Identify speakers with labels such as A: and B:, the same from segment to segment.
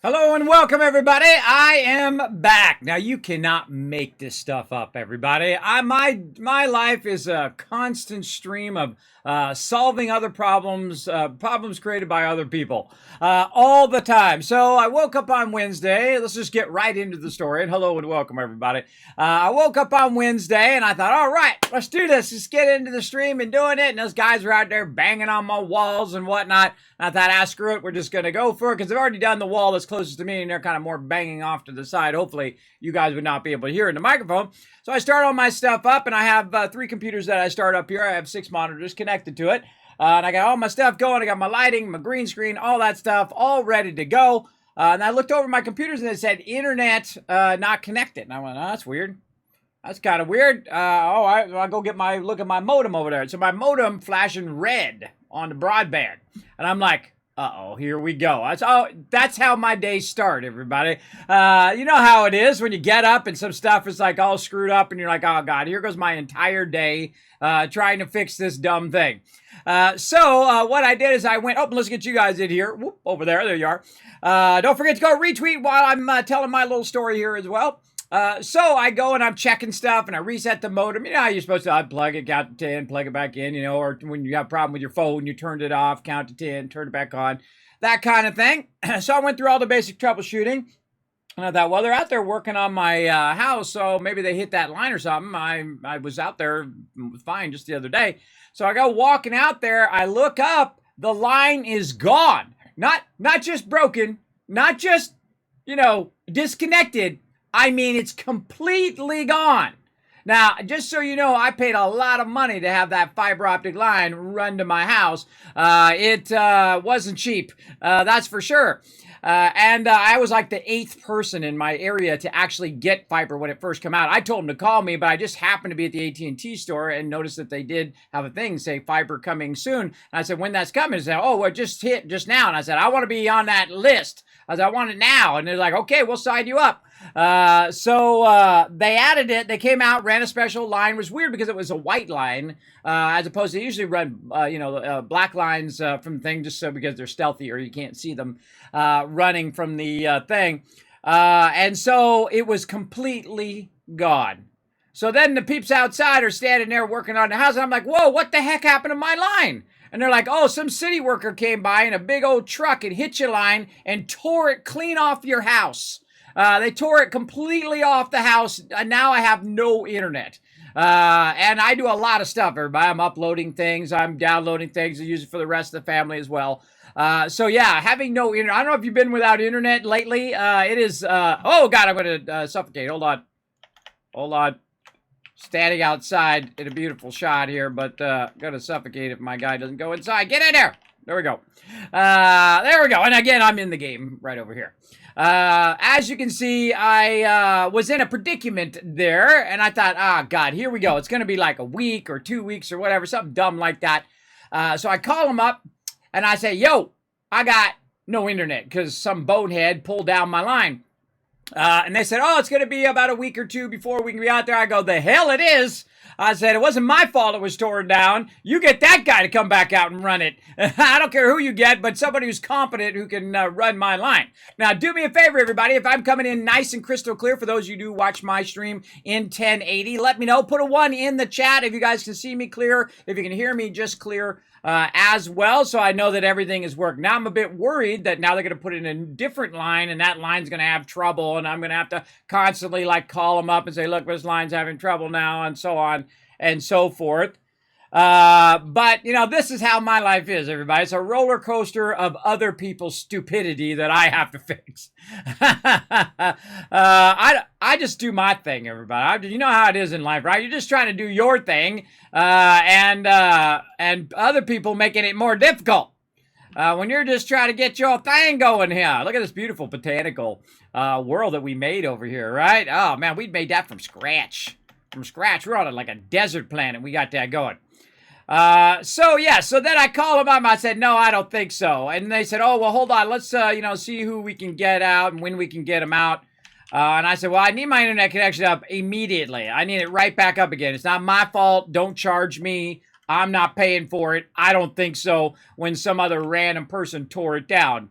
A: Hello and welcome, everybody. I am back. Now you cannot make this stuff up, everybody. My life is a constant stream of solving other problems, problems created by other people, all the time. So I woke up on Wednesday. Let's just get right into the story. And hello and welcome, everybody. I woke up on Wednesday and I thought, all right, let's do this. Let's get into the stream and doing it. And those guys were out there banging on my walls and whatnot. And I thought, screw it. We're just going to go for it because I've already done the wall that's closest to me and they're kind of more banging off to the side. Hopefully you guys would not be able to hear in the microphone. So I start all my stuff up and I have 3 computers that I start up here. I have 6 monitors connected to it. And I got all my stuff going. I got my lighting, my green screen, all that stuff all ready to go. And I looked over my computers and it said internet not connected. And I went, oh, that's weird. That's kind of weird. I'll go look at my modem over there. So my modem flashing red on the broadband. And I'm like, uh-oh, here we go. That's how my days start, everybody. You know how it is when you get up and some stuff is like all screwed up and you're like, oh, God, here goes my entire day trying to fix this dumb thing. So what I did is I went, let's get you guys in here. Whoop, over there. There you are. Don't forget to go retweet while I'm telling my little story here as well. So I go and I'm checking stuff and I reset the modem. You know how you're supposed to unplug it, count to 10, plug it back in, or when you have a problem with your phone, you turned it off, count to 10, turn it back on, that kind of thing. So I went through all the basic troubleshooting. And I thought, well, they're out there working on my house, so maybe they hit that line or something. I was out there fine just the other day. So I go walking out there. I look up. The line is gone. Not just broken. Not just, disconnected. I mean, it's completely gone. Now, just so you know, I paid a lot of money to have that fiber optic line run to my house. It wasn't cheap, that's for sure. And I was like the 8th person in my area to actually get fiber when it first came out. I told them to call me, but I just happened to be at the AT&T store and noticed that they did have a thing say fiber coming soon. And I said, when that's coming? They said, oh, it just hit just now. And I said, I want to be on that list. I said, I want it now. And they're like, okay, we'll sign you up. So they added it. They came out, ran a special line. It was weird because it was a white line, as opposed to usually run, black lines from the thing just so because they're stealthy or you can't see them running from the thing. And so it was completely gone. So then the peeps outside are standing there working on the house. And I'm like, whoa, what the heck happened to my line? And they're like, oh, some city worker came by in a big old truck and hit your line and tore it clean off your house. They tore it completely off the house. And now I have no internet. And I do a lot of stuff, everybody. I'm uploading things. I'm downloading things. I use it for the rest of the family as well. So yeah, having no internet. I don't know if you've been without internet lately. It is, oh God, I'm going to suffocate. Hold on. Standing outside in a beautiful shot here, but going to suffocate if my guy doesn't go inside. Get in there. There we go. There we go. And again, I'm in the game right over here. As you can see, I was in a predicament there, and I thought, God, here we go. It's going to be like a week or 2 weeks or whatever, something dumb like that. So I call them up, and I say, yo, I got no internet because some bonehead pulled down my line. And they said, oh, it's going to be about a week or 2 before we can be out there. I go, the hell it is. I said, it wasn't my fault it was torn down. You get that guy to come back out and run it. I don't care who you get, but somebody who's competent who can run my line. Now, do me a favor, everybody. If I'm coming in nice and crystal clear, for those of you who do watch my stream in 1080, let me know. Put a 1 in the chat if you guys can see me clear, if you can hear me just clear. As well, so I know that everything is working. Now I'm a bit worried that now they're going to put in a different line and that line's going to have trouble and I'm going to have to constantly call them up and say, look, this line's having trouble now and so on and so forth. But, this is how my life is, everybody. It's a roller coaster of other people's stupidity that I have to fix. I just do my thing, everybody. You know how it is in life, right? You're just trying to do your thing, and other people making it more difficult. When you're just trying to get your thing going here. Look at this beautiful botanical world that we made over here, right? Oh, man, we made that from scratch. We're on a desert planet. We got that going. So then I called them up. I said, no, I don't think so. And they said, oh, well, hold on. Let's, see who we can get out and when we can get them out. And I said, well, I need my internet connection up immediately. I need it right back up again. It's not my fault. Don't charge me. I'm not paying for it. I don't think so when some other random person tore it down.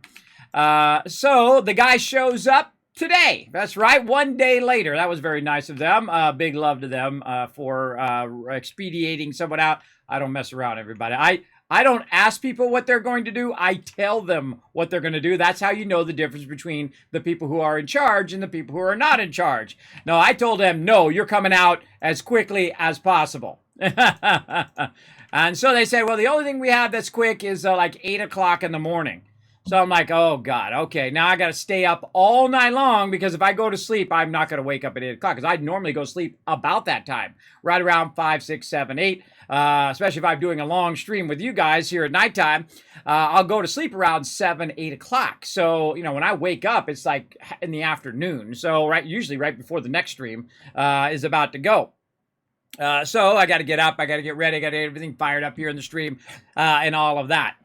A: So the guy shows up today. That's right, 1 day later. That was very nice of them. Big love to them for expediting someone out. I don't mess around, everybody. I don't ask people what they're going to do. I tell them what they're going to do. That's how you know the difference between the people who are in charge and the people who are not in charge. No, I told them, no, you're coming out as quickly as possible. And so they said, well, the only thing we have that's quick is like 8 o'clock in the morning. So I'm like, oh, God, okay, now I got to stay up all night long because if I go to sleep, I'm not going to wake up at 8 o'clock because I normally go to sleep about that time, right around 5, 6, 7, 8, especially if I'm doing a long stream with you guys here at nighttime. I'll go to sleep around 7, 8 o'clock. So, when I wake up, it's like in the afternoon. So usually right before the next stream is about to go. So I got to get up, I got to get ready, I got to get everything fired up here in the stream and all of that.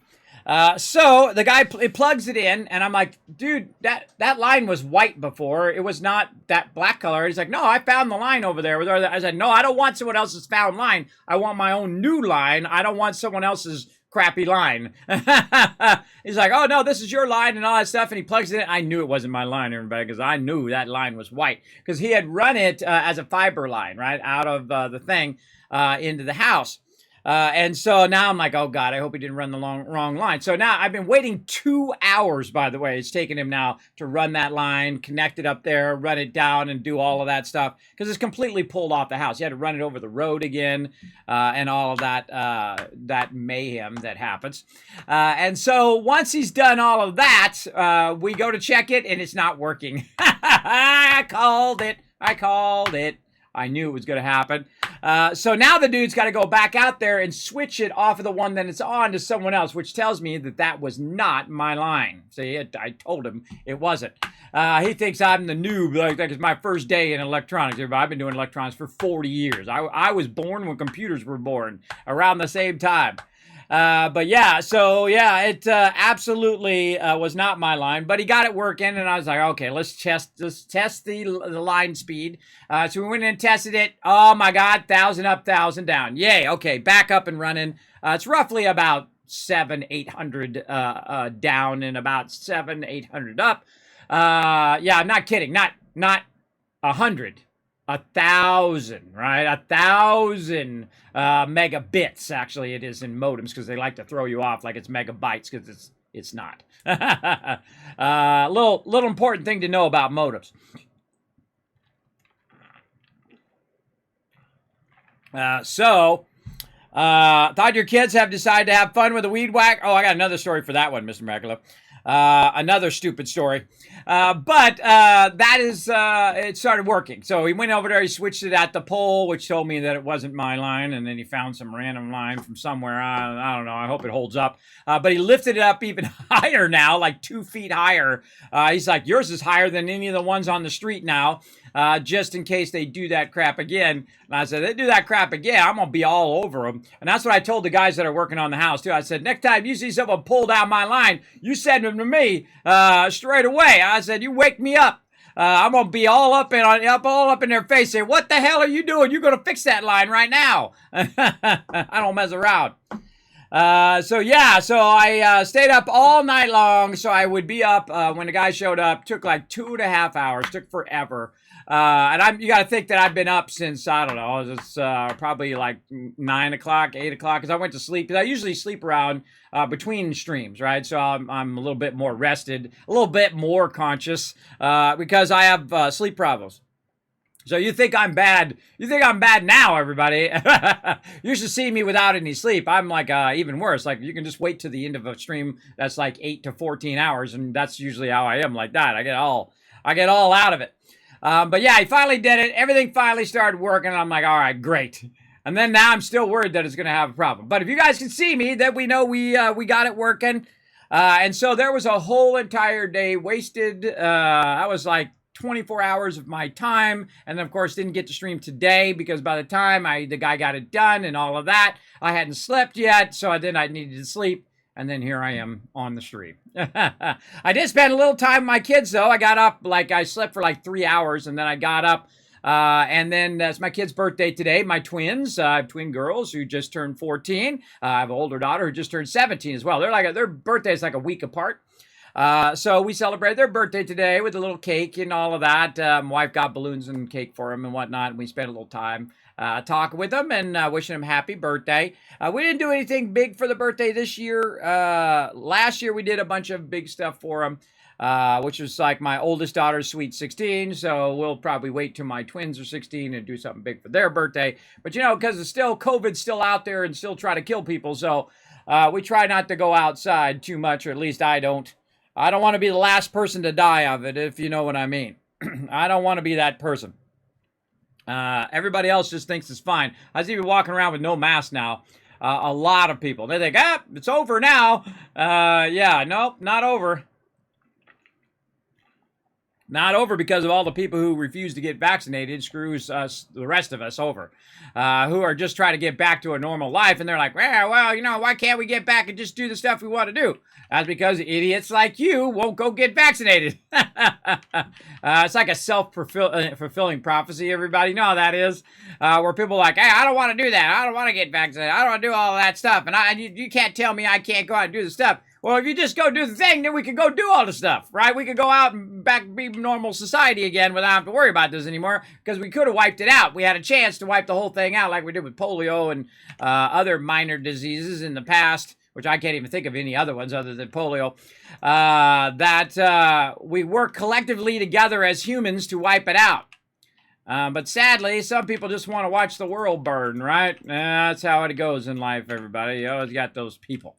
A: So the guy plugs it in, and I'm like, dude, that line was white before. It was not that black color. He's like, no, I found the line over there. I said, no, I don't want someone else's found line. I want my own new line. I don't want someone else's crappy line. He's like, oh, no, this is your line and all that stuff. And he plugs it in. I knew it wasn't my line, everybody, because I knew that line was white. Because he had run it as a fiber line, right, out of the thing into the house. And so now I'm like, oh, God, I hope he didn't run the wrong line. So now I've been waiting 2 hours, by the way. It's taken him now to run that line, connect it up there, run it down, and do all of that stuff because it's completely pulled off the house. He had to run it over the road again and all of that mayhem that happens. And so once he's done all of that, we go to check it, and it's not working. I called it. I knew it was going to happen. So now the dude's got to go back out there and switch it off of the one that it's on to someone else, which tells me that was not my line. See, I told him it wasn't. He thinks I'm the noob, like it's my first day in electronics. I've been doing electronics for 40 years. I was born when computers were born, around the same time. But yeah, so yeah, it absolutely was not my line, but he got it working, and I was like, okay, let's test the line speed. So we went in and tested it. Oh my God, 1,000 up, 1,000 down. Yay, okay, back up and running. It's roughly about 700-800 down and about 700-800 up. Yeah, I'm not kidding, not 100. 1,000, right? 1,000 megabits, actually, it is in modems because they like to throw you off like it's megabytes because it's not. Little important thing to know about modems. Thought your kids have decided to have fun with a weed whack? Oh, I got another story for that one, Mr. Merkula. Another stupid story. But that is, it started working. So he went over there, he switched it at the pole, which told me that it wasn't my line. And then he found some random line from somewhere. I don't know. I hope it holds up. But he lifted it up even higher now, like 2 feet higher. He's like, yours is higher than any of the ones on the street now. Just in case they do that crap again. And I said, they do that crap again, I'm going to be all over them. And that's what I told the guys that are working on the house, too. I said, next time you see someone pull down my line, you send them to me straight away. I said, you wake me up. I'm going to be all up in their face. Say, what the hell are you doing? You're going to fix that line right now. I don't mess around. So I stayed up all night long so I would be up when the guy showed up. Took like 2.5 hours. Took forever. And you got to think that I've been up since, I don't know, it's probably like 9 o'clock, 8 o'clock, because I went to sleep. Because I usually sleep around between streams, right? So I'm a little bit more rested, a little bit more conscious because I have sleep problems. So you think I'm bad. You think I'm bad now, everybody. You should see me without any sleep. I'm like even worse. Like you can just wait to the end of a stream that's like 8 to 14 hours, and that's usually how I am like that. I get all out of it. But yeah, he finally did it. Everything finally started working. And I'm like, all right, great. And then now I'm still worried that it's going to have a problem. But if you guys can see me, that we know we got it working. And so there was a whole entire day wasted. I was like 24 hours of my time, and then of course didn't get to stream today because by the time the guy got it done and all of that, I hadn't slept yet, so then I needed to sleep, and then here I am on the stream. I did spend a little time with my kids though. I got up, I slept for like 3 hours, and then I got up, and then it's my kid's birthday today, my twins. I have twin girls who just turned 14. I have an older daughter who just turned 17 as well. Their birthday is like a week apart. So we celebrated their birthday today with a little cake and all of that. My wife got balloons and cake for them and whatnot. And we spent a little time talking with them and wishing them happy birthday. We didn't do anything big for the birthday this year. Last year we did a bunch of big stuff for them. Which was like my oldest daughter's sweet 16, so we'll probably wait till my twins are 16 and do something big for their birthday. But you know, because it's still COVID's still out there and still trying to kill people, so we try not to go outside too much, or at least I don't. I don't want to be the last person to die of it, if you know what I mean. I don't want to be that person. Everybody else just thinks it's fine. I see people walking around with no mask now. A lot of people. They think, it's over now. Yeah, nope, not over. Not over because of all the people who refuse to get vaccinated screws us, the rest of us over, who are just trying to get back to a normal life. And they're like, well, you know, why can't we get back and just do the stuff we want to do? That's because idiots like you won't go get vaccinated. It's like a self-fulfilling prophecy, everybody. You know how that is? Where people are like, hey, I don't want to do that. I don't want to get vaccinated. I don't want to do all that stuff. And you can't tell me I can't go out and do the stuff. Well, if you just go do the thing, then we can go do all the stuff, right? We could go out and be normal society again without having to worry about this anymore, because we could have wiped it out. We had a chance to wipe the whole thing out like we did with polio and other minor diseases in the past, which I can't even think of any other ones other than polio, that we work collectively together as humans to wipe it out. But sadly, some people just want to watch the world burn, right? That's how it goes in life, everybody. You always got those people.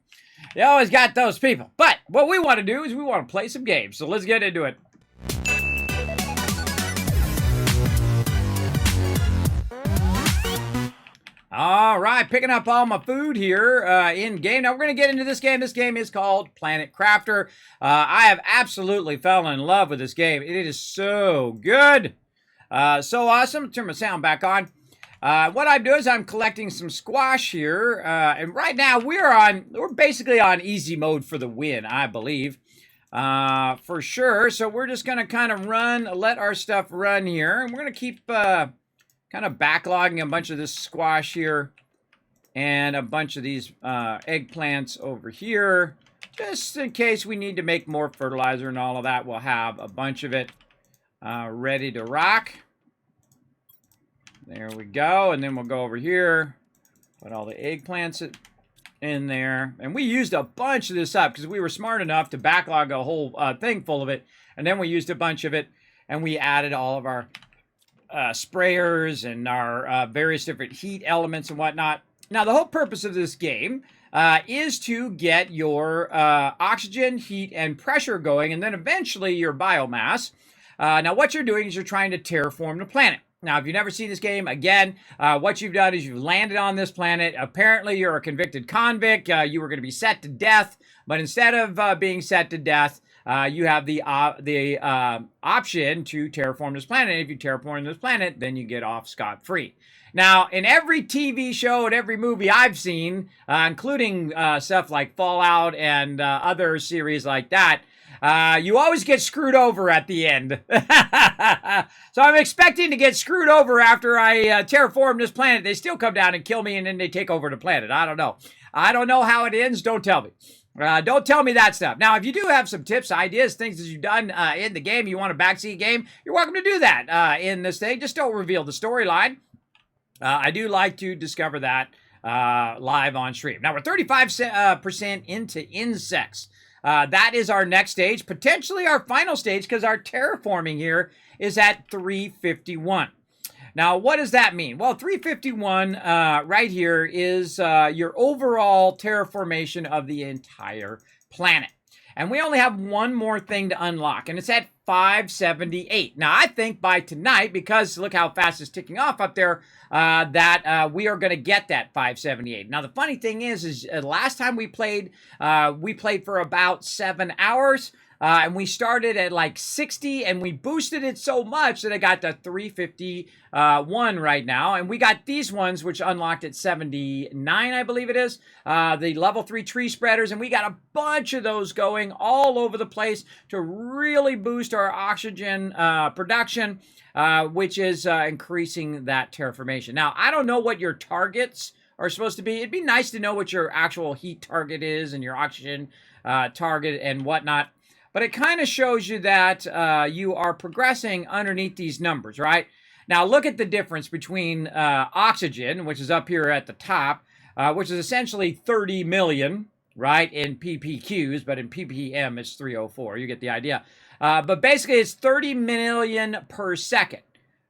A: You always got those people. But what we want to do is we want to play some games. So let's get into it. All right, picking up all my food here in game. Now we're going to get into this game. This game is called Planet Crafter. I have absolutely fallen in love with this game. It is so good. So awesome. Turn my sound back on. What I'm doing is I'm collecting some squash here, and right now we're basically on easy mode for the win, I believe, for sure. So we're just gonna kind of let our stuff run here, and we're gonna keep kind of backlogging a bunch of this squash here, and a bunch of these eggplants over here, just in case we need to make more fertilizer and all of that. We'll have a bunch of it ready to rock. There we go, and then we'll go over here, put all the eggplants in there, and we used a bunch of this up because we were smart enough to backlog a whole thing full of it, and then we used a bunch of it, and we added all of our sprayers and our various different heat elements and whatnot. Now, the whole purpose of this game is to get your oxygen, heat, and pressure going, and then eventually your biomass. Now, what you're doing is you're trying to terraform the planet. Now, if you've never seen this game, again, what you've done is you've landed on this planet. Apparently, you're a convicted convict. You were going to be set to death, but instead of being set to death, you have the option to terraform this planet. And if you terraform this planet, then you get off scot-free. Now, in every TV show and every movie I've seen, including stuff like Fallout and other series like that, you always get screwed over at the end. So I'm expecting to get screwed over after I terraform this planet. They still come down and kill me, and then they take over the planet. I don't know. I don't know how it ends. Don't tell me. Don't tell me that stuff. Now, if you do have some tips, ideas, things that you've done in the game, you want a backseat game, you're welcome to do that in this thing. Just don't reveal the storyline. I do like to discover that live on stream. Now, we're 35% into insects. That is our next stage, potentially our final stage, because our terraforming here is at 351. Now, what does that mean? Well, 351 right here is your overall terraformation of the entire planet. And we only have one more thing to unlock, and it's at 578. Now, I think by tonight, because look how fast it's ticking off up there, that we are going to get that 578. Now, the funny thing is last time we played for about 7 hours. And we started at like 60, and we boosted it so much that I got to 351 right now. And we got these ones, which unlocked at 79, I believe it is, the level 3 tree spreaders. And we got a bunch of those going all over the place to really boost our oxygen production, which is increasing that terraformation. Now, I don't know what your targets are supposed to be. It'd be nice to know what your actual heat target is and your oxygen target and whatnot. but it kind of shows you that you are progressing underneath these numbers, right? Now, look at the difference between oxygen, which is up here at the top, which is essentially 30 million, right, in ppqs, but in ppm it's 304. You get the idea. But basically, it's 30 million per second.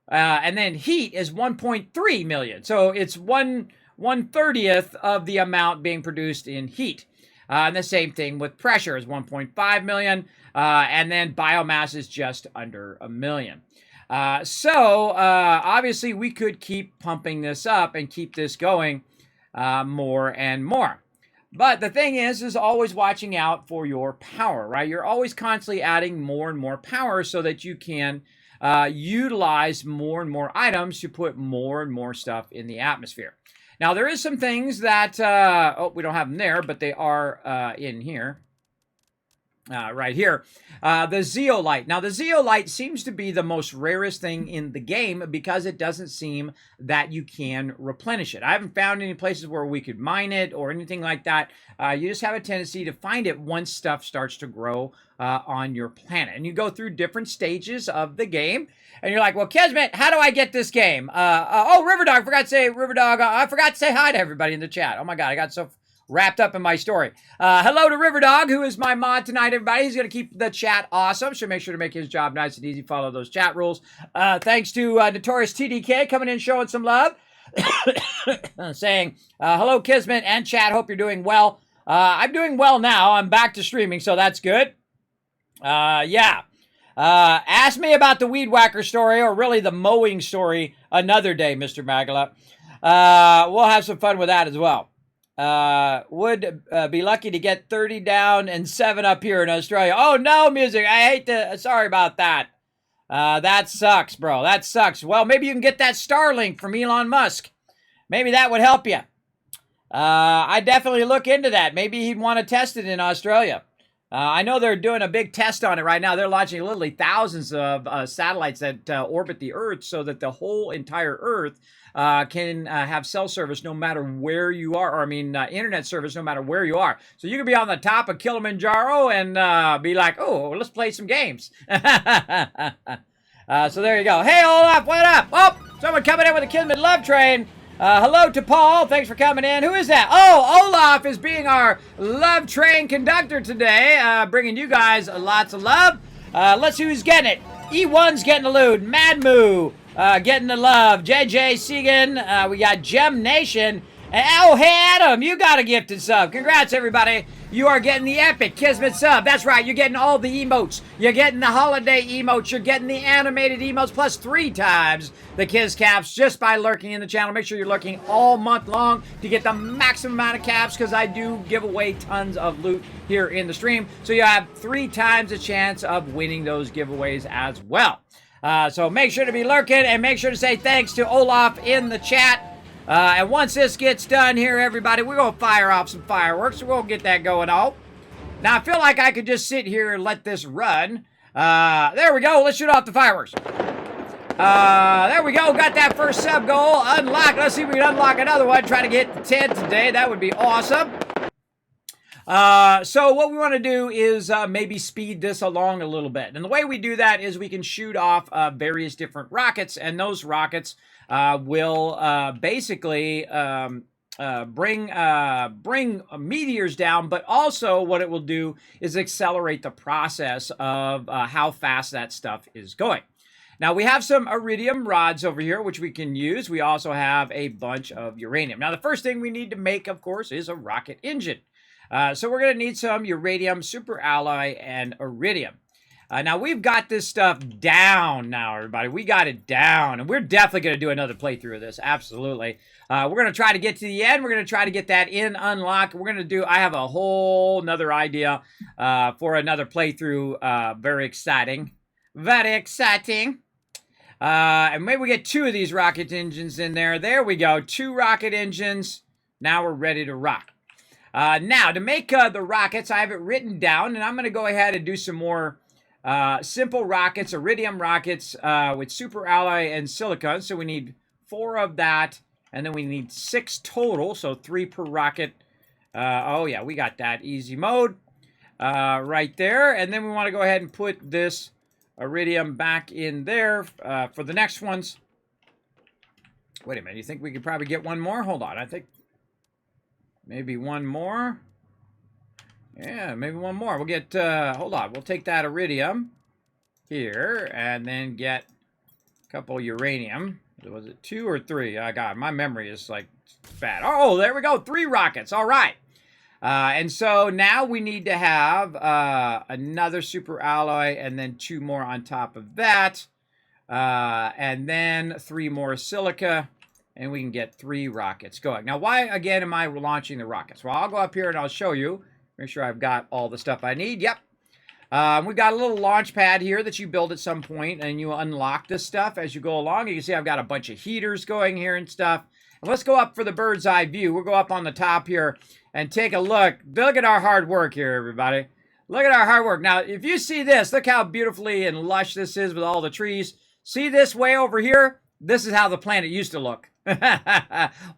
A: And then heat is 1.3 million. So it's 1/30th of the amount being produced in heat. And the same thing with pressure is 1.5 million. And then biomass is just under a million. So obviously we could keep pumping this up and keep this going more and more. But the thing is always watching out for your power, right? You're always constantly adding more and more power so that you can utilize more and more items to put more and more stuff in the atmosphere. Now, there is some things that, we don't have them there, but they are in here. Right here, the zeolite. Now, the zeolite seems to be the most rarest thing in the game because it doesn't seem that you can replenish it. I haven't found any places where we could mine it or anything like that. You just have a tendency to find it once stuff starts to grow on your planet. And you go through different stages of the game. And you're like, well, Kismet, how do I get this game? Oh, Riverdog, I forgot to say hi to everybody in the chat. Oh, my God, I got so wrapped up in my story. Hello to Riverdog, who is my mod tonight, everybody. He's going to keep the chat awesome. Should make sure to make his job nice and easy. Follow those chat rules. Thanks to Notorious TDK coming in showing some love. Saying, hello, Kismet and chat. Hope you're doing well. I'm doing well now. I'm back to streaming, so that's good. Yeah. Ask me about the weed whacker story, or really the mowing story, another day, Mr. Magala. We'll have some fun with that as well. Would be lucky to get 30 down and 7 up here in Australia. Oh, no, music. I hate to... Sorry about that. That sucks, bro. That sucks. Well, maybe you can get that Starlink from Elon Musk. Maybe that would help you. I definitely look into that. Maybe he'd want to test it in Australia. I know they're doing a big test on it right now. They're launching literally thousands of satellites that orbit the Earth so that the whole entire Earth can have cell service no matter where you are, or internet service no matter where you are. So you can be on the top of Kilimanjaro and be like, oh, let's play some games. So there you go. Hey, Olaf, what up? Oh, someone coming in with a Kismet Love Train. Hello to Paul. Thanks for coming in. Who is that? Oh, Olaf is being our Love Train conductor today, bringing you guys lots of love. Let's see who's getting it. E1's getting the loot. Mad Moo getting the love. JJ Segan. We got Gem Nation. And oh, hey, Adam, you got a gifted sub. Congrats, everybody. You are getting the epic Kismet sub. That's right. You're getting all the emotes. You're getting the holiday emotes. You're getting the animated emotes plus 3 times the Kiz caps just by lurking in the channel. Make sure you're lurking all month long to get the maximum amount of caps because I do give away tons of loot here in the stream. So you have 3 times the chance of winning those giveaways as well. So make sure to be lurking and make sure to say thanks to Olaf in the chat. And once this gets done here, everybody, we're going to fire off some fireworks. We're going to get that going on. Now, I feel like I could just sit here and let this run. There we go. Let's shoot off the fireworks. There we go. Got that first sub goal unlocked. Let's see if we can unlock another one. Try to get 10 today. That would be awesome. So what we want to do is maybe speed this along a little bit. And the way we do that is we can shoot off various different rockets, and those rockets will basically bring meteors down, but also what it will do is accelerate the process of how fast that stuff is going. Now, we have some iridium rods over here, which we can use. We also have a bunch of uranium. Now, the first thing we need to make, of course, is a rocket engine. So we're going to need some uranium, superalloy, and iridium. Now, we've got this stuff down now, everybody. We got it down, and we're definitely going to do another playthrough of this. Absolutely. We're going to try to get to the end. We're going to try to get that in unlock. We're going to do, I have a whole nother idea for another playthrough. Very exciting. Very exciting. And maybe we get 2 of these rocket engines in there. There we go. 2 rocket engines. Now we're ready to rock. Now, to make the rockets, I have it written down, and I'm going to go ahead and do some more simple rockets, iridium rockets with superalloy and silicon. So we need 4 of that, and then we need 6 total, so 3 per rocket. Oh, yeah, we got that. Easy mode. right there. And then we want to go ahead and put this iridium back in there for the next ones. Wait a minute. You think we could probably get one more? Hold on. I think maybe one more. Yeah, maybe one more. We'll get, hold on. We'll take that iridium here and then get a couple uranium. Was it 2 or 3? Oh, God, my memory is like bad. Oh, there we go. 3 rockets. All right. And so now we need to have another super alloy and then 2 more on top of that. And then 3 more silica. And we can get 3 rockets going. Now, why, again, am I launching the rockets? Well, I'll go up here and I'll show you. Make sure I've got all the stuff I need. Yep. We've got a little launch pad here that you build at some point, and you unlock this stuff as you go along. You can see I've got a bunch of heaters going here and stuff. And let's go up for the bird's eye view. We'll go up on the top here and take a look. Look at our hard work here, everybody. Look at our hard work. Now, if you see this, look how beautifully and lush this is with all the trees. See this way over here? This is how the planet used to look.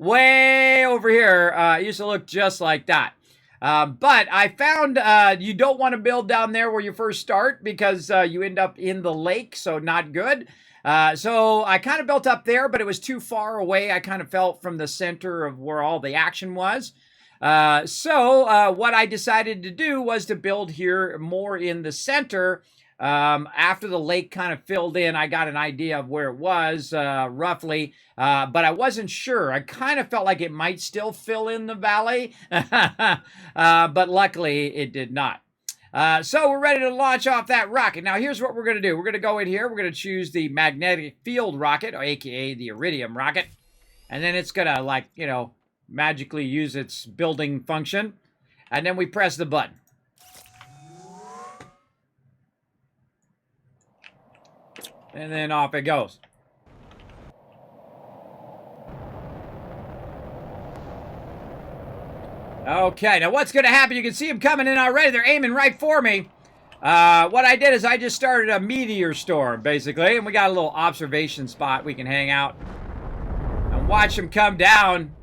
A: Way over here, it used to look just like that. But I found you don't want to build down there where you first start because you end up in the lake, so not good. So I kind of built up there, but it was too far away. I kind of felt from the center of where all the action was. So what I decided to do was to build here more in the center. After the lake kind of filled in, I got an idea of where it was, roughly, but I wasn't sure. I kind of felt like it might still fill in the valley, but luckily it did not. So we're ready to launch off that rocket. Now here's what we're going to do. We're going to go in here. We're going to choose the magnetic field rocket, or AKA the iridium rocket, and then it's going to, like, you know, magically use its building function, and then we press the button. And then off it goes. Okay, now what's going to happen? You can see them coming in already. They're aiming right for me. What I did is I just started a meteor storm, basically. And we got a little observation spot we can hang out and watch them come down.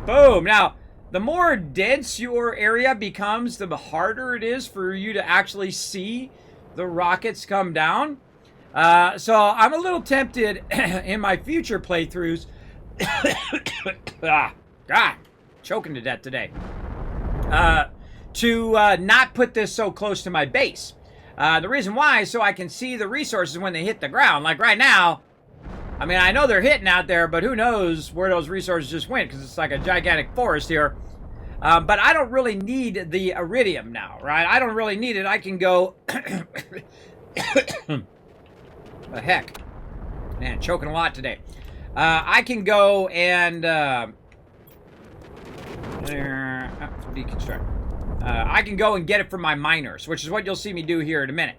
A: Boom. Now, the more dense your area becomes, the harder it is for you to actually see the rockets come down. So I'm a little tempted in my future playthroughs. God, choking to death today. To not put this so close to my base. The reason why is so I can see the resources when they hit the ground. Like right now, I mean, I know they're hitting out there, but who knows where those resources just went, because it's like a gigantic forest here. But I don't really need the iridium now, right? I don't really need it. I can go... The heck? Man, choking a lot today. I can go and... deconstruct. I can go and get it from my miners, which is what you'll see me do here in a minute.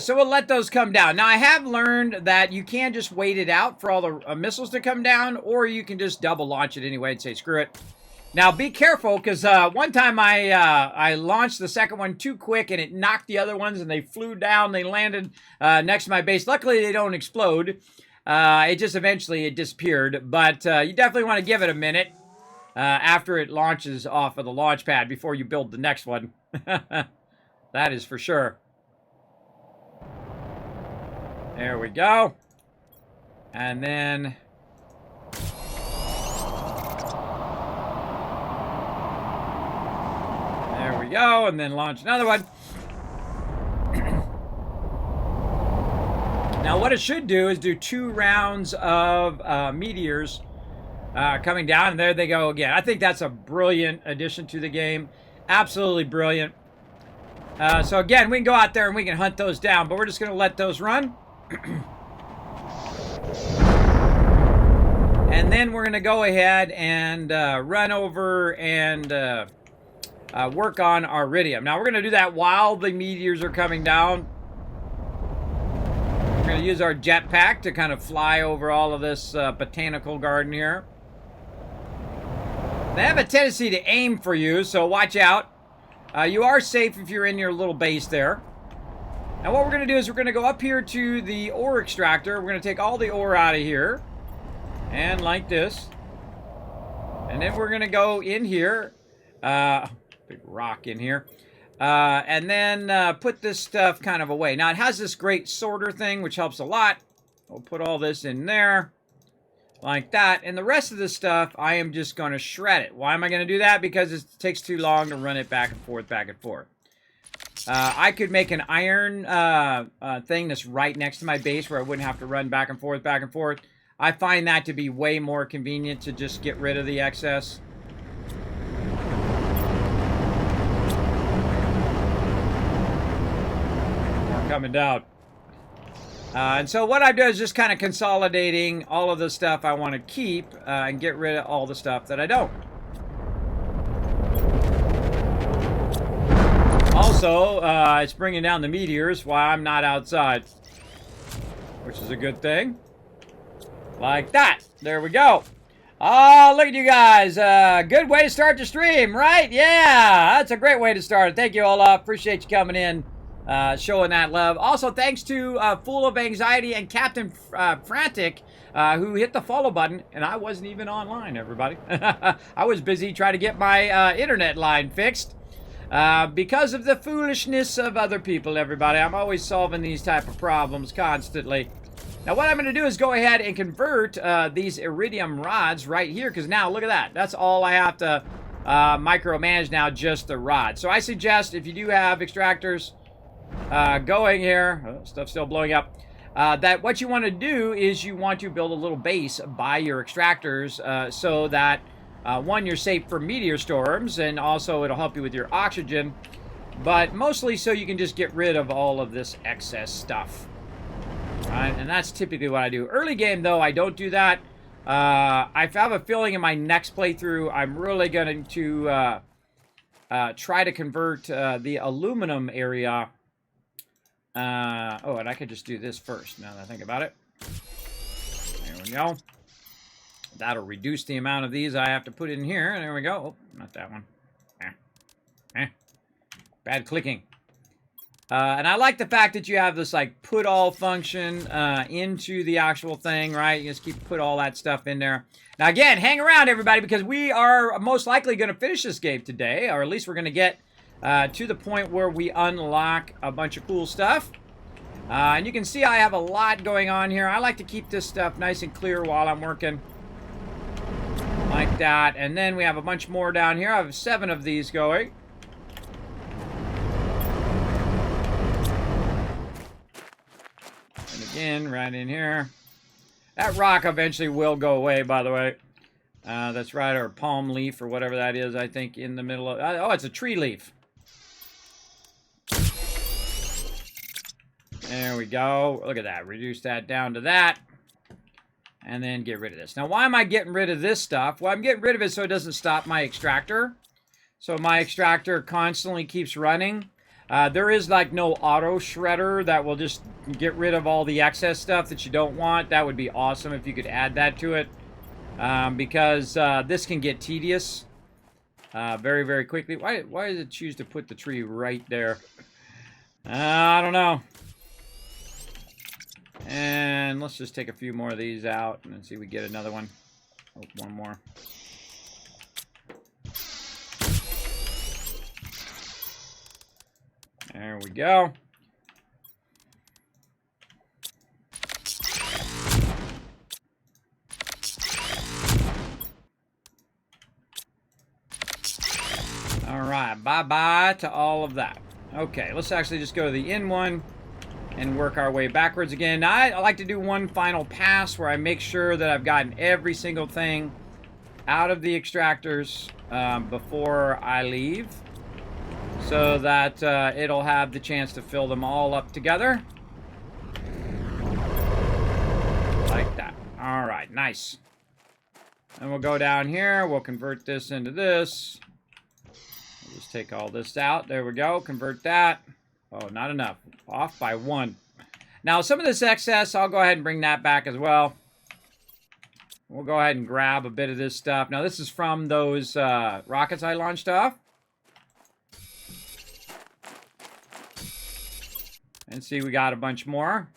A: So we'll let those come down. Now, I have learned that you can just wait it out for all the missiles to come down, or you can just double launch it anyway and say, screw it. Now, be careful, because one time I launched the second one too quick, and it knocked the other ones, and they flew down. They landed next to my base. Luckily, they don't explode. It just eventually it disappeared. But you definitely want to give it a minute after it launches off of the launch pad before you build the next one. That is for sure. There we go. And then... there we go, and then launch another one. Now, what it should do is do 2 rounds of meteors coming down, and there they go again. I think that's a brilliant addition to the game. Absolutely brilliant. So again, we can go out there and we can hunt those down, but we're just going to let those run. And then we're going to go ahead and run over and work on our iridium. Now, we're going to do that while the meteors are coming down. We're going to use our jetpack to kind of fly over all of this botanical garden here. They have a tendency to aim for you, so watch out. You are safe if you're in your little base there. Now, what we're going to do is we're going to go up here to the ore extractor. We're going to take all the ore out of here. And like this. And then we're going to go in here. Big rock in here. And then put this stuff kind of away. Now, it has this great sorter thing, which helps a lot. We'll put all this in there, like that. And the rest of the stuff, I am just going to shred it. Why am I going to do that? Because it takes too long to run it back and forth, back and forth. I could make an iron thing that's right next to my base where I wouldn't have to run back and forth, back and forth. I find that to be way more convenient to just get rid of the excess. Coming down. And so what I do is just kind of consolidating all of the stuff I want to keep and get rid of all the stuff that I don't. Also, it's bringing down the meteors while I'm not outside, which is a good thing. Like that. There we go. Oh, look at you guys. Good way to start the stream, right? Yeah, that's a great way to start. Thank you all. Appreciate you coming in. Showing that love. Also, thanks to Full of Anxiety and Captain Frantic, who hit the follow button, and I wasn't even online, everybody. I was busy trying to get my internet line fixed because of the foolishness of other people, everybody. I'm always solving these type of problems constantly. Now, what I'm going to do is go ahead and convert these iridium rods right here, because now, look at that. That's all I have to micromanage now, just the rod. So I suggest if you do have extractors going here, stuff's still blowing up, that what you want to do is you want to build a little base by your extractors so that one, you're safe from meteor storms, and also it'll help you with your oxygen, but mostly so you can just get rid of all of this excess stuff. Right? And that's typically what I do. Early game, though, I don't do that. I have a feeling in my next playthrough I'm really going to try to convert the aluminum area. Oh, and I could just do this first, now that I think about it. There we go. That'll reduce the amount of these I have to put in here. There we go. Oh, not that one. Bad clicking. And I like the fact that you have this, like, put all function into the actual thing, right? You just put all that stuff in there. Now, again, hang around, everybody, because we are most likely going to finish this game today, or at least we're going to get to the point where we unlock a bunch of cool stuff. And you can see I have a lot going on here. I like to keep this stuff nice and clear while I'm working. Like that. And then we have a bunch more down here. I have 7 of these going. And again, right in here. That rock eventually will go away, by the way. That's right, or palm leaf or whatever that is, I think, in the middle of... oh, it's a tree leaf. There we go. Look at that. Reduce that down to that. And then get rid of this. Now, why am I getting rid of this stuff? Well, I'm getting rid of it so it doesn't stop my extractor. So my extractor constantly keeps running. There is, like, no auto shredder that will just get rid of all the excess stuff that you don't want. That would be awesome if you could add that to it. Because this can get tedious very, very quickly. Why does it choose to put the tree right there? I don't know. And let's just take a few more of these out and then see if we get another one. Oh, one more. There we go. All right, bye-bye to all of that. Okay, let's actually just go to the in one and work our way backwards again. Now, I like to do one final pass where I make sure that I've gotten every single thing out of the extractors before I leave, so that it'll have the chance to fill them all up together. Like that. All right, nice. And we'll go down here. We'll convert this into this. We'll just take all this out. There we go. Convert that. Oh, not enough. Off by 1. Now, some of this excess, I'll go ahead and bring that back as well. We'll go ahead and grab a bit of this stuff. Now, this is from those rockets I launched off. And see, we got a bunch more.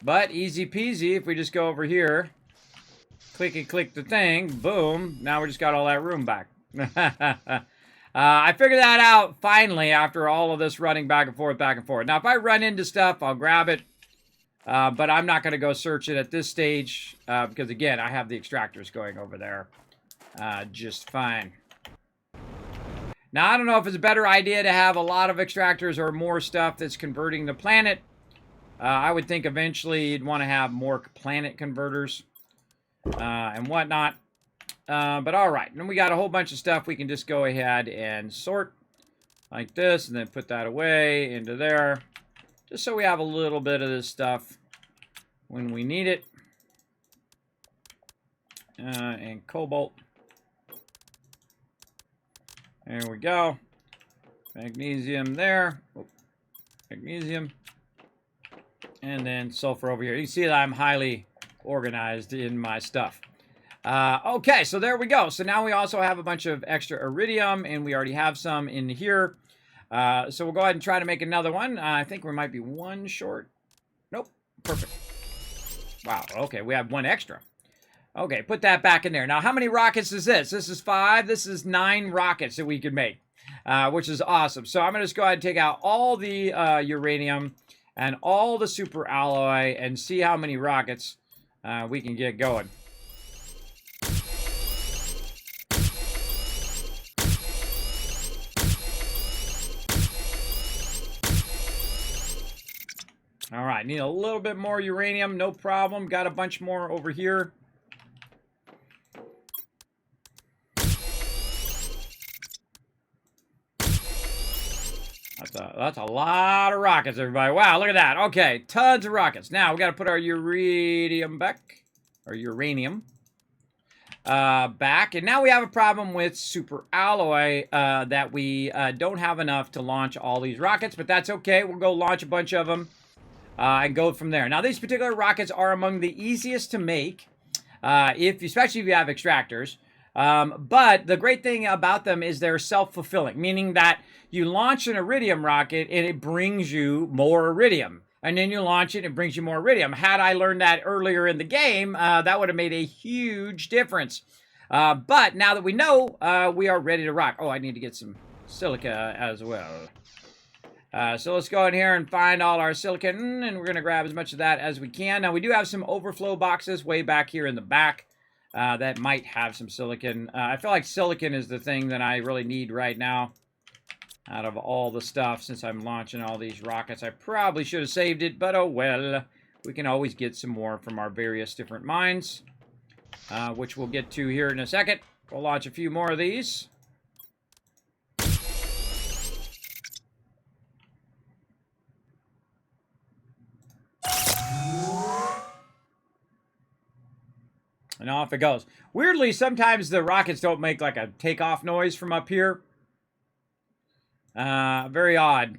A: But easy peasy, if we just go over here, click the thing, boom, now we just got all that room back. I figured that out finally after all of this running back and forth, back and forth. Now, if I run into stuff, I'll grab it. But I'm not going to go search it at this stage because, again, I have the extractors going over there just fine. Now, I don't know if it's a better idea to have a lot of extractors or more stuff that's converting the planet. I would think eventually you'd want to have more planet converters and whatnot. But all right, then we got a whole bunch of stuff we can just go ahead and sort like this and then put that away into there. Just so we have a little bit of this stuff when we need it. And cobalt. There we go. Magnesium there. Oh, magnesium. And then sulfur over here. You see that I'm highly organized in my stuff. Okay, so there we go. So now we also have a bunch of extra iridium, and we already have some in here. So we'll go ahead and try to make another one. I think we might be one short. Nope. Perfect. Wow. Okay, we have one extra. Okay, put that back in there. Now, how many rockets is this? This is 5. This is 9 rockets that we could make, which is awesome. So I'm going to just go ahead and take out all the uranium and all the super alloy and see how many rockets we can get going. All right, need a little bit more uranium, no problem. Got a bunch more over here. That's a lot of rockets, everybody. Wow, look at that. Okay, tons of rockets. Now, we got to put our uranium back. Or uranium. Back. And now we have a problem with super alloy that we don't have enough to launch all these rockets. But that's okay. We'll go launch a bunch of them and go from there. Now, these particular rockets are among the easiest to make, especially if you have extractors. But the great thing about them is they're self-fulfilling, meaning that you launch an iridium rocket and it brings you more iridium. And then you launch it and it brings you more iridium. Had I learned that earlier in the game, that would have made a huge difference. But now that we know, we are ready to rock. Oh, I need to get some silica as well. So let's go in here and find all our silicon, and we're going to grab as much of that as we can. Now, we do have some overflow boxes way back here in the back. That might have some silicon. I feel like silicon is the thing that I really need right now out of all the stuff since I'm launching all these rockets. I probably should have saved it, but oh well. We can always get some more from our various different mines, which we'll get to here in a second. We'll launch a few more of these. And off it goes. Weirdly, sometimes the rockets don't make like a takeoff noise from up here. Very odd.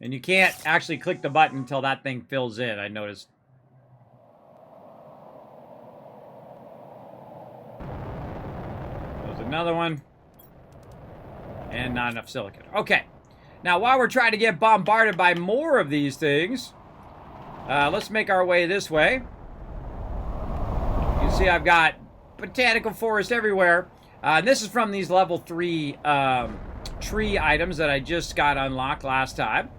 A: And you can't actually click the button until that thing fills in, I noticed. There's another one. And not enough silicon. Okay. Now, while we're trying to get bombarded by more of these things, let's make our way this way. You can see I've got botanical forest everywhere. This is from these level 3 tree items that I just got unlocked last time.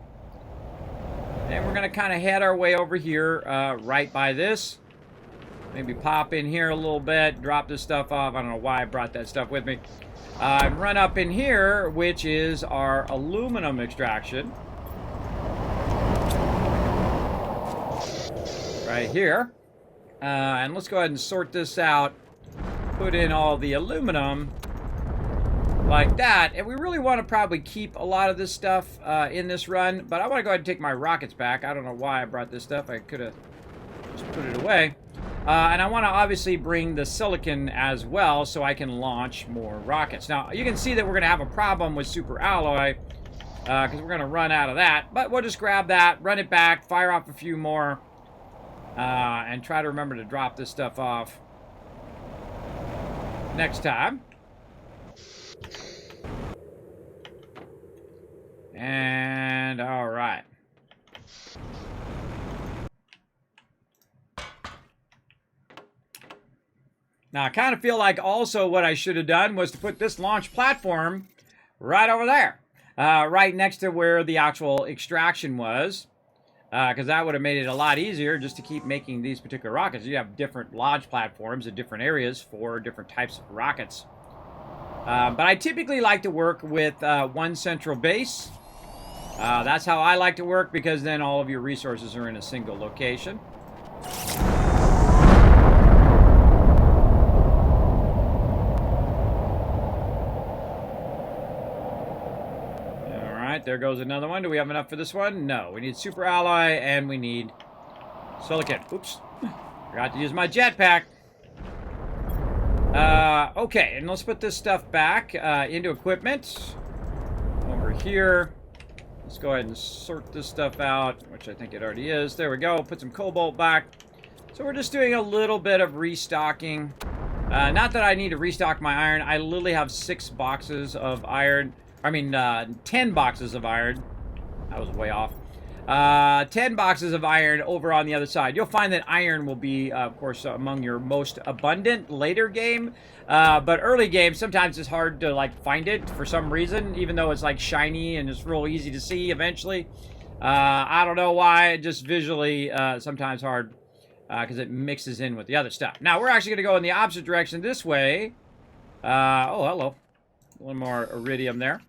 A: And we're going to kind of head our way over here right by this. Maybe pop in here a little bit, drop this stuff off. I don't know why I brought that stuff with me. Run up in here, which is our aluminum extraction. Right here. And let's go ahead and sort this out. Put in all the aluminum like that. And we really want to probably keep a lot of this stuff in this run. But I want to go ahead and take my rockets back. I don't know why I brought this stuff. I could have just put it away. And I want to obviously bring the silicon as well so I can launch more rockets. Now, you can see that we're going to have a problem with super alloy because we're going to run out of that. But we'll just grab that, run it back, fire off a few more, and try to remember to drop this stuff off next time. And all right. Now, I kind of feel like also what I should have done was to put this launch platform right over there, right next to where the actual extraction was, because that would have made it a lot easier just to keep making these particular rockets. You have different launch platforms at different areas for different types of rockets. But I typically like to work with one central base. That's how I like to work, because then all of your resources are in a single location. Alright, there goes another one. Do we have enough for this one? No. We need super alloy and we need silicon. Oops. Forgot to use my jetpack. Okay, and let's put this stuff back into equipment. Over here. Let's go ahead and sort this stuff out, which I think it already is. There we go. Put some cobalt back. So we're just doing a little bit of restocking. Not that I need to restock my iron. I literally have 6 boxes of iron. I mean, 10 boxes of iron. That was way off. 10 boxes of iron over on the other side. You'll find that iron will be, of course, among your most abundant later game. But early game, sometimes it's hard to, like, find it for some reason, even though it's, like, shiny and it's real easy to see eventually. I don't know why. Just visually, sometimes hard, because it mixes in with the other stuff. Now, we're actually going to go in the opposite direction this way. Oh, hello. A little more iridium there.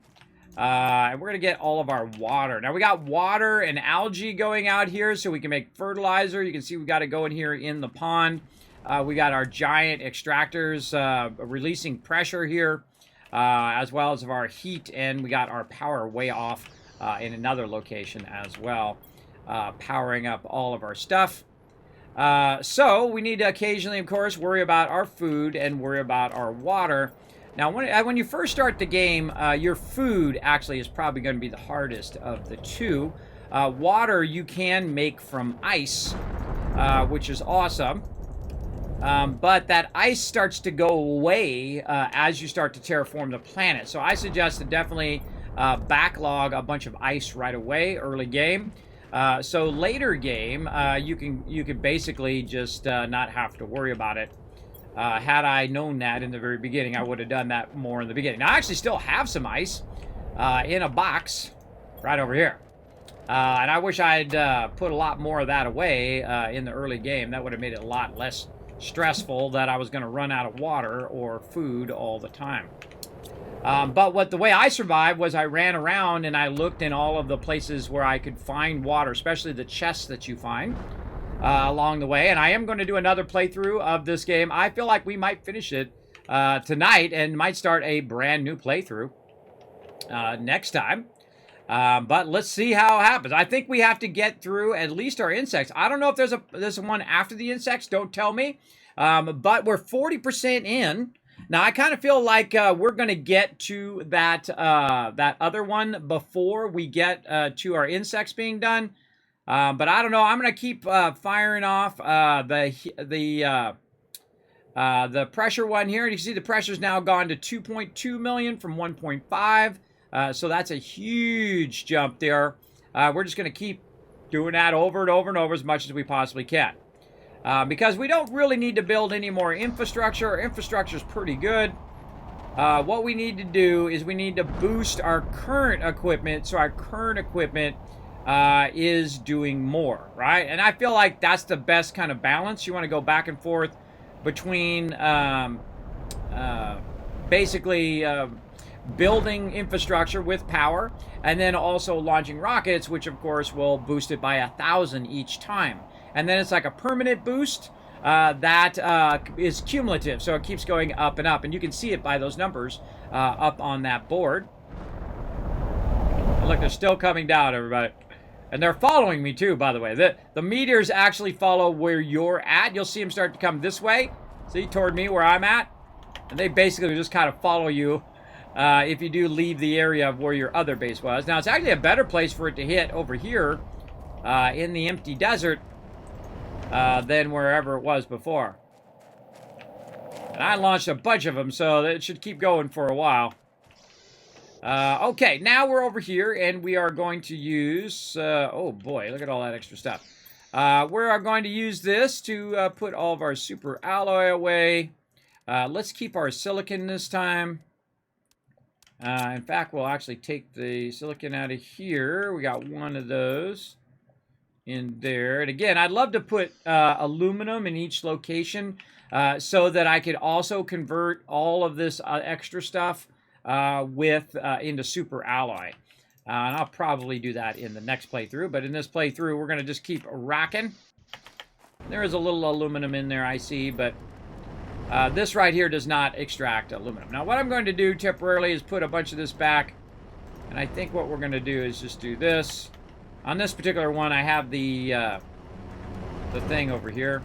A: And we're going to get all of our water. Now, we got water and algae going out here so we can make fertilizer. You can see we got it going here in the pond. We got our giant extractors releasing pressure here, as well as of our heat. And we got our power way off in another location as well, powering up all of our stuff. So we need to occasionally, of course, worry about our food and worry about our water. Now, when you first start the game, your food actually is probably going to be the hardest of the two. Water you can make from ice, which is awesome. But that ice starts to go away as you start to terraform the planet. So I suggest to definitely backlog a bunch of ice right away, early game. So later game, you can basically just not have to worry about it. Had I known that in the very beginning, I would have done that more in the beginning. Now, I actually still have some ice in a box right over here. And I wish I'd put a lot more of that away in the early game. That would have made it a lot less stressful that I was going to run out of water or food all the time. But the way I survived was I ran around and I looked in all of the places where I could find water, especially the chests that you find along the way. And I am going to do another playthrough of this game. I feel like we might finish it tonight and might start a brand new playthrough next time. But let's see how it happens. I think we have to get through at least our insects. I don't know if there's one after the insects. Don't tell me. But we're 40% in. Now, I kind of feel like we're going to get to that other one before we get to our insects being done. But I don't know. I'm going to keep firing off the pressure one here. And you can see the pressure's now gone to 2.2 million from 1.5. So that's a huge jump there. We're just going to keep doing that over and over and over as much as we possibly can. Because we don't really need to build any more infrastructure. Our infrastructure is pretty good. What we need to do is we need to boost our current equipment so our current equipment is doing more, right? And I feel like that's the best kind of balance. You want to go back and forth between basically building infrastructure with power and then also launching rockets, which of course will boost it by 1,000 each time. And then it's like a permanent boost that is cumulative, so it keeps going up and up. And you can see it by those numbers up on that board. And look, they're still coming down, everybody. And they're following me too, by the way. The meteors actually follow where you're at. You'll see them start to come this way. See, toward me where I'm at. And they basically just kind of follow you if you do leave the area of where your other base was. Now, it's actually a better place for it to hit over here in the empty desert than wherever it was before. And I launched a bunch of them, so it should keep going for a while. Okay, now we're over here, and we are going to use... oh, boy, look at all that extra stuff. We are going to use this to put all of our super alloy away. Let's keep our silicon this time. In fact, we'll actually take the silicon out of here. We got one of those in there. And again, I'd love to put aluminum in each location so that I could also convert all of this extra stuff into super alloy. And I'll probably do that in the next playthrough. But in this playthrough, we're going to just keep rocking. There is a little aluminum in there, I see, but this right here does not extract aluminum. Now, what I'm going to do temporarily is put a bunch of this back. And I think what we're going to do is just do this. On this particular one, I have the thing over here.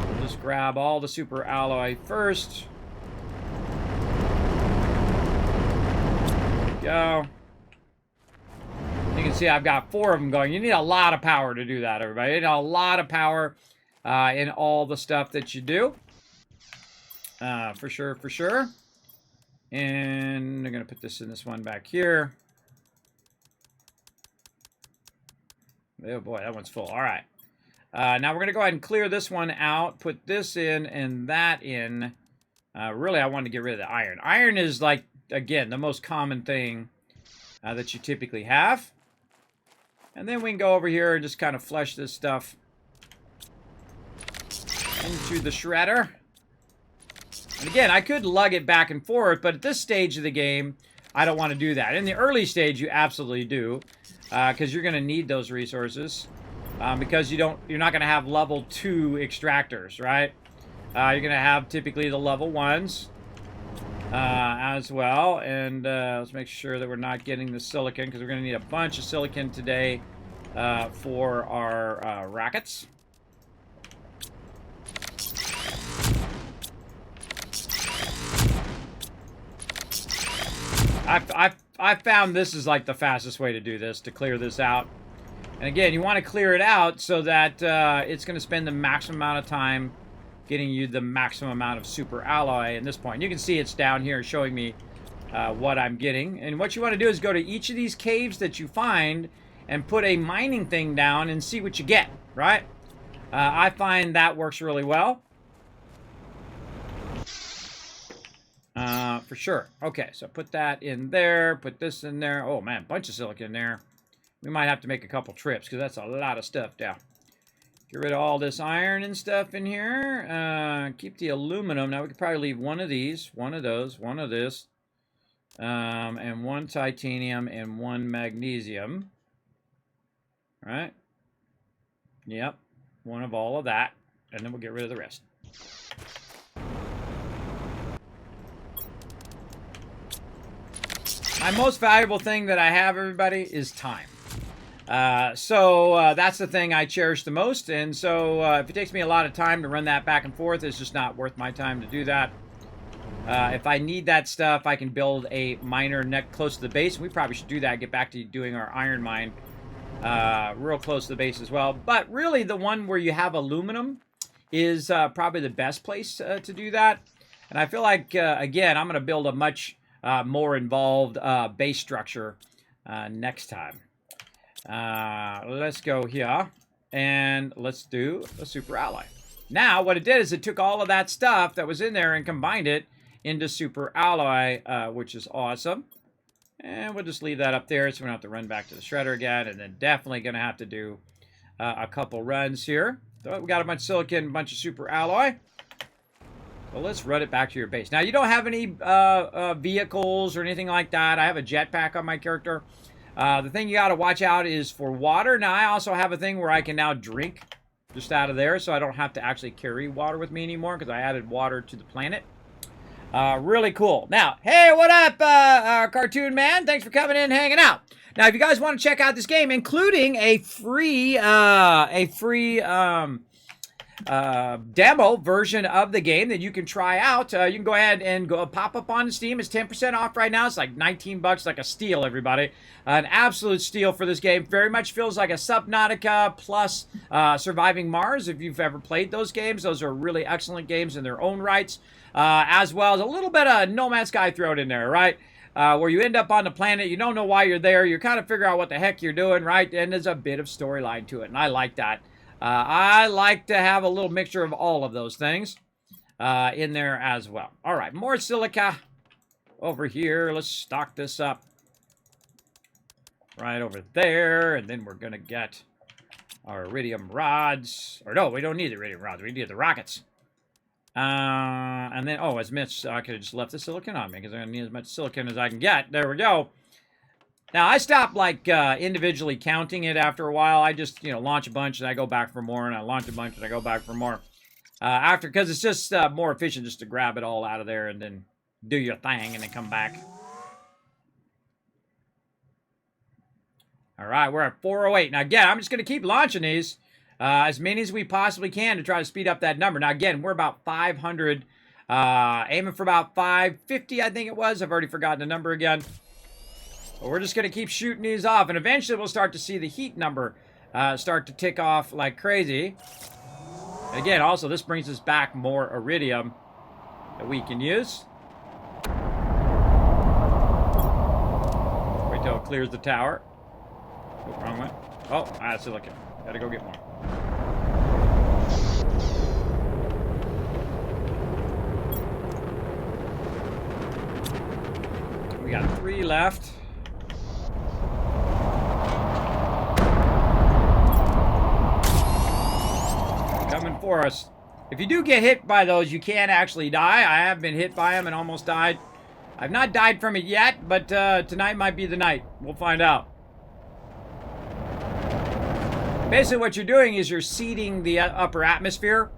A: We'll just grab all the super alloy first. There we go. You can see I've got 4 of them going. You need a lot of power to do that, everybody. You need a lot of power in all the stuff that you do. For sure, for sure. And I'm going to put this in this one back here. Oh boy, that one's full. All right. Now we're going to go ahead and clear this one out. Put this in and that in. Really, I wanted to get rid of the iron. Iron is like, again, the most common thing that you typically have. And then we can go over here and just kind of flush this stuff into the shredder. And again, I could lug it back and forth, but at this stage of the game, I don't want to do that. In the early stage, you absolutely do, because you're going to need those resources, because you're not going to have level 2 extractors, right? You're going to have typically the level 1s as well. And let's make sure that we're not getting the silicon, because we're going to need a bunch of silicon today for our rockets. I found this is like the fastest way to do this, to clear this out. And again, you want to clear it out so that it's going to spend the maximum amount of time getting you the maximum amount of super alloy at this point. You can see it's down here showing me what I'm getting. And what you want to do is go to each of these caves that you find and put a mining thing down and see what you get, right? I find that works really well. For sure. Okay, so put that in there, put this in there. Oh man, bunch of silicon in there. We might have to make a couple trips because that's a lot of stuff down. Get rid of all this iron and stuff in here. Keep the aluminum. Now we could probably leave one of these, one of those, one of this, and one titanium and one magnesium. All right. Yep. One of all of that, and then we'll get rid of the rest. My most valuable thing that I have, everybody, is time. So that's the thing I cherish the most. And so if it takes me a lot of time to run that back and forth, it's just not worth my time to do that. If I need that stuff, I can build a miner close to the base. We probably should do that, get back to doing our iron mine real close to the base as well. But really, the one where you have aluminum is probably the best place to do that. And I feel like, again, I'm going to build a much more involved base structure next time. Let's go here and let's do a super alloy. Now what it did is it took all of that stuff that was in there and combined it into super alloy, which is awesome. And we'll just leave that up there so we don't have to run back to the shredder again. And then definitely going to have to do a couple runs here. So we got a bunch of silicon, a bunch of super alloy. Well, let's run it back to your base. Now, you don't have any vehicles or anything like that. I have a jetpack on my character. The thing you got to watch out is for water. Now, I also have a thing where I can now drink just out of there, so I don't have to actually carry water with me anymore because I added water to the planet. Really cool. Now, hey, what up, Cartoon Man? Thanks for coming in and hanging out. Now, if you guys want to check out this game, including a free demo version of the game that you can try out, you can go ahead and go pop up on Steam. It's 10% off right now. It's like 19 bucks, like a steal, everybody. An absolute steal for this game. Very much feels like a Subnautica plus Surviving Mars. If you've ever played those games, those are really excellent games in their own rights, as well as a little bit of No Man's Sky thrown in there, right? Where you end up on the planet, you don't know why you're there, you kind of figure out what the heck you're doing, right? And there's a bit of storyline to it, and I like that. I like to have a little mixture of all of those things. in there as well. All right, more silica over here. Let's stock this up right over there, and then we're going to get our iridium rods. Or no, we don't need the iridium rods. We need the rockets. And then, oh, as Mitch, I could have just left the silicon on me because I'm going to need as much silicon as I can get. There we go. Now, I stopped, like, individually counting it after a while. I just, you know, launch a bunch, and I go back for more, and I launch a bunch, and I go back for more. Because it's just more efficient just to grab it all out of there and then do your thing and then come back. All right, we're at 408. Now, again, I'm just going to keep launching these as many as we possibly can to try to speed up that number. Now, again, we're about 500, aiming for about 550, I think it was. I've already forgotten the number again. But we're just going to keep shooting these off, and eventually we'll start to see the heat number start to tick off like crazy. And again, also, this brings us back more iridium that we can use. Wait till it clears the tower. Oh, wrong one. Oh, that's silicon. Gotta go get more. We got 3 left. Coming for us. If you do get hit by those, you can actually die. I have been hit by them and almost died. I've not died from it yet, but tonight might be the night. We'll find out. Basically, what you're doing is you're seeding the upper atmosphere.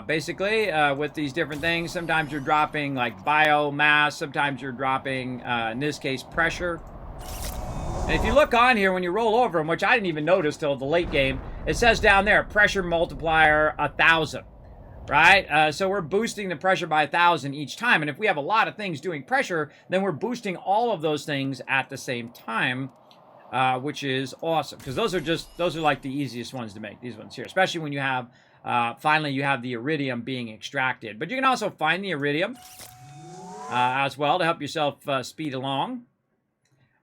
A: Basically, with these different things. Sometimes you're dropping, like, biomass. Sometimes you're dropping, in this case, pressure. And if you look on here, when you roll over them, which I didn't even notice till the late game, it says down there, pressure multiplier 1,000, right? So we're boosting the pressure by 1,000 each time. And if we have a lot of things doing pressure, then we're boosting all of those things at the same time, which is awesome. Because those are like the easiest ones to make, these ones here. Especially when you have, finally you have the iridium being extracted. But you can also find the iridium as well to help yourself speed along.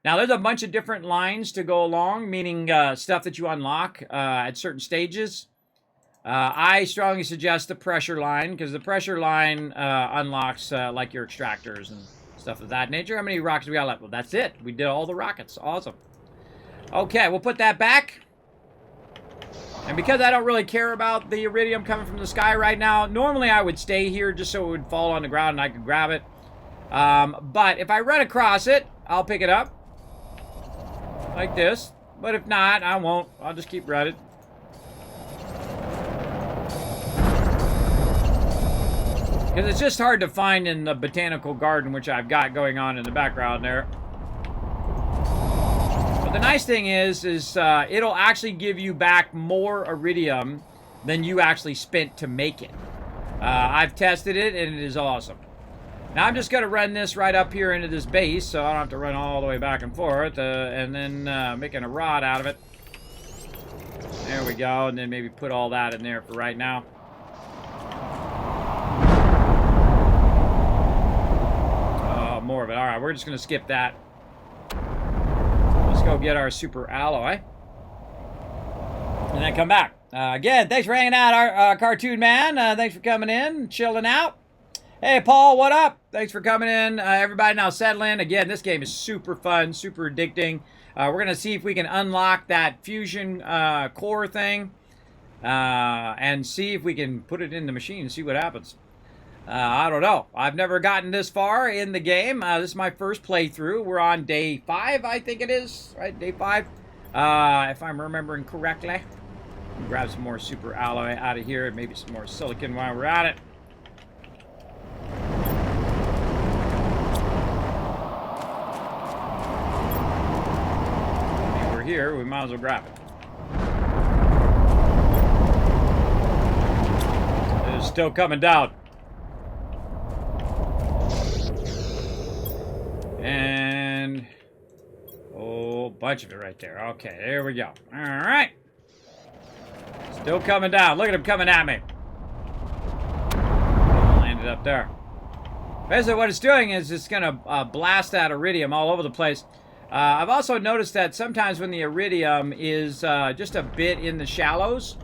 A: Now, there's a bunch of different lines to go along, meaning stuff that you unlock at certain stages. I strongly suggest the pressure line, because the pressure line unlocks like your extractors and stuff of that nature. How many rockets do we got left? Well, that's it. We did all the rockets. Awesome. Okay, we'll put that back. And because I don't really care about the iridium coming from the sky right now, normally I would stay here just so it would fall on the ground and I could grab it. But if I run across it, I'll pick it up. Like this. But if not, I won't. I'll just keep running. Because it's just hard to find in the botanical garden, which I've got going on in the background there. But the nice thing is it'll actually give you back more iridium than you actually spent to make it. I've tested it, and it is awesome. Now, I'm just going to run this right up here into this base, so I don't have to run all the way back and forth, and then making a rod out of it. There we go, and then maybe put all that in there for right now. More of it. All right, we're just going to skip that. Let's go get our super alloy. And then come back. Again, thanks for hanging out, our cartoon man. Thanks for coming in, chilling out. Hey, Paul, what up? Thanks for coming in. Everybody now settle in. Again, this game is super fun, super addicting. We're going to see if we can unlock that fusion core thing and see if we can put it in the machine and see what happens. I don't know. I've never gotten this far in the game. This is my first playthrough. We're on day 5, I think it is. Right, day 5, if I'm remembering correctly. Grab some more super alloy out of here and maybe some more silicon while we're at it. Here, we might as well grab it. It is still coming down. And oh, bunch of it right there. Okay, there we go. All right. Still coming down. Look at him coming at me. Landed up there. Basically, what it's doing is it's going to blast that iridium all over the place. I've also noticed that sometimes when the iridium is just a bit in the shallows,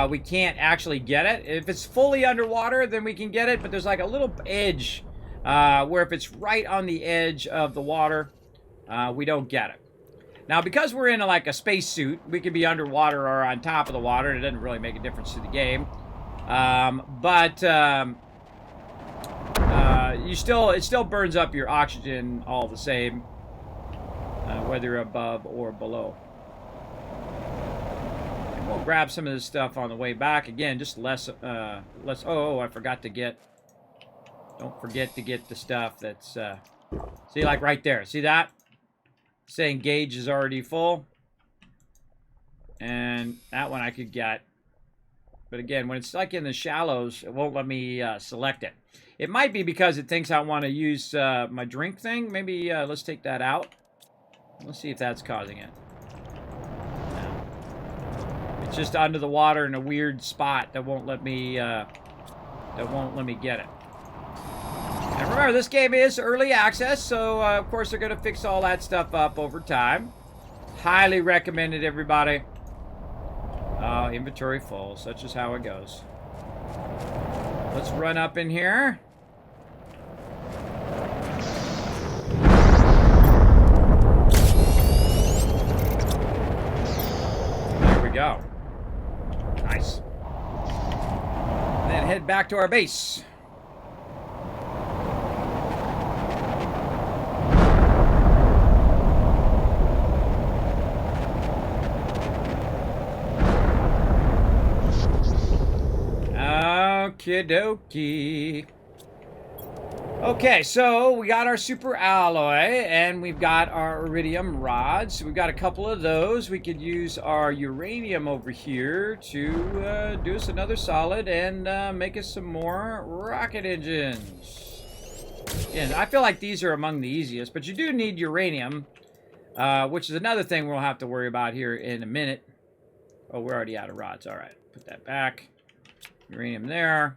A: we can't actually get it. If it's fully underwater, then we can get it, but there's like a little edge where if it's right on the edge of the water, we don't get it. Now, because we're in like a spacesuit, we could be underwater or on top of the water, and it doesn't really make a difference to the game. It still burns up your oxygen all the same, whether you're above or below. And we'll grab some of this stuff on the way back. Again, just less. Oh, I forgot to get. Don't forget to get the stuff that's. See, like right there. See that? Saying gauge is already full. And that one I could get. But again, when it's like in the shallows, it won't let me select it. It might be because it thinks I want to use my drink thing. Maybe let's take that out. Let's see if that's causing it. No. It's just under the water in a weird spot that won't let me get it. And remember, this game is early access, so of course they're going to fix all that stuff up over time. Highly recommended, everybody. Inventory full. Such is how it goes. Let's run up in here. There we go. Nice. And then head back to our base. Okie dokie. Okay, so we got our super alloy and we've got our iridium rods. So we've got a couple of those. We could use our uranium over here to do us another solid and make us some more rocket engines. And I feel like these are among the easiest, but you do need uranium, which is another thing we'll have to worry about here in a minute. Oh, we're already out of rods. All right, put that back. Uranium there.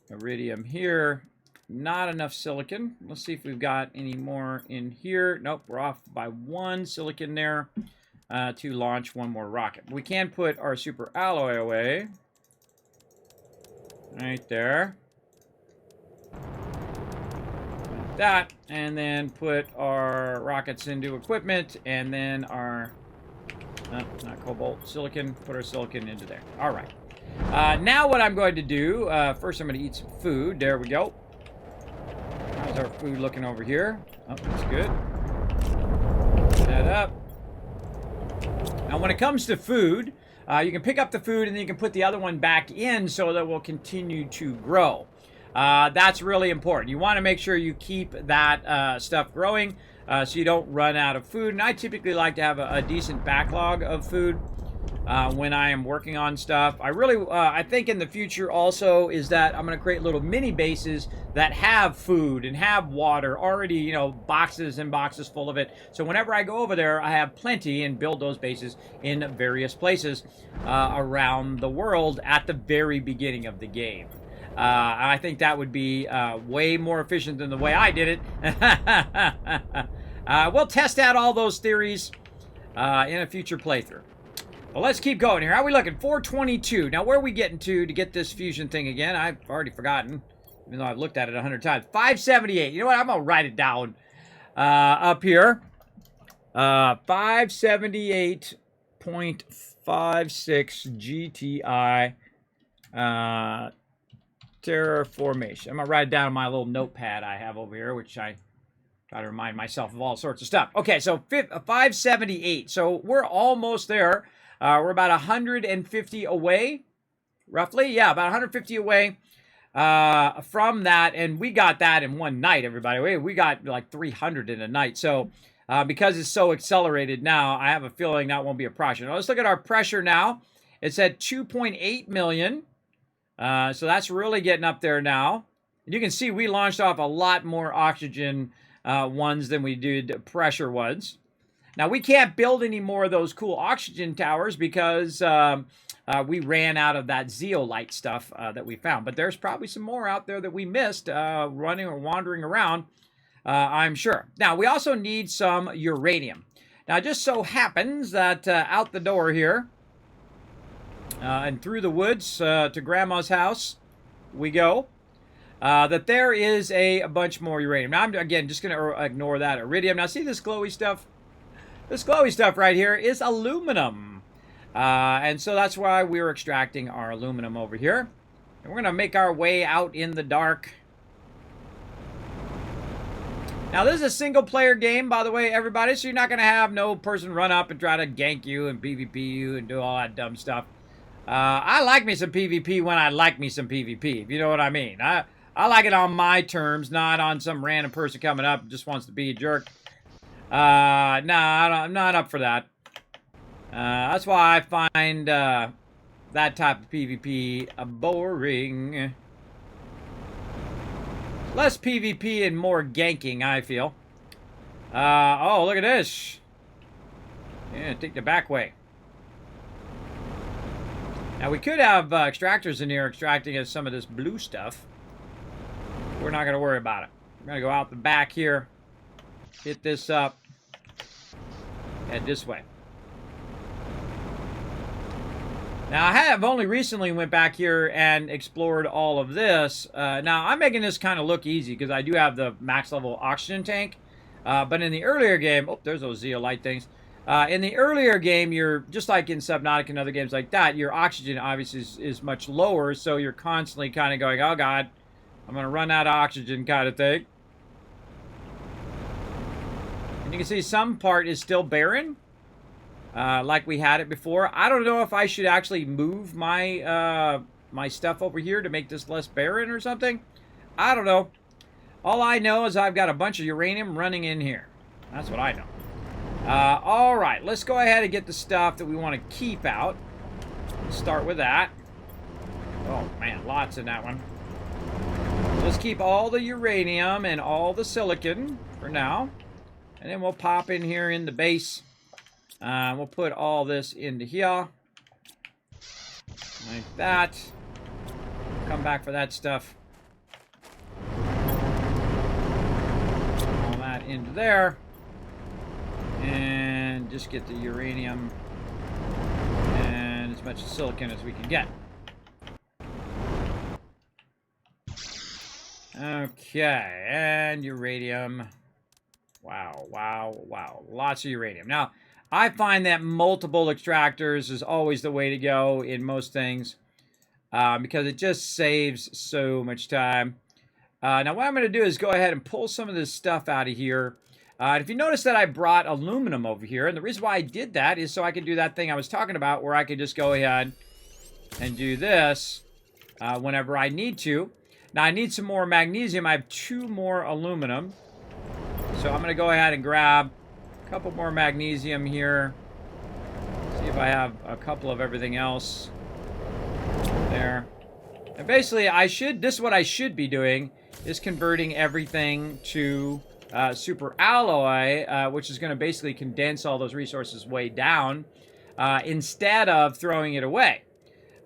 A: Iridium here. Not enough silicon. Let's see if we've got any more in here. Nope, we're off by one silicon there to launch one more rocket. We can put our super alloy away. Right there. Like that. And then put our rockets into equipment. And then our... not cobalt. Silicon. Put our silicon into there. All right. Now what I'm going to do, first I'm going to eat some food. There we go. How's our food looking over here? Oh, that's good. Put that up. Now when it comes to food, you can pick up the food and then you can put the other one back in so that it will continue to grow. That's really important. You want to make sure you keep that stuff growing so you don't run out of food. And I typically like to have a decent backlog of food. When I am working on stuff. I think in the future also is that I'm going to create little mini bases that have food and have water already, you know, boxes and boxes full of it. So whenever I go over there, I have plenty and build those bases in various places around the world at the very beginning of the game. I think that would be way more efficient than the way I did it. We'll test out all those theories in a future playthrough. Well, let's keep going here. How are we looking? 422. Now, where are we getting to get this fusion thing again? I've already forgotten, even though I've looked at it 100 times. 578. You know what? I'm going to write it down up here. 578.56 GTI terraformation. I'm going to write it down on my little notepad I have over here, which I try to remind myself of all sorts of stuff. Okay, so 578. So we're almost there. We're about 150 away, roughly. Yeah, about 150 away from that. And we got that in one night, everybody. We got like 300 in a night. So because it's so accelerated now, I have a feeling that won't be a problem. Now, let's look at our pressure now. It's at 2.8 million. So that's really getting up there now. And you can see we launched off a lot more oxygen ones than we did pressure ones. Now, we can't build any more of those cool oxygen towers because we ran out of that zeolite stuff that we found. But there's probably some more out there that we missed running or wandering around, I'm sure. Now, we also need some uranium. Now, it just so happens that out the door here, and through the woods to Grandma's house we go. That there is a bunch more uranium. Now, I'm, again, just going to ignore that iridium. Now, see this glowy stuff? This glowy stuff right here is aluminum. And so that's why we're extracting our aluminum over here. And we're going to make our way out in the dark. Now, this is a single-player game, by the way, everybody, so you're not going to have no person run up and try to gank you and PvP you and do all that dumb stuff. I like me some PvP when I like me some PvP, if you know what I mean. I like it on my terms, not on some random person coming up and just wants to be a jerk. Nah, I'm not up for that. That's why I find that type of PvP boring. Less PvP and more ganking, I feel. Oh, look at this. Yeah, take the back way. Now, we could have extractors in here extracting us some of this blue stuff. We're not going to worry about it. We're going to go out the back here. Hit this up. Head this way. Now, I have only recently went back here and explored all of this. Now, I'm making this kind of look easy because I do have the max level oxygen tank. But in the earlier game... Oh, there's those zeolite things. In the earlier game, you're just like in Subnautica and other games like that, your oxygen obviously is much lower, so you're constantly kind of going, oh god, I'm going to run out of oxygen kind of thing. And you can see some part is still barren, like we had it before. I don't know if I should actually move my my stuff over here to make this less barren or something. I don't know. All I know is I've got a bunch of uranium running in here. That's what I know. Alright, let's go ahead and get the stuff that we want to keep out. Let's start with that. Oh man, lots in that one. Let's keep all the uranium and all the silicon for now. And then we'll pop in here in the base. We'll put all this into here. Like that. Come back for that stuff. All that into there. And just get the uranium and as much silicon as we can get. Okay, and uranium. Wow, wow, wow. Lots of uranium. Now, I find that multiple extractors is always the way to go in most things because it just saves so much time. Now, what I'm going to do is go ahead and pull some of this stuff out of here. If you notice that I brought aluminum over here, and the reason why I did that is so I could do that thing I was talking about where I could just go ahead and do this whenever I need to. Now, I need some more magnesium. I have 2 more aluminum. So I'm going to go ahead and grab a couple more magnesium here. See if I have a couple of everything else there. And basically, this is what I should be doing, is converting everything to super alloy, which is going to basically condense all those resources way down instead of throwing it away.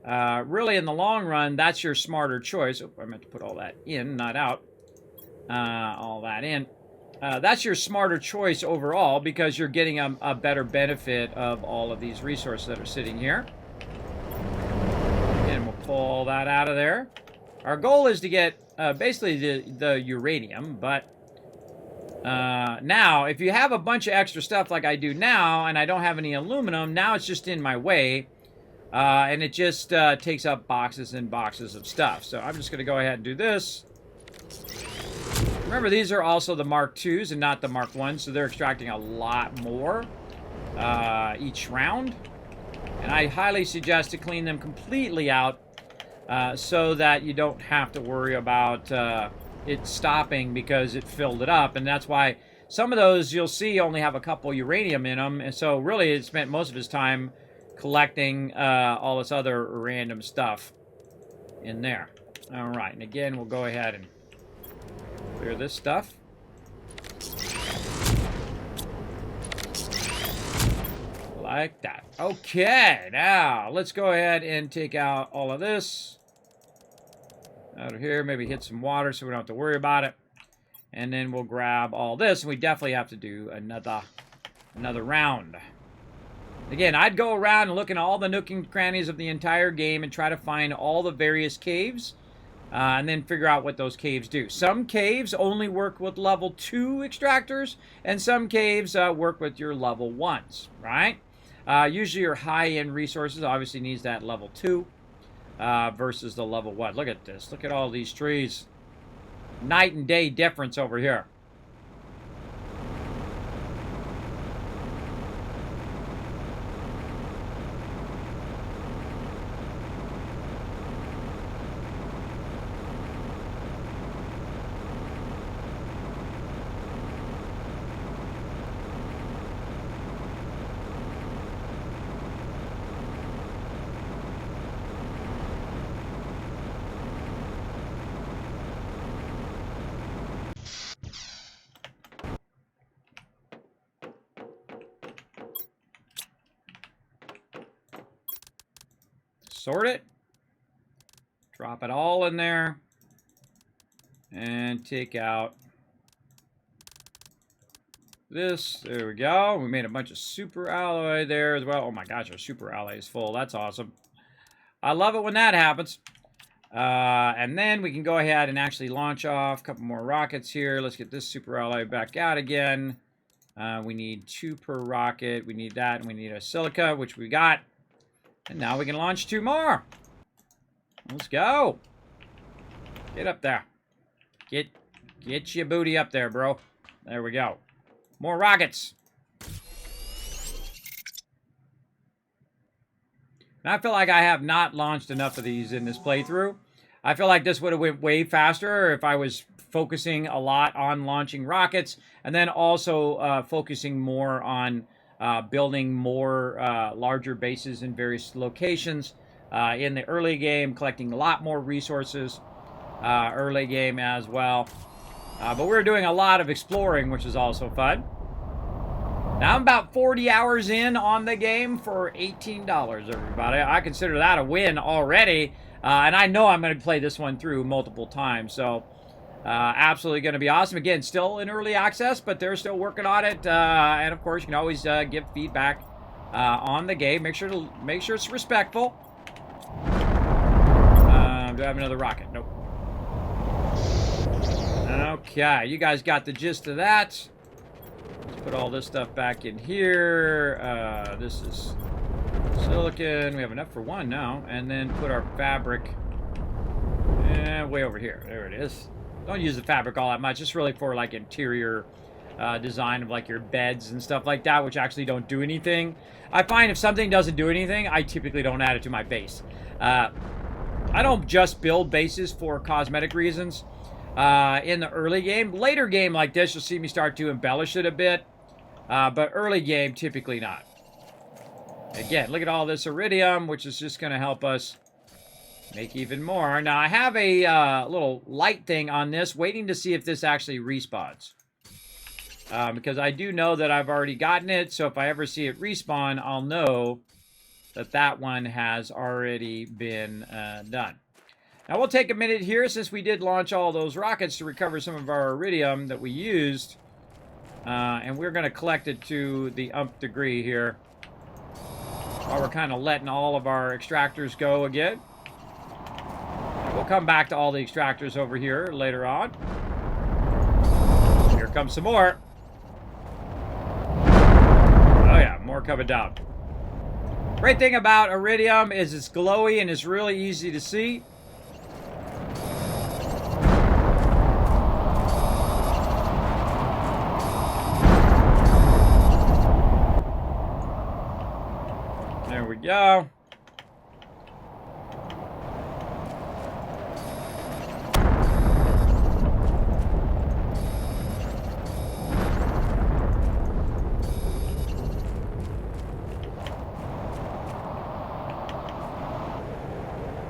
A: Really, in the long run, that's your smarter choice. Oh, I meant to put all that in, not out. All that in. That's your smarter choice overall because you're getting a better benefit of all of these resources that are sitting here. And we'll pull all that out of there. Our goal is to get basically the uranium, but now, if you have a bunch of extra stuff like I do now, and I don't have any aluminum, now it's just in my way, and it just takes up boxes and boxes of stuff. So I'm just going to go ahead and do this. Remember, these are also the Mark IIs and not the Mark Is, so they're extracting a lot more each round. And I highly suggest to clean them completely out so that you don't have to worry about it stopping because it filled it up. And that's why some of those you'll see only have a couple uranium in them. And so really it spent most of his time collecting all this other random stuff in there. All right, and again, we'll go ahead and clear this stuff. Like that. Okay, now let's go ahead and take out all of this. Out of here, maybe hit some water so we don't have to worry about it. And then we'll grab all this, and we definitely have to do another round. Again, I'd go around and look in all the nook and crannies of the entire game and try to find all the various caves. And then figure out what those caves do. Some caves only work with level 2 extractors, and some caves work with your level 1s, right? Usually your high-end resources obviously needs that level 2 versus the level 1. Look at this. Look at all these trees. Night and day difference over here. Sort it. Drop it all in there. And take out this. There we go. We made a bunch of super alloy there as well. Oh my gosh, our super alloy is full. That's awesome. I love it when that happens. And then we can go ahead and actually launch off a couple more rockets here. Let's get this super alloy back out again. We need 2 per rocket. We need that, and we need a silica, which we got. And now we can launch 2 more. Let's go. Get up there. Get your booty up there, bro. There we go. More rockets. And I feel like I have not launched enough of these in this playthrough. I feel like this would have went way faster if I was focusing a lot on launching rockets and then also focusing more on building more larger bases in various locations in the early game, collecting a lot more resources early game as well. But we're doing a lot of exploring, which is also fun. Now I'm about 40 hours in on the game for $18, everybody. I consider that a win already. And I know I'm going to play this one through multiple times. So absolutely going to be awesome. Again, still in early access, but they're still working on it. And of course, you can always give feedback on the game. Make sure it's respectful. Do I have another rocket? Nope. Okay, you guys got the gist of that. Let's put all this stuff back in here. This is silicon. We have enough for 1 now. And then put our fabric way over here. There it is. Don't use the fabric all that much. It's really for like interior design of like your beds and stuff like that, which actually don't do anything. I find if something doesn't do anything, I typically don't add it to my base. I don't just build bases for cosmetic reasons in the early game. Later game like this, you'll see me start to embellish it a bit. But early game, typically not. Again, look at all this iridium, which is just going to help us make even more. Now, I have a little light thing on this, waiting to see if this actually respawns. Because I do know that I've already gotten it, so if I ever see it respawn, I'll know that that one has already been done. Now, we'll take a minute here, since we did launch all those rockets, to recover some of our iridium that we used. And we're going to collect it to the nth degree here, while we're kind of letting all of our extractors go again. We'll come back to all the extractors over here later on. Here comes some more. Oh yeah, more coming down. Great thing about iridium is it's glowy and it's really easy to see. There we go.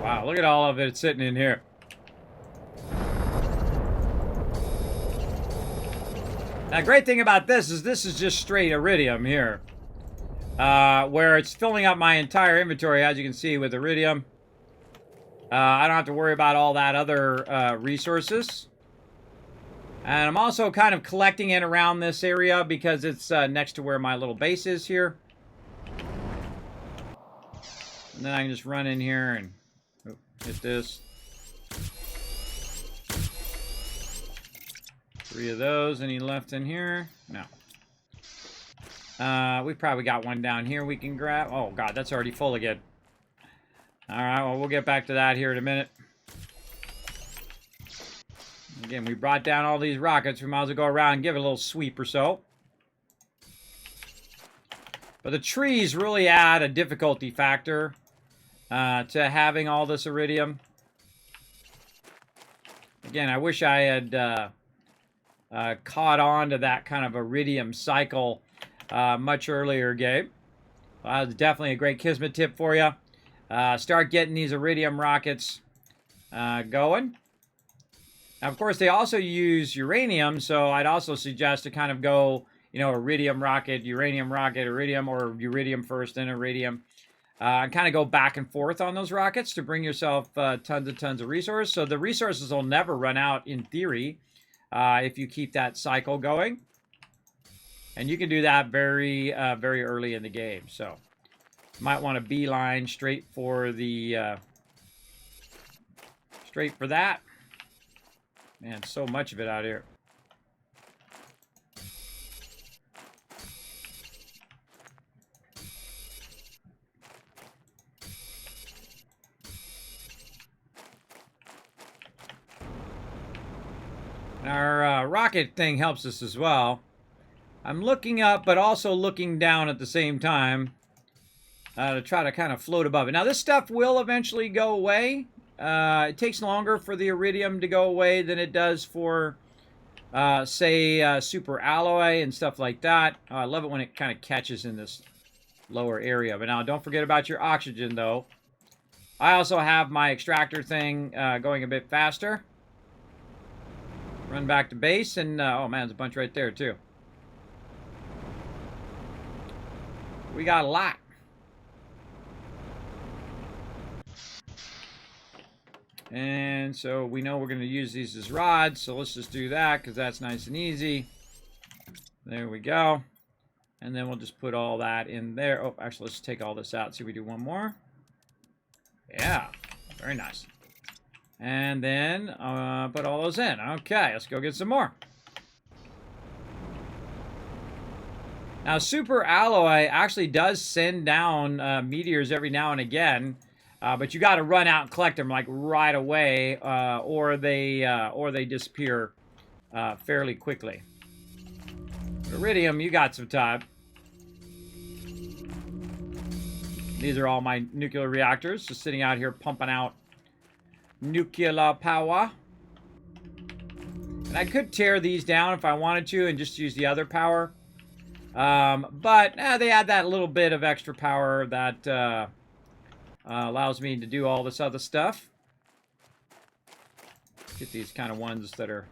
A: Wow, look at all of it sitting in here. Now, the great thing about this is just straight iridium here. Where it's filling up my entire inventory, as you can see, with iridium. I don't have to worry about all that other resources. And I'm also kind of collecting it around this area because it's next to where my little base is here. And then I can just run in here and hit this. 3 of those. Any left in here? No. We probably got one down here we can grab. Oh, God, that's already full again. All right, well, we'll get back to that here in a minute. Again, we brought down all these rockets. We might as well go around and give it a little sweep or so. But the trees really add a difficulty factor to having all this iridium. Again, I wish I had caught on to that kind of iridium cycle much earlier, Gabe. That was definitely a great Kismet tip for you. Start getting these iridium rockets going. Now, of course, they also use uranium, so I'd also suggest to kind of go, you know, iridium rocket, iridium, or iridium first, then iridium. And kind of go back and forth on those rockets to bring yourself tons and tons of resources. So the resources will never run out in theory if you keep that cycle going. And you can do that very, very early in the game. So might want to beeline straight for the that. Man, so much of it out here. Our rocket thing helps us as well. I'm looking up, but also looking down at the same time to try to kind of float above it. Now, this stuff will eventually go away. It takes longer for the iridium to go away than it does for, say, super alloy and stuff like that. I love it when it kind of catches in this lower area. But now, don't forget about your oxygen, though. I also have my extractor thing going a bit faster. Run back to base, and oh man, there's a bunch right there too. We got a lot. And so we know we're going to use these as rods, so let's just do that because that's nice and easy. There we go. And then we'll just put all that in there. Oh, actually, let's take all this out. See if we do one more. Yeah, very nice. And then put all those in. Okay, let's go get some more. Now, super alloy actually does send down meteors every now and again, but you got to run out and collect them like right away, or they disappear fairly quickly. Iridium, you got some time. These are all my nuclear reactors, just sitting out here pumping out nuclear power. And I could tear these down if I wanted to and just use the other power. But they add that little bit of extra power that allows me to do all this other stuff. Get these kind of ones that are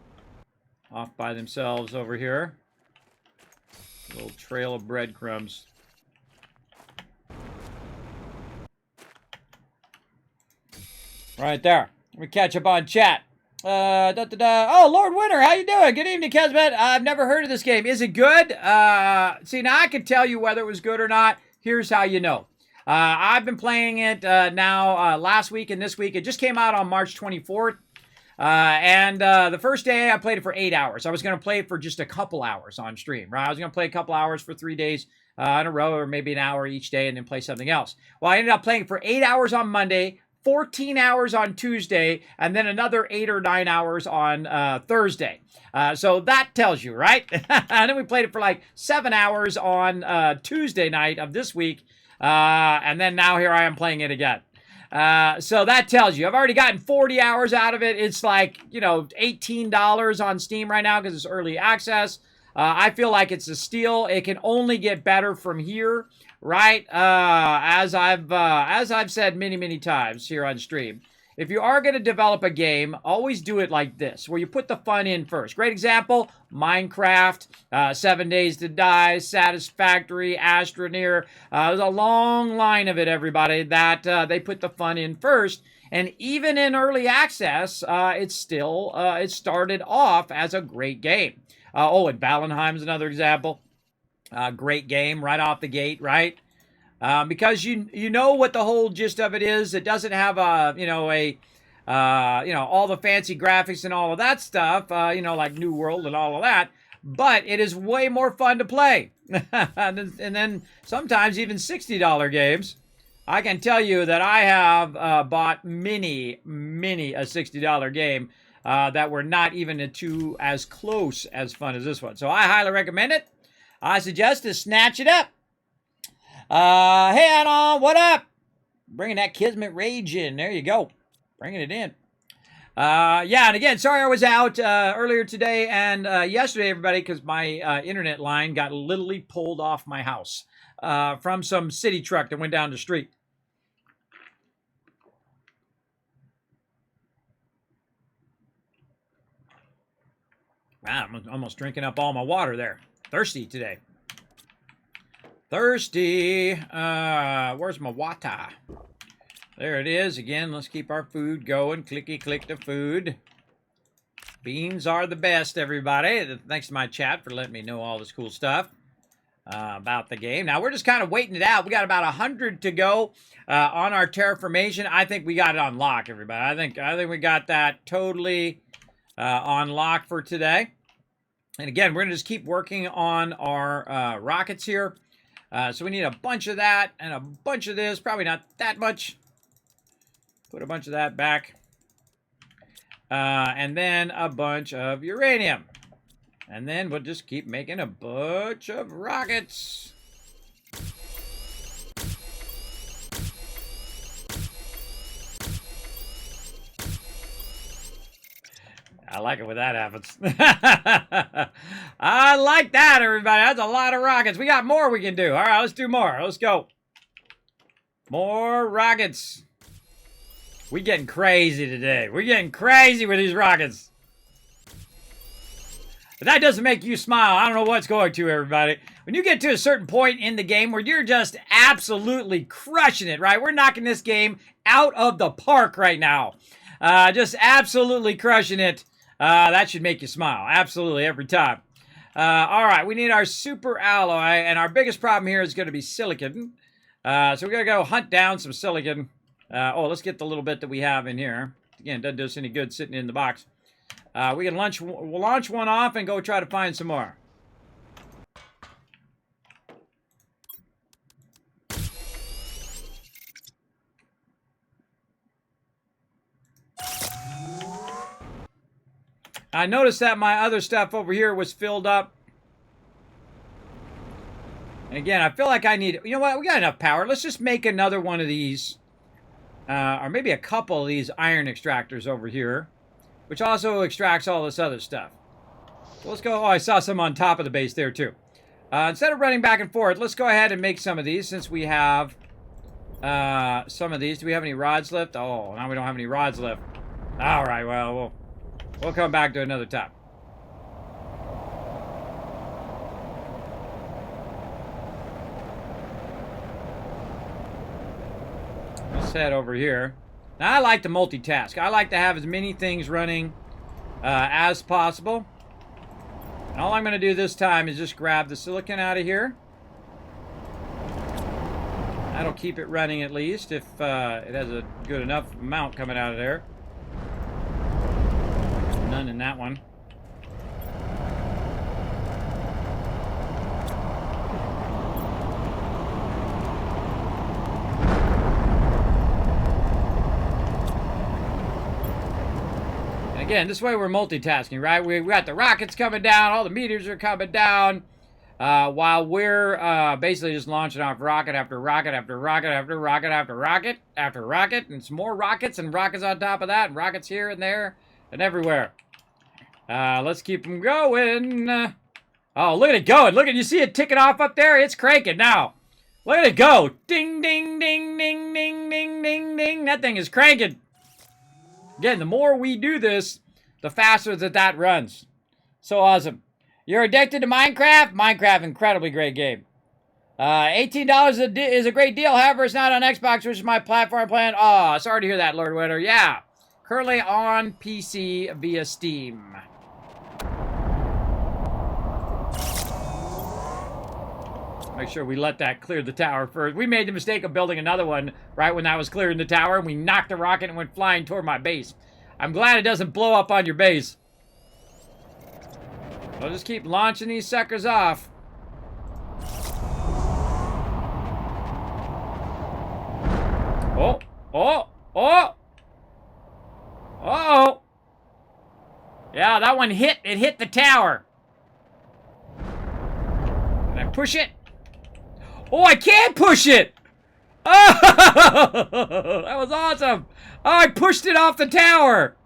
A: off by themselves over here. A little trail of breadcrumbs. Right there. Let me catch up on chat. Oh, Lord Winter, how you doing? Good evening, Kismet. I've never heard of this game. Is it good? See, now I can tell you whether it was good or not. Here's how you know. I've been playing it now last week and this week. It just came out on March 24th. And the first day I played it for 8 hours. I was going to play it for just a couple hours on stream, right? I was going to play a couple hours for 3 days in a row, or maybe an hour each day, and then play something else. Well, I ended up playing for 8 hours on Monday, 14 hours on Tuesday, and then another 8 or 9 hours on Thursday. So that tells you, right? And then we played it for like 7 hours on Tuesday night of this week. And then now here I am playing it again. So that tells you. I've already gotten 40 hours out of it. It's like, you know, $18 on Steam right now because it's early access. I feel like it's a steal. It can only get better from here. Right, as I've said many times here on stream, if you are going to develop a game, always do it like this, where you put the fun in first. Great example, Minecraft, 7 Days to Die, Satisfactory, Astroneer. There's a long line of it, everybody, that they put the fun in first. And even in early access, it started off as a great game. And Valheim's another example. Great game right off the gate, right? because you know what the whole gist of it is. It doesn't have all the fancy graphics and all of that stuff, like New World and all of that. But it is way more fun to play. And then sometimes even $60 games. I can tell you that I have bought many a $60 game that were not even as close as fun as this one. So I highly recommend it. I suggest to snatch it up. Hey, Anon, what up? Bringing that Kismet rage in. There you go. Bringing it in. Yeah, and again, sorry I was out earlier today and yesterday, everybody, because my internet line got literally pulled off my house from some city truck that went down the street. Wow, I'm almost drinking up all my water there. Thirsty today. Thirsty. Where's my water? There it is. Again, let's keep our food going. Clicky click the food. Beans are the best, everybody. Thanks to my chat for letting me know all this cool stuff about the game. Now, we're just kind of waiting it out. We got about 100 to go on our terraformation. I think we got it on lock, everybody. I think we got that totally on lock for today. And again, we're going to just keep working on our rockets here. So we need a bunch of that and a bunch of this. Probably not that much. Put a bunch of that back. And then a bunch of uranium. And then we'll just keep making a bunch of rockets. I like it when that happens. I like that, everybody. That's a lot of rockets. We got more we can do. All right, let's do more. Let's go. More rockets. We getting crazy today. We're getting crazy with these rockets. If that doesn't make you smile, I don't know what's going to, everybody. When you get to a certain point in the game where you're just absolutely crushing it, right? We're knocking this game out of the park right now. Just absolutely crushing it. That should make you smile. Absolutely, every time. All right, we need our super alloy, and our biggest problem here is going to be silicon. So we're going to go hunt down some silicon. Let's get the little bit that we have in here. Again, doesn't do us any good sitting in the box. We can launch one off and go try to find some more. I noticed that my other stuff over here was filled up. And again, I feel like I need... You know what? We got enough power. Let's just make another one of these. Or maybe a couple of these iron extractors over here. Which also extracts all this other stuff. So let's go... Oh, I saw some on top of the base there, too. Instead of running back and forth, let's go ahead and make some of these since we have some of these. Do we have any rods left? Oh, now we don't have any rods left. All right, well, we'll come back to another time. Let's head over here. Now, I like to multitask. I like to have as many things running as possible. And all I'm going to do this time is just grab the silicon out of here. That'll keep it running at least if it has a good enough amount coming out of there. None in that one. And again, this way we're multitasking, right? We got the rockets coming down, all the meters are coming down, while we're basically just launching off rocket after rocket after rocket after rocket after rocket after rocket, and some more rockets and rockets on top of that, and rockets here and there and everywhere. Let's keep them going. Oh, look at it going. Look at you see it ticking off up there? It's cranking now. Look at it go. Ding, ding, ding, ding, ding, ding, ding, ding. That thing is cranking. Again, the more we do this, the faster that runs. So awesome. You're addicted to Minecraft? Minecraft, incredibly great game. $18 is a great deal. However, it's not on Xbox, which is my platform plan. Oh, sorry to hear that, Lord Winter. Yeah. Currently on PC via Steam. Make sure we let that clear the tower first. We made the mistake of building another one right when that was clearing the tower, and we knocked a rocket and went flying toward my base. I'm glad it doesn't blow up on your base. I'll just keep launching these suckers off. Oh, oh, oh. Uh-oh. Yeah, that one hit. It hit the tower. Can I push it? Oh, I can't push it! Oh, that was awesome. Oh, I pushed it off the tower.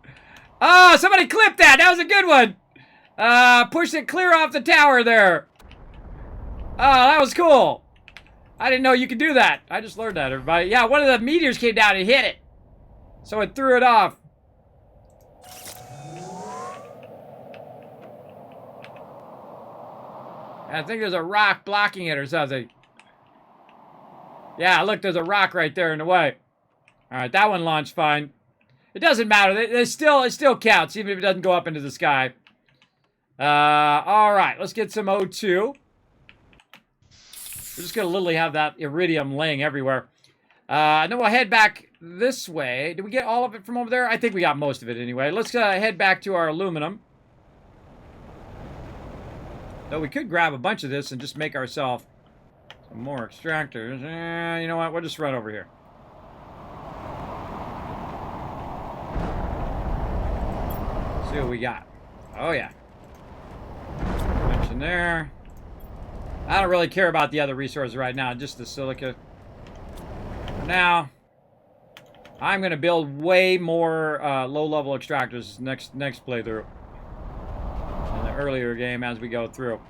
A: Oh, somebody clip that. That was a good one. Pushed it clear off the tower there. Oh, that was cool. I didn't know you could do that. I just learned that, everybody. Yeah, one of the meteors came down and hit it. So it threw it off. I think there's a rock blocking it or something. Yeah, look, there's a rock right there in the way. All right, that one launched fine. It doesn't matter. It still counts, even if it doesn't go up into the sky. All right, let's get some O2. We're just going to literally have that iridium laying everywhere. And then we'll head back this way. Did we get all of it from over there? I think we got most of it anyway. Let's head back to our aluminum. Though we could grab a bunch of this and just make ourselves some more extractors. You know what? We'll just run over here. See what we got. Oh, yeah. Bunch in there. I don't really care about the other resources right now, just the silica. For now, I'm going to build way more low-level extractors next playthrough. In the earlier game as we go through.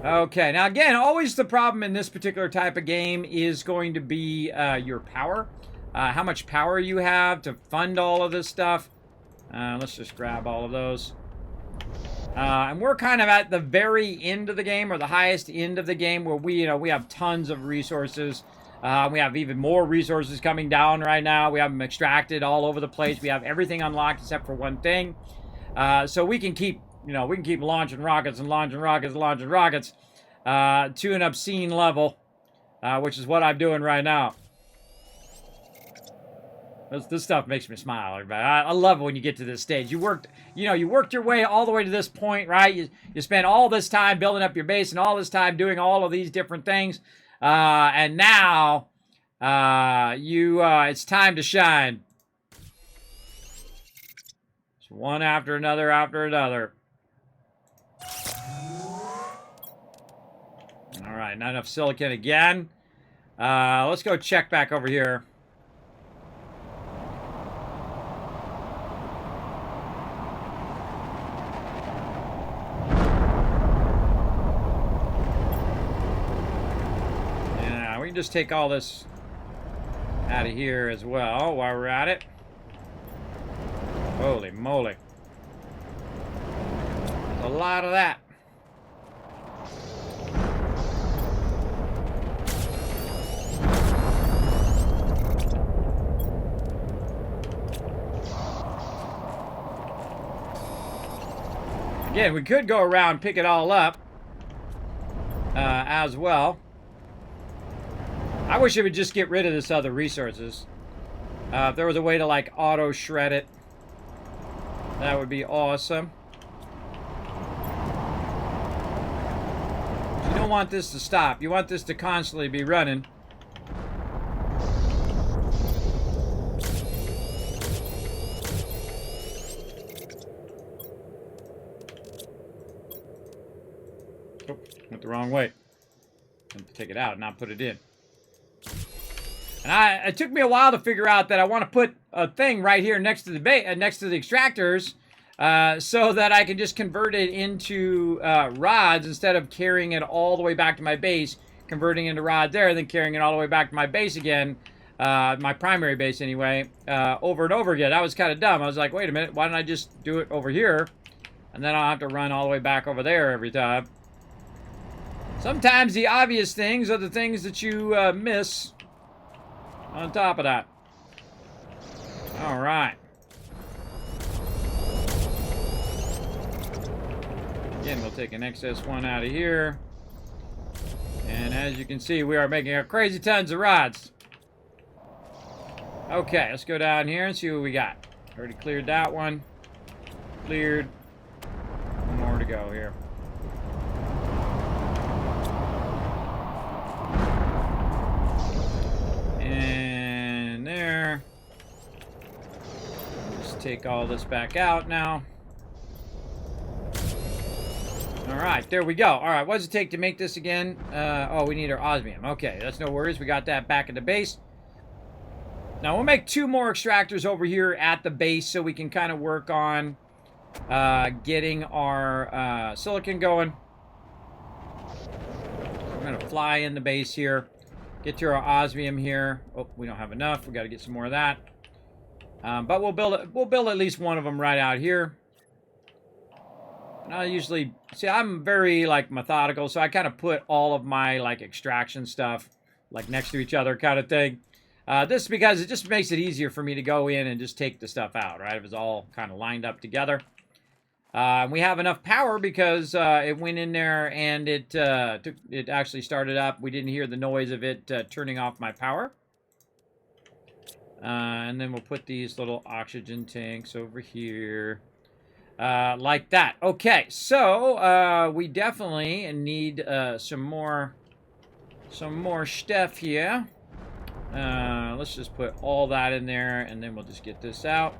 A: Okay, now again, always the problem in this particular type of game is going to be your power. How much power you have to fund all of this stuff. Let's just grab all of those. And we're kind of at the very end of the game, or the highest end of the game, where we have tons of resources. We have even more resources coming down right now. We have them extracted all over the place. We have everything unlocked except for one thing. So we can keep, launching rockets and launching rockets and launching rockets to an obscene level, which is what I'm doing right now. This stuff makes me smile, everybody. I love it when you get to this stage. You worked your way all the way to this point, right? You spent all this time building up your base and all this time doing all of these different things. And now, it's time to shine. It's one after another after another. All right, not enough silicon again. Let's go check back over here. Just take all this out of here as well while we're at it. Holy moly. There's a lot of that. Again, we could go around and pick it all up as well. I wish it would just get rid of this other resources. If there was a way to, like, auto-shred it, that would be awesome. You don't want this to stop. You want this to constantly be running. Oh, went the wrong way. Take it out and not put it in. And it took me a while to figure out that I want to put a thing right here next to the extractors, so that I can just convert it into rods instead of carrying it all the way back to my base, converting into rods there, and then carrying it all the way back to my base again, my primary base anyway, over and over again. That was kind of dumb. I was like, wait a minute, why don't I just do it over here, and then I'll have to run all the way back over there every time. Sometimes the obvious things are the things that you miss. On top of that. All right. Again, we'll take an excess one out of here. And as you can see, we are making a crazy tons of rods. Okay, let's go down here and see what we got. Already cleared that one. Cleared. One more to go here. And there. Just take all this back out now. Alright, there we go. Alright, what does it take to make this again? Oh, we need our osmium. Okay, that's no worries. We got that back at the base. Now, we'll make 2 more extractors over here at the base so we can kind of work on getting our silicon going. We're going to fly in the base here. Get to our osmium here. Oh, we don't have enough. We got to get some more of that. But we'll build at least one of them right out here. And I usually, see, I'm very, like, methodical, so I kind of put all of my, like, extraction stuff, like, next to each other kind of thing. This is because it just makes it easier for me to go in and just take the stuff out, right? If it's all kind of lined up together. We have enough power because it went in there and it actually started up. We didn't hear the noise of it turning off my power. And then we'll put these little oxygen tanks over here. Like that. Okay, so we definitely need some more stuff here. Let's just put all that in there, and then we'll just get this out.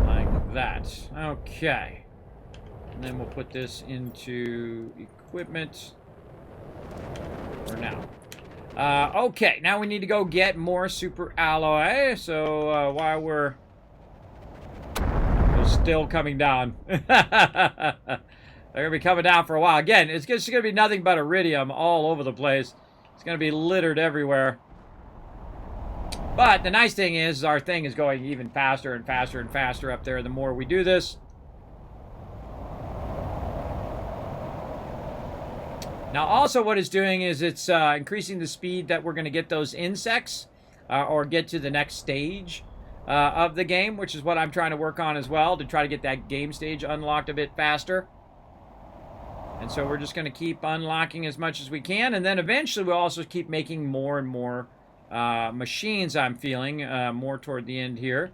A: Like that. Okay. And then we'll put this into equipment for now. Okay, now we need to go get more super alloy. So while we're still coming down. They're going to be coming down for a while. Again, it's just going to be nothing but iridium all over the place. It's going to be littered everywhere. But the nice thing is our thing is going even faster and faster and faster up there the more we do this. Now also what it's doing is it's increasing the speed that we're going to get those insects or get to the next stage of the game, which is what I'm trying to work on as well, to try to get that game stage unlocked a bit faster. And so we're just going to keep unlocking as much as we can, and then eventually we'll also keep making more and more machines, I'm feeling, more toward the end here.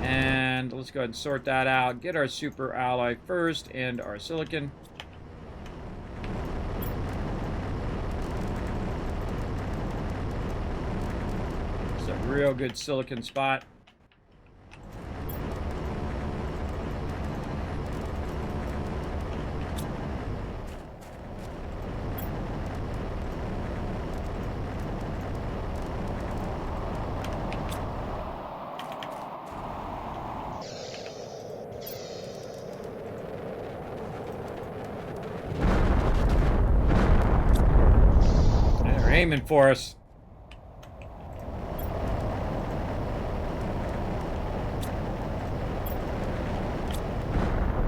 A: And let's go ahead and sort that out. Get our super alloy first and our silicon. It's a real good silicon spot. Aiming for us.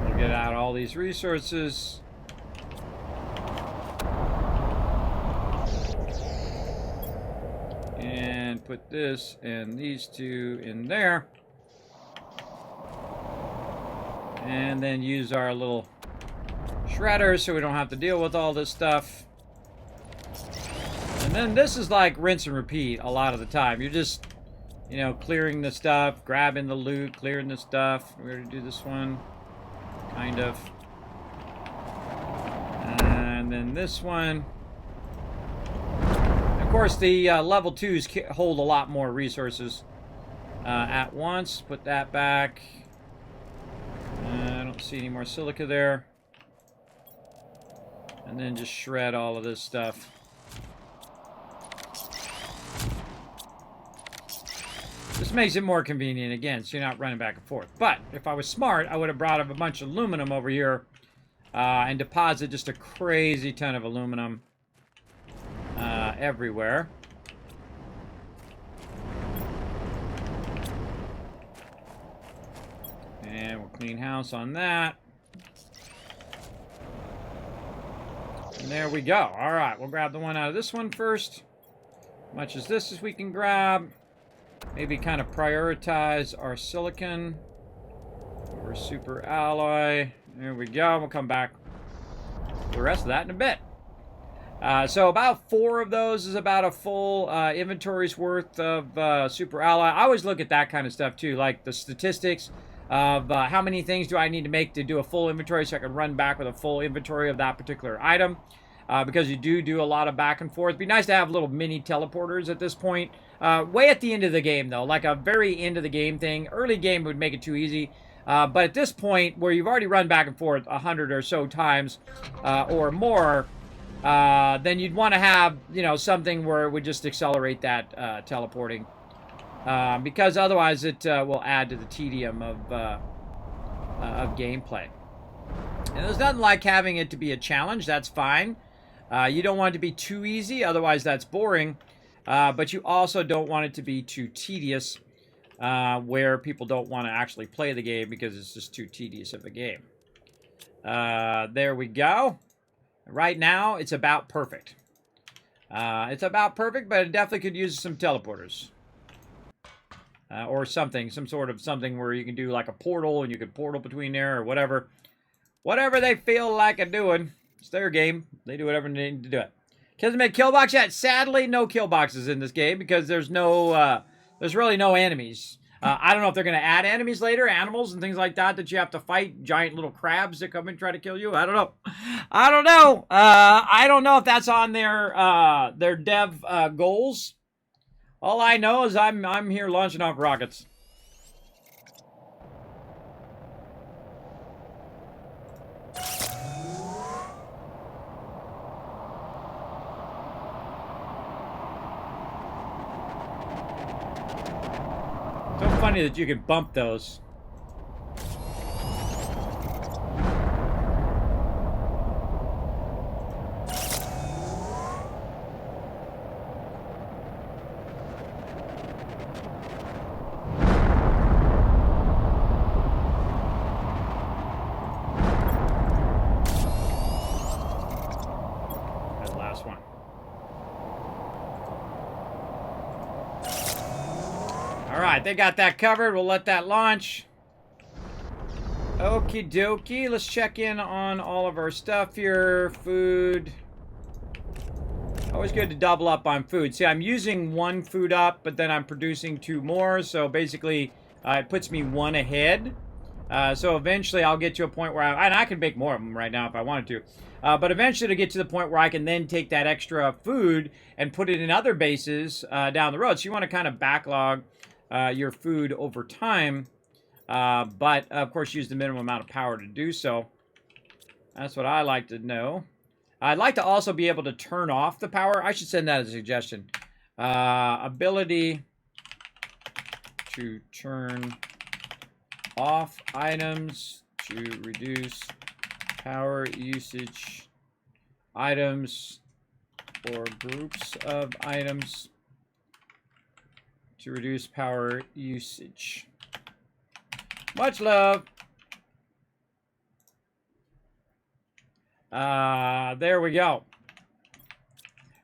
A: We'll get out all these resources. And put this and these two in there. And then use our little shredder so we don't have to deal with all this stuff. And then this is like rinse and repeat a lot of the time. You're just, you know, clearing the stuff, grabbing the loot, clearing the stuff. We're going to do this one, kind of. And then this one. Of course, the level 2s hold a lot more resources at once. Put that back. I don't see any more silica there. And then just shred all of this stuff. This makes it more convenient, again, so you're not running back and forth. But if I was smart, I would have brought up a bunch of aluminum over here and deposit just a crazy ton of aluminum everywhere. And we'll clean house on that. And there we go. All right, we'll grab the one out of this one first. Much as this as we can grab. Maybe kind of prioritize our silicon for super alloy. There we go. We'll come back to the rest of that in a bit. So about 4 of those is about a full inventory's worth of super alloy. I always look at that kind of stuff too, like the statistics of how many things do I need to make to do a full inventory so I can run back with a full inventory of that particular item. Because you do a lot of back and forth. It'd be nice to have little mini teleporters at this point. Way at the end of the game, though, like a very end of the game thing. Early game would make it too easy. But at this point, where you've already run back and forth 100 or so times or more, then you'd want to have, you know, something where it would just accelerate that teleporting. Because otherwise it will add to the tedium of gameplay. And there's nothing like having it to be a challenge. That's fine. You don't want it to be too easy, otherwise that's boring. But you also don't want it to be too tedious, where people don't want to actually play the game because it's just too tedious of a game. There we go. Right now, it's about perfect. It's about perfect, but it definitely could use some teleporters. Or something, some sort of something where you can do like a portal and you can portal between there or whatever. Whatever they feel like doing. It's their game. They do whatever they need to do it. Kismet kill box yet? Sadly, no kill boxes in this game because there's no, there's really no enemies. I don't know if they're going to add enemies later, animals and things like that that you have to fight, giant little crabs that come and try to kill you. I don't know. I don't know. I don't know if that's on their dev goals. All I know is I'm here launching off rockets. So funny that you can bump those. That last one. Alright, they got that covered. We'll let that launch. Okie dokie. Let's check in on all of our stuff here. Food. Always good to double up on food. See, I'm using 1 food up, but then I'm producing 2 more. So basically, it puts me 1 ahead. So eventually, I'll get to a point where I can make more of them right now if I wanted to. But eventually, to get to the point where I can then take that extra food and put it in other bases down the road. So you want to kind of backlog your food over time, but of course use the minimum amount of power to do so. That's what I like to know. I'd like to also be able to turn off the power. I should send that as a suggestion. Ability to turn off items to reduce power usage. Items or groups of items to reduce power usage. Much love. There we go.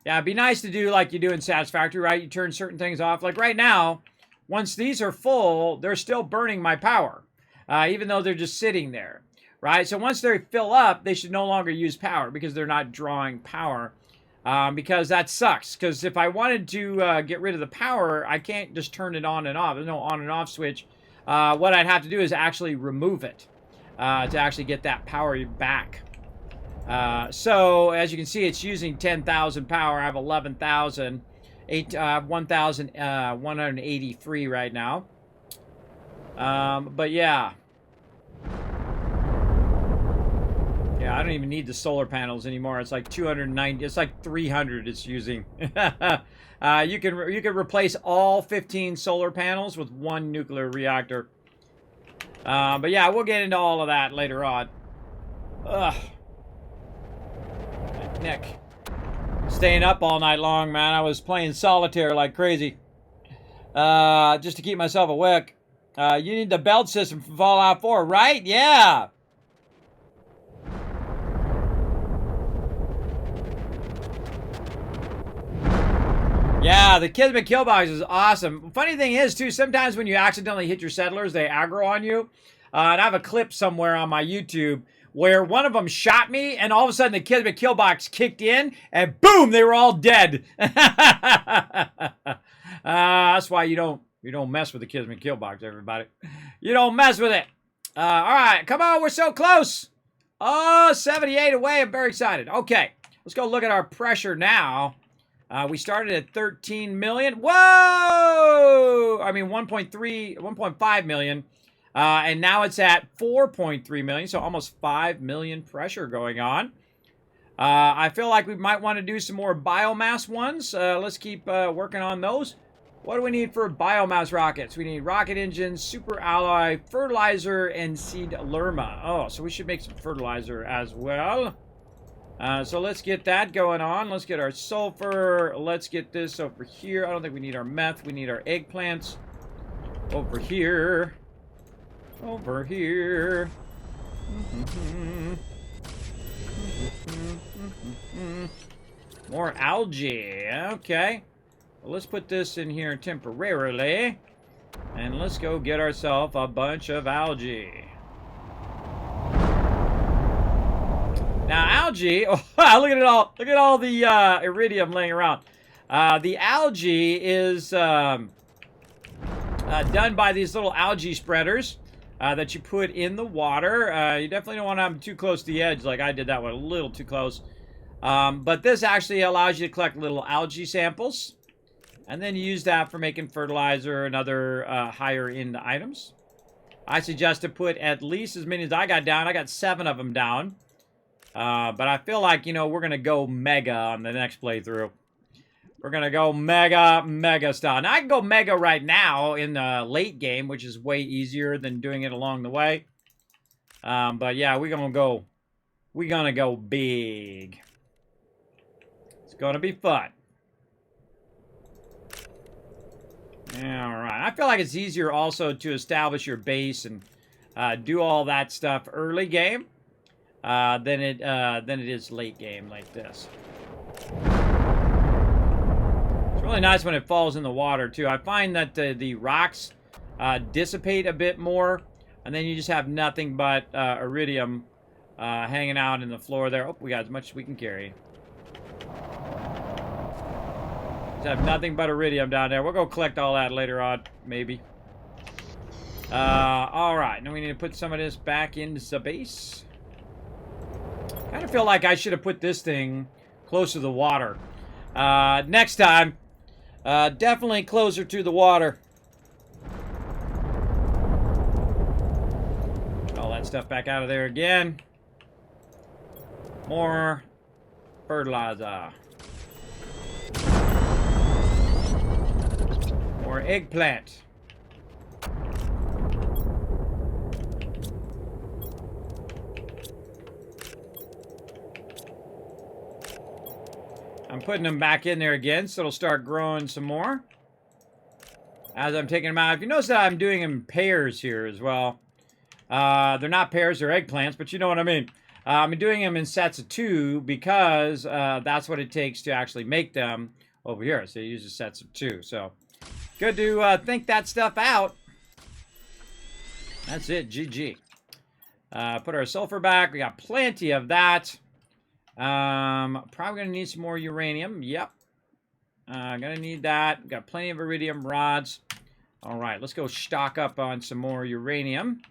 A: Yeah, it'd be nice to do like you do in Satisfactory, right? You turn certain things off. Like right now, once these are full, they're still burning my power, even though they're just sitting there, right? So once they fill up, they should no longer use power because they're not drawing power. Because that sucks. Because if I wanted to get rid of the power, I can't just turn it on and off. There's no on and off switch. What I'd have to do is actually remove it to actually get that power back. So as you can see, it's using 10,000 power. I have 11,000, 1,183 right now. But yeah. Yeah, I don't even need the solar panels anymore. It's like 290. It's like 300 it's using. You can replace all 15 solar panels with 1 nuclear reactor. But yeah, we'll get into all of that later on. Ugh. Nick. Staying up all night long, man. I was playing solitaire like crazy. Just to keep myself awake. You need the belt system from Fallout 4, right? Yeah. Yeah, the Kismet kill box is awesome. Funny thing is, too, sometimes when you accidentally hit your settlers, they aggro on you. and I have a clip somewhere on my YouTube where one of them shot me, and all of a sudden the Kismet kill box kicked in, and boom, they were all dead. That's why you don't mess with the Kismet kill box, everybody. You don't mess with it. All right, come on, we're so close. Oh, 78 away. I'm very excited. Okay, let's go look at our pressure now. We started at 13 million. Whoa! I mean, 1.5 million. And now it's at 4.3 million, so almost 5 million pressure going on. I feel like we might want to do some more biomass ones. Let's keep working on those. What do we need for biomass rockets? We need rocket engines, super alloy, fertilizer, and seed lerma. Oh, so we should make some fertilizer as well. So let's get that going on. Let's get our sulfur. Let's get this over here. I don't think we need our meth. We need our eggplants over here. Over here. More algae. Okay. Well, let's put this in here temporarily. And let's go get ourselves a bunch of algae. Now, algae, oh, look at it all. Look at all the iridium laying around. The algae is done by these little algae spreaders that you put in the water. You definitely don't want to have them too close to the edge like I did that one, a little too close. But this actually allows you to collect little algae samples. And then you use that for making fertilizer and other higher end items. I suggest to put at least as many as I got down. I got 7 of them down. But I feel like, you know, we're going to go mega on the next playthrough. We're going to go mega style. Now, I can go mega right now in the late game, which is way easier than doing it along the way. But yeah, we're going to go big. It's going to be fun. All right. I feel like it's easier also to establish your base and do all that stuff early game than it is late game like this. It's really nice when it falls in the water too. I find that the rocks dissipate a bit more, and then you just have nothing but iridium hanging out in the floor there. Oh, we got as much as we can carry. Have nothing but iridium down there. We'll go collect all that later on, maybe. All right. Now we need to put some of this back into the base. Kind of feel like I should have put this thing closer to the water. Next time, definitely closer to the water. Put all that stuff back out of there again. More fertilizer. More eggplant. I'm putting them back in there again, so it'll start growing some more as I'm taking them out. If you notice that I'm doing them in pairs here as well. They're not pairs, they're eggplants, but you know what I mean. I'm doing them in sets of 2 because that's what it takes to actually make them over here. So you use the sets of 2. So good to think that stuff out. That's it, GG. Put our sulfur back. We got plenty of that. Probably going to need some more uranium. Yep. Gonna need that. Got plenty of iridium rods. All right, let's go stock up on some more uranium.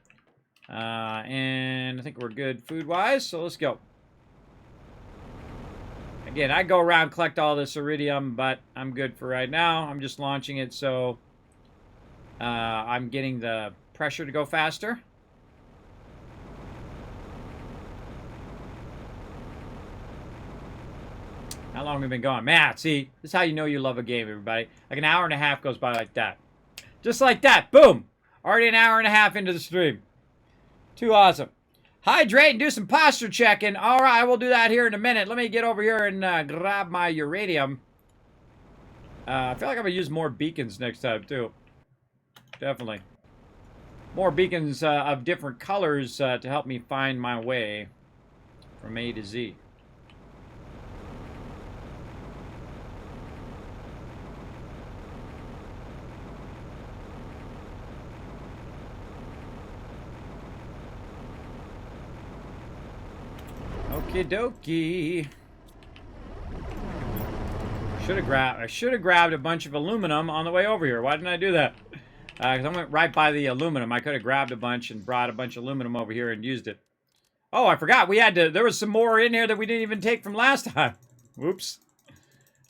A: And I think we're good food-wise, so let's go. Again, I go around collect all this iridium, but I'm good for right now. I'm just launching it, so I'm getting the pressure to go faster. How long have we been going? Man, see, this is how you know you love a game, everybody. Like an hour and a half goes by like that. Just like that. Boom. Already an hour and a half into the stream. Too awesome. Hydrate and do some posture checking. All right, we'll do that here in a minute. Let me get over here and grab my uranium. I feel like I'm going to use more beacons next time, too. Definitely. More beacons of different colors to help me find my way from A to Z. Okie dokie. I should have grabbed a bunch of aluminum on the way over here. Why didn't I do that? Because I went right by the aluminum. I could have grabbed a bunch and brought a bunch of aluminum over here and used it. Oh, I forgot. There was some more in here that we didn't even take from last time. Whoops.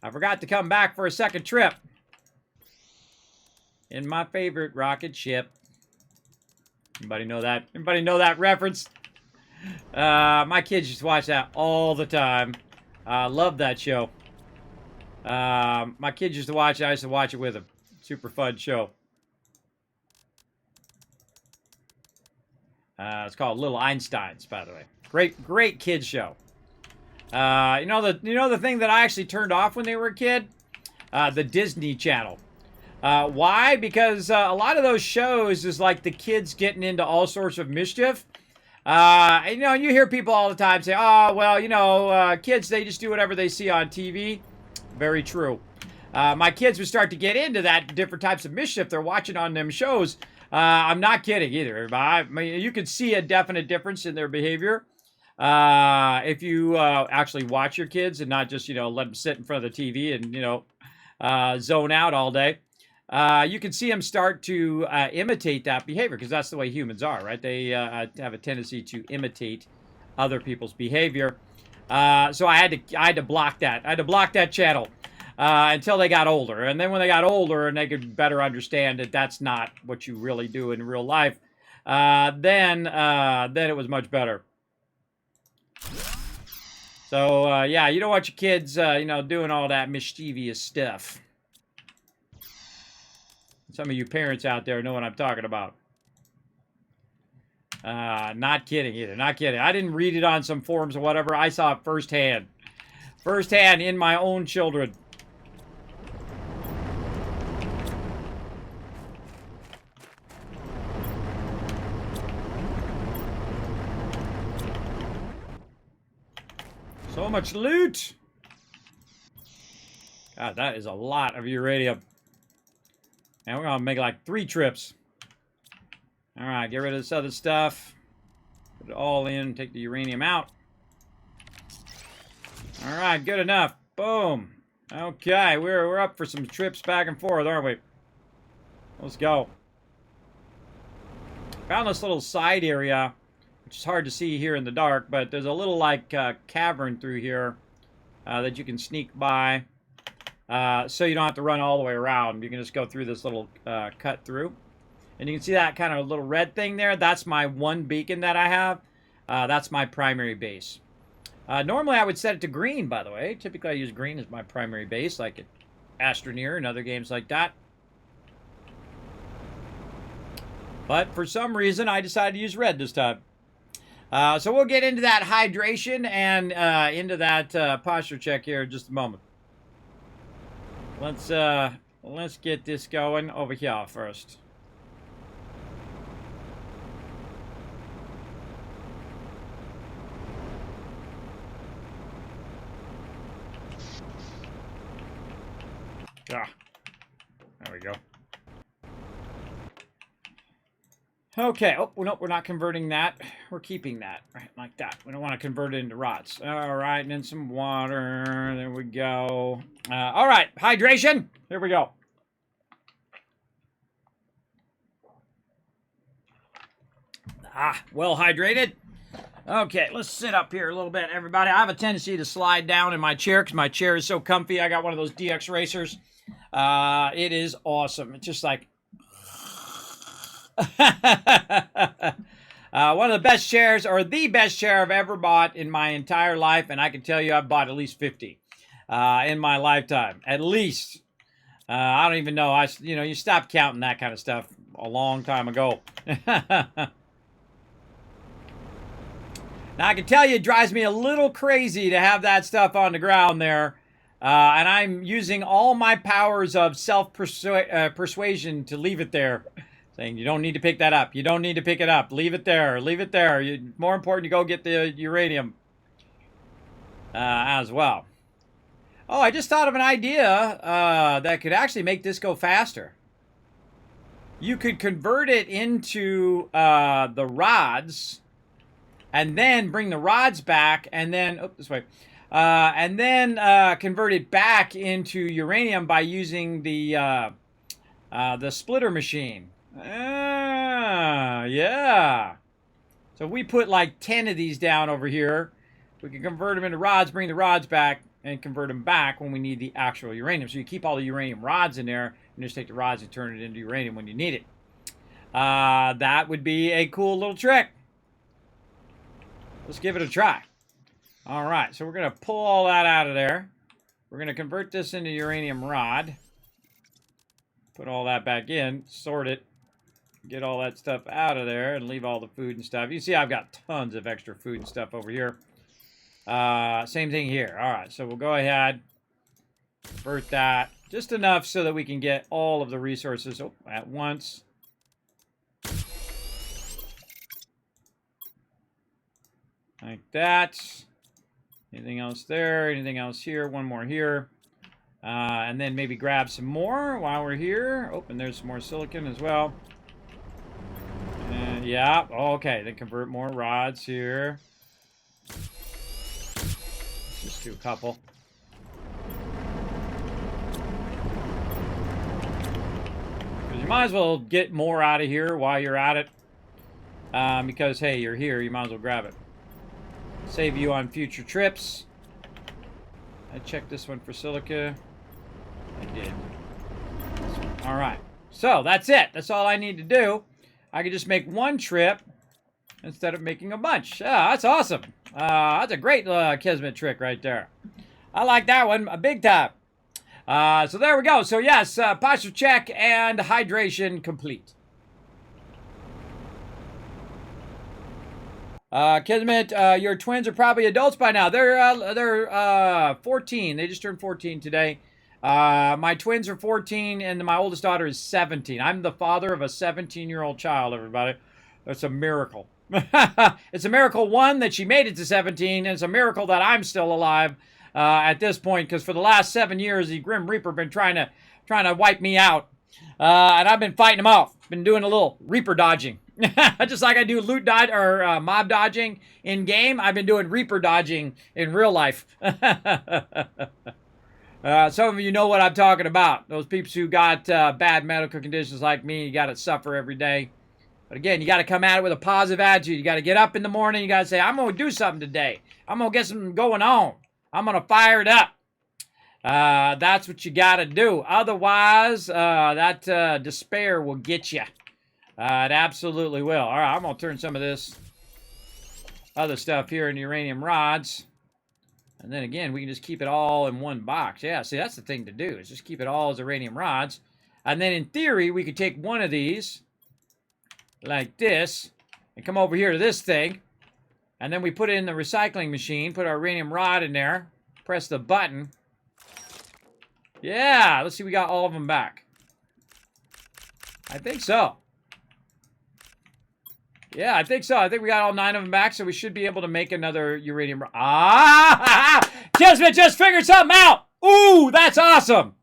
A: I forgot to come back for a second trip. In my favorite rocket ship. Anybody know that? Anybody know that reference? My kids just watch that all the time. I love that show. My kids used to watch it. I used to watch it with them. Super fun show. It's called Little Einsteins, by the way. Great kids show. You know the thing that I actually turned off when they were a kid? The Disney Channel. Why? Because a lot of those shows is like the kids getting into all sorts of mischief. You know, you hear people all the time say, "Oh, well, you know, kids, they just do whatever they see on TV." Very true. My kids would start to get into that different types of mischief they're watching on them shows. I'm not kidding either. I mean, you could see a definite difference in their behavior if you actually watch your kids and not just, you know, let them sit in front of the TV and, you know, zone out all day. You can see them start to imitate that behavior because that's the way humans are, right? They have a tendency to imitate other people's behavior. So I had to block that. I had to block that channel until they got older. And then when they got older and they could better understand that that's not what you really do in real life, then it was much better. So, yeah, you don't want your kids, you know, doing all that mischievous stuff. Some of you parents out there know what I'm talking about. Not kidding either. Not kidding. I didn't read it on some forums or whatever. I saw it firsthand. Firsthand in my own children. So much loot. God, that is a lot of uranium. And we're going to make like 3 trips. All right, get rid of this other stuff. Put it all in, take the uranium out. All right, good enough. Boom. Okay, we're up for some trips back and forth, aren't we? Let's go. Found this little side area, which is hard to see here in the dark, but there's a little like cavern through here that you can sneak by. So you don't have to run all the way around. You can just go through this little cut through. And you can see that kind of little red thing there. That's my one beacon that I have. That's my primary base. Normally I would set it to green, by the way. Typically I use green as my primary base, like at Astroneer and other games like that. But for some reason I decided to use red this time. So we'll get into that hydration and into that posture check here in just a moment. Let's get this going over here first. Ah, there we go. Okay. Oh, no, we're not converting that. We're keeping that right like that. We don't want to convert it into rods. All right, and then some water. There we go. All right, hydration. Here we go. Well hydrated. Okay, let's sit up here a little bit, everybody. I have a tendency to slide down in my chair because my chair is so comfy. I got one of those DX racers. It is awesome. It's just like one of the best chairs, or the best chair I've ever bought in my entire life, and I can tell you I've bought at least 50 in my lifetime, at least. I don't even know. You stopped counting that kind of stuff a long time ago. Now I can tell you it drives me a little crazy to have that stuff on the ground there, and I'm using all my powers of self-persuasion to leave it there. Saying, you don't need to pick that up. You don't need to pick it up. Leave it there. Leave it there. More important to go get the uranium as well. Oh, I just thought of an idea that could actually make this go faster. You could convert it into the rods and then bring the rods back, and then, oh, this way, and then convert it back into uranium by using the splitter machine. Yeah. So we put like 10 of these down over here. We can convert them into rods, bring the rods back, and convert them back when we need the actual uranium. So you keep all the uranium rods in there, and just take the rods and turn it into uranium when you need it. That would be a cool little trick. Let's give it a try. All right, so we're going to pull all that out of there. We're going to convert this into uranium rod. Put all that back in, sort it, get all that stuff out of there, and leave all the food and stuff. You see I've got tons of extra food and stuff over here. Same thing here. All right, so we'll go ahead, convert that. Just enough so that we can get all of the resources at once. Like that. Anything else there? Anything else here? One more here. And then maybe grab some more while we're here. Oh, and there's some more silicon as well. And yeah, okay. Then convert more rods here. Just do a couple. Because you might as well get more out of here while you're at it. Because, hey, you're here. You might as well grab it. Save you on future trips. I checked this one for silica. I did. All right. So that's it. That's all I need to do. I can just make one trip instead of making a bunch. Yeah, that's awesome. That's a great Kismet trick right there. I like that one big time. So there we go. So yes, posture check and hydration complete. Kismet, your twins are probably adults by now. They're 14. They just turned 14 today. My twins are 14, and my oldest daughter is 17. I'm the father of a 17-year-old child, everybody. That's a miracle. It's a miracle, one, that she made it to 17, and it's a miracle that I'm still alive at this point, because for the last 7 years, the Grim Reaper been trying to wipe me out. And I've been fighting him off. Been doing a little Reaper dodging. Just like I do loot dodge or mob dodging in game, I've been doing Reaper dodging in real life. Some of you know what I'm talking about. Those peeps who got bad medical conditions like me, you got to suffer every day. But again, you got to come at it with a positive attitude. You got to get up in the morning. You got to say, I'm going to do something today. I'm going to get something going on. I'm going to fire it up. That's what you got to do. Otherwise, that despair will get you. It absolutely will. All right, I'm going to turn some of this other stuff here into uranium rods. And then again, we can just keep it all in one box. Yeah, see, that's the thing to do, is just keep it all as uranium rods. And then in theory, we could take one of these, like this, and come over here to this thing. And then we put it in the recycling machine, put our uranium rod in there, press the button. Yeah, let's see, we got all of them back. I think so. Yeah, I think so. I think we got all 9 of them back, so we should be able to make another uranium. Kismet just figured something out. Ooh, that's awesome.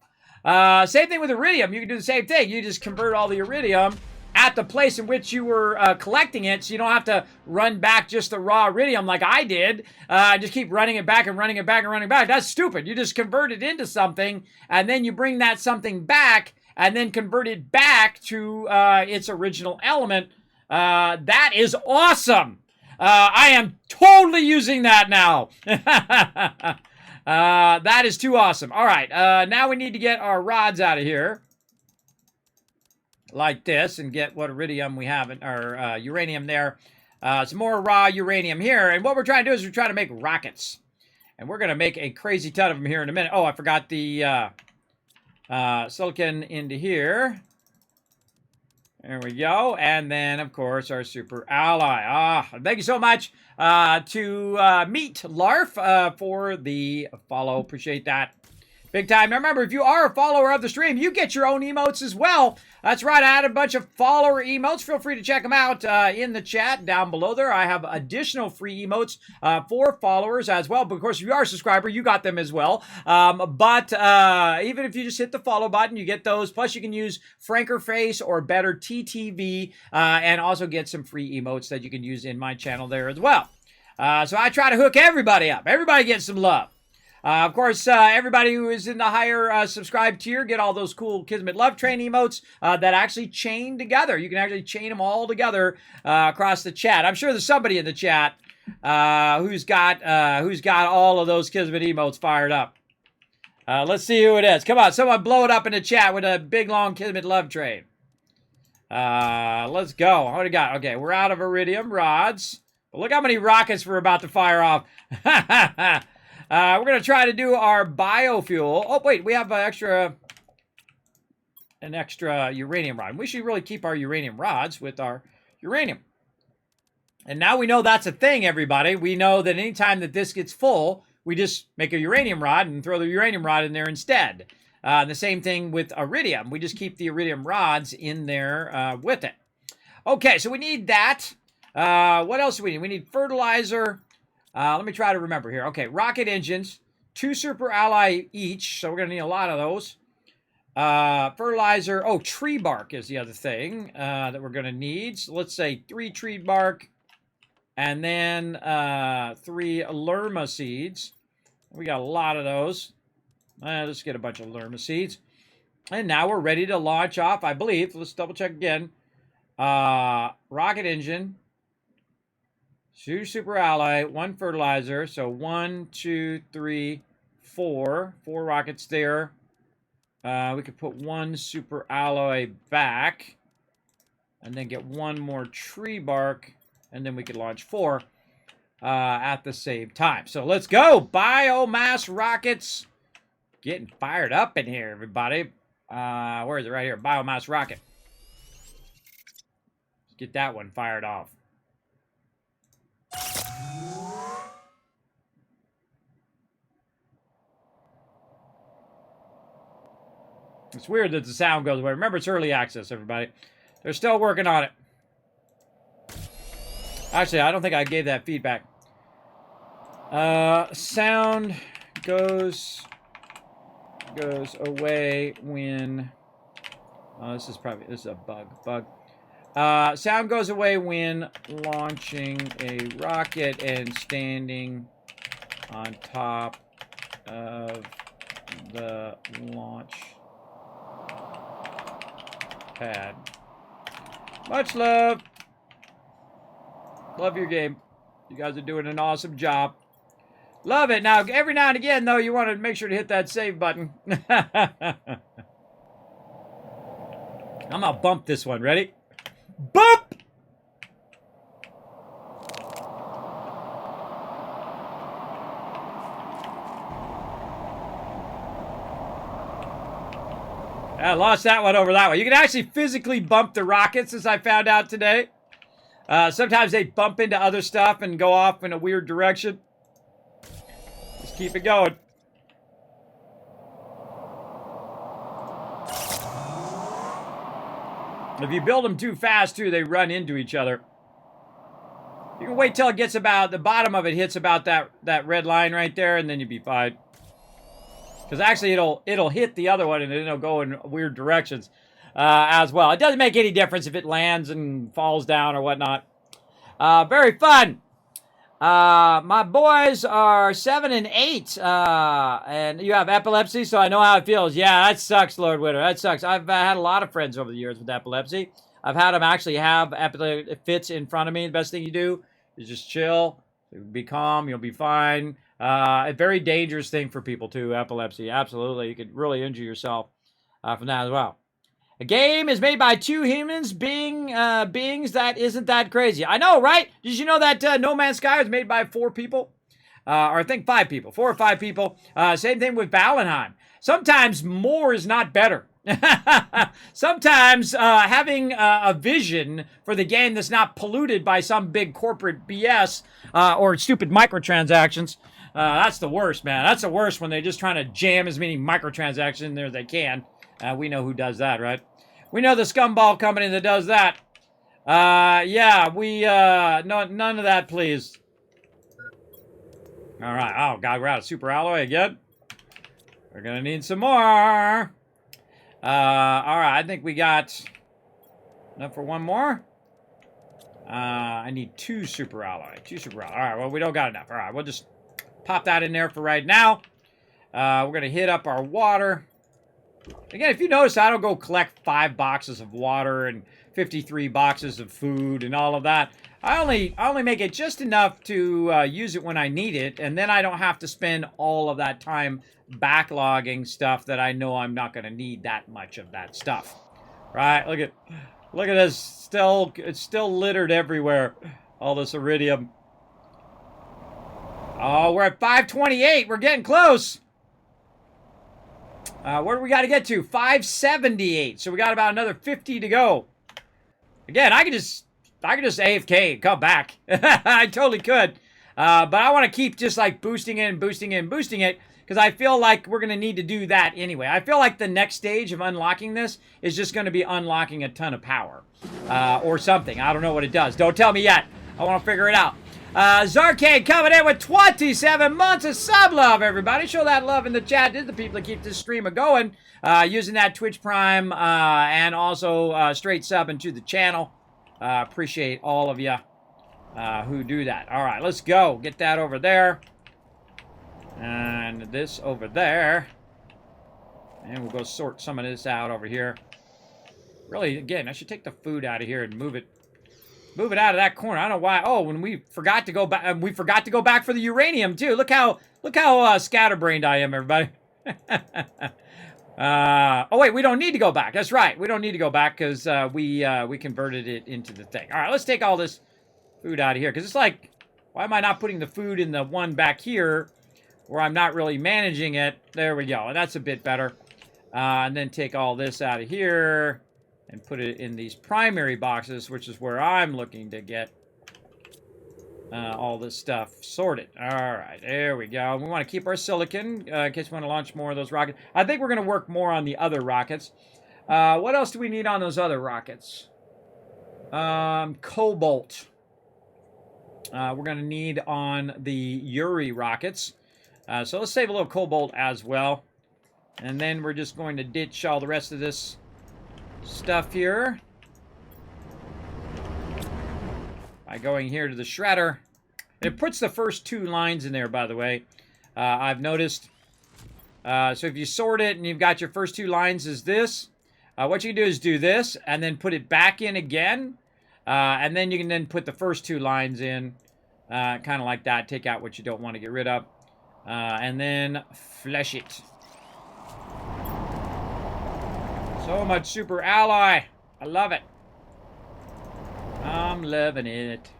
A: Same thing with iridium. You can do the same thing. You just convert all the iridium at the place in which you were collecting it, so you don't have to run back just the raw iridium like I did. Just keep running it back and running it back and running it back. That's stupid. You just convert it into something, and then you bring that something back, and then convert it back to its original element. That is awesome. I am totally using that now. That is too awesome. All right, now we need to get our rods out of here. Like this, and get what iridium we have in our uranium there. Some more raw uranium here. And what we're trying to do is we're trying to make rockets. And we're going to make a crazy ton of them here in a minute. Oh, I forgot the silicon into here. There we go. And then, of course, our super ally. Thank you so much to Meat Larf for the follow. Appreciate that. Big time. Now remember, if you are a follower of the stream, you get your own emotes as well. That's right. I had a bunch of follower emotes. Feel free to check them out in the chat down below there. I have additional free emotes for followers as well. But of course, if you are a subscriber, you got them as well. But even if you just hit the follow button, you get those. Plus, you can use Frankerface or Better TTV and also get some free emotes that you can use in my channel there as well. So I try to hook everybody up. Everybody gets some love. Of course, everybody who is in the higher subscribe tier get all those cool Kismet Love Train emotes that actually chain together. You can actually chain them all together across the chat. I'm sure there's somebody in the chat who's got all of those Kismet emotes fired up. Let's see who it is. Come on, someone blow it up in the chat with a big, long Kismet Love Train. Let's go. What do we got? Okay, we're out of iridium rods. But look how many rockets we're about to fire off. We're going to try to do our biofuel. Oh, wait, we have an extra uranium rod. We should really keep our uranium rods with our uranium. And now we know that's a thing, everybody. We know that anytime that this gets full, we just make a uranium rod and throw the uranium rod in there instead. The same thing with iridium. We just keep the iridium rods in there with it. Okay, so we need that. What else do we need? We need fertilizer. Let me try to remember here. Okay, rocket engines, 2 super alloy each, so we're going to need a lot of those. Fertilizer. Oh, tree bark is the other thing that we're going to need. So let's say 3 tree bark, and then 3 lerma seeds. We got a lot of those. Let's get a bunch of lerma seeds. And now we're ready to launch off, I believe. Let's double check again. Rocket engine. 2 super alloy, 1 fertilizer. So 1, 2, 3, 4. 4 rockets there. We could put 1 super alloy back. And then get 1 more tree bark. And then we could launch 4 at the same time. So let's go. Biomass rockets. Getting fired up in here, everybody. Where is it? Right here. Biomass rocket. Let's get that one fired off. It's weird that the sound goes away. Remember, it's early access, everybody. They're still working on it. Actually, I don't think I gave that feedback. Sound goes away when... Oh, this is a bug. Sound goes away when launching a rocket and standing on top of the launch pad. Much love. Love your game. You guys are doing an awesome job. Love it. Now, every now and again, though, you want to make sure to hit that save button. I'm going to bump this one. Ready? Bump! I lost that one over that one. You can actually physically bump the rockets, as I found out today. Sometimes they bump into other stuff and go off in a weird direction. Just keep it going. If you build them too fast, too, they run into each other. You can wait till it gets about, the bottom of it hits about that red line right there, and then you'll be fine. Because actually it'll hit the other one, and then it'll go in weird directions as well. It doesn't make any difference if it lands and falls down or whatnot. Very fun. My boys are 7 and 8, and you have epilepsy, so I know how it feels. Yeah, that sucks, Lord Witter. That sucks. I've had a lot of friends over the years with epilepsy. I've had them actually have epilepsy fits in front of me. The best thing you do is just chill, be calm, you'll be fine. A very dangerous thing for people too, epilepsy. Absolutely, you could really injure yourself from that as well. A game is made by 2 humans beings that isn't that crazy. I know, right? Did you know that No Man's Sky was made by 4 people? Or I think 5 people. 4 or 5 people. Same thing with Valheim. Sometimes more is not better. Sometimes having a vision for the game that's not polluted by some big corporate BS or stupid microtransactions. That's the worst, man. That's the worst when they're just trying to jam as many microtransactions in there as they can. We know who does that, right? We know the scumball company that does that. Yeah, no, none of that, please. All right. Oh, God, we're out of super alloy again. We're going to need some more. All right, I think we got enough for one more. I need 2 super alloy. 2 super alloy. All right, well, we don't got enough. All right, we'll just pop that in there for right now. We're going to hit up our water. Again, if you notice, I don't go collect 5 boxes of water and 53 boxes of food and all of that. I only make it just enough to use it when I need it, and then I don't have to spend all of that time backlogging stuff that I know I'm not going to need that much of that stuff. Right? Look at this. It's still littered everywhere. All this iridium. Oh, we're at 528. We're getting close. Where do we got to get to? 578. So we got about another 50 to go. Again, I could just AFK and come back. I totally could. But I want to keep just like boosting it and boosting it and boosting it, because I feel like we're going to need to do that anyway. I feel like the next stage of unlocking this is just going to be unlocking a ton of power. Or something. I don't know what it does. Don't tell me yet. I want to figure it out. Zarkade coming in with 27 months of sub love, everybody. Show that love in the chat. This is the people that keep this stream going. Using that Twitch Prime and also straight subbing to the channel. Appreciate all of you who do that. All right, let's go. Get that over there. And this over there. And we'll go sort some of this out over here. Really, again, I should take the food out of here and move it out of that corner. I don't know why. Oh, when we forgot to go back, we forgot to go back for the uranium too. Look how scatterbrained I am, everybody. Oh wait, we don't need to go back. That's right. We don't need to go back because we converted it into the thing. All right, let's take all this food out of here, because it's like, why am I not putting the food in the one back here where I'm not really managing it? There we go. And that's a bit better. And then take all this out of here and put it in these primary boxes, which is where I'm looking to get all this stuff sorted. All right, there we go. We want to keep our silicon in case we want to launch more of those rockets. I think we're going to work more on the other rockets. What else do we need on those other rockets? Cobalt. We're going to need on the Yuri rockets. So let's save a little cobalt as well. And then we're just going to ditch all the rest of this stuff here by going here to the shredder. It puts the first 2 lines in there, by the way. I've noticed. So if you sort it and you've got your first 2 lines is this, what you can do is do this and then put it back in again. And then you can then put the first 2 lines in, kind of like that. Take out what you don't want to get rid of. And then flesh it. So much super alloy. I love it. I'm loving it.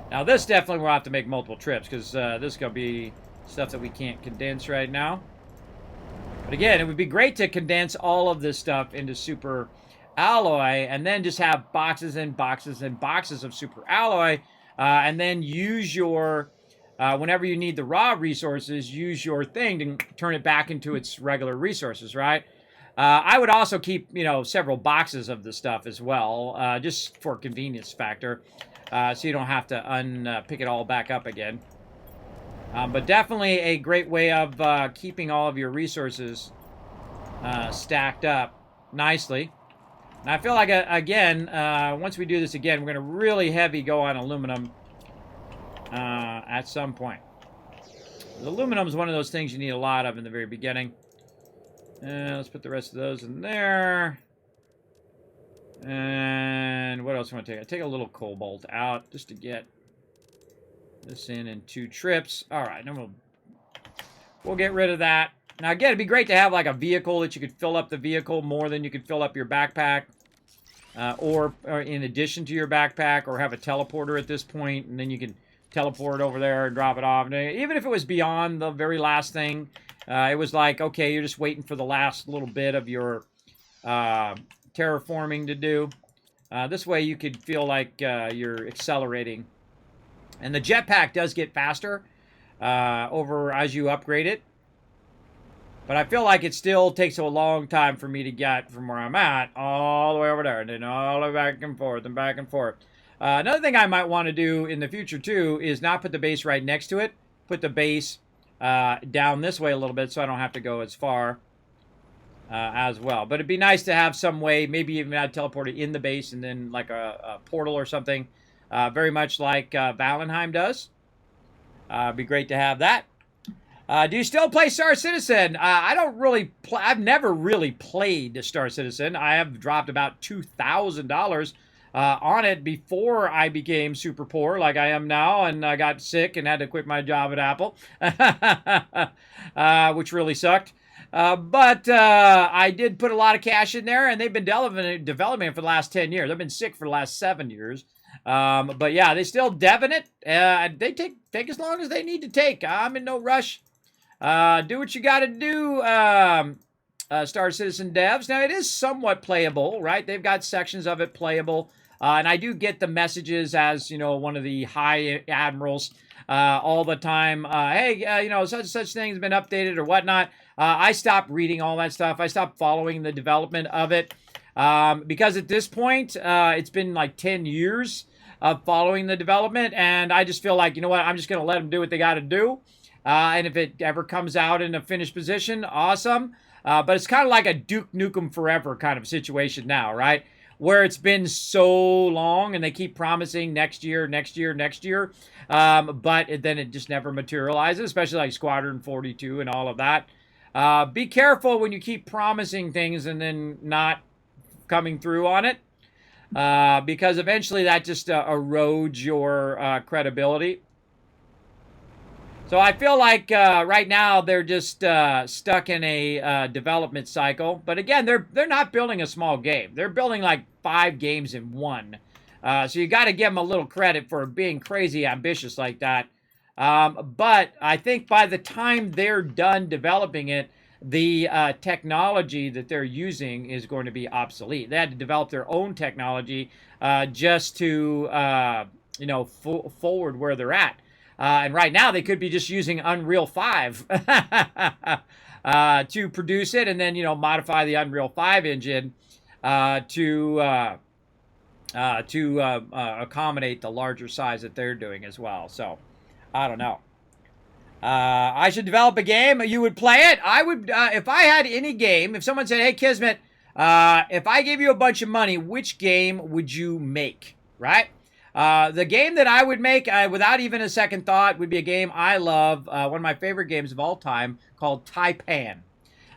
A: Now this definitely will have to make multiple trips, because this is going to be stuff that we can't condense right now. But again, it would be great to condense all of this stuff into super alloy and then just have boxes and boxes and boxes of super alloy, and then use your, whenever you need the raw resources, use your thing to turn it back into its regular resources, right? I would also keep, several boxes of the stuff as well, just for convenience factor, so you don't have to pick it all back up again. But definitely a great way of keeping all of your resources stacked up nicely. And I feel like, again, once we do this again, we're going to really heavy go on aluminum at some point. Aluminum is one of those things you need a lot of in the very beginning. Let's put the rest of those in there. And what else do I want to take? I take a little cobalt out just to get this in 2 trips. All right, then we'll get rid of that. Now, again, it'd be great to have like a vehicle that you could fill up the vehicle more than you could fill up your backpack. Or in addition to your backpack, or have a teleporter at this point, and then you can teleport over there and drop it off. And even if it was beyond the very last thing, it was like, okay, you're just waiting for the last little bit of your terraforming to do. This way you could feel like you're accelerating. And the jetpack does get faster over as you upgrade it. But I feel like it still takes a long time for me to get from where I'm at all the way over there. And then all the way back and forth and back and forth. Another thing I might want to do in the future, too, is not put the base right next to it. Put the base down this way a little bit so I don't have to go as far as well. But it'd be nice to have some way, maybe even add teleporter in the base and then like a portal or something very much like Valheim does. Be great to have that. Do you still play Star Citizen? I don't really play. I've never really played Star Citizen. I have dropped about $2,000 on it before I became super poor like I am now, and I got sick and had to quit my job at Apple, which really sucked. But I did put a lot of cash in there, and they've been developing it for the last 10 years. I've been sick for the last 7 years. But yeah, they still deving it. They take as long as they need to take. I'm in no rush. Do what you got to do, Star Citizen devs. Now, it is somewhat playable, right? They've got sections of it playable. And I do get the messages as, one of the high admirals all the time. Hey, such thing has been updated or whatnot. I stopped reading all that stuff. I stopped following the development of it because at this point, it's been like 10 years of following the development. And I just feel like, you know what, I'm just going to let them do what they got to do. And if it ever comes out in a finished position, awesome. But it's kind of like a Duke Nukem Forever kind of situation now, right? Where it's been so long and they keep promising next year. But then it just never materializes, especially like Squadron 42 and all of that. Be careful when you keep promising things and then not coming through on it. Because eventually that just erodes your credibility. So I feel like right now they're just stuck in a development cycle. But again, they're not building a small game. They're building like 5 games in one. So you got to give them a little credit for being crazy ambitious like that. But I think by the time they're done developing it, the technology that they're using is going to be obsolete. They had to develop their own technology just to forward where they're at. And right now, they could be just using Unreal 5 to produce it, and then modify the Unreal 5 engine to accommodate the larger size that they're doing as well. So, I don't know. I should develop a game. You would play it? I would. If I had any game, if someone said, "Hey, Kismet, if I gave you a bunch of money, which game would you make?" Right? The game that I would make, without even a second thought, would be a game I love, one of my favorite games of all time, called Taipan.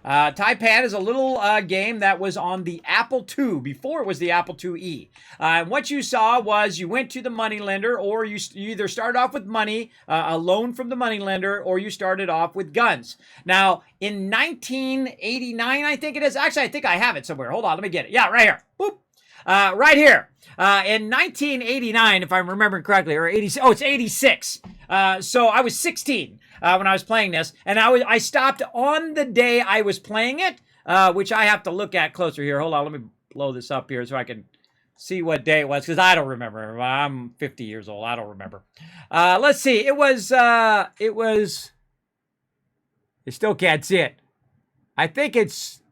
A: Taipan is a little game that was on the Apple II, before it was the Apple IIe. And what you saw was you went to the moneylender, or you either started off with money, a loan from the moneylender, or you started off with guns. Now, in 1989, I think it is. Actually, I think I have it somewhere. Hold on, let me get it. Yeah, right here. Boop. Right here. In 1989, if I'm remembering correctly, or 80, oh, it's 86. So I was 16 when I was playing this, and I stopped on the day I was playing it, which I have to look at closer here. Hold on, let me blow this up here so I can see what day it was, because I don't remember. I'm 50 years old. I don't remember. Let's see. It was, you still can't see it. I think it's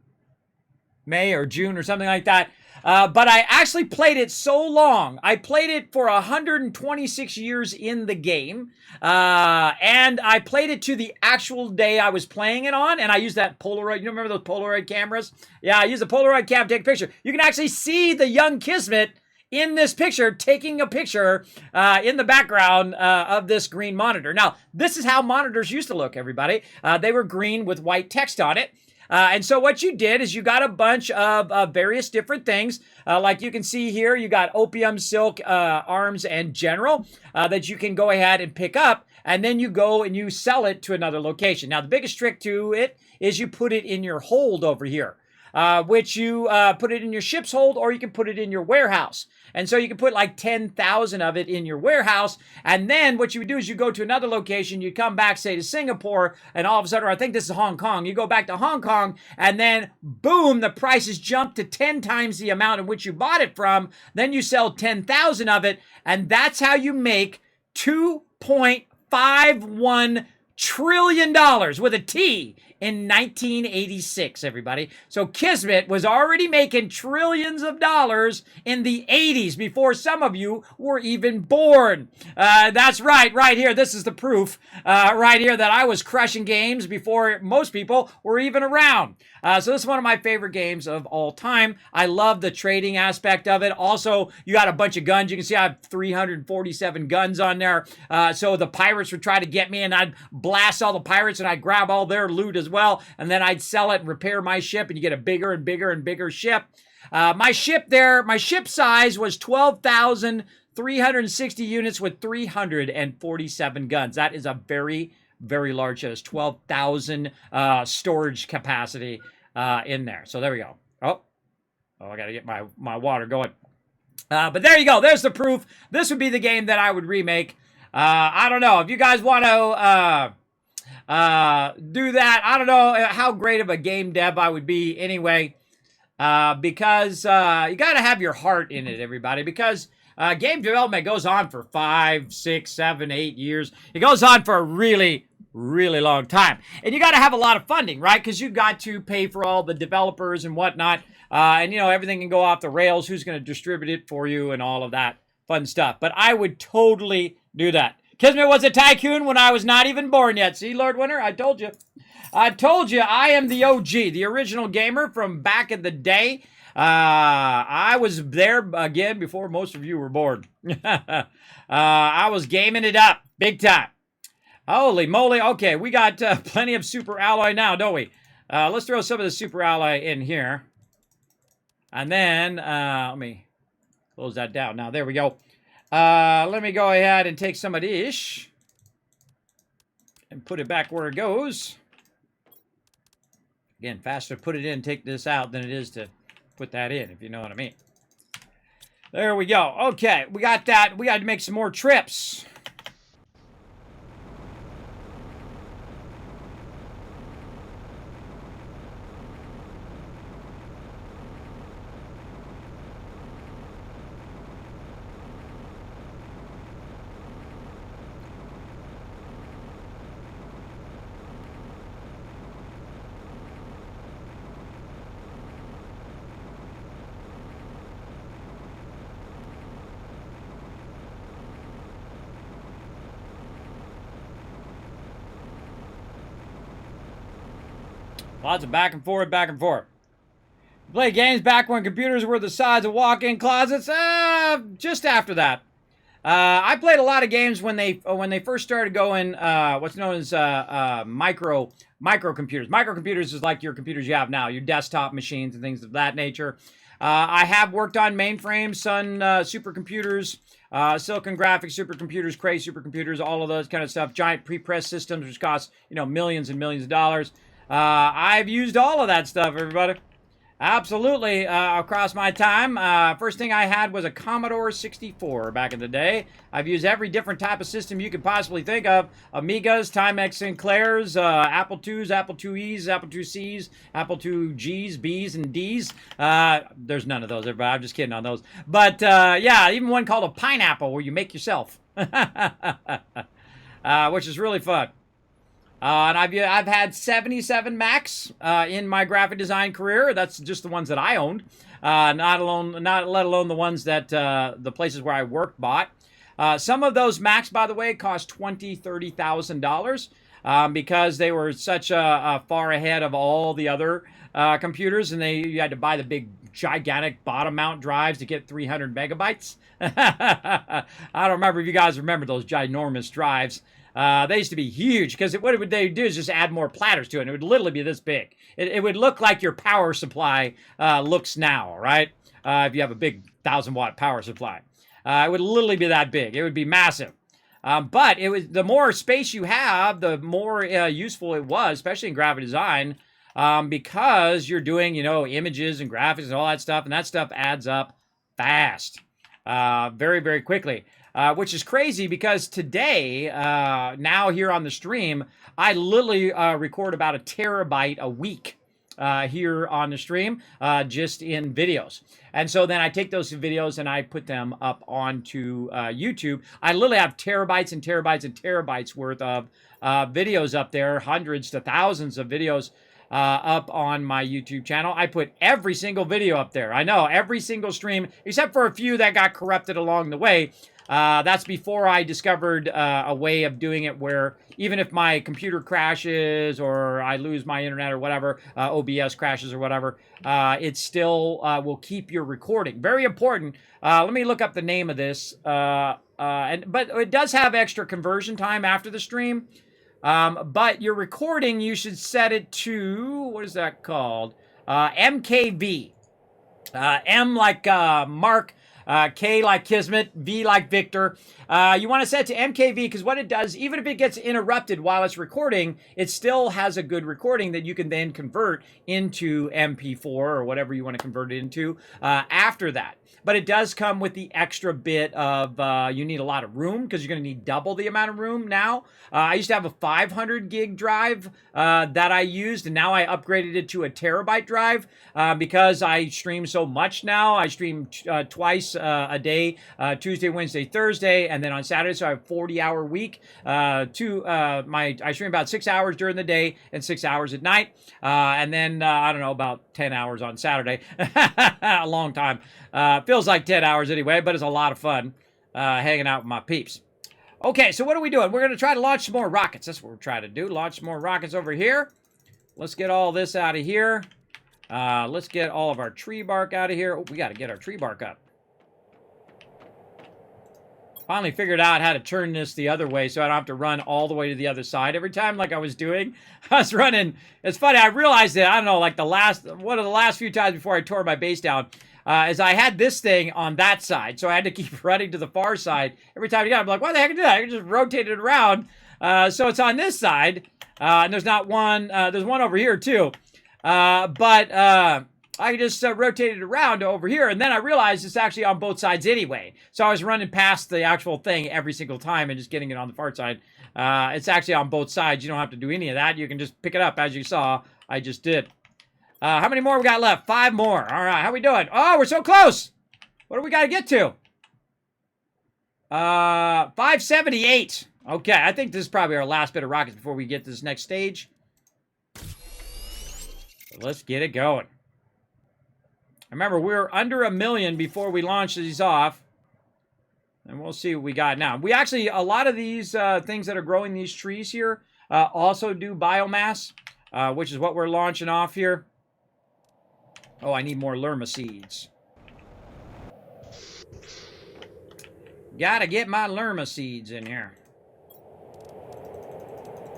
A: May or June or something like that. But I actually played it so long. I played it for 126 years in the game. And I played it to the actual day I was playing it on. And I used that Polaroid. You remember those Polaroid cameras? Yeah, I used a Polaroid cam to take a picture. You can actually see the young Kismet in this picture, taking a picture in the background of this green monitor. Now, this is how monitors used to look, everybody. They were green with white text on it. And so what you did is you got a bunch of various different things. Like you can see here, you got opium, silk, arms, and general that you can go ahead and pick up. And then you go and you sell it to another location. Now, the biggest trick to it is you put it in your hold over here, which you put it in your ship's hold, or you can put it in your warehouse. And so you can put like 10,000 of it in your warehouse. And then what you would do is you go to another location, you come back, say to Singapore, and all of a sudden, or I think this is Hong Kong, you go back to Hong Kong, and then boom, the prices jump to 10 times the amount in which you bought it from. Then you sell 10,000 of it, and that's how you make $2.51 trillion with a T in 1986, everybody. So Kismet was already making trillions of dollars in the 80s before some of you were even born. That's right here. This is the proof right here that I was crushing games before most people were even around. So this is one of my favorite games of all time. I love the trading aspect of it. Also, you got a bunch of guns. You can see I have 347 guns on there. So the pirates would try to get me, and I'd blast all the pirates, and I'd grab all their loot as well, and then I'd sell it and repair my ship, and you get a bigger and bigger and bigger ship. My ship size was 12,360 units with 347 guns. That is a very, very large ship. It's 12,000 storage capacity in there. So there we go. Oh, I got to get my water going. But there you go. There's the proof. This would be the game that I would remake. I don't know. If you guys want to do that, I don't know how great of a game dev I would be anyway. Because you got to have your heart in it, everybody. Because game development goes on for 5, 6, 7, 8 years. It goes on for a really, really long time. And you got to have a lot of funding, right? Because you've got to pay for all the developers and whatnot. And, you know, everything can go off the rails. Who's going to distribute it for you and all of that fun stuff. But I would totally do that. Kismet was a tycoon when I was not even born yet. See, Lord Winter, I told you. I told you I am the OG, the original gamer from back in the day. I was there again before most of you were born. I was gaming it up big time. Holy moly. Okay, we got plenty of super alloy now, don't we? Let's throw some of the super alloy in here. And then, let me close that down. Now, there we go. Let me go ahead and take some of this and put it back where it goes. Again, faster to put it in, take this out than it is to put that in, if you know what I mean. There we go. Okay, we got that. We got to make some more trips. Lots of back and forth, back and forth. Play games back when computers were the size of walk-in closets. Just after that. I played a lot of games when they first started going what's known as microcomputers. Microcomputers is like your computers you have now, your desktop machines and things of that nature. I have worked on mainframes, Sun supercomputers, Silicon Graphics supercomputers, Cray supercomputers, all of those kind of stuff. Giant pre-press systems, which cost millions and millions of dollars. I've used all of that stuff, everybody. Absolutely, across my time. First thing I had was a Commodore 64 back in the day. I've used every different type of system you could possibly think of. Amigas, Timex Sinclairs, Apple IIs, Apple IIes, Apple IIcs, Apple IIGs, Bs, and Ds. There's none of those, everybody. I'm just kidding on those. But, yeah, even one called a Pineapple where you make yourself. Which is really fun. And I've had 77 Macs in my graphic design career. That's just the ones that I owned, not let alone the ones that the places where I worked bought. Some of those Macs, by the way, cost $20,000-$30,000 because they were such far ahead of all the other computers, and you had to buy the big, gigantic bottom mount drives to get 300 megabytes. I don't remember if you guys remember those ginormous drives. They used to be huge because what they do is just add more platters to it. And it would literally be this big. It would look like your power supply looks now, right? If you have a big 1,000-watt power supply. It would literally be that big. It would be massive. But the more space you have, the more useful it was, especially in graphic design, because you're doing, images and graphics and all that stuff. And that stuff adds up fast, very, very quickly. Which is crazy because today, now here on the stream, I literally record about 1 terabyte a week here on the stream, just in videos. And so then I take those videos and I put them up onto YouTube. I literally have terabytes and terabytes and terabytes worth of videos up there, hundreds to thousands of videos up on my YouTube channel. I put every single video up there. I know, every single stream, except for a few that got corrupted along the way. That's before I discovered a way of doing it where even if my computer crashes or I lose my internet or whatever, OBS crashes or whatever, it still will keep your recording. Very important. Let me look up the name of this. But it does have extra conversion time after the stream. But your recording, you should set it to, what is that called? MKV. M like Mark, K like Kismet, V like Victor. You want to set it to MKV because what it does, even if it gets interrupted while it's recording, it still has a good recording that you can then convert into MP4 or whatever you want to convert it into after that. But it does come with the extra bit of you need a lot of room because you're going to need double the amount of room now. I used to have a 500 gig drive that I used, and now I upgraded it to a terabyte drive because I stream so much now. I stream twice a day, Tuesday, Wednesday, Thursday, and then on Saturday. So I have a 40-hour week. I stream about 6 hours during the day and 6 hours at night, and then I don't know, about 10 hours on Saturday. A long time. Feels like 10 hours anyway, but it's a lot of fun hanging out with my peeps. Okay, so what are we doing? We're going to try to launch some more rockets. That's what we're trying to do. Launch some more rockets over here. Let's get all this out of here. Let's get all of our tree bark out of here. Oh, we got to get our tree bark up. Finally figured out how to turn this the other way so I don't have to run all the way to the other side every time like I was doing. I was running. It's funny. I realized that, I don't know, like one of the last few times before I tore my base down, is I had this thing on that side, so I had to keep running to the far side every time you got. I'm like, why the heck did I? I can just rotate it around. So it's on this side, and there's not one. There's one over here too, but I just rotated it around to over here, and then I realized it's actually on both sides anyway. So I was running past the actual thing every single time and just getting it on the far side. It's actually on both sides. You don't have to do any of that. You can just pick it up, as you saw. I just did. How many more we got left? 5 more. All right, how we doing? Oh, we're so close. What do we got to get to? 578. Okay, I think this is probably our last bit of rockets before we get to this next stage. So let's get it going. Remember, we were under 1 million before we launched these off. And we'll see what we got now. We actually, a lot of these things that are growing these trees here also do biomass, which is what we're launching off here. Oh, I need more Lerma seeds. Gotta get my Lerma seeds in here.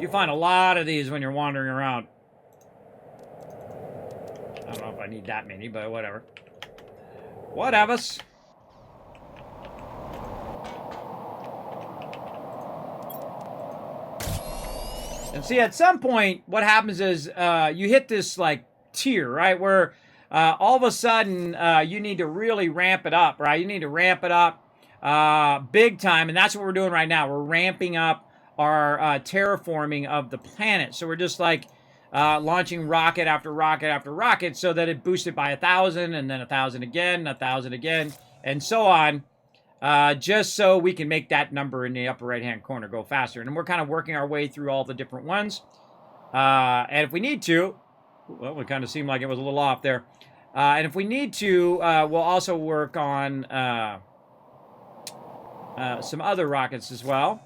A: You find a lot of these when you're wandering around. I don't know if I need that many, but whatever. Whatevers. And see, at some point, what happens is you hit this, like, tier, right? Where all of a sudden, you need to really ramp it up, right? You need to ramp it up big time, and that's what we're doing right now. We're ramping up our terraforming of the planet. So we're just, like, launching rocket after rocket after rocket so that it boosts it by 1,000, and then 1,000 again, 1,000 again, and so on. Just so we can make that number in the upper right-hand corner go faster. And we're kind of working our way through all the different ones. And if we need to, well, it kind of seemed like it was a little off there. And if we need to, we'll also work on some other rockets as well.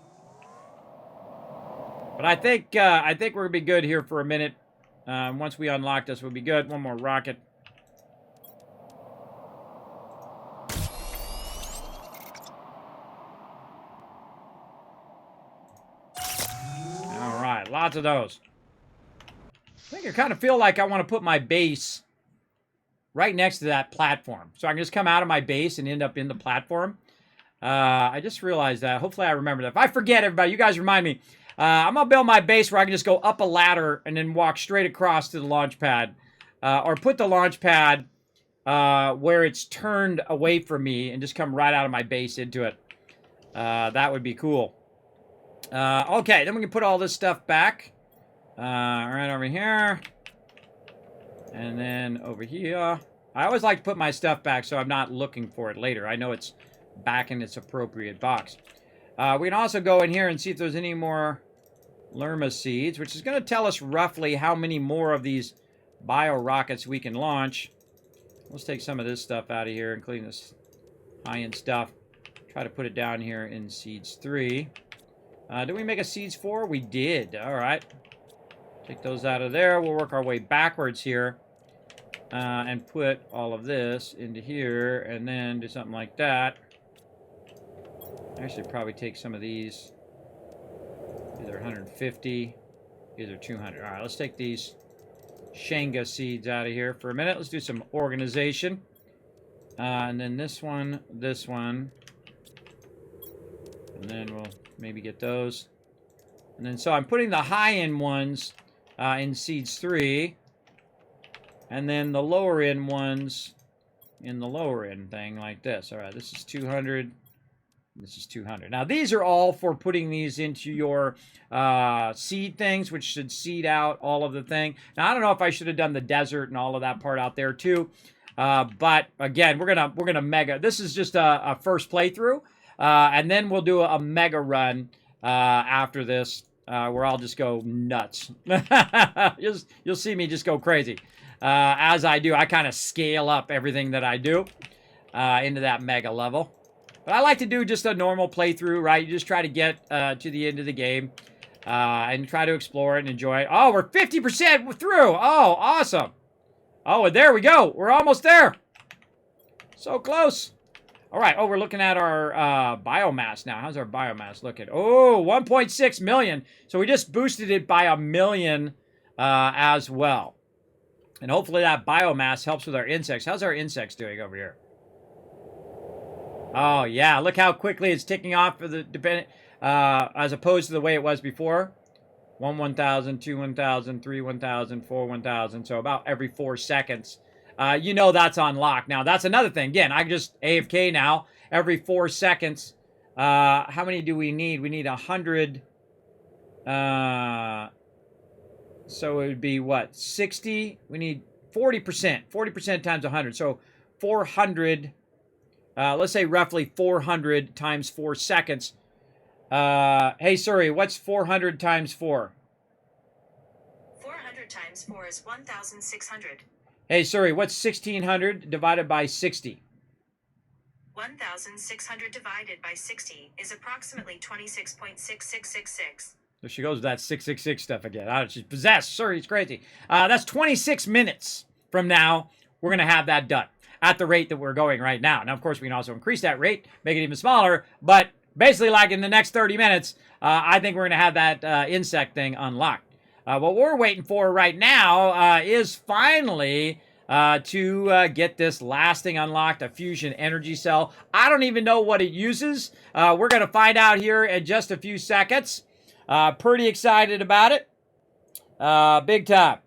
A: But I think we're gonna be good here for a minute. Once we unlock this, we'll be good. One more rocket. All right, lots of those. I think I kind of feel like I want to put my base right next to that platform. So I can just come out of my base and end up in the platform. I just realized that. Hopefully I remember that. If I forget, everybody, you guys remind me. I'm going to build my base where I can just go up a ladder and then walk straight across to the launch pad. Or put the launch pad where it's turned away from me and just come right out of my base into it. That would be cool. Okay, then we can put all this stuff back. Right over here. And then over here, I always like to put my stuff back so I'm not looking for it later. I know it's back in its appropriate box. We can also go in here and see if there's any more Lerma seeds, which is going to tell us roughly how many more of these bio-rockets we can launch. Let's take some of this stuff out of here, including this high-end stuff. Try to put it down here in Seeds 3. Did we make a Seeds 4? We did. All right. Take those out of there. We'll work our way backwards here and put all of this into here and then do something like that. I should probably take some of these. Either 150, either 200. All right, let's take these Shanga seeds out of here for a minute. Let's do some organization. And then this one. And then we'll maybe get those. And then so I'm putting the high-end ones in Seeds 3. And then the lower-end ones in the lower-end thing like this. All right, this is 200. This is 200. Now, these are all for putting these into your seed things, which should seed out all of the thing. Now, I don't know if I should have done the desert and all of that part out there too. But again, we're gonna mega. This is just a first playthrough, and then we'll do a mega run after this, where I'll just go nuts. You'll see me just go crazy as I do. I kind of scale up everything that I do into that mega level. But I like to do just a normal playthrough, right? You just try to get to the end of the game and try to explore it and enjoy it. Oh, we're 50% through. Oh, awesome. Oh, and there we go. We're almost there. So close. All right. Oh, we're looking at our biomass now. How's our biomass looking? Oh, 1.6 million. So we just boosted it by 1 million as well. And hopefully that biomass helps with our insects. How's our insects doing over here? Oh, yeah. Look how quickly it's ticking off for the as opposed to the way it was before. 1,000, 2, 1,000, 3, 1,000, 4, 1,000. So about every 4 seconds. You know that's unlocked. Now, that's another thing. Again, I just AFK now. Every 4 seconds. How many do we need? We need 100. So it would be what? 60? We need 40%. 40% times 100. So 400. Let's say roughly 400 times 4 seconds. Hey, Suri, what's 400 times 4?
B: 400 times 4 is 1,600.
A: Hey, Suri, what's 1,600 divided by 60?
B: 1,600 divided by 60 is approximately 26.6666.
A: There she goes with that 666 stuff again. She's possessed. Suri, it's crazy. That's 26 minutes from now. We're going to have that done at the rate that we're going right now. Now, of course, we can also increase that rate, make it even smaller, but basically like in the next 30 minutes, I think we're going to have that insect thing unlocked. What we're waiting for right now is finally to get this last thing unlocked, a fusion energy cell. I don't even know what it uses. We're going to find out here in just a few seconds. Pretty excited about it. Big time.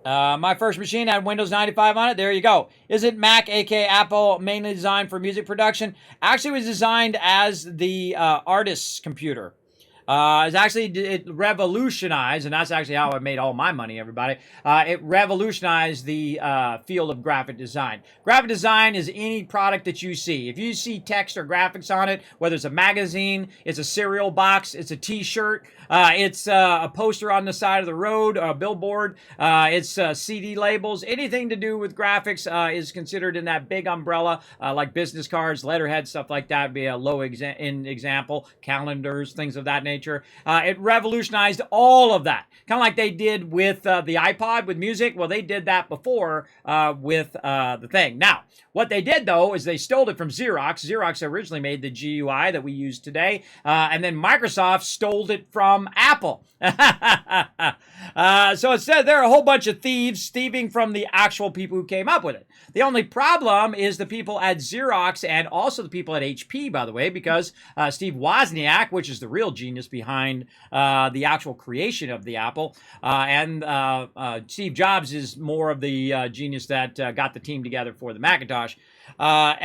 A: My first machine had Windows 95 on it. There you go. Is it Mac, aka Apple, mainly designed for music production? Actually, it was designed as the artist's computer. It revolutionized, and that's actually how I made all my money, everybody. It revolutionized the field of graphic design. Graphic design is any product that you see. If you see text or graphics on it, whether it's a magazine, it's a cereal box, it's a t-shirt, it's a poster on the side of the road, a billboard, it's CD labels, anything to do with graphics is considered in that big umbrella, like business cards, letterhead, stuff like that would be a low example, calendars, things of that nature. It revolutionized all of that. Kind of like they did with the iPod with music. Well, they did that before with the thing. Now, what they did, though, is they stole it from Xerox. Xerox originally made the GUI that we use today. And then Microsoft stole it from Apple. So instead, there are a whole bunch of thieves thieving from the actual people who came up with it. The only problem is the people at Xerox and also the people at HP, by the way, because Steve Wozniak, which is the real genius behind the actual creation of the Apple, and Steve Jobs is more of the genius that got the team together for the Macintosh. What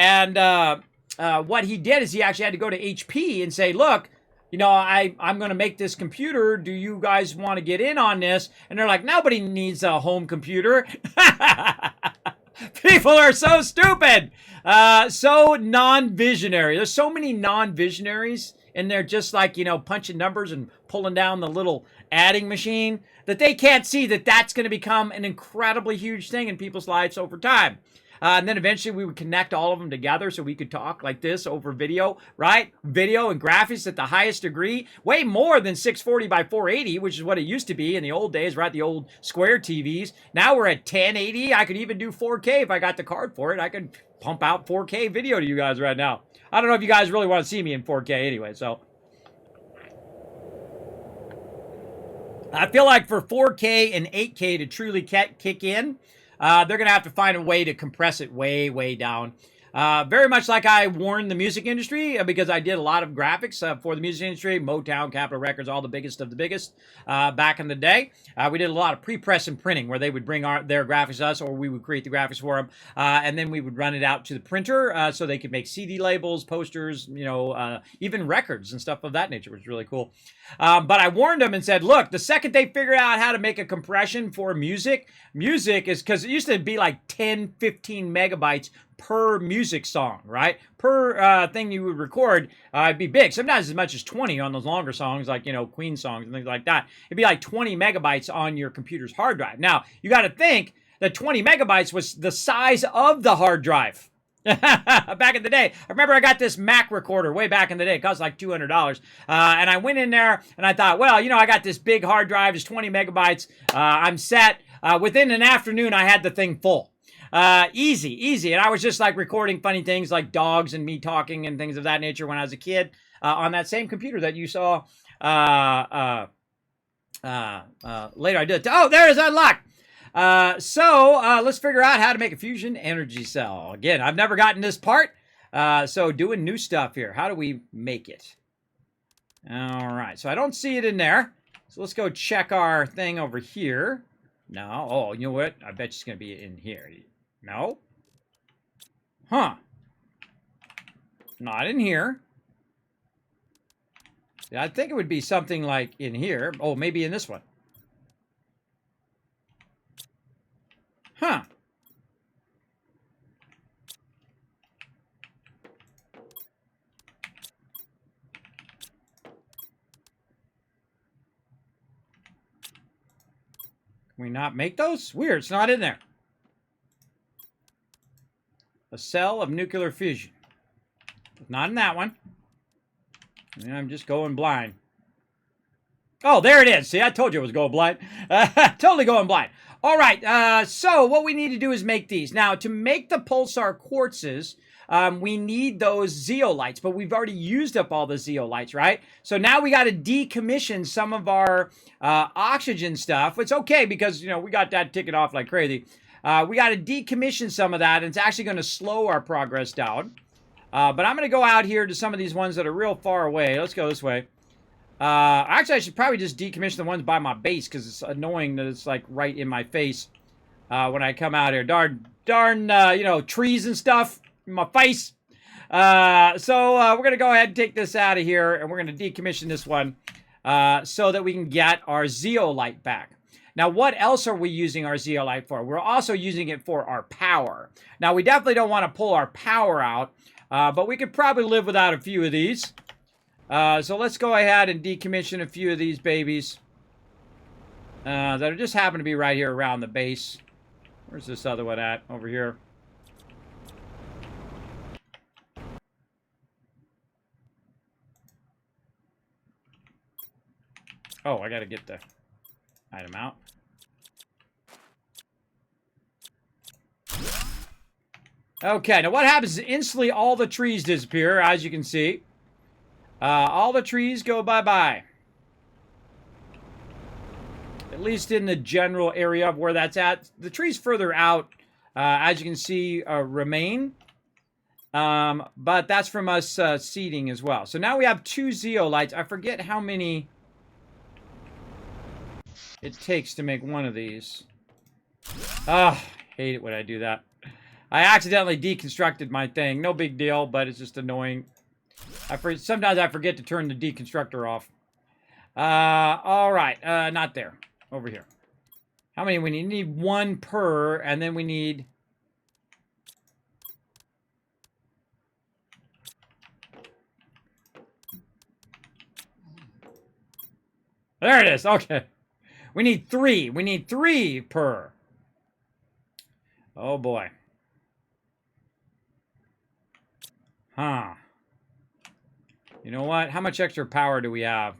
A: he did is he actually had to go to HP and say, look, you know, I'm going to make this computer. Do you guys want to get in on this? And they're like, nobody needs a home computer. People are so stupid, so non-visionary. There's so many non-visionaries, and they're just like, you know, punching numbers and pulling down the little adding machine, that they can't see that that's going to become an incredibly huge thing in people's lives over time. And then eventually we would connect all of them together so we could talk like this over video, right? Video and graphics at the highest degree, way more than 640 by 480, which is what it used to be in the old days, right? The old square TVs. Now we're at 1080. I could even do 4K if I got the card for it. I could pump out 4K video to you guys right now. I don't know if you guys really want to see me in 4K anyway, so. I feel like for 4K and 8K to truly kick in, they're going to have to find a way to compress it way, way down. Very much like I warned the music industry, because I did a lot of graphics for the music industry, Motown, Capitol Records, all the biggest of the biggest back in the day. We did a lot of pre-press and printing where they would bring their graphics to us, or we would create the graphics for them, and then we would run it out to the printer so they could make CD labels, posters, you know, even records and stuff of that nature, which was really cool. But I warned them and said, look, the second they figure out how to make a compression for music is, because it used to be like 10, 15 megabytes per music song, right? Per thing you would record, it'd be big. Sometimes as much as 20 on those longer songs, like, you know, Queen songs and things like that. It'd be like 20 megabytes on your computer's hard drive. Now, you got to think that 20 megabytes was the size of the hard drive. Back in the day, I remember I got this Mac recorder way back in the day. It cost like $200. And I went in there and I thought, well, you know, I got this big hard drive. It's 20 megabytes. I'm set. Within an afternoon, I had the thing full. Easy. And I was just like recording funny things like dogs and me talking and things of that nature when I was a kid on that same computer that you saw later. I did. Oh, there it is, unlocked. So let's figure out how to make a fusion energy cell. Again, I've never gotten this part. So doing new stuff here. How do we make it? All right. So I don't see it in there. So let's go check our thing over here. No. Oh, you know what? I bet it's going to be in here. No. Huh. Not in here. I think it would be something like in here. Oh, maybe in this one. Huh. Can we not make those? Weird, it's not in there. A cell of nuclear fission. Not in that one. And I'm just going blind. Oh, there it is. See, I told you I was going blind. Totally going blind. All right, so what we need to do is make these. Now, to make the pulsar quartzes, we need those zeolites, but we've already used up all the zeolites, right? So now we got to decommission some of our oxygen stuff. It's okay because, you know, we got that ticking off like crazy. We got to decommission some of that, and it's actually going to slow our progress down. But I'm going to go out here to some of these ones that are real far away. Let's go this way. Actually, I should probably just decommission the ones by my base because it's annoying that it's like right in my face when I come out here. Darn, you know, trees and stuff in my face. So we're going to go ahead and take this out of here, and we're going to decommission this one so that we can get our zeolite back. Now, what else are we using our zeolite for? We're also using it for our power. Now, we definitely don't want to pull our power out, but we could probably live without a few of these. So let's go ahead and decommission a few of these babies that are just happen to be right here around the base. Where's this other one at? Over here. Oh, I gotta get the item out. Okay, now what happens is instantly all the trees disappear, as you can see. All the trees go bye-bye. At least in the general area of where that's at. The trees further out, as you can see, remain. But that's from us seeding as well. So now we have 2 zeolites. I forget how many it takes to make one of these. I hate it when I do that. I accidentally deconstructed my thing. No big deal, but it's just annoying. Sometimes I forget to turn the deconstructor off. All right. Not there. Over here. How many we need? We need 1 per, and then we need... There it is. Okay. We need 3. We need 3 per. Oh, boy. Huh. You know what? How much extra power do we have?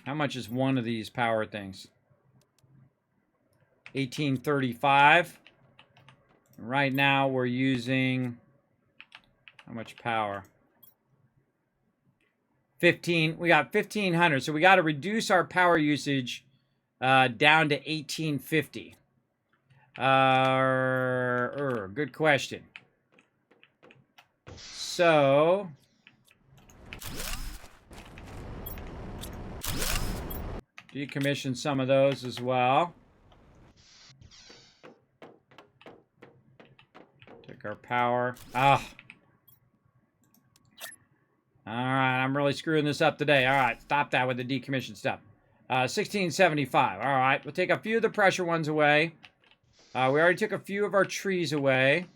A: How much is one of these power things? 1835. Right now we're using... How much power? 15. We got 1500. So we got to reduce our power usage down to 1850. Good question. So decommission some of those as well. Take our power. Ah. All right, I'm really screwing this up today. All right, stop that with the decommission stuff. 1675. All right, we'll take a few of the pressure ones away. We already took a few of our trees away.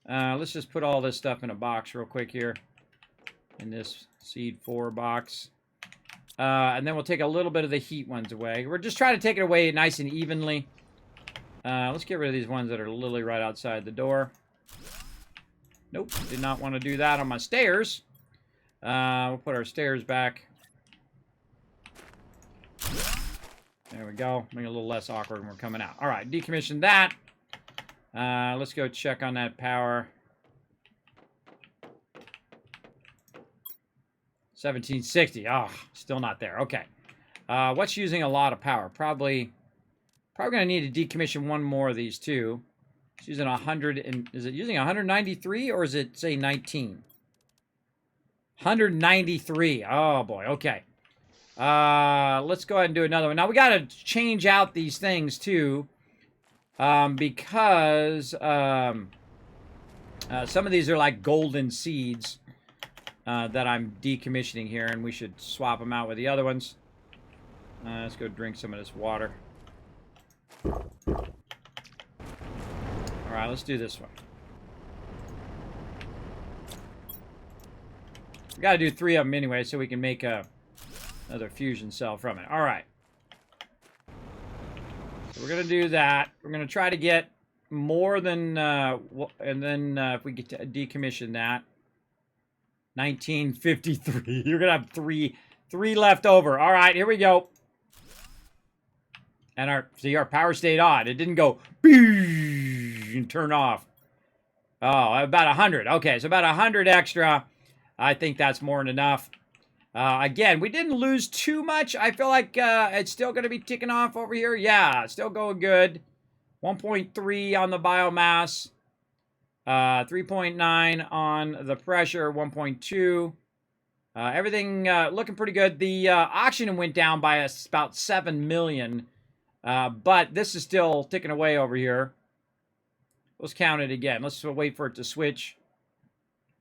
A: Let's just put all this stuff in a box real quick here. In this seed 4 box. And then we'll take a little bit of the heat ones away. We're just trying to take it away nice and evenly. Let's get rid of these ones that are literally right outside the door. Nope, did not want to do that on my stairs. We'll put our stairs back. There we go. Make it a little less awkward when we're coming out. All right, decommission that. Let's go check on that power. 1760. Oh, still not there. Okay. What's using a lot of power? Probably going to need to decommission one more of these too. It's using 100 and is it using 193 or is it say 19? 193. Oh boy. Okay. Let's go ahead and do another one. Now we got to change out these things too, because some of these are like golden seeds that I'm decommissioning here, and we should swap them out with the other ones. Let's go drink some of this water. All right, let's do this one. We got to do 3 of them anyway, so we can make another fusion cell from it. All right. So we're going to do that. We're going to try to get more than, and then if we get to decommission that, 1953. You're going to have three left over. All right, here we go. And our power stayed on. It didn't go and turn off. Oh, about 100. Okay, so about 100 extra. I think that's more than enough. Again, we didn't lose too much. I feel like it's still going to be ticking off over here. Yeah, still going good. 1.3 on the biomass. 3.9 on the pressure. 1.2. Everything looking pretty good. The oxygen went down by about 7 million. But this is still ticking away over here. Let's count it again. Let's wait for it to switch.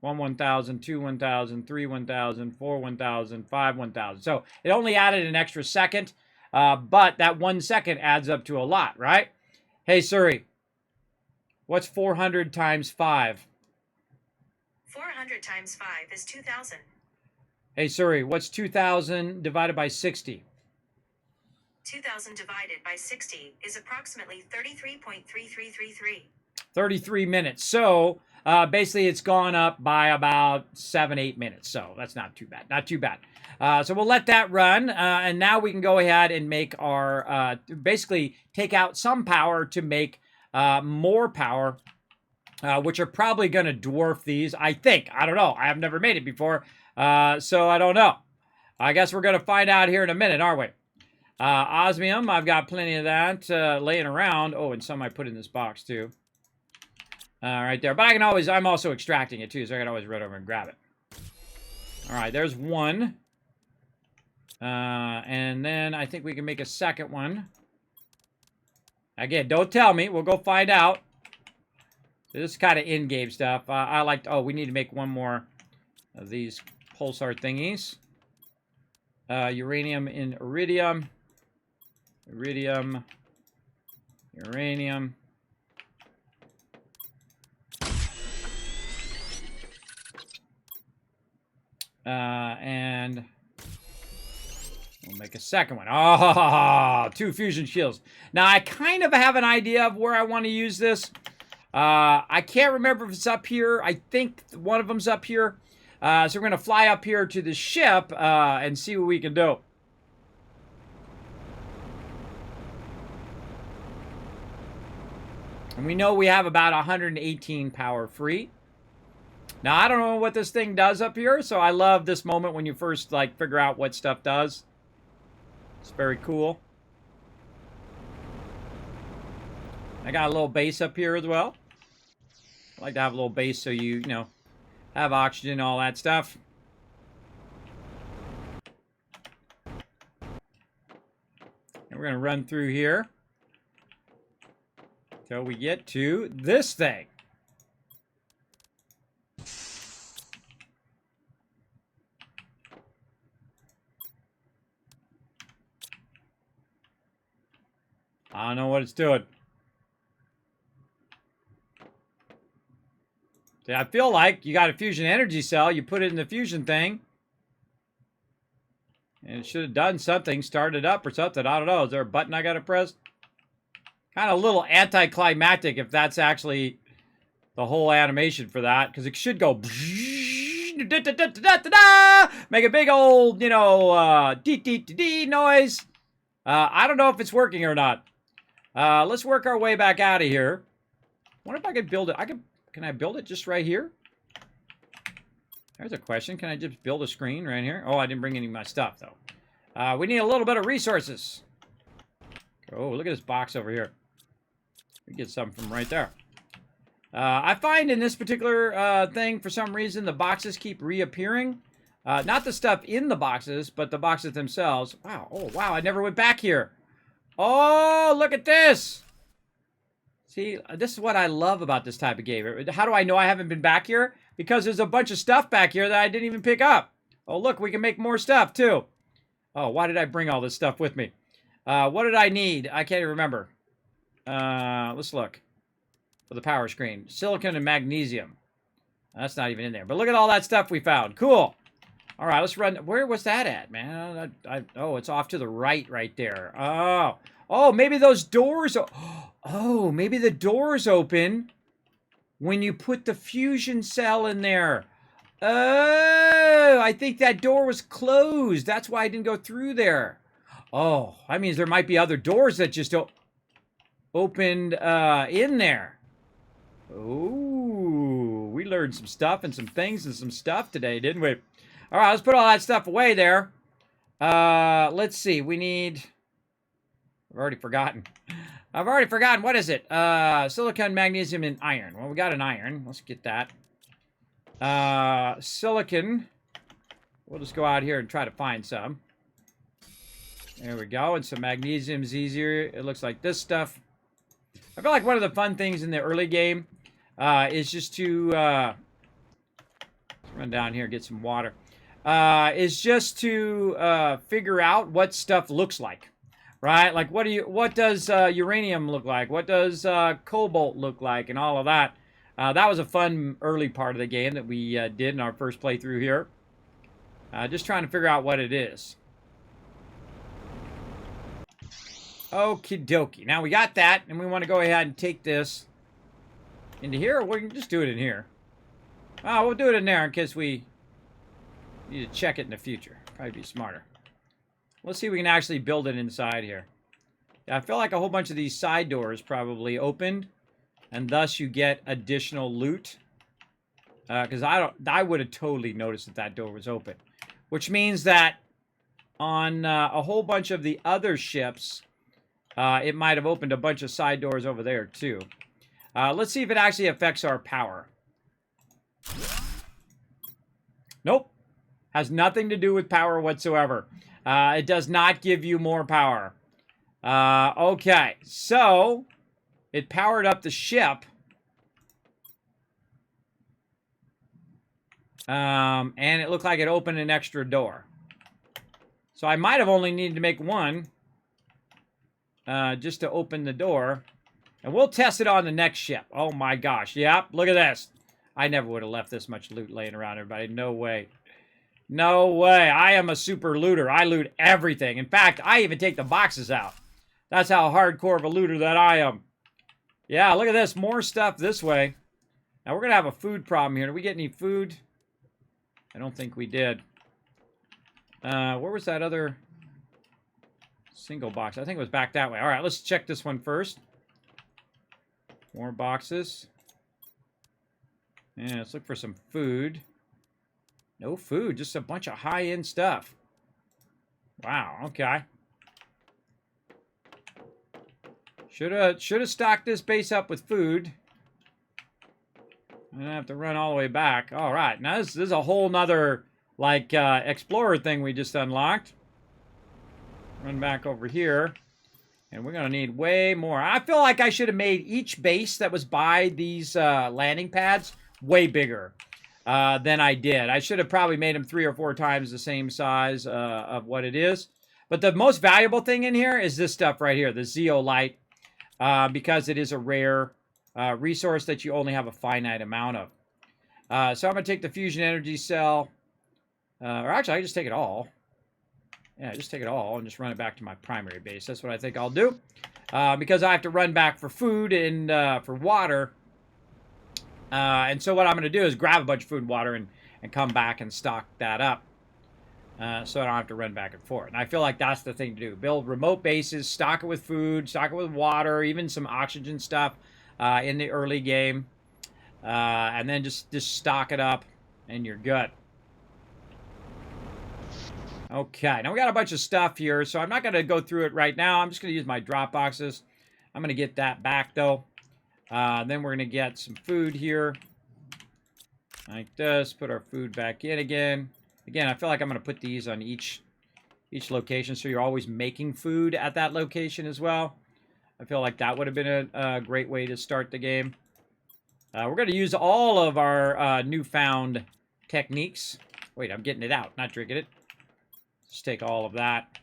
A: 1, 1,000, 2, 1,000, 3, 1,000, 4, 1,000, 5, 1,000. So it only added an extra second, but that 1 second adds up to a lot, right? Hey, Suri, what's 400 times 5?
B: 400 times 5 is 2,000.
A: Hey, Suri, what's 2,000 divided by 60?
B: 2,000 divided by 60 is approximately 33.3333.
A: 33 minutes. So basically it's gone up by about 7-8 minutes. So that's not too bad. Not too bad. So we'll let that run. And now we can go ahead and make our, basically take out some power to make more power, which are probably going to dwarf these, I think. I don't know. I have never made it before. So I don't know. I guess we're going to find out here in a minute, aren't we? Osmium, I've got plenty of that laying around. Oh, and some I put in this box too. Right there. But I can always, I'm also extracting it too, so I can always run over and grab it. All right, there's one. And then I think we can make a second one. Again, don't tell me. We'll go find out. This is kind of in-game stuff. I like... Oh, we need to make one more of these pulsar thingies. Uranium in iridium. Iridium. Uranium. And we'll make a second one. Oh, 2 fusion shields. Now, I kind of have an idea of where I want to use this. I can't remember if it's up here. I think one of them's up here. So we're going to fly up here to the ship and see what we can do. And we know we have about 118 power free. Now, I don't know what this thing does up here, so I love this moment when you first, like, figure out what stuff does. It's very cool. I got a little base up here as well. I like to have a little base so you know, have oxygen, all that stuff. And we're going to run through here till we get to this thing. I don't know what it's doing. See, I feel like you got a fusion energy cell, you put it in the fusion thing, and it should have done something, started up or something. I don't know. Is there a button I got to press? Kind of a little anticlimactic if that's actually the whole animation for that, because it should go make a big old, you know, dee noise. I don't know if it's working or not. Let's work our way back out of here. I wonder if I could build it. Can I build it just right here? There's a question. Can I just build a screen right here? Oh, I didn't bring any of my stuff, though. We need a little bit of resources. Oh, look at this box over here. We get some from right there. I find in this particular thing, for some reason, the boxes keep reappearing. Not the stuff in the boxes, but the boxes themselves. Wow. Oh, wow. I never went back here. Oh, look at this. See, this is what I love about this type of game. How do I know I haven't been back here? Because there's a bunch of stuff back here that I didn't even pick up. Oh, look, we can make more stuff, too. Oh, why did I bring all this stuff with me? What did I need? I can't even remember. Let's look for the power screen. Silicon and magnesium. That's not even in there. But look at all that stuff we found. Cool. All right, let's run. Where was that at, man? Oh, it's off to the right there. Oh, maybe those doors. Oh, maybe the doors open when you put the fusion cell in there. Oh, I think that door was closed. That's why I didn't go through there. Oh, that means there might be other doors that just opened in there. Ooh, we learned some stuff and some things and some stuff today, didn't we? All right, let's put all that stuff away there. Let's see. We need... I've already forgotten. What is it? Silicon, magnesium, and iron. Well, we got an iron. Let's get that. Silicon. We'll just go out here and try to find some. There we go. And some magnesium's easier. It looks like this stuff. I feel like one of the fun things in the early game is just to... let's run down here and get some water. Is just to figure out what stuff looks like. Right? Like, what does uranium look like? What does cobalt look like? And all of that. That was a fun early part of the game that we did in our first playthrough here. Just trying to figure out what it is. Okie dokie. Now we got that, and we want to go ahead and take this into here, or we can just do it in here. Oh, we'll do it in there in case we need to check it in the future. Probably be smarter. Let's see if we can actually build it inside here. Yeah, I feel like a whole bunch of these side doors probably opened, and thus you get additional loot. Because I would have totally noticed that door was open. Which means that on a whole bunch of the other ships, it might have opened a bunch of side doors over there too. Let's see if it actually affects our power. Nope. Has nothing to do with power whatsoever. It does not give you more power. Okay, so it powered up the ship. And it looked like it opened an extra door. So I might have only needed to make one just to open the door. And we'll test it on the next ship. Oh my gosh. Yep, look at this. I never would have left this much loot laying around, everybody. No way. No way. I am a super looter. I loot everything. In fact, I even take the boxes out. That's how hardcore of a looter that I am. Yeah, look at this. More stuff this way. Now, we're going to have a food problem here. Did we get any food? I don't think we did. Where was that other single box? I think it was back that way. All right, let's check this one first. More boxes. Yeah, let's look for some food. No food, just a bunch of high-end stuff. Wow, okay. Should have stocked this base up with food. I'm gonna have to run all the way back. All right, now this is a whole nother like explorer thing we just unlocked. Run back over here, and we're gonna need way more. I feel like I should have made each base that was by these landing pads way bigger than I did. I should have probably made them 3 or 4 times the same size of what it is. But the most valuable thing in here is this stuff right here, the zeolite. Because it is a rare resource that you only have a finite amount of. So I'm going to take the fusion energy cell. Or actually, I can just take it all. Yeah, just take it all and just run it back to my primary base. That's what I think I'll do. Because I have to run back for food and for water. And so what I'm going to do is grab a bunch of food and water and come back and stock that up. So I don't have to run back and forth. And I feel like that's the thing to do. Build remote bases, stock it with food, stock it with water, even some oxygen stuff in the early game. And then just stock it up and you're good. Okay, now we got a bunch of stuff here, so I'm not going to go through it right now. I'm just going to use my drop boxes. I'm going to get that back, though. Then we're going to get some food here. Like this. Put our food back in again. Again, I feel like I'm going to put these on each location, so you're always making food at that location as well. I feel like that would have been a great way to start the game. We're going to use all of our newfound techniques. Wait, I'm getting it out, not drinking it. Just take all of that.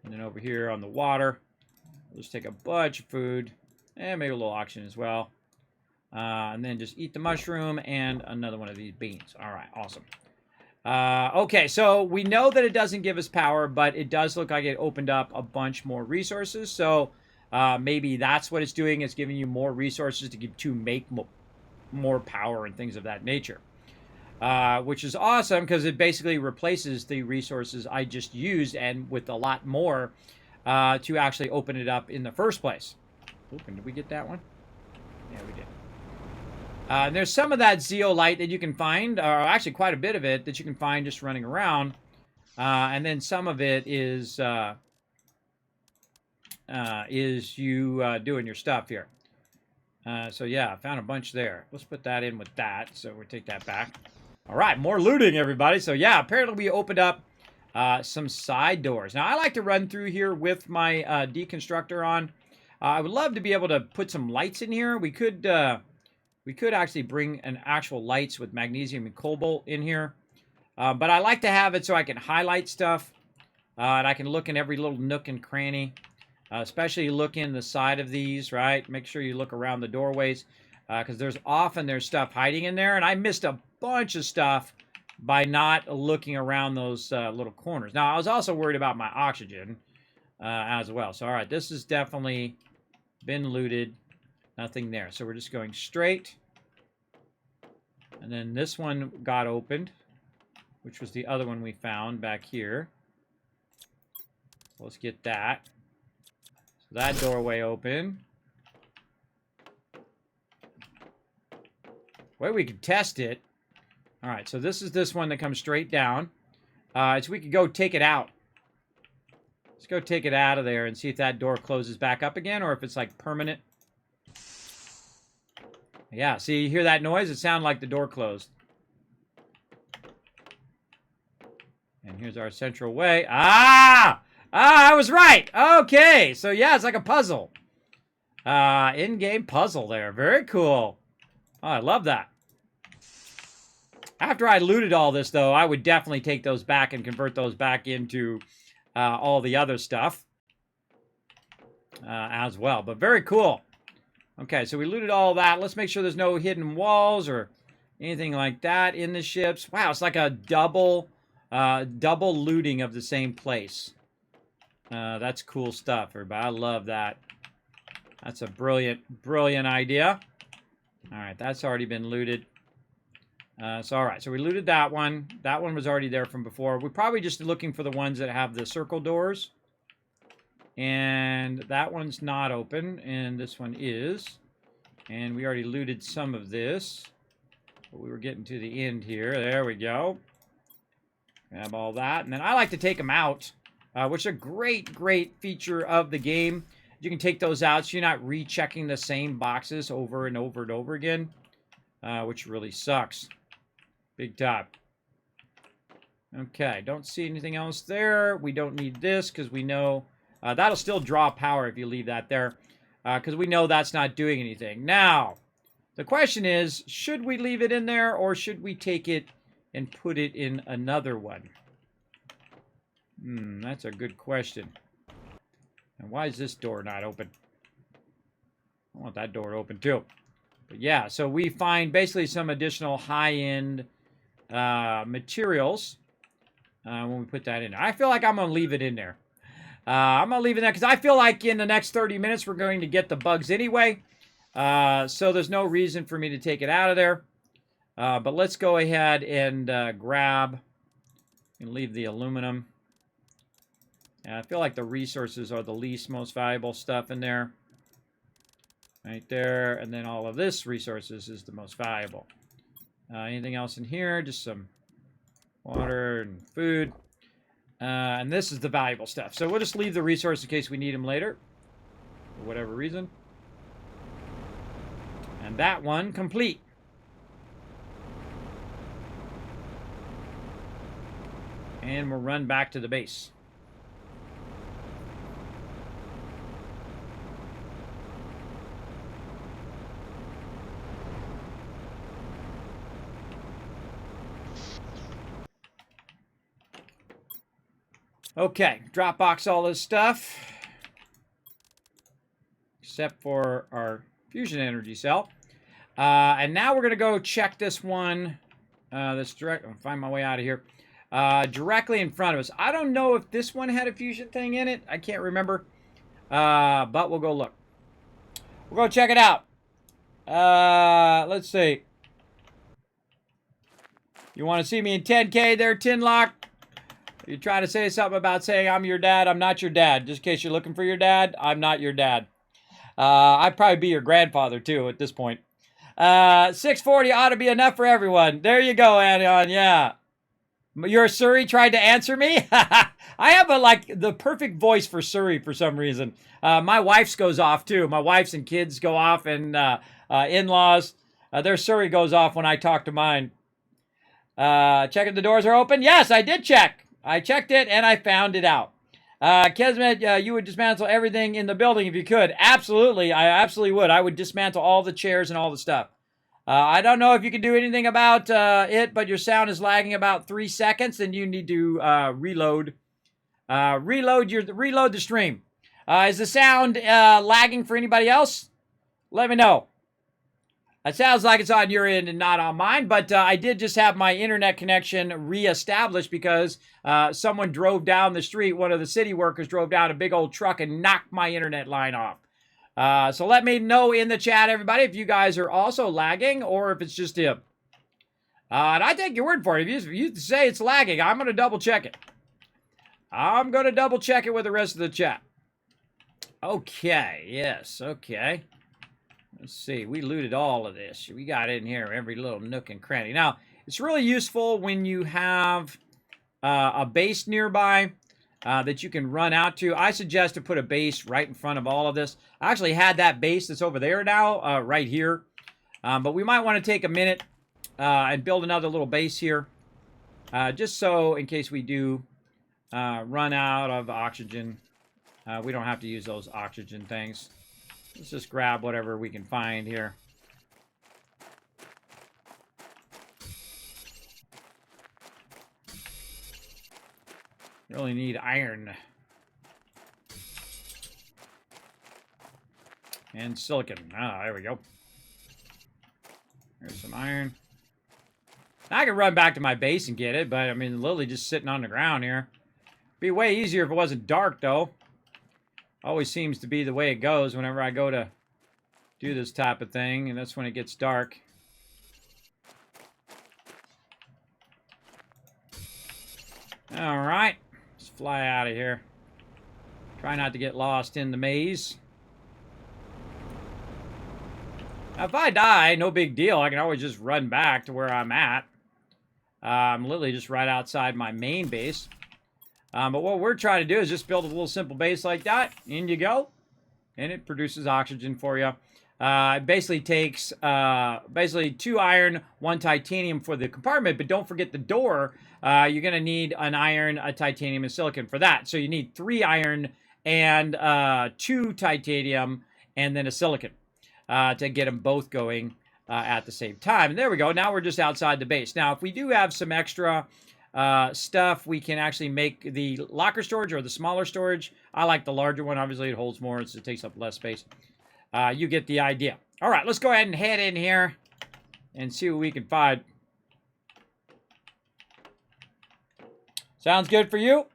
A: And then over here on the water, we'll just take a bunch of food and maybe a little oxygen as well. And then just eat the mushroom and another one of these beans. All right, awesome. Okay, so we know that it doesn't give us power, but it does look like it opened up a bunch more resources. So maybe that's what it's doing. It's giving you more resources to make more power and things of that nature. Which is awesome because it basically replaces the resources I just used and with a lot more to actually open it up in the first place. Open, did we get that one? Yeah, we did. There's some of that zeolite that you can find, or actually quite a bit of it that you can find just running around. And then some of it is you doing your stuff here. So yeah, I found a bunch there. Let's put that in with that. So we'll take that back. All right, more looting, everybody. So yeah, apparently we opened up some side doors. Now I like to run through here with my deconstructor on. I would love to be able to put some lights in here. We could actually bring an actual lights with magnesium and cobalt in here. But I like to have it so I can highlight stuff. And I can look in every little nook and cranny. Especially look in the side of these, right? Make sure you look around the doorways. Because there's stuff hiding in there. And I missed a bunch of stuff by not looking around those little corners. Now, I was also worried about my oxygen as well. So, all right, this has definitely been looted. Nothing there. So we're just going straight. And then this one got opened, which was the other one we found back here. Let's get that. So that doorway open. Well, we could test it. All right, so this is this one that comes straight down. So we could go take it out. Let's go take it out of there and see if that door closes back up again or if it's like permanent. Yeah, see, you hear that noise? It sounded like the door closed. And here's our central way. I was right. Okay, so yeah, it's like a puzzle. In-game puzzle there. Very cool. Oh, I love that. After I looted all this, though, I would definitely take those back and convert those back into all the other stuff as well. But very cool. Okay, so we looted all that. Let's make sure there's no hidden walls or anything like that in the ships. Wow, it's like a double looting of the same place. That's cool stuff, everybody. I love that. That's a brilliant idea. All right, that's already been looted. All right, so we looted that one. That one was already there from before. We're probably just looking for the ones that have the circle doors. And that one's not open, and this one is. And we already looted some of this. But we were getting to the end here. There we go. Grab all that. And then I like to take them out, which is a great feature of the game. You can take those out so you're not rechecking the same boxes over and over and over again, which really sucks. Big time. Okay, don't see anything else there. We don't need this because we know that'll still draw power if you leave that there, because we know that's not doing anything. Now, the question is, should we leave it in there or should we take it and put it in another one? That's a good question. And why is this door not open? I want that door open too. But yeah, so we find basically some additional high-end materials when we put that in there. I feel like I'm going to leave it in there. I'm going to leave it there because I feel like in the next 30 minutes we're going to get the bugs anyway. So there's no reason for me to take it out of there. But let's go ahead and grab and leave the aluminum. And I feel like the resources are the least most valuable stuff in there. Right there. And then all of this resources is the most valuable. Anything else in here? Just some water and food. And this is the valuable stuff. So we'll just leave the resource in case we need them later. For whatever reason. And that one complete. And we'll run back to the base. Okay, Dropbox all this stuff. Except for our fusion energy cell. And now we're going to go check this one. That's direct. I'll find my way out of here. Directly in front of us. I don't know if this one had a fusion thing in it. I can't remember. But we'll go look. We'll go check it out. Let's see. You want to see me in 10K there, Tinlock? You trying to say something about saying I'm your dad? I'm not your dad. Just in case you're looking for your dad, I'm not your dad. I'd probably be your grandfather, too, at this point. 640 ought to be enough for everyone. There you go, Anion. Yeah. Your Surrey tried to answer me? I have the perfect voice for Surrey for some reason. My wife's goes off, too. My wife's and kids go off, and in-laws. Their Surrey goes off when I talk to mine. Checking the doors are open? Yes, I did check. I checked it, and I found it out. Kismet, you would dismantle everything in the building if you could. Absolutely. I absolutely would. I would dismantle all the chairs and all the stuff. I don't know if you can do anything about it, but your sound is lagging about 3 seconds, and you need to reload. Reload the stream. Is the sound lagging for anybody else? Let me know. It sounds like it's on your end and not on mine, but I did just have my internet connection reestablished because someone drove down the street. One of the city workers drove down a big old truck and knocked my internet line off. So let me know in the chat, everybody, if you guys are also lagging or if it's just him. And I take your word for it. If you say it's lagging, I'm going to double check it. I'm going to double check it with the rest of the chat. Okay, yes, okay. Let's see, we looted all of this. We got in here every little nook and cranny. Now, it's really useful when you have a base nearby that you can run out to. I suggest to put a base right in front of all of this. I actually had that base that's over there now, right here. But we might want to take a minute and build another little base here. Just so, in case we do run out of oxygen, we don't have to use those oxygen things. Let's just grab whatever we can find here. Really need iron. And silicon. Ah, there we go. There's some iron. I can run back to my base and get it, but I mean, literally just sitting on the ground here. Be way easier if it wasn't dark, though. Always seems to be the way it goes whenever I go to do this type of thing, and that's when it gets dark. All right, let's fly out of here. Try not to get lost in the maze. Now, if I die, no big deal. I can always just run back to where I'm at. I'm literally just right outside my main base. But what we're trying to do is just build a little simple base like that. In you go. And it produces oxygen for you. It basically takes 2 iron, 1 titanium for the compartment. But don't forget the door. You're going to need an iron, a titanium, and silicon for that. So you need 3 iron and 2 titanium and then a silicon to get them both going at the same time. And there we go. Now we're just outside the base. Now, if we do have some extra stuff, we can actually make the locker storage or the smaller storage. I like the larger one. Obviously, it holds more. It takes up less space. You get the idea. All right, let's go ahead and head in here and see what we can find. Sounds good for you?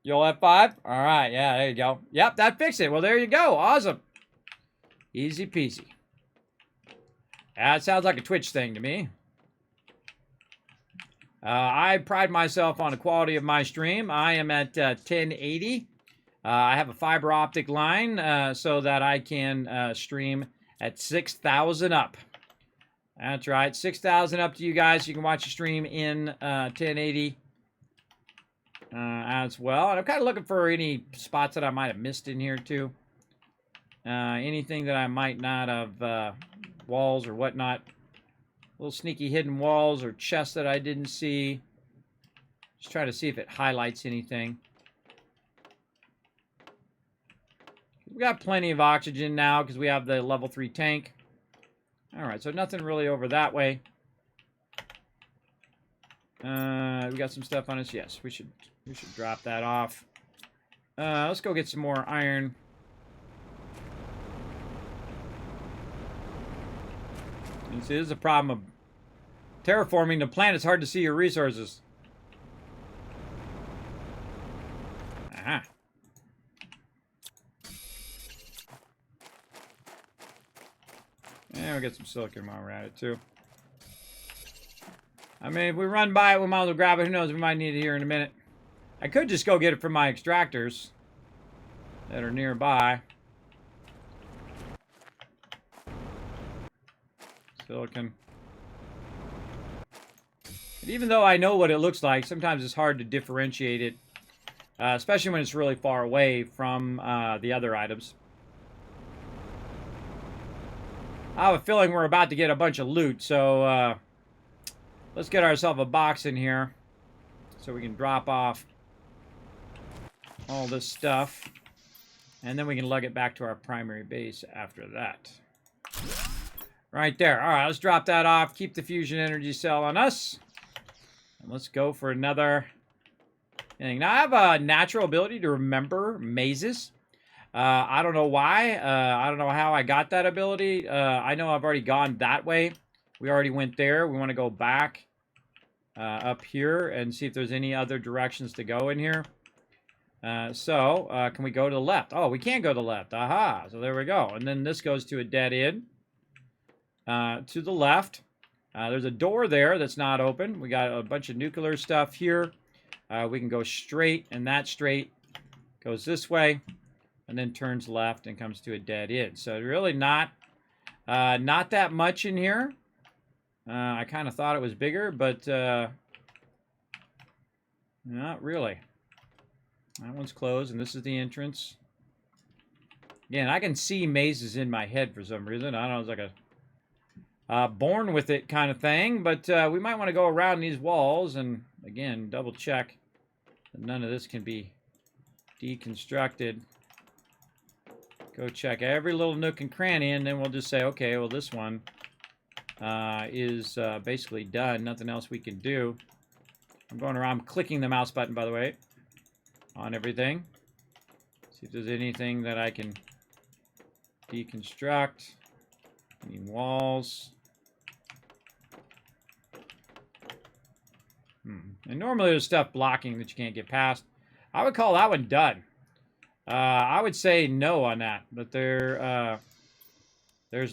A: You'll F5? All right, yeah, there you go. Yep, that fixed it. Well, there you go. Awesome. Easy peasy. That sounds like a Twitch thing to me. I pride myself on the quality of my stream. I am at 1080. I have a fiber optic line so that I can stream at 6,000 up. That's right, 6,000 up to you guys. You can watch the stream in 1080 as well. And I'm kind of looking for any spots that I might have missed in here too. Anything that I might not have, walls or whatnot. Little sneaky hidden walls or chests that I didn't see. Just try to see if it highlights anything. We got plenty of oxygen now because we have the level 3 tank. Alright, so nothing really over that way. We got some stuff on us. Yes, we should drop that off. Let's go get some more iron. You see, this is a problem of terraforming the planet. It's hard to see your resources. Aha. And we'll get some silicon while we're at it, too. I mean, if we run by it, we might as well grab it. Who knows? We might need it here in a minute. I could just go get it from my extractors that are nearby. Silicon. And even though I know what it looks like, sometimes it's hard to differentiate it, especially when it's really far away from the other items. I have a feeling we're about to get a bunch of loot, so let's get ourselves a box in here so we can drop off all this stuff, and then we can lug it back to our primary base after that. Right there. All right, let's drop that off. Keep the fusion energy cell on us. And let's go for another thing. Now, I have a natural ability to remember mazes. I don't know why. I don't know how I got that ability. I know I've already gone that way. We already went there. We want to go back up here and see if there's any other directions to go in here. Can we go to the left? Oh, we can go to the left. Aha. So there we go. And then this goes to a dead end. To the left. There's a door there that's not open. We got a bunch of nuclear stuff here. We can go straight, and that straight goes this way, and then turns left and comes to a dead end. So really not that much in here. I kind of thought it was bigger, but not really. That one's closed, and this is the entrance. Again, I can see mazes in my head for some reason. I don't know, it's like a born with it kind of thing, but we might want to go around these walls and, again, double check that none of this can be deconstructed. Go check every little nook and cranny, and then we'll just say, okay, well, this one is basically done. Nothing else we can do. I'm going around clicking the mouse button, by the way. on everything. See if there's anything that I can deconstruct. Any walls. And normally there's stuff blocking that you can't get past. I would call that one done. I would say no on that, but there's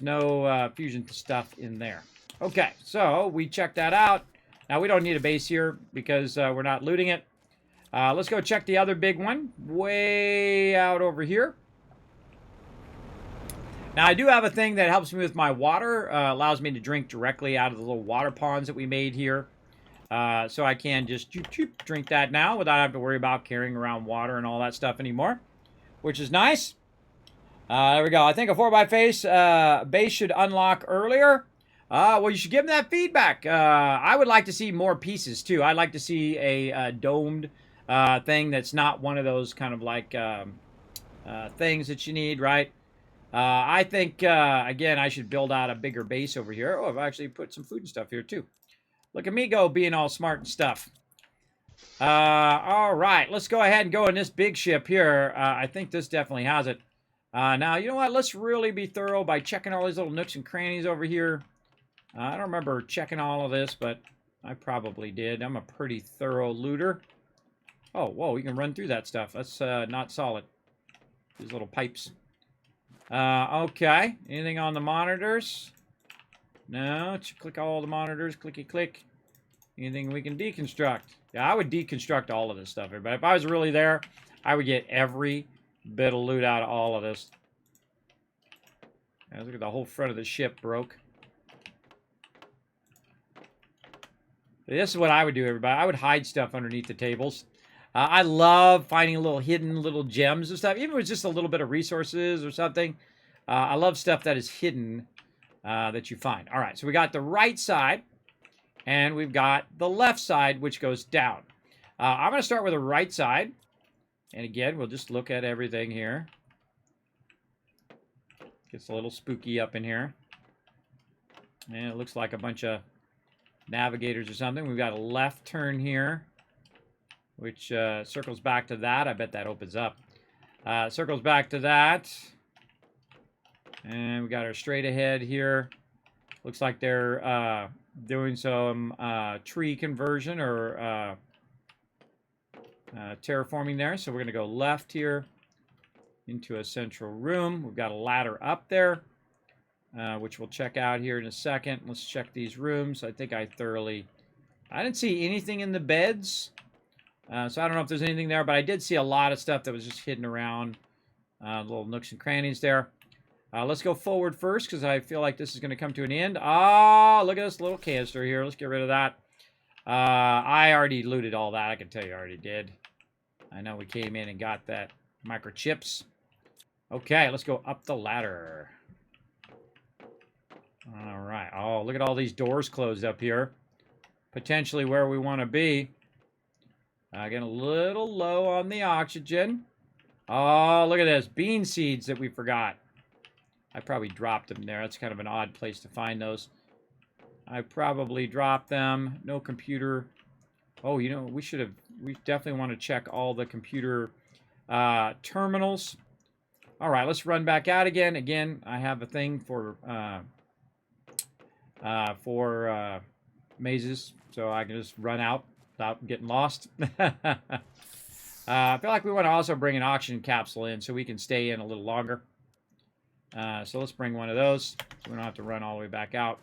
A: no fusion stuff in there. Okay, so we checked that out. Now we don't need a base here because we're not looting it. Let's go check the other big one way out over here. Now I do have a thing that helps me with my water, allows me to drink directly out of the little water ponds that we made here. So I can just drink that now without having to worry about carrying around water and all that stuff anymore, which is nice. There we go. I think a 4x base should unlock earlier. Well, you should give them that feedback. I would like to see more pieces, too. I'd like to see a domed thing that's not one of those kind of like things that you need, right? I think, again, I should build out a bigger base over here. Oh, I've actually put some food and stuff here, too. Look at me go, being all smart and stuff. All right, let's go ahead and go in this big ship here. I think this definitely has it. Now, you know what? Let's really be thorough by checking all these little nooks and crannies over here. I don't remember checking all of this, but I probably did. I'm a pretty thorough looter. Oh, whoa, we can run through that stuff. That's not solid. These little pipes. Okay, anything on the monitors? No, click all the monitors, clicky click. Anything we can deconstruct? Yeah, I would deconstruct all of this stuff, but if I was really there, I would get every bit of loot out of all of this. Yeah, look at the whole front of the ship broke. This is what I would do, everybody. I would hide stuff underneath the tables. I love finding little hidden little gems and stuff, even if it's just a little bit of resources or something. I love stuff that is hidden that you find. All right, so we got the right side, and we've got the left side, which goes down. I'm going to start with the right side. And again, we'll just look at everything here. Gets a little spooky up in here. And it looks like a bunch of navigators or something. We've got a left turn here, which circles back to that. I bet that opens up. Circles back to that. And we got our straight ahead here. Looks like they're doing some tree conversion or terraforming there. So we're going to go left here into a central room. We've got a ladder up there, which we'll check out here in a second. Let's check these rooms. I think I didn't see anything in the beds. So I don't know if there's anything there, but I did see a lot of stuff that was just hidden around, little nooks and crannies there. Let's go forward first because I feel like this is going to come to an end. Ah, look at this little canister here. Let's get rid of that. I already looted all that. I can tell you I already did. I know we came in and got that microchips. Okay, let's go up the ladder. All right. Oh, look at all these doors closed up here. Potentially where we want to be. Getting a little low on the oxygen. Oh, look at this. Bean seeds that we forgot. I probably dropped them there. That's kind of an odd place to find those. I probably dropped them. No computer. Oh, you know, we definitely want to check all the computer terminals. All right, let's run back out again. Again, I have a thing for mazes, so I can just run out without getting lost. I feel like we want to also bring an oxygen capsule in so we can stay in a little longer. So let's bring one of those so we don't have to run all the way back out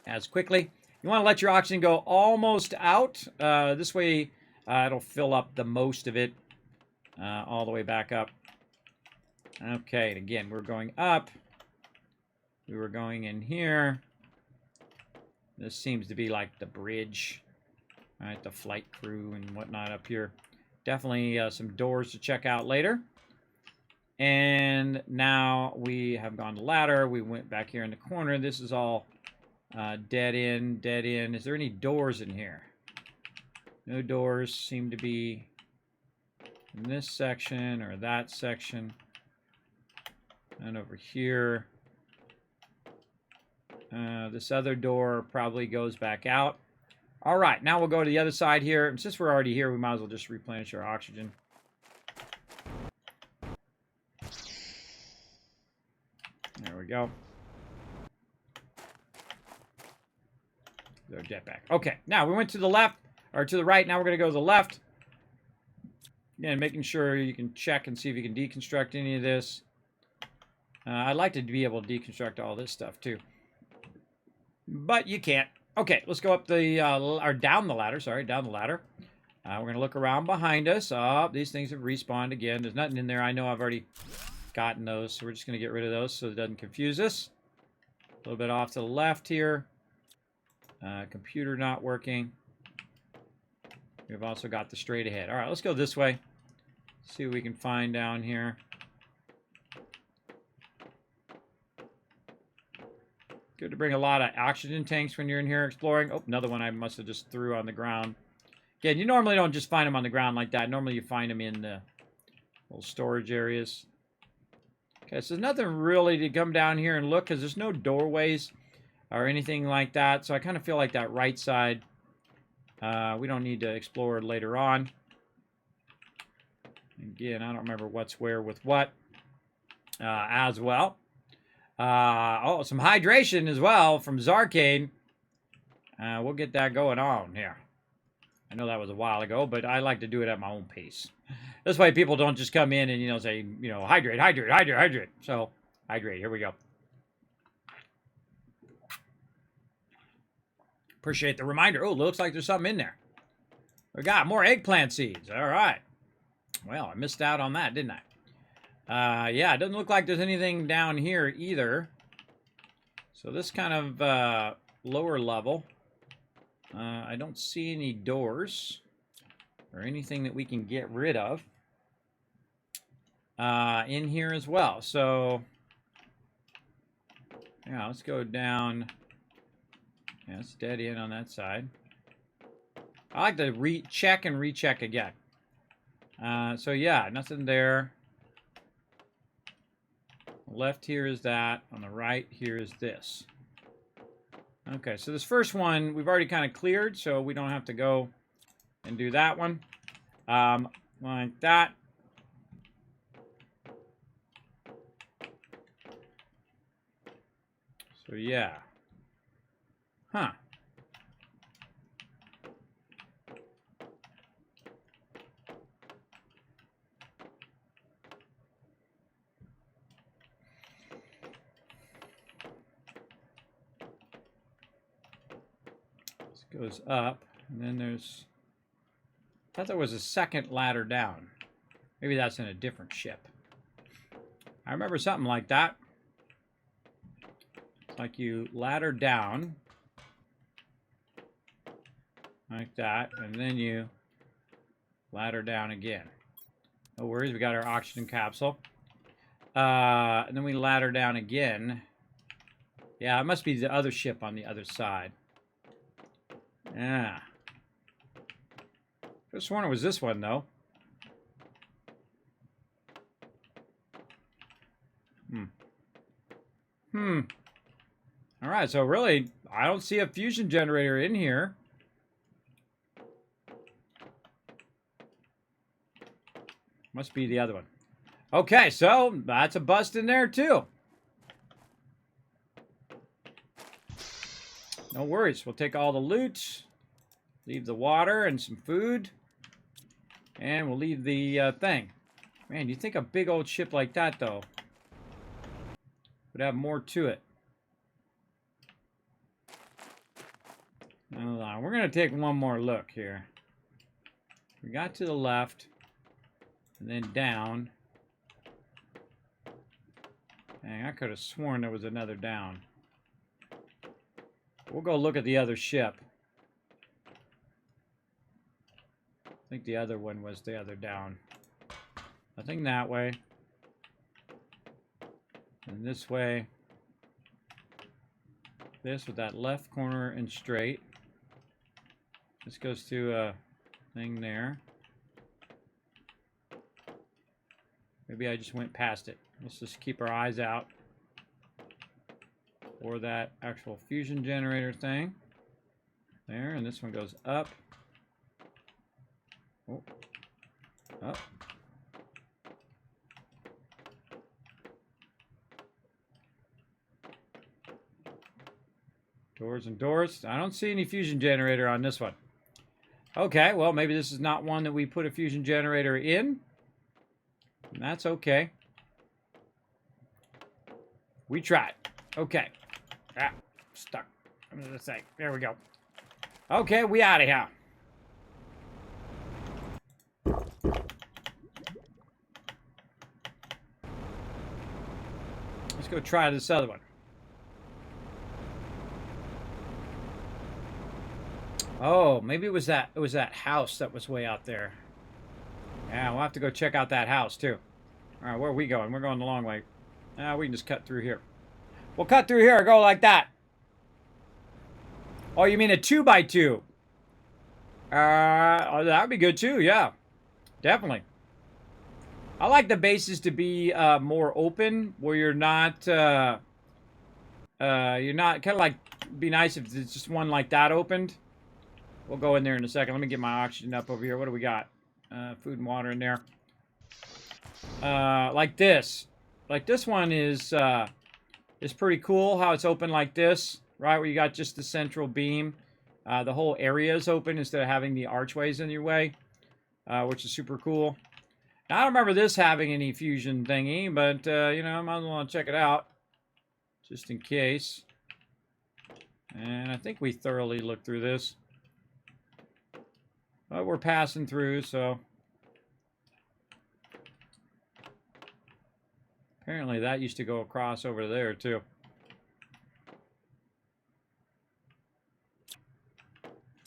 A: as quickly. You want to let your oxygen go almost out. This way it'll fill up the most of it all the way back up. Okay, and again, we're going up. We were going in here. This seems to be like the bridge. All right, the flight crew and whatnot up here. Definitely some doors to check out later. And now we have gone to ladder. We went back here in the corner. This is all dead end, dead end. Is there any doors in here? No doors seem to be in this section or that section. And over here. This other door probably goes back out. All right, now we'll go to the other side here. And since we're already here, we might as well just replenish our oxygen. we go. There's our jetpack. Okay, now we went to the left, or to the right. Now we're going to go to the left. Again, making sure you can check and see if you can deconstruct any of this. I'd like to be able to deconstruct all this stuff too, but you can't. Okay, let's go up the, or down the ladder, sorry, down the ladder. We're going to look around behind us. Oh, these things have respawned again. There's nothing in there. I know I've already gotten those, so we're just going to get rid of those so it doesn't confuse us. A little bit off to the left here. Computer not working. We've also got the straight ahead. All right, let's go this way. See what we can find down here. Good to bring a lot of oxygen tanks when you're in here exploring. Oh, another one I must have just threw on the ground. Again, you normally don't just find them on the ground like that. Normally you find them in the little storage areas. Okay, so there's nothing really to come down here and look because there's no doorways or anything like that. So I kind of feel like that right side, we don't need to explore later on. Again, I don't remember what's where with what as well. Oh, some hydration as well from Zarcade. We'll get that going on here. I know that was a while ago, but I like to do it at my own pace. This way people don't just come in and, you know, say, you know, hydrate, hydrate, hydrate, hydrate. So, hydrate. Here we go. Appreciate the reminder. Oh, looks like there's something in there. We got more eggplant seeds. All right. Well, I missed out on that, didn't I? Yeah, it doesn't look like there's anything down here either. So this kind of lower level. I don't see any doors or anything that we can get rid of in here as well. So, yeah, let's go down. Yeah, it's dead end on that side. I like to recheck and recheck again. So, yeah, nothing there. Left here is that. On the right here is this. Okay, so this first one we've already kind of cleared, so we don't have to go and do that one. Like that. So yeah. Huh. Goes up, and then there's... I thought there was a second ladder down. Maybe that's in a different ship. I remember something like that. It's like you ladder down. Like that, and then you ladder down again. No worries, we got our oxygen capsule. And then we ladder down again. Yeah, it must be the other ship on the other side. Yeah. I could have sworn it was this one, though. Alright, so really, I don't see a fusion generator in here. Must be the other one. Okay, so that's a bust in there, too. No worries. We'll take all the loot, leave the water and some food, and we'll leave the thing. Man, you think a big old ship like that, though, would have more to it. Hold on. We're going to take one more look here. We got to the left, and then down. Dang, I could have sworn there was another down. We'll go look at the other ship. I think the other one was the other down. Nothing that way. And this way. This with that left corner and straight. This goes to a thing there. Maybe I just went past it. Let's just keep our eyes out for that actual fusion generator thing. There, and this one goes up. Oh, up. Doors and doors. I don't see any fusion generator on this one. Okay, well, maybe this is not one that we put a fusion generator in. That's okay. We tried. Okay. Ah, stuck. I'm gonna say. There we go. Okay, we out of here. Let's go try this other one. Oh, maybe it was that house that was way out there. Yeah, we'll have to go check out that house too. All right, where are we going? We're going the long way. We can just cut through here. We'll cut through here. Go like that. Oh, you mean a 2x2? Oh, that'd be good too. Yeah, definitely. I like the bases to be more open, where you're not kind of like. Be nice if it's just one like that opened. We'll go in there in a second. Let me get my oxygen up over here. What do we got? Food and water in there. Like this. Like this one is pretty cool how it's open like this, right? Where you got just the central beam. The whole area is open instead of having the archways in your way, which is super cool. Now, I don't remember this having any fusion thingy, but, you know, I might as well check it out just in case. And I think we thoroughly looked through this. But we're passing through, so. Apparently that used to go across over there, too.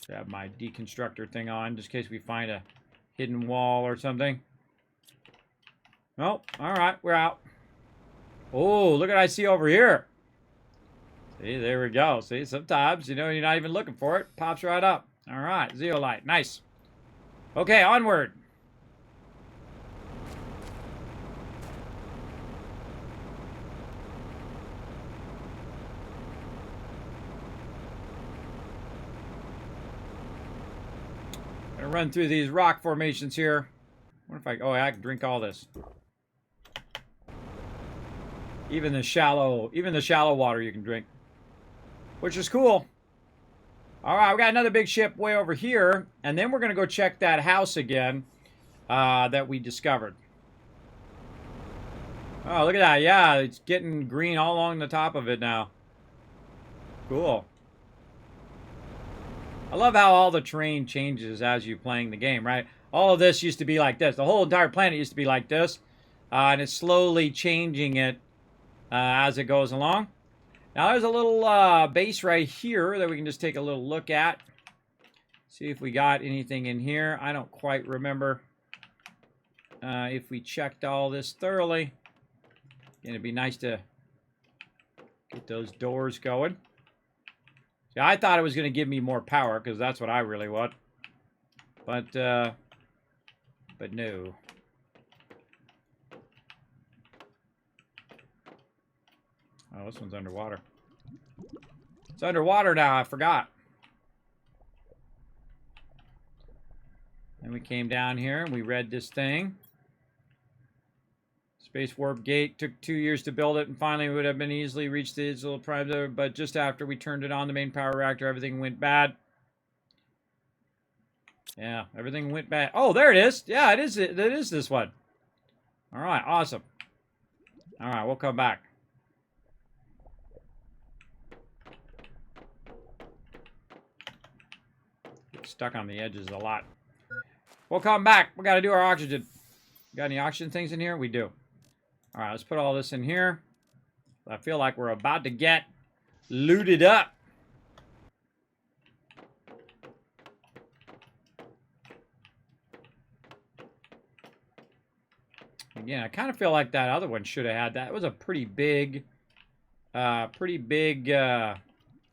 A: Have my deconstructor thing on, just in case we find a hidden wall or something. Oh, all right, we're out. Oh, look at what I see over here. See, there we go. See, sometimes, you know, you're not even looking for it. Pops right up. All right, zeolite. Nice. Okay, onward. Gonna run through these rock formations here. What if I can drink all this. Even the shallow water you can drink. Which is cool. All right, we got another big ship way over here, and then we're gonna go check that house again that we discovered. Oh, look at that! Yeah, it's getting green all along the top of it now. Cool. I love how all the terrain changes as you're playing the game, right? All of this used to be like this. The whole entire planet used to be like this, and it's slowly changing it as it goes along. Now there's a little base right here that we can just take a little look at. See if we got anything in here. I don't quite remember if we checked all this thoroughly. Again, it'd be nice to get those doors going. See, I thought it was going to give me more power because that's what I really want. But no. Oh, this one's underwater. It's underwater now, I forgot. And we came down here and we read this thing. Space warp gate took 2 years to build it and finally would have been easily reached the little prime, but just after we turned it on, the main power reactor, everything went bad. Yeah, everything went bad. Oh, there it is. Yeah, it is this one. All right, awesome. All right, we'll come back. Get stuck on the edges a lot. We'll come back. We got to do our oxygen. Got any oxygen things in here? We do. All right, let's put all this in here. I feel like we're about to get looted up. Again, I kind of feel like that other one should have had that. It was a pretty big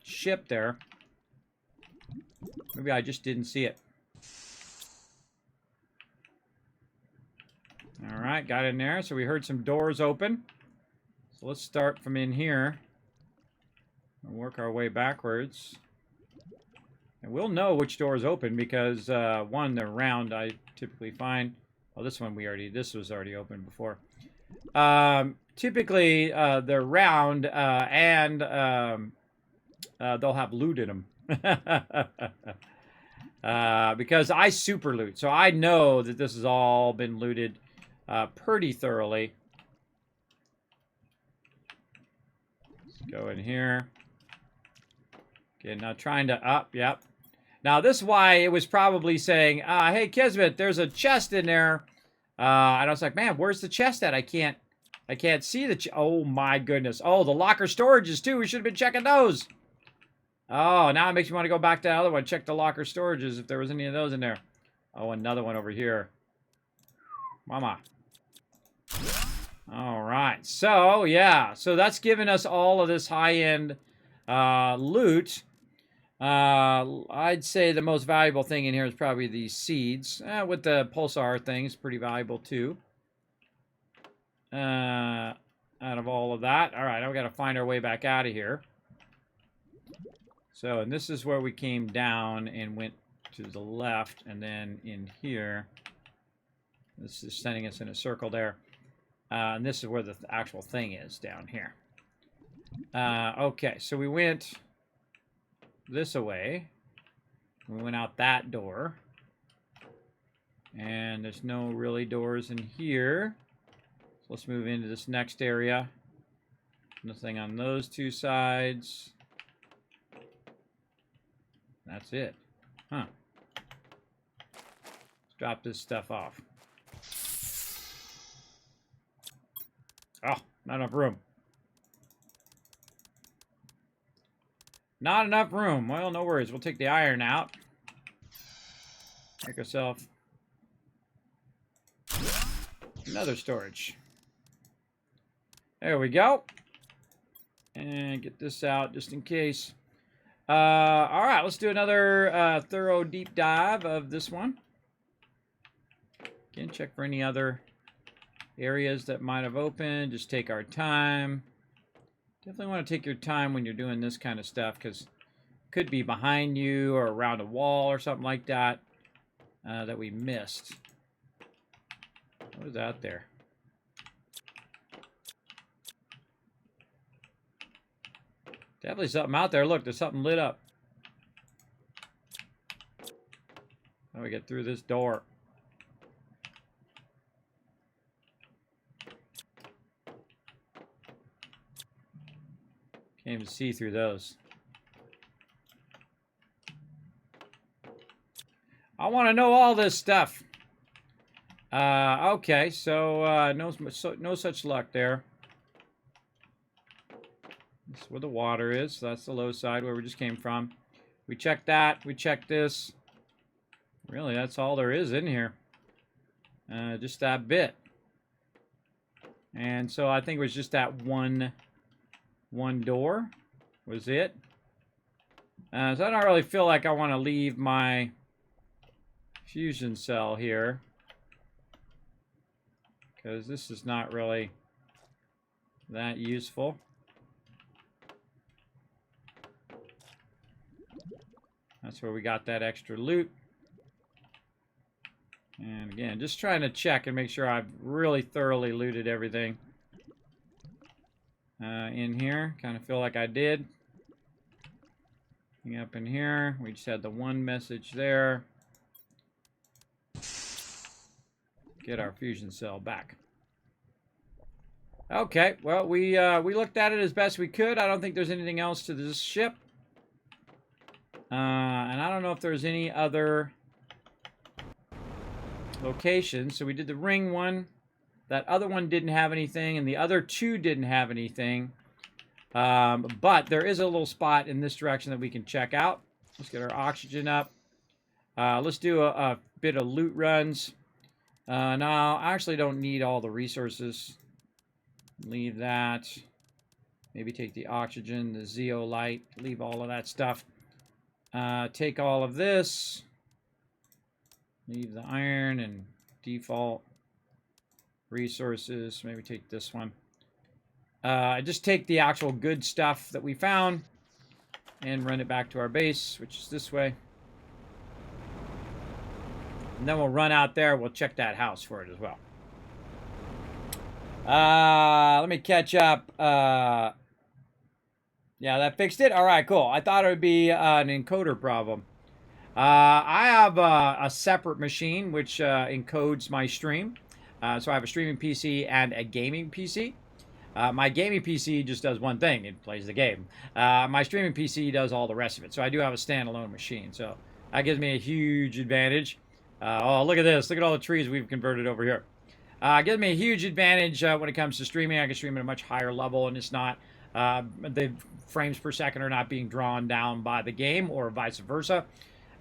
A: ship there. Maybe I just didn't see it. All right, got in there. So we heard some doors open. So let's start from in here and work our way backwards. And we'll know which door is open because one, they're round. I typically find. Oh, this one this was already open before. Typically, they're round and they'll have loot in them. Because I super loot. So I know that this has all been looted pretty thoroughly. Let's go in here. Okay, now trying to up. Yep. Now this is why it was probably saying, hey, Kismet, there's a chest in there. And I was like, man, where's the chest at? I can't see the oh my goodness. Oh, the locker storages too. We should have been checking those. Oh, now it makes me want to go back to the other one. Check the locker storages if there was any of those in there. Oh, another one over here. Mama. All right. So, yeah. So that's giving us all of this high-end loot. I'd say the most valuable thing in here is probably these seeds. With the pulsar thing, it's pretty valuable too. Out of all of that. All right, I've got to find our way back out of here. So, and this is where we came down and went to the left, and then in here, this is sending us in a circle there. And this is where the actual thing is, down here. Okay, so we went this way. We went out that door. And there's no really doors in here. So let's move into this next area. Nothing on those two sides. That's it. Huh. Let's drop this stuff off. Oh, not enough room. Not enough room. Well, no worries. We'll take the iron out. Make ourselves another storage. There we go. And get this out just in case. All right, let's do another thorough deep dive of this one. Again, check for any other areas that might have opened. Just take our time. Definitely want to take your time when you're doing this kind of stuff, because it could be behind you or around a wall or something like that that we missed. What was out there? Definitely something out there. Look, there's something lit up. How do we get through this door? Can't even see through those. I want to know all this stuff. Okay, so no such luck there. This is where the water is. So that's the low side where we just came from. We checked that. We checked this. Really, that's all there is in here. Just that bit. And so I think it was just that one door was it. So I don't really feel like I want to leave my fusion cell here, because this is not really that useful. That's where we got that extra loot. And again, just trying to check and make sure I've really thoroughly looted everything in here. Kind of feel like I did. Up in here, we just had the one message there. Get our fusion cell back. Okay, well, we looked at it as best we could. I don't think there's anything else to this ship. And I don't know if there's any other locations. So we did the ring one. That other one didn't have anything, and the other two didn't have anything. But there is a little spot in this direction that we can check out. Let's get our oxygen up. Let's do a bit of loot runs. Now, I actually don't need all the resources. Leave that. Maybe take the oxygen, the zeolite, leave all of that stuff. Take all of this. Leave the iron and default resources. Maybe take this one. Just take the actual good stuff that we found and run it back to our base, which is this way. And then we'll run out there. We'll check that house for it as well. Let me catch up. Yeah, that fixed it. All right, cool. I thought it would be an encoder problem. I have a separate machine which encodes my stream. So I have a streaming PC and a gaming PC. My gaming PC just does one thing. It plays the game. My streaming PC does all the rest of it. So I do have a standalone machine. So that gives me a huge advantage. Oh, look at this. Look at all the trees we've converted over here. Gives me a huge advantage when it comes to streaming. I can stream at a much higher level, and it's not the frames per second are not being drawn down by the game, or vice versa.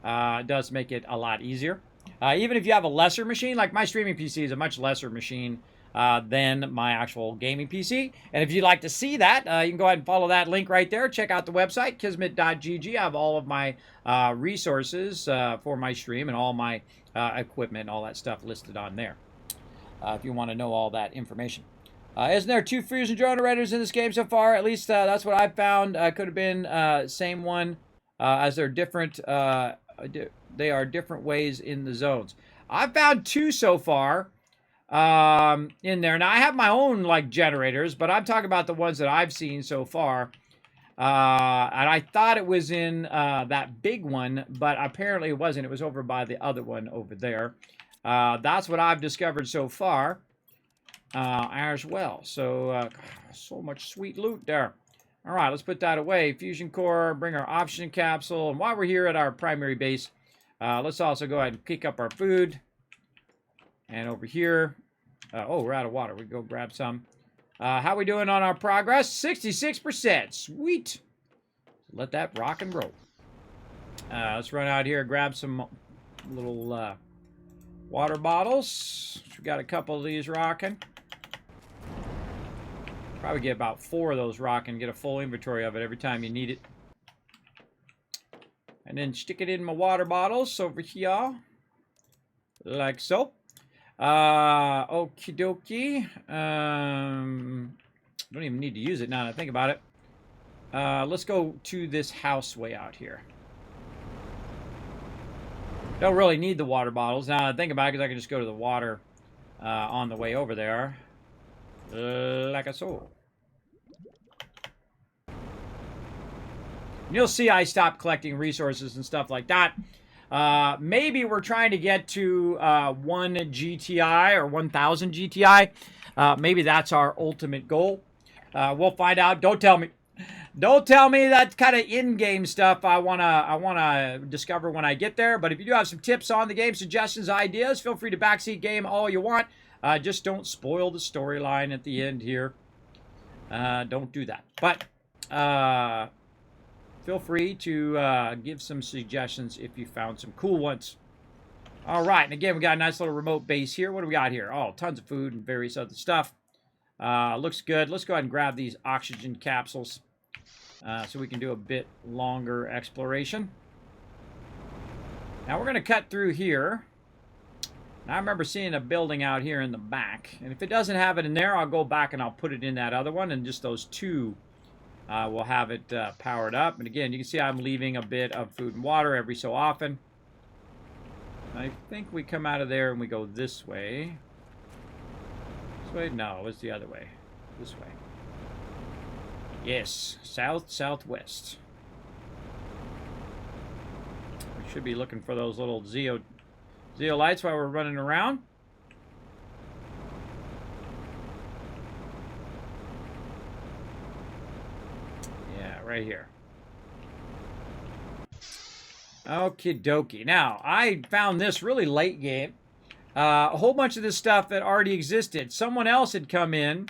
A: It does make it a lot easier. Even if you have a lesser machine, like my streaming PC is a much lesser machine than my actual gaming PC. And if you'd like to see that, you can go ahead and follow that link right there. Check out the website, kismet.gg. I have all of my resources for my stream and all my equipment and all that stuff listed on there. If you want to know all that information. Isn't there 2 fusion generators in this game so far? At least that's what I've found. Could have been same one, as they're different. They are different ways in the zones. I've found 2 so far in there. Now I have my own like generators, but I'm talking about the ones that I've seen so far. And I thought it was in that big one, but apparently it wasn't. It was over by the other one over there. That's what I've discovered so far as well. So, so much sweet loot there. All right, let's put that away. Fusion core, bring our oxygen capsule. And while we're here at our primary base, let's also go ahead and pick up our food. And over here, oh, we're out of water. We go grab some. How we doing on our progress? 66%. Sweet. Let that rock and roll. Let's run out here and grab some little water bottles. We got a couple of these rocking. Probably get about 4 of those rocking. Get a full inventory of it every time you need it. And then stick it in my water bottles over here. Like so. Okie dokie. Don't even need to use it now that I think about it. Let's go to this house way out here. Don't really need the water bottles now that I think about it, because I can just go to the water on the way over there. Like so. And you'll see I stopped collecting resources and stuff like that. Maybe we're trying to get to 1 GTI or 1000 GTI. Maybe that's our ultimate goal. We'll find out. Don't tell me. Don't tell me that kind of in-game stuff I wanna discover when I get there. But if you do have some tips on the game, suggestions, ideas, feel free to backseat game all you want. Just don't spoil the storyline at the end here. Don't do that. But feel free to give some suggestions if you found some cool ones. All right, and again, we got a nice little remote base here. What do we got here? Oh, tons of food and various other stuff. Looks good. Let's go ahead and grab these oxygen capsules so we can do a bit longer exploration. Now we're going to cut through here. Now, I remember seeing a building out here in the back. And if it doesn't have it in there, I'll go back and I'll put it in that other one. And just those 2 will have it powered up. And again, you can see I'm leaving a bit of food and water every so often. I think we come out of there and we go this way. This way? No, it's the other way. This way. Yes, southwest. We should be looking for those little zeolites while we're running around. Yeah, right here. Okie dokie. Now, I found this really late game. A whole bunch of this stuff that already existed. Someone else had come in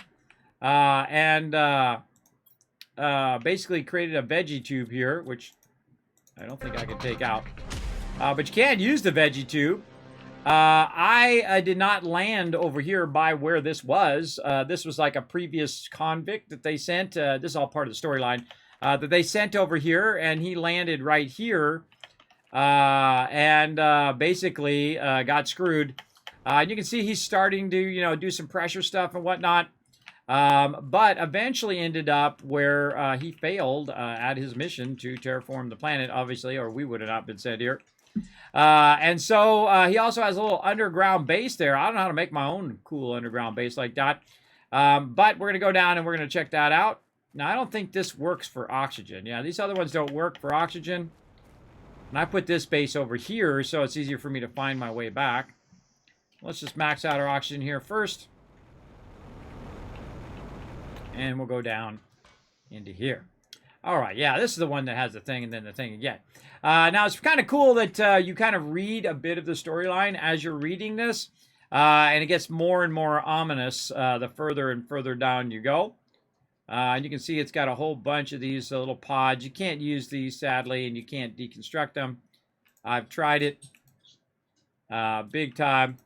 A: and basically created a veggie tube here, which I don't think I can take out. But you can use the veggie tube. I did not land over here by where this was. This was like a previous convict that they sent. This is all part of the storyline. That they sent over here, and he landed right here. And basically got screwed. You can see he's starting to, do some pressure stuff and whatnot. But eventually ended up where he failed at his mission to terraform the planet, obviously, or we would have not been sent here. And so he also has a little underground base there. I don't know how to make my own cool underground base like that. But we're going to go down and we're going to check that out. Now, I don't think this works for oxygen. Yeah, these other ones don't work for oxygen. And I put this base over here so it's easier for me to find my way back. Let's just max out our oxygen here first. And we'll go down into here. All right, yeah, this is the one that has the thing and then the thing again. Now, it's kind of cool that you kind of read a bit of the storyline as you're reading this. And it gets more and more ominous the further and further down you go. And you can see it's got a whole bunch of these little pods. You can't use these, sadly, and you can't deconstruct them. I've tried it big time.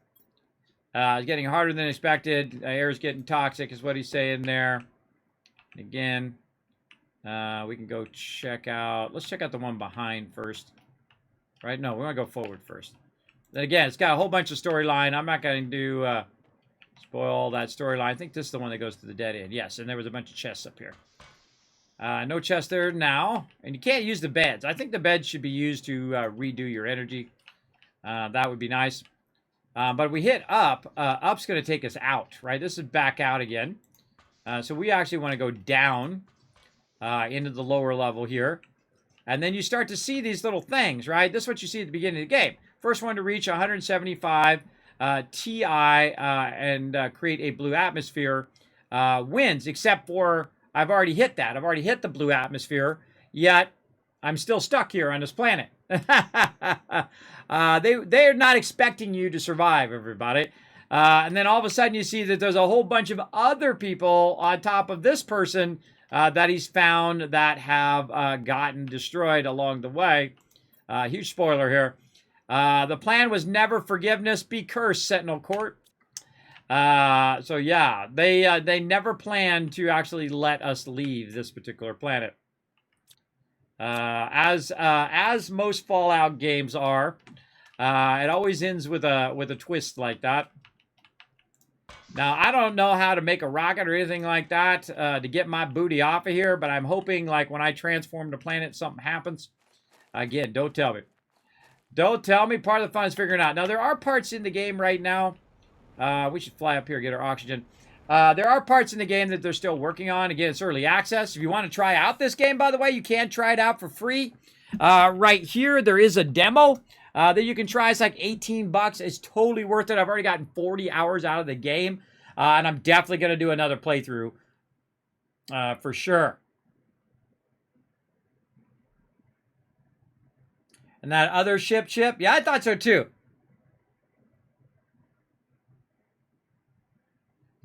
A: It's getting harder than expected. Air's getting toxic is what he's saying there. Again, we can go check out... Let's check out the one behind first. Right? No, we want to go forward first. Then again, it's got a whole bunch of storyline. I'm not going to spoil all that storyline. I think this is the one that goes to the dead end. Yes, and there was a bunch of chests up here. No chest there now. And you can't use the beds. I think the beds should be used to redo your energy. That would be nice. But if we hit up, up's going to take us out, right? This is back out again. So we actually want to go down into the lower level here. And then you start to see these little things, right? This is what you see at the beginning of the game. First one to reach 175 Ti and create a blue atmosphere wins, except for I've already hit that. I've already hit the blue atmosphere, yet I'm still stuck here on this planet. They're not expecting you to survive, everybody. And then all of a sudden you see that there's a whole bunch of other people on top of this person that he's found that have gotten destroyed along the way. Huge spoiler here. The plan was never forgiveness, be cursed, Sentinel Court. So yeah, they never planned to actually let us leave this particular planet. As most Fallout games are, it always ends with a twist like that. Now, I don't know how to make a rocket or anything like that to get my booty off of here, but I'm hoping, like, when I transform the planet, something happens. Again, don't tell me. Don't tell me. Part of the fun is figuring out. Now, there are parts in the game right now. We should fly up here and get our oxygen. There are parts in the game that they're still working on. Again, it's early access. If you want to try out this game, by the way, you can try it out for free. Right here, there is a demo that you can try. It's like 18 bucks. It's totally worth it. I've already gotten 40 hours out of the game. And I'm definitely going to do another playthrough for sure. And that other ship? Yeah, I thought so too.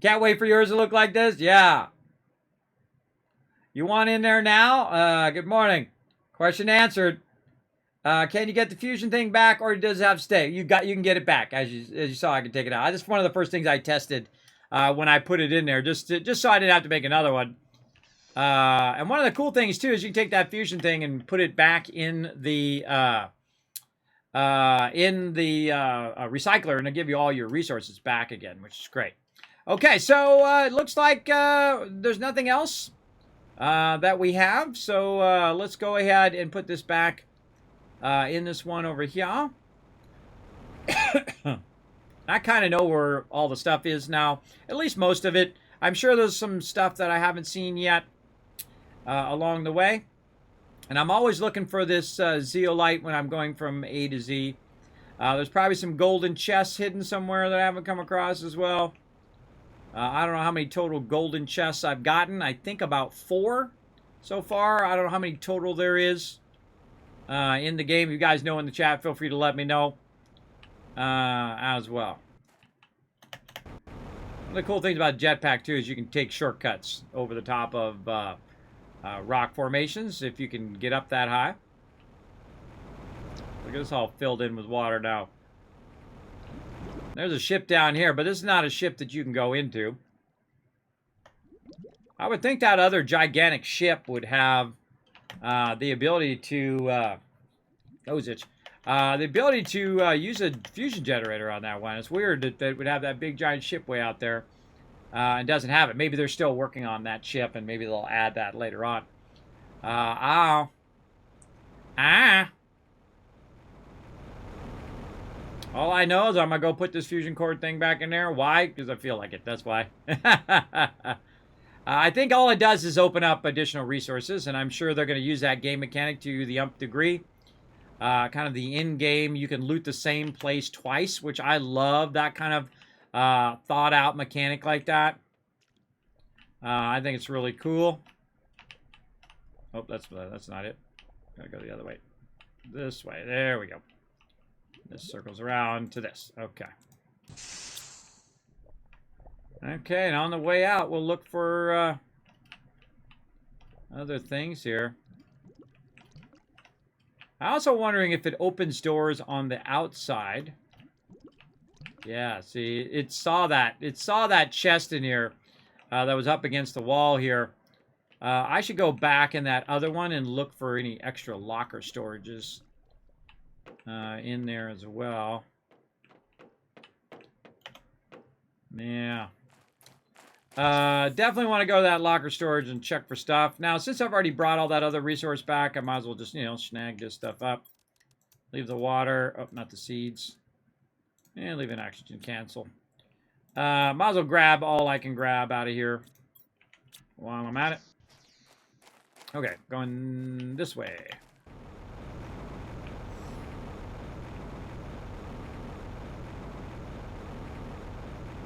A: Can't wait for yours to look like this? Yeah. You want in there now? Good morning. Question answered. Can you get the fusion thing back, or does it have to stay? You can get it back. As you saw, I can take it out. That's one of the first things I tested when I put it in there, just so I didn't have to make another one. And one of the cool things too is you can take that fusion thing and put it back in the recycler, and it'll give you all your resources back again, which is great. Okay, so it looks like there's nothing else that we have. So let's go ahead and put this back in this one over here. I kind of know where all the stuff is now, at least most of it. I'm sure there's some stuff that I haven't seen yet along the way. And I'm always looking for this zeolite when I'm going from A to Z. There's probably some golden chests hidden somewhere that I haven't come across as well. I don't know how many total golden chests I've gotten. I think about 4 so far. I don't know how many total there is in the game. If you guys know in the chat, feel free to let me know as well. One of the cool things about jetpack too is you can take shortcuts over the top of rock formations if you can get up that high. Look at this, all filled in with water now. There's a ship down here, but this is not a ship that you can go into. I would think that other gigantic ship would have the ability to the ability to use a fusion generator on that one. It's weird that they would have that big giant ship way out there and doesn't have it. Maybe they're still working on that ship, and maybe they'll add that later on. All I know is I'm going to go put this fusion cord thing back in there. Why? Because I feel like it. That's why. I I think all it does is open up additional resources, and I'm sure they're going to use that game mechanic to the nth degree. Kind of the in-game, you can loot the same place twice, which I love that kind of thought-out mechanic like that. I think it's really cool. Oh, that's not it. Gotta go the other way. This way. There we go. This circles around to this. Okay. Okay, and on the way out, we'll look for other things here. I'm also wondering if it opens doors on the outside. Yeah, see, it saw that. It saw that chest in here that was up against the wall here. I should go back in that other one and look for any extra locker storages in there as well. Yeah. Definitely want to go to that locker storage and check for stuff. Now, since I've already brought all that other resource back, I might as well just, you know, snag this stuff up. Leave the water. Oh, not the seeds. And leave an oxygen cancel. Might as well grab all I can grab out of here while I'm at it. Okay, going this way.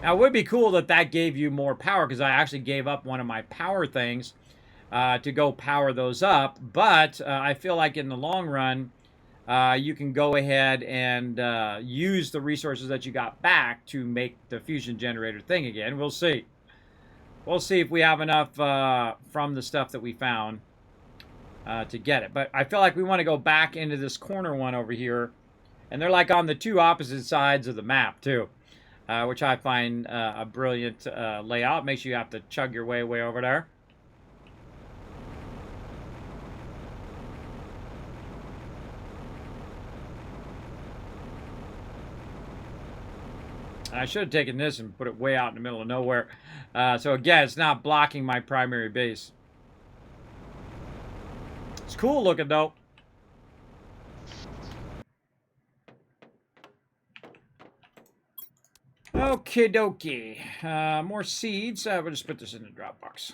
A: Now, it would be cool that that gave you more power, because I actually gave up one of my power things to go power those up. But I feel like in the long run, you can go ahead and use the resources that you got back to make the fusion generator thing again. We'll see. We'll see if we have enough from the stuff that we found to get it. But I feel like we want to go back into this corner one over here. And they're like on the two opposite sides of the map, too. Which I find a brilliant layout. Makes you have to chug your way over there. I should have taken this and put it way out in the middle of nowhere. So again, it's not blocking my primary base. It's cool looking, though. Okie dokie. More seeds. We'll just put this in the drop box.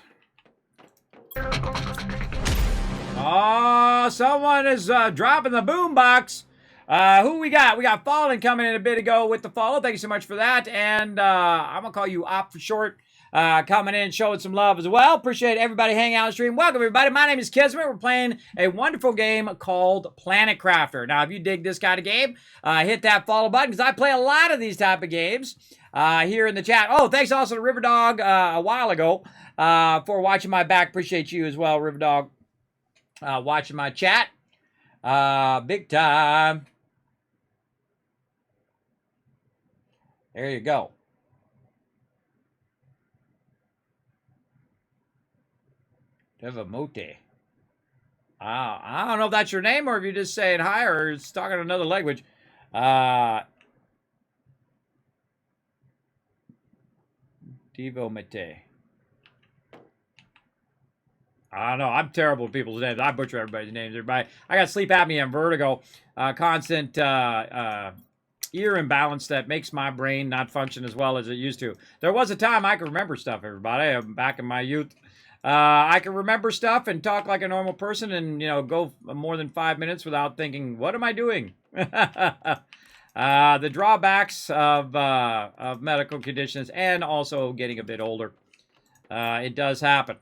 A: Oh, someone is dropping the boom box. Who we got? We got Fallen coming in a bit ago with the follow. Thank you so much for that. And I'm going to call you Op for short. Coming in, showing some love as well. Appreciate everybody hanging out on the stream. Welcome, everybody. My name is Kismet. We're playing a wonderful game called Planet Crafter. Now, if you dig this kind of game, hit that follow button, because I play a lot of these type of games here in the chat. Oh, thanks also to River Dog a while ago for watching my back. Appreciate you as well, River Dog, watching my chat. Big time. There you go. Devamote. I don't know if that's your name or if you're just saying hi or it's talking another language. Devomete. I don't know. I'm terrible with people's names. I butcher everybody's names. Everybody. I got sleep apnea and vertigo. Constant ear imbalance that makes my brain not function as well as it used to. There was a time I could remember stuff, everybody. Back in my youth. I can remember stuff and talk like a normal person and, you know, go more than 5 minutes without thinking, what am I doing? The drawbacks of medical conditions and also getting a bit older. It does happen.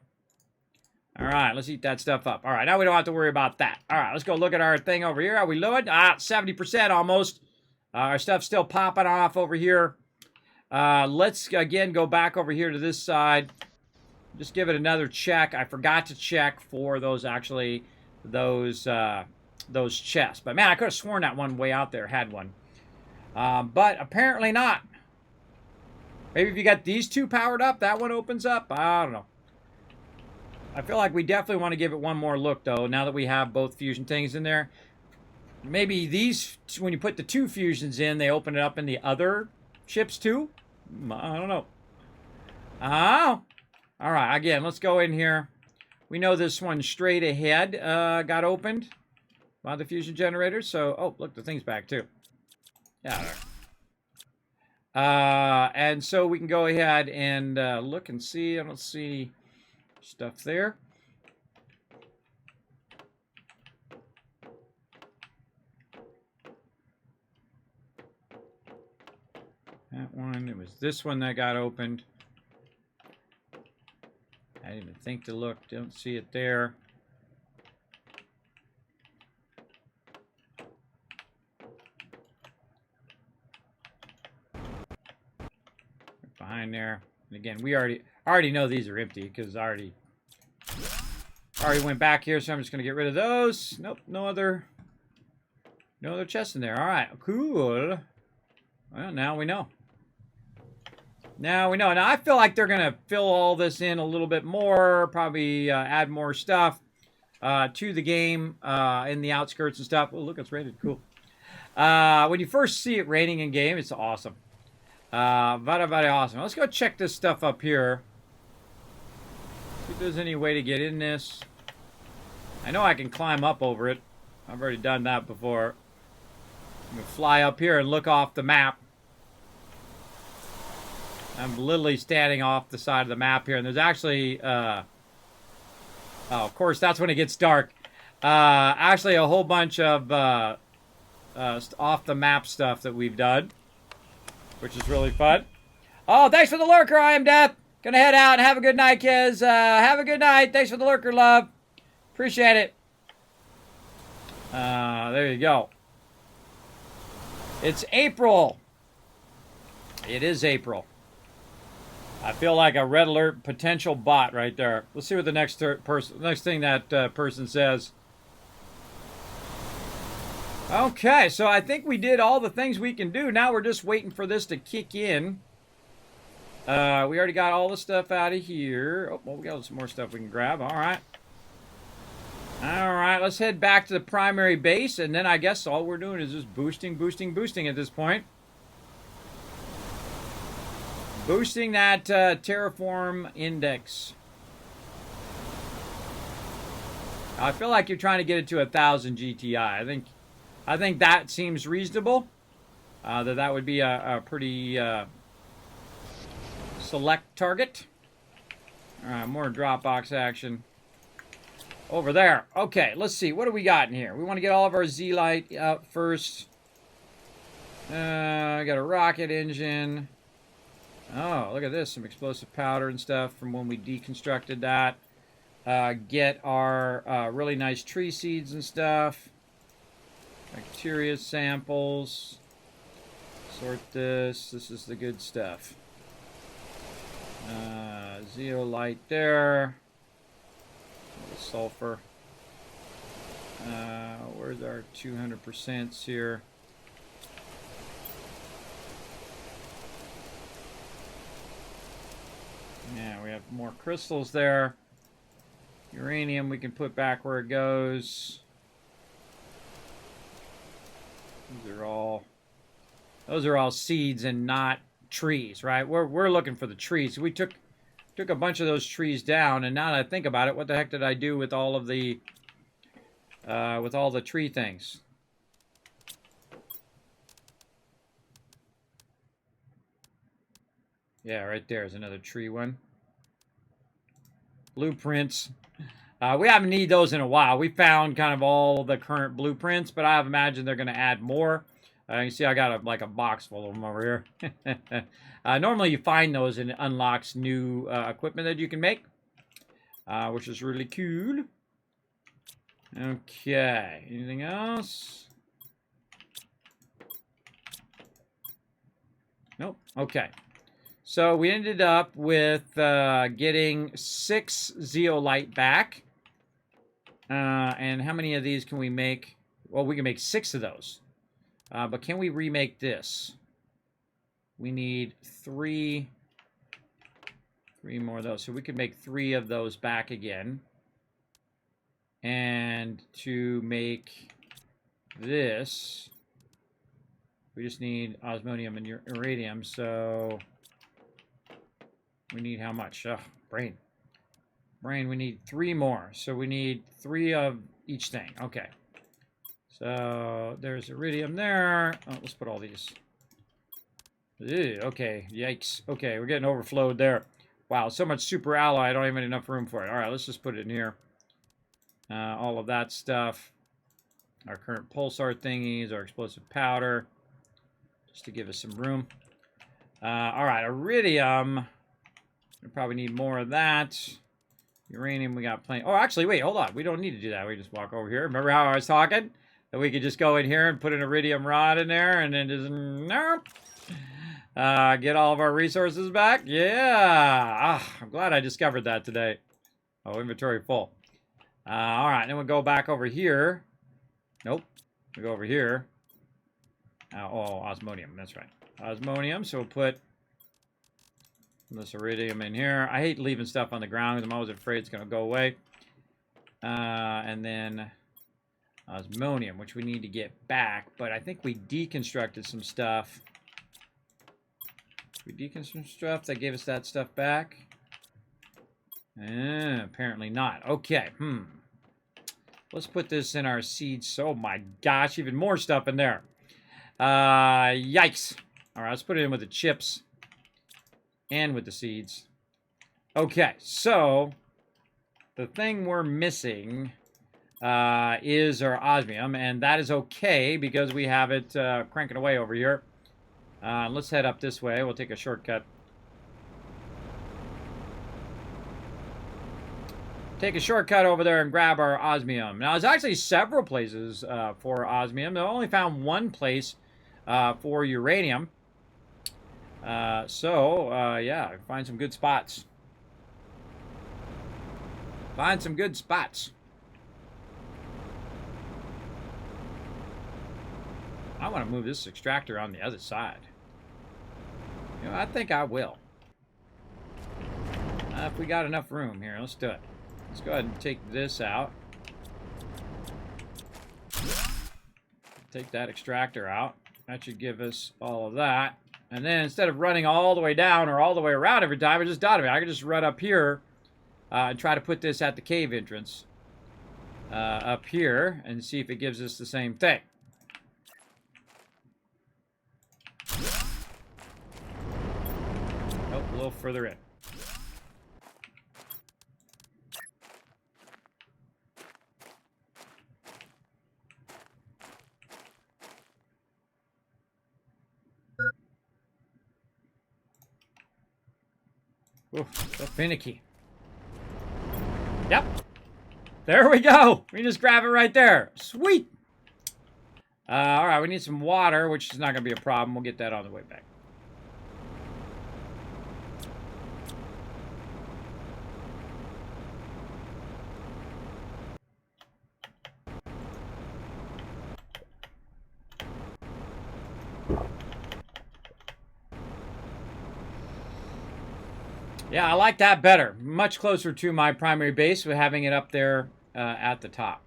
A: All right, let's eat that stuff up. All right, now we don't have to worry about that. All right, let's go look at our thing over here. Are we loaded? 70% almost. Our stuff's still popping off over here. Let's, again, go back over here to this side. Just give it another check. I forgot to check for those chests. But man, I could have sworn that one way out there had one. But apparently not. Maybe if you got these two powered up, that one opens up. I don't know. I feel like we definitely want to give it one more look, though, now that we have both fusion things in there. Maybe these, when you put the two fusions in, they open it up in the other ships, too? I don't know. Oh. All right, again, let's go in here. We know this one straight ahead got opened by the fusion generator. So, oh, look, the thing's back too. Yeah. And so we can go ahead and look and see. I don't see stuff there. That one, it was this one that got opened. I didn't even think to look. Don't see it there. Behind there. And again, we already know these are empty because I already went back here, so I'm just gonna get rid of those. Nope, no other chests in there. All right, cool. Well, now we know. Now we know. Now I feel like they're gonna fill all this in a little bit more, probably add more stuff to the game in the outskirts and stuff. Oh, look, it's rated. Cool. When you first see it raining in game, it's awesome. Very awesome. Let's go check this stuff up here. See if there's any way to get in this. I know I can climb up over it. I've already done that before. I'm gonna fly up here and look off the map. I'm literally standing off the side of the map here, and there's actually, oh, of course, that's when it gets dark. Actually, a whole bunch of off-the-map stuff that we've done, which is really fun. Oh, thanks for the lurker, I am Death. Gonna head out and have a good night, kids. Have a good night. Thanks for the lurker, love. Appreciate it. There you go. It's April. It is April. I feel like a red alert potential bot right there. Let's see what the next thing that person says. Okay, so I think we did all the things we can do. Now we're just waiting for this to kick in. We already got all the stuff out of here. Oh, well, we got some more stuff we can grab. All right. All right, let's head back to the primary base, and then I guess all we're doing is just boosting at this point. Boosting that terraform index. I feel like you're trying to get it to 1,000 GTI. I think that seems reasonable. That would be a pretty select target. All right, more Dropbox action. Over there. Okay, let's see. What do we got in here? We want to get all of our Z-Light out first. I got a rocket engine. Oh, look at this. Some explosive powder and stuff from when we deconstructed that. Get our really nice tree seeds and stuff. Bacteria samples. Sort this. This is the good stuff. Zeolite there. Sulfur. Where's our 200% here? Yeah, we have more crystals there. Uranium we can put back where it goes. Those are all seeds and not trees, right? We're looking for the trees. We took a bunch of those trees down, and now that I think about it, what the heck did I do with all of the tree things? Yeah, right there is another tree one. Blueprints. We haven't needed those in a while. We found kind of all the current blueprints, but I imagine they're going to add more. You see I got like a box full of them over here. Normally you find those and it unlocks new equipment that you can make, which is really cool. Okay, anything else? Nope. Okay. So we ended up with getting 6 zeolite back. And how many of these can we make? Well, we can make 6 of those. But can we remake this? We need 3 more of those. So we could make 3 of those back again. And to make this, we just need osmodium and iridium. So we need how much? Oh, brain, we need 3 more. So we need 3 of each thing. Okay. So there's iridium there. Oh, let's put all these. Ew, okay, yikes. Okay, we're getting overflowed there. Wow, so much super alloy, I don't even have enough room for it. All right, let's just put it in here. All of that stuff. Our current pulsar thingies, our explosive powder, just to give us some room. All right, iridium. We probably need more of that. Uranium, we got plenty. Oh, actually, wait, hold on. We don't need to do that. We just walk over here. Remember how I was talking? That we could just go in here and put an iridium rod in there and then just nope. Get all of our resources back. Yeah. I'm glad I discovered that today. Oh, inventory full. All right, then we'll go back over here. Nope. We go over here. Oh, osmonium. That's right. Osmonium. So we'll put this iridium in here. I hate leaving stuff on the ground because I'm always afraid it's going to go away. And then osmonium, which we need to get back. But I think we deconstructed some stuff. We deconstructed some stuff that gave us that stuff back. Apparently not. Okay. Let's put this in our seeds. Oh my gosh, even more stuff in there. Yikes. All right, let's put it in with the chips and with the seeds. Okay, so the thing we're missing is our osmium, and that is okay because we have it cranking away over here. Let's head up this way. We'll take a shortcut. Take a shortcut over there and grab our osmium. Now, there's actually several places for osmium. I only found one place for uranium. Yeah, find some good spots. Find some good spots. I want to move this extractor on the other side. You know, I think I will. If we got enough room here, let's do it. Let's go ahead and take this out. Take that extractor out. That should give us all of that. And then instead of running all the way down or all the way around every time, I just thought of it. I could just run up here and try to put this at the cave entrance. Up here and see if it gives us the same thing. Nope, a little further in. Ooh, so finicky. Yep. There we go. We just grab it right there. Sweet. All right, we need some water, which is not going to be a problem. We'll get that on the way back. Yeah, I like that better. Much closer to my primary base with having it up there at the top.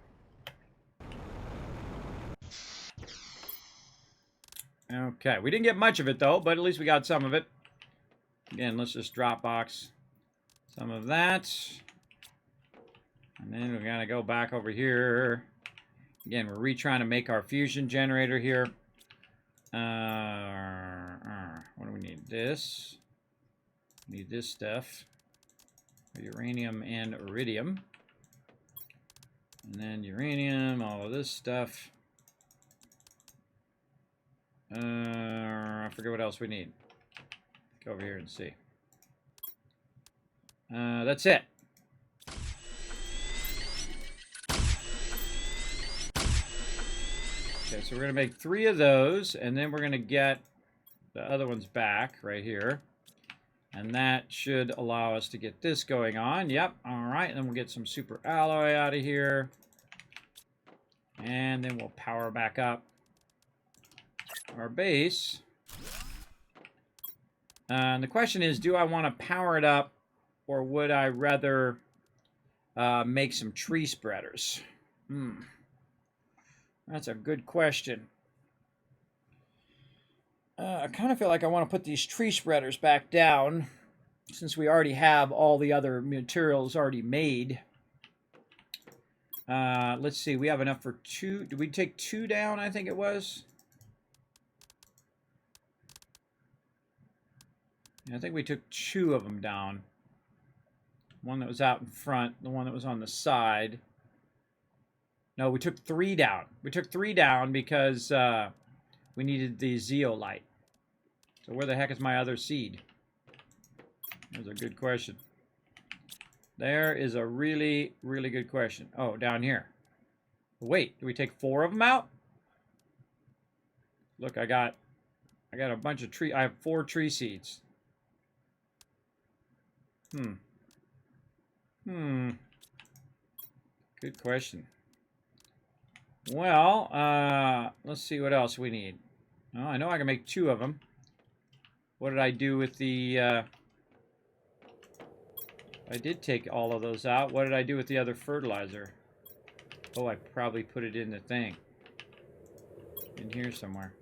A: Okay, we didn't get much of it though, but at least we got some of it. Again, let's just Dropbox some of that. And then we're gonna go back over here. Again, we're retrying to make our fusion generator here. What do we need? This. Need this stuff. Uranium and iridium. And then uranium, all of this stuff. I forget what else we need. Go over here and see. That's it. Okay, so we're going to make 3 of those, and then we're going to get the other ones back right here. And that should allow us to get this going on. Yep, all right, and then we'll get some super alloy out of here. And then we'll power back up our base. And the question is, do I want to power it up, or would I rather make some tree spreaders? That's a good question. I kind of feel like I want to put these tree spreaders back down, since we already have all the other materials already made. Let's see, we have enough for 2. Did we take 2 down, I think it was? I think we took 2 of them down. one that was out in front, the one that was on the side. No, we took 3 down. We took 3 down because we needed the zeolite. So where the heck is my other seed? That's a good question. There is a really, really good question. Oh, down here. Wait, do we take 4 of them out? Look, I got a bunch of tree. I have 4 tree seeds. Good question. Well, let's see what else we need. Oh, I know I can make 2 of them. What did I do with the... I did take all of those out. What did I do with the other fertilizer? Oh, I probably put it in the thing. In here somewhere.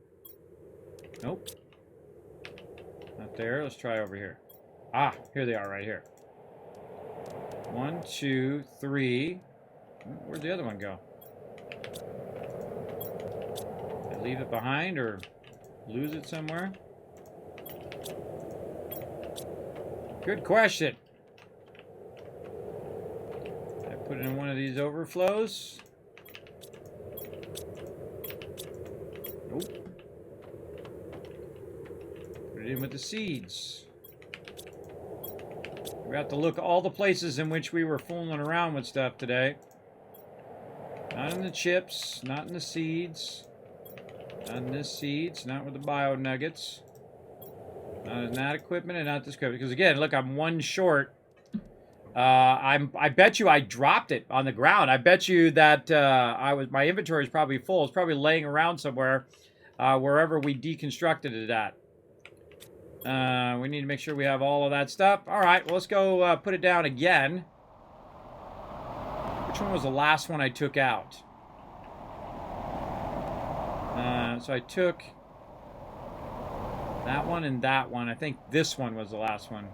A: Nope. Not there. Let's try over here. Ah, here they are right here. 1, 2, 3. Where'd the other one go? Did I leave it behind or lose it somewhere? Good question. Did I put it in one of these overflows? Nope. Put it in with the seeds. We have to look all the places in which we were fooling around with stuff today. Not in the chips, not in the seeds, not in the seeds, not with the bio nuggets, not in that equipment, and not this equipment. Because again, look, I'm 1 short. I bet you I dropped it on the ground. I bet you that my inventory is probably full. It's probably laying around somewhere, wherever we deconstructed it at. We need to make sure we have all of that stuff. All right, well, let's go put it down again. Which one was the last one I took out? So I took that one and that one. I think this one was the last one.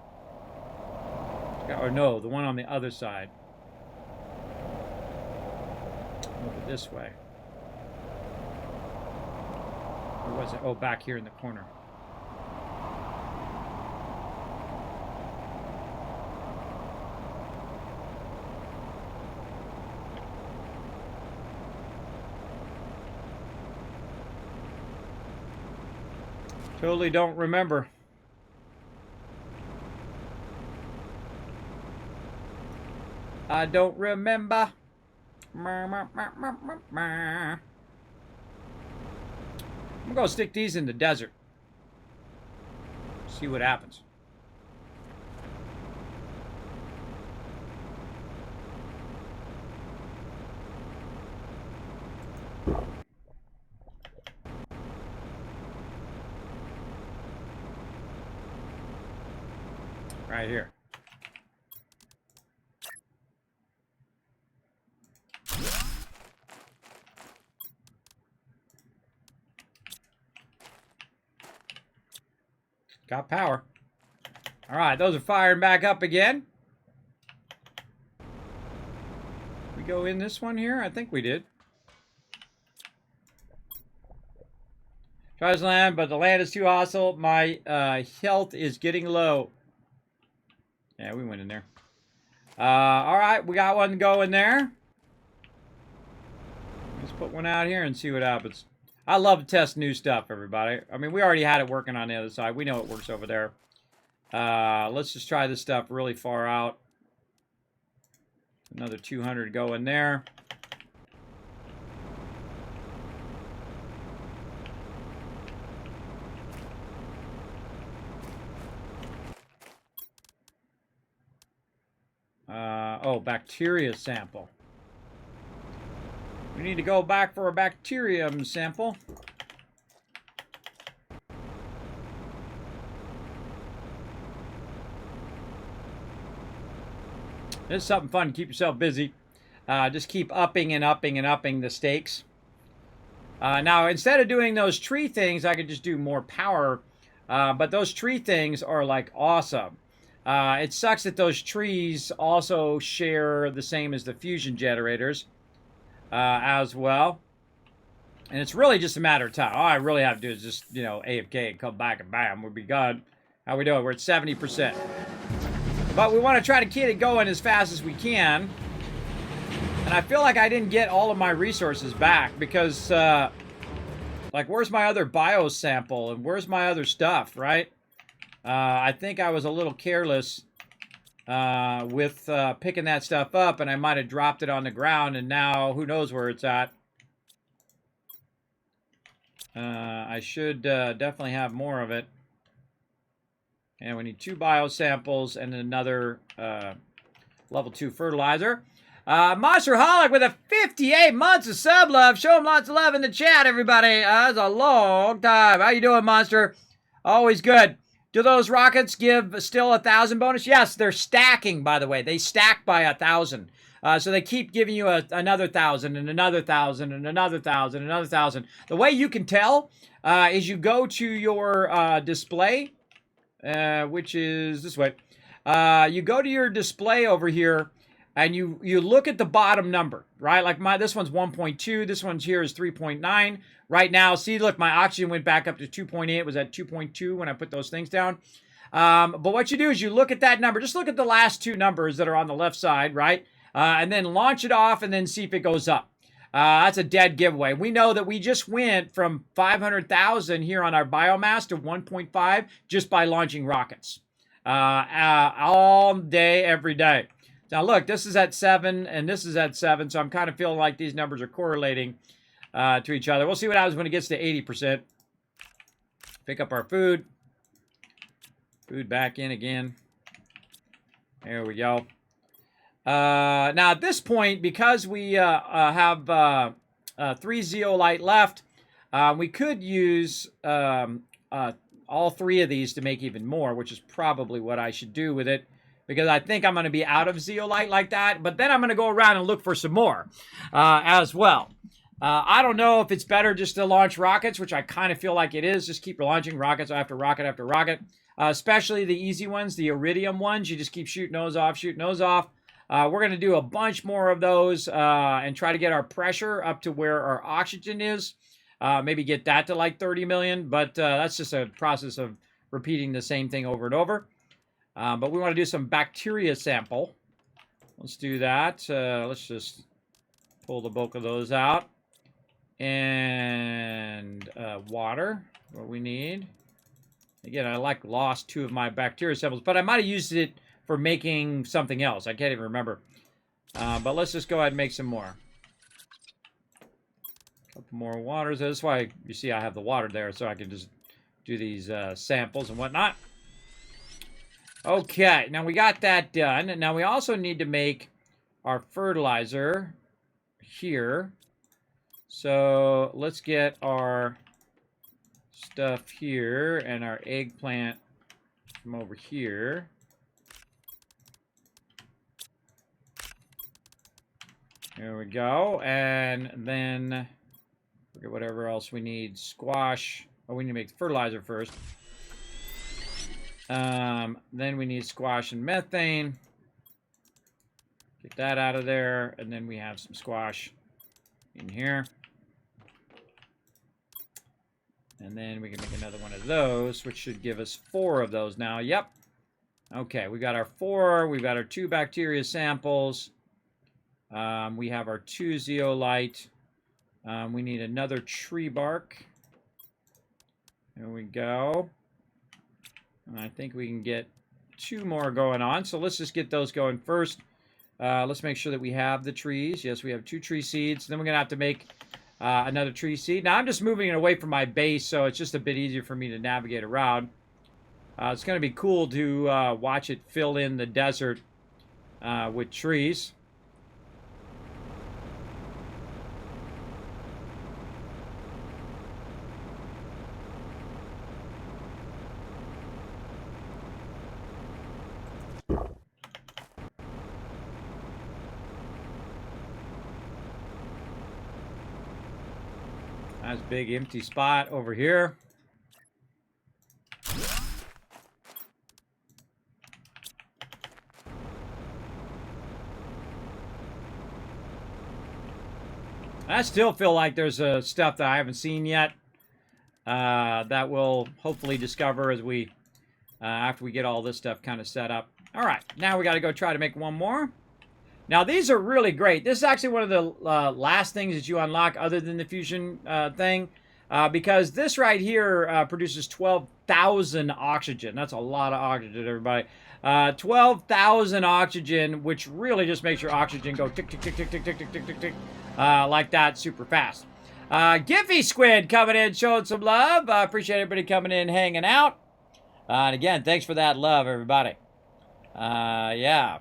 A: Or no, the one on the other side. Move it this way. Where was it? Oh, back here in the corner. Totally don't remember. I don't remember. I'm gonna stick these in the desert. See what happens. Right here. Got power. All right, those are firing back up again. We go in this one here? I think we did. Tries land, but the land is too hostile. My health is getting low. Yeah, we went in there. All right, we got one going there. Let's put one out here and see what happens. I love to test new stuff, everybody. I mean, we already had it working on the other side. We know it works over there. Let's just try this stuff really far out. Another 200 going there. Oh, bacteria sample. We need to go back for a bacterium sample. This is something fun to keep yourself busy. Just keep upping and upping and upping the stakes. Now, instead of doing those tree things, I could just do more power. But those tree things are like awesome. It sucks that those trees also share the same as the fusion generators as well. And it's really just a matter of time. All I really have to do is just, AFK and come back and bam, we'll be gone. How we doing? We're at 70%. But we want to try to get it going as fast as we can. And I feel like I didn't get all of my resources back because, like, where's my other bio sample and where's my other stuff, right? I think I was a little careless with picking that stuff up, and I might have dropped it on the ground, and now who knows where it's at. I should definitely have more of it. And we need 2 biosamples and another level 2 fertilizer. Monsterholic with a 58 months of sub love. Show him lots of love in the chat, everybody. That's a long time. How you doing, Monster? Always good. Do those rockets give still 1,000 bonus? Yes, they're stacking, by the way. They stack by 1,000. So they keep giving you another 1,000 and another 1,000 and another 1,000 and another 1,000. The way you can tell is you go to your display, which is this way. You go to your display over here, and you look at the bottom number, right? Like this one's 1.2. This one's here is 3.9. Right now, see, look, my oxygen went back up to 2.8. It was at 2.2 when I put those things down. But what you do is you look at that number. Just look at the last 2 numbers that are on the left side, right? And then launch it off and then see if it goes up. That's a dead giveaway. We know that we just went from 500,000 here on our biomass to 1.5 just by launching rockets. All day, every day. Now, look, this is at 7 and this is at 7, so I'm kind of feeling like these numbers are correlating to each other. We'll see what happens when it gets to 80%. Pick up our food. Food back in again. There we go. Now, at this point, because we have 3 zeolite left, we could use all 3 of these to make even more, which is probably what I should do with it, because I think I'm going to be out of zeolite like that, but then I'm going to go around and look for some more as well. I don't know if it's better just to launch rockets, which I kind of feel like it is. Just keep launching rockets after rocket after rocket, especially the easy ones, the iridium ones. You just keep shooting those off, shooting those off. We're going to do a bunch more of those and try to get our pressure up to where our oxygen is. Maybe get that to like 30 million, but that's just a process of repeating the same thing over and over. But we want to do some bacteria sample. Let's do that. Let's just pull the bulk of those out. And water, what we need. Again, I lost 2 of my bacteria samples, but I might have used it for making something else. I can't even remember. But let's just go ahead and make some more. A couple more waters. That's why you see I have the water there, so I can just do these samples and whatnot. Okay, now we got that done. Now we also need to make our fertilizer here. So let's get our stuff here and our eggplant from over here. There we go. And then forget whatever else we need. Squash. Oh, we need to make fertilizer first. Then we need squash and methane. Get that out of there. And then we have some squash in here. And then we can make another one of those, which should give us 4 of those now. Yep. Okay, we got our 4. We've got our 2 bacteria samples. We have our 2 zeolite. We need another tree bark. There we go. And I think we can get 2 more going on. So let's just get those going first. Let's make sure that we have the trees. Yes, we have 2 tree seeds. Then we're going to have to make another tree seed. Now, I'm just moving it away from my base, so it's just a bit easier for me to navigate around. It's going to be cool to watch it fill in the desert with trees. Nice big empty spot over here. I still feel like there's stuff that I haven't seen yet that we'll hopefully discover as we after we get all this stuff kind of set up. All right, now we got to go try to make one more. Now, these are really great. This is actually one of the last things that you unlock other than the fusion thing. Because this right here produces 12,000 oxygen. That's a lot of oxygen, everybody. 12,000 oxygen, which really just makes your oxygen go tick, tick, tick, tick, tick, tick, tick, tick, tick, tick, like that super fast. Giffy Squid coming in, showing some love. Appreciate everybody coming in, hanging out. And again, thanks for that love, everybody. Yeah.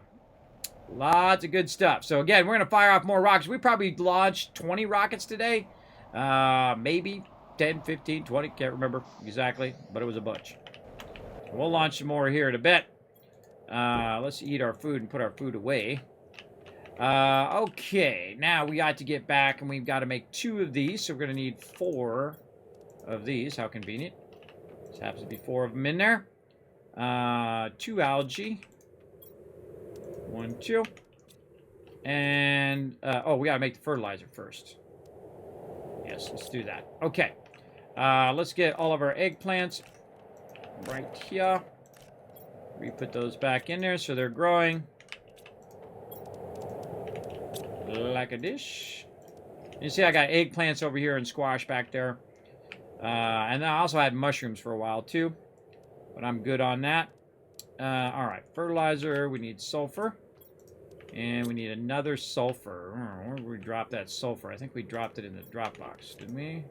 A: Lots of good stuff. So again, we're going to fire off more rockets. We probably launched 20 rockets today. Maybe 10, 15, 20. Can't remember exactly, but it was a bunch. We'll launch some more here in a bit. Let's eat our food and put our food away. Okay, now we got to get back and we've got to make 2 of these. So we're going to need 4 of these. How convenient. This happens to be 4 of them in there. 2 algae. 1, 2. And, oh, we got to make the fertilizer first. Yes, let's do that. Okay. Let's get all of our eggplants right here. We put those back in there so they're growing like a dish. You see I got eggplants over here and squash back there. And I also had mushrooms for a while too. But I'm good on that. All right, fertilizer. We need sulfur. And we need another sulfur. Where did we drop that sulfur? I think we dropped it in the drop box, didn't we?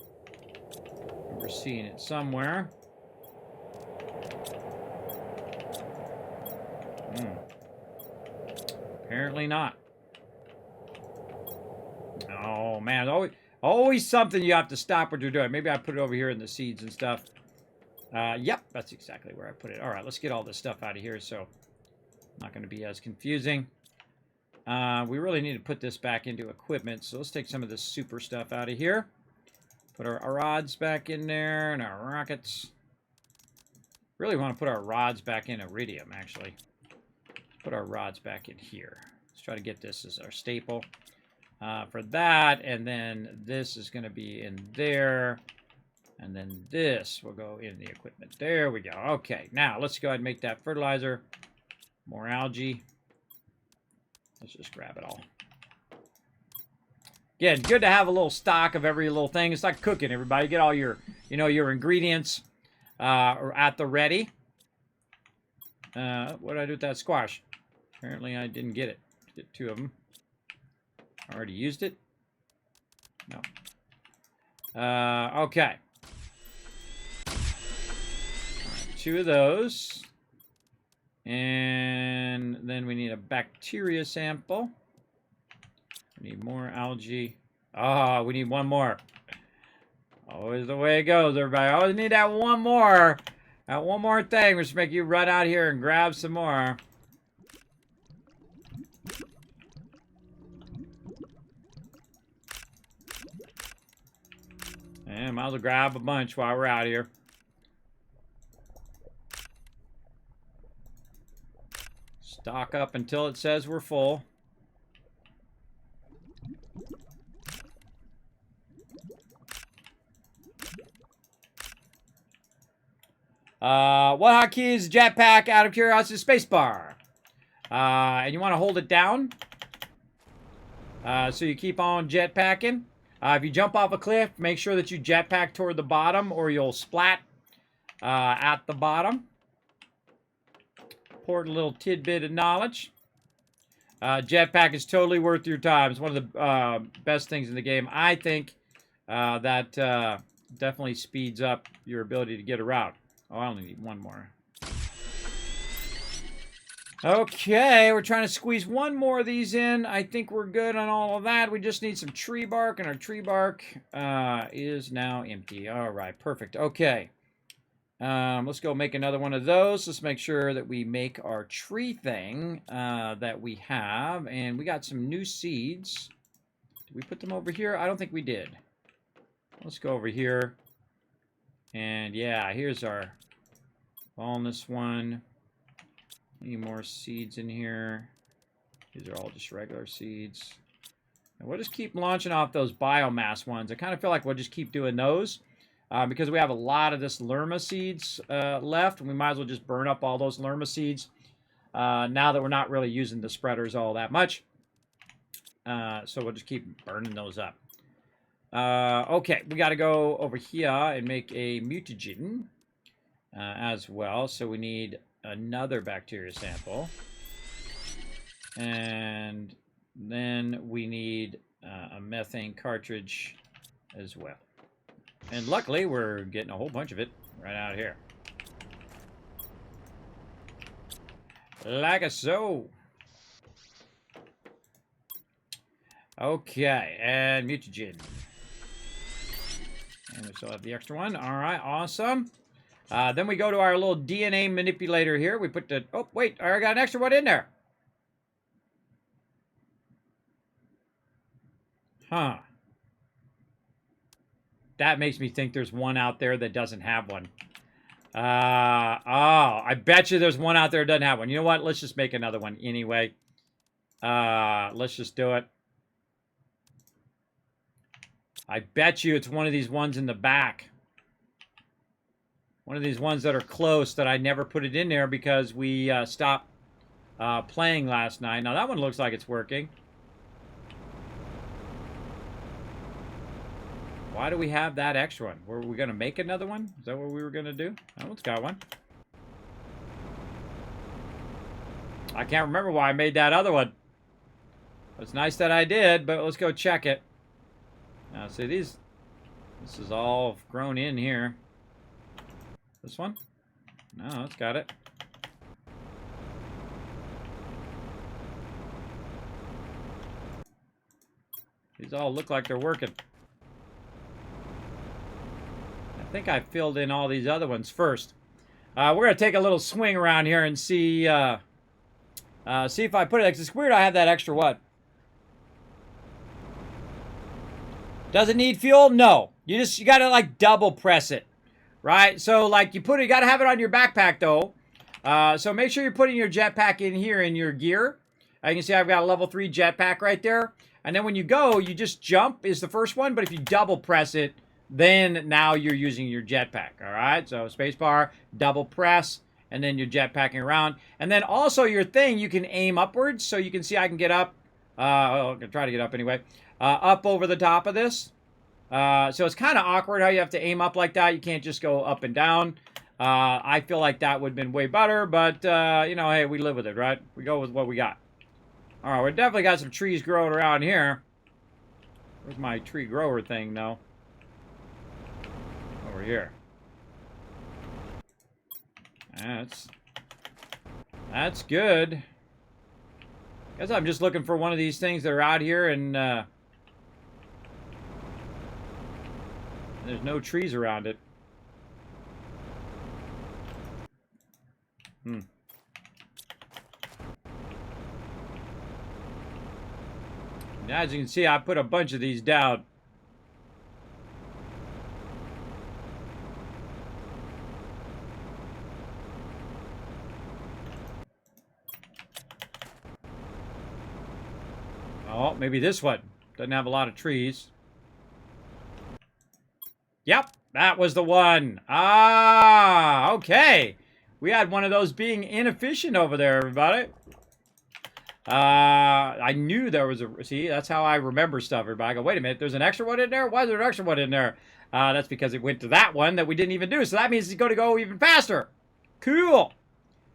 A: We're seeing it somewhere. Apparently not. Oh man, always something you have to stop what you're doing. Maybe I put it over here in the seeds and stuff. Yep, that's exactly where I put it. All right, let's get all this stuff out of here so not going to be as confusing. We really need to put this back into equipment, so let's take some of this super stuff out of here. Put our rods back in there and our rockets. Really want to put our rods back in iridium, actually. Put our rods back in here. Let's try to get this as our staple for that, and then this is going to be in there, and then this will go in the equipment. There we go. Okay, now let's go ahead and make that fertilizer. More algae. Let's just grab it all. Again, good to have a little stock of every little thing. It's like cooking, everybody. Get all your, your ingredients at the ready. What did I do with that squash? Apparently I didn't get it. Get 2 of them. I already used it. No. Okay. All right, 2 of those. And then we need a bacteria sample. We need more algae. Oh, we need 1 more. Always the way it goes, everybody. Always need that 1 more. That 1 more thing, which make you run out here and grab some more. And might as well grab a bunch while we're out here. Stock up until it says we're full. What hotkey is jetpack out of curiosity? Spacebar. And you want to hold it down. So you keep on jetpacking. If you jump off a cliff, make sure that you jetpack toward the bottom or you'll splat at the bottom. Important little tidbit of knowledge. Jetpack is totally worth your time. It's one of the best things in the game. I think that definitely speeds up your ability to get around. Oh, I only need 1 more. Okay, we're trying to squeeze 1 more of these in. I think we're good on all of that. We just need some tree bark, and our tree bark is now empty. All right, perfect. Okay. Let's go make another one of those. Let's make sure that we make our tree thing that we have. And we got some new seeds. Did we put them over here? I don't think we did. Let's go over here. And yeah, here's our walnut one. Any more seeds in here? These are all just regular seeds. And we'll just keep launching off those biomass ones. I kind of feel like we'll just keep doing those. Because we have a lot of this lerma seeds left, and we might as well just burn up all those lerma seeds now that we're not really using the spreaders all that much. So we'll just keep burning those up. Okay, we got to go over here and make a mutagen as well. So we need another bacteria sample. And then we need a methane cartridge as well. And luckily, we're getting a whole bunch of it right out here. Like so. Okay, and mutagen. And we still have the extra one. All right, awesome. Then we go to our little DNA manipulator here. We put the... Oh, wait, I got an extra one in there. Huh. That makes me think there's one out there that doesn't have one. Oh, I bet you there's one out there that doesn't have one. You know what? Let's just make another one anyway. Let's just do it. I bet you it's one of these ones in the back. One of these ones that are close that I never put it in there because we stopped playing last night. Now that one looks like it's working. Why do we have that extra one? Were we going to make another one? Is that what we were going to do? That one's got one. I can't remember why I made that other one. It's nice that I did, but let's go check it. Now, see, this is all grown in here. This one? No, it's got it. These all look like they're working. I think I filled in all these other ones first. We're going to take a little swing around here and see if I put it. It's weird I have that extra what? Does it need fuel? No. You got to like double press it, right? So like you got to have it on your backpack though. So make sure you're putting your jetpack in here in your gear. You can see I've got a level 3 jetpack right there. And then when you go, you just jump is the first one. But if you double press it, then now you're using your jetpack. All right. So spacebar, double press, and then you're jetpacking around. And then also your thing, you can aim upwards. So you can see I can get up. I'm going to try to get up anyway. Up over the top of this. So it's kind of awkward how you have to aim up like that. You can't just go up and down. I feel like that would have been way better, but, you know, hey, we live with it, right? We go with what we got. All right, we definitely got some trees growing around here. Where's my tree grower thing, though? Over here. That's good. Guess I'm just looking for one of these things that are out here and, there's no trees around it. Now, as you can see, I put a bunch of these down. Oh, maybe this one. Doesn't have a lot of trees. Yep, that was the one. Ah, okay. We had one of those being inefficient over there, everybody. I knew there was a... See, that's how I remember stuff, everybody. I go, wait a minute, there's an extra one in there? Why is there an extra one in there? That's because it went to that one that we didn't even do. So that means it's going to go even faster. Cool.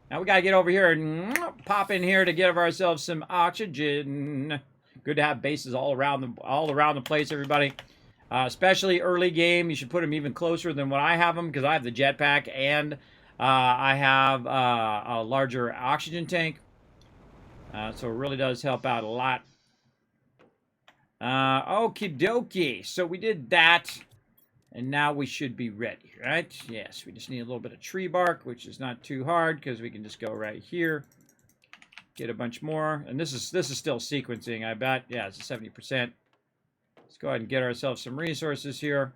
A: Now we got to get over here and pop in here to give ourselves some oxygen. Good to have bases all around the place, everybody. Especially early game, you should put them even closer than what I have them because I have the jetpack and I have a larger oxygen tank. So it really does help out a lot. Okie dokie. So we did that. And now we should be ready, right? Yes, we just need a little bit of tree bark, which is not too hard because we can just go right here. Get a bunch more. And this is still sequencing, I bet. Yeah, it's a 70%. Let's go ahead and get ourselves some resources here.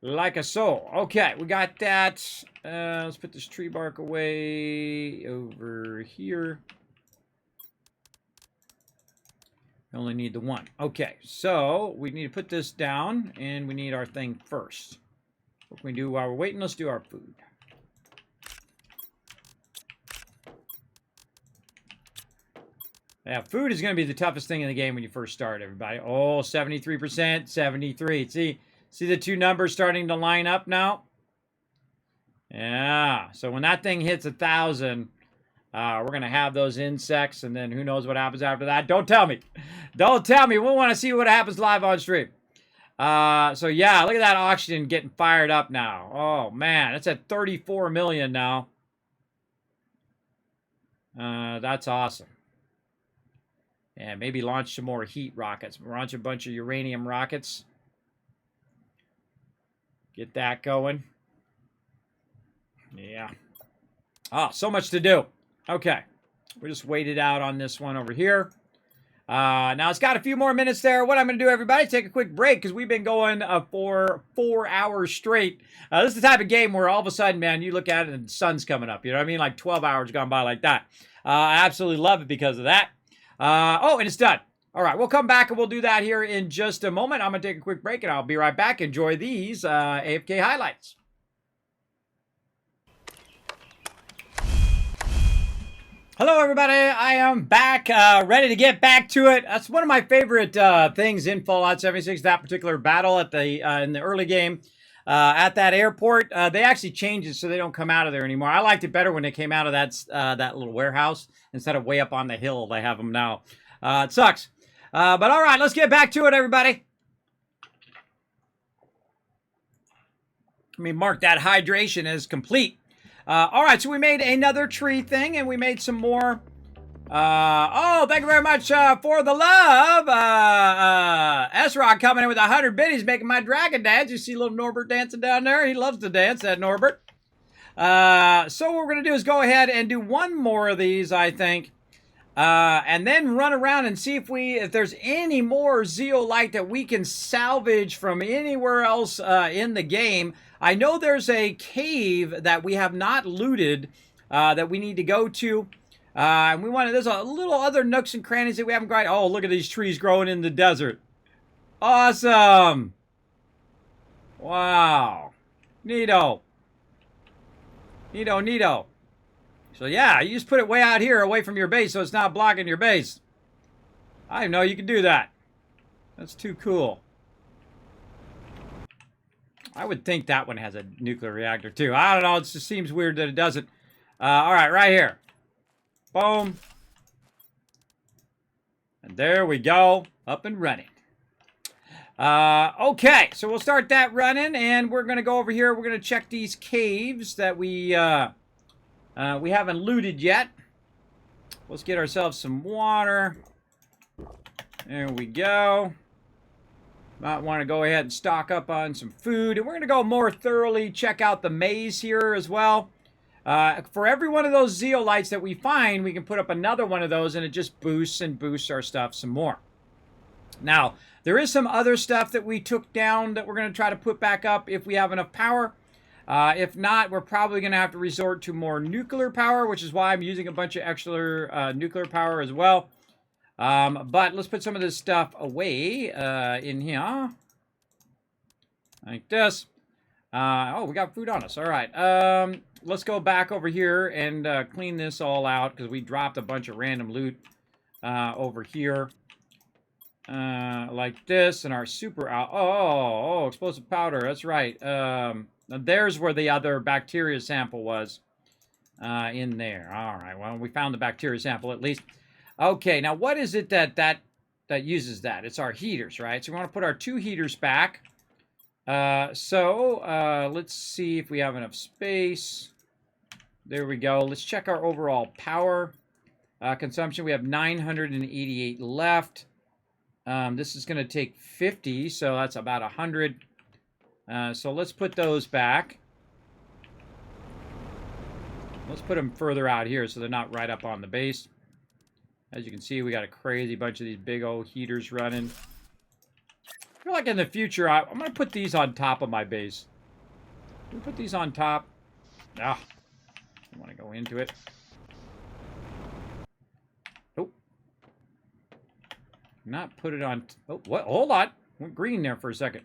A: Like so. Okay, we got that. Let's put this tree bark away over here. We only need the one. Okay, so we need to put this down, and we need our thing first. What can we do while we're waiting? Let's do our food. Yeah, food is going to be the toughest thing in the game when you first start, everybody. Oh, 73%, 73. See the two numbers starting to line up now? Yeah, so when that thing hits 1,000, we're going to have those insects, and then who knows what happens after that. Don't tell me. Don't tell me. We want to see what happens live on stream. So yeah, look at that auction getting fired up now. Oh, man, it's at 34 million now. That's awesome. And maybe launch some more heat rockets. Launch a bunch of uranium rockets. Get that going. Yeah. Oh, so much to do. Okay. We just waited out on this one over here. Now, it's got a few more minutes there. What I'm going to do, everybody, take a quick break because we've been going for 4 hours straight. This is the type of game where all of a sudden, man, you look at it and the sun's coming up. You know what I mean? Like 12 hours gone by like that. I absolutely love it because of that. Oh, and it's done. All right, we'll come back and we'll do that here in just a moment. I'm going to take a quick break and I'll be right back. Enjoy these AFK highlights. Hello, everybody. I am back, ready to get back to it. That's one of my favorite things in Fallout 76, that particular battle at the in the early game at that airport. They actually changed it so they don't come out of there anymore. I liked it better when they came out of that little warehouse instead of way up on the hill. They have them now. It sucks. But all right, let's get back to it, everybody. Let me mark that hydration as complete. All right, so we made another tree thing, and we made some more. Oh, thank you very much for the love. S-Rock coming in with 100 biddies, making my dragon dance. You see little Norbert dancing down there? He loves to dance, that Norbert. So what we're going to do is go ahead and do one more of these, I think. And then run around and see if there's any more zeolite that we can salvage from anywhere else in the game. I know there's a cave that we have not looted that we need to go to. And there's a little other nooks and crannies that we haven't got. Oh, look at these trees growing in the desert. Awesome. Wow. Neato. Neato. So yeah, you just put it way out here away from your base so it's not blocking your base. I didn't know you could do that. That's too cool. I would think that one has a nuclear reactor too. I don't know, it just seems weird that it doesn't. All right, right here. Boom. And there we go, up and running. Okay, so we'll start that running and we're going to go over here. We're going to check these caves that we haven't looted yet. Let's get ourselves some water. There we go. Might want to go ahead and stock up on some food. And we're going to go more thoroughly check out the maze here as well. For every one of those zeolites that we find, we can put up another one of those and it just boosts our stuff some more. Now, there is some other stuff that we took down that we're going to try to put back up if we have enough power. If not, we're probably going to have to resort to more nuclear power, which is why I'm using a bunch of extra nuclear power as well. But let's put some of this stuff away in here. Like this. Oh, we got food on us. All right. Let's go back over here and clean this all out because we dropped a bunch of random loot over here. Like this and our super... Oh, explosive powder. That's right. There's where the other bacteria sample was in there. All right, well, we found the bacteria sample at least. Okay, now what is it that uses that? It's our heaters, right? So we want to put our 2 heaters back. Let's see if we have enough space. There we go. Let's check our overall power consumption. We have 988 left. This is going to take 50, so that's about 100. So let's put those back. Let's put them further out here so they're not right up on the base. As you can see, we got a crazy bunch of these big old heaters running. I feel like in the future, I'm going to put these on top of my base. Can we put these on top? Ah, I want to go into it. Oh. Not put it on... Oh, what? Hold on. Went green there for a second.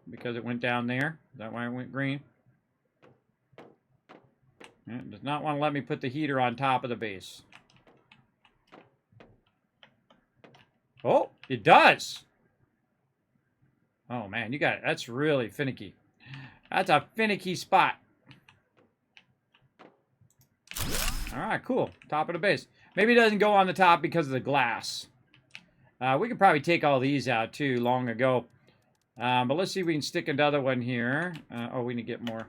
A: Because it went down there. Is that why it went green? It does not want to let me put the heater on top of the base. Oh, it does. Oh, man, you got it. That's really finicky. That's a finicky spot. All right, cool. Top of the base. Maybe it doesn't go on the top because of the glass. We could probably take all these out, too, long ago. But let's see if we can stick another one here. Oh, we need to get more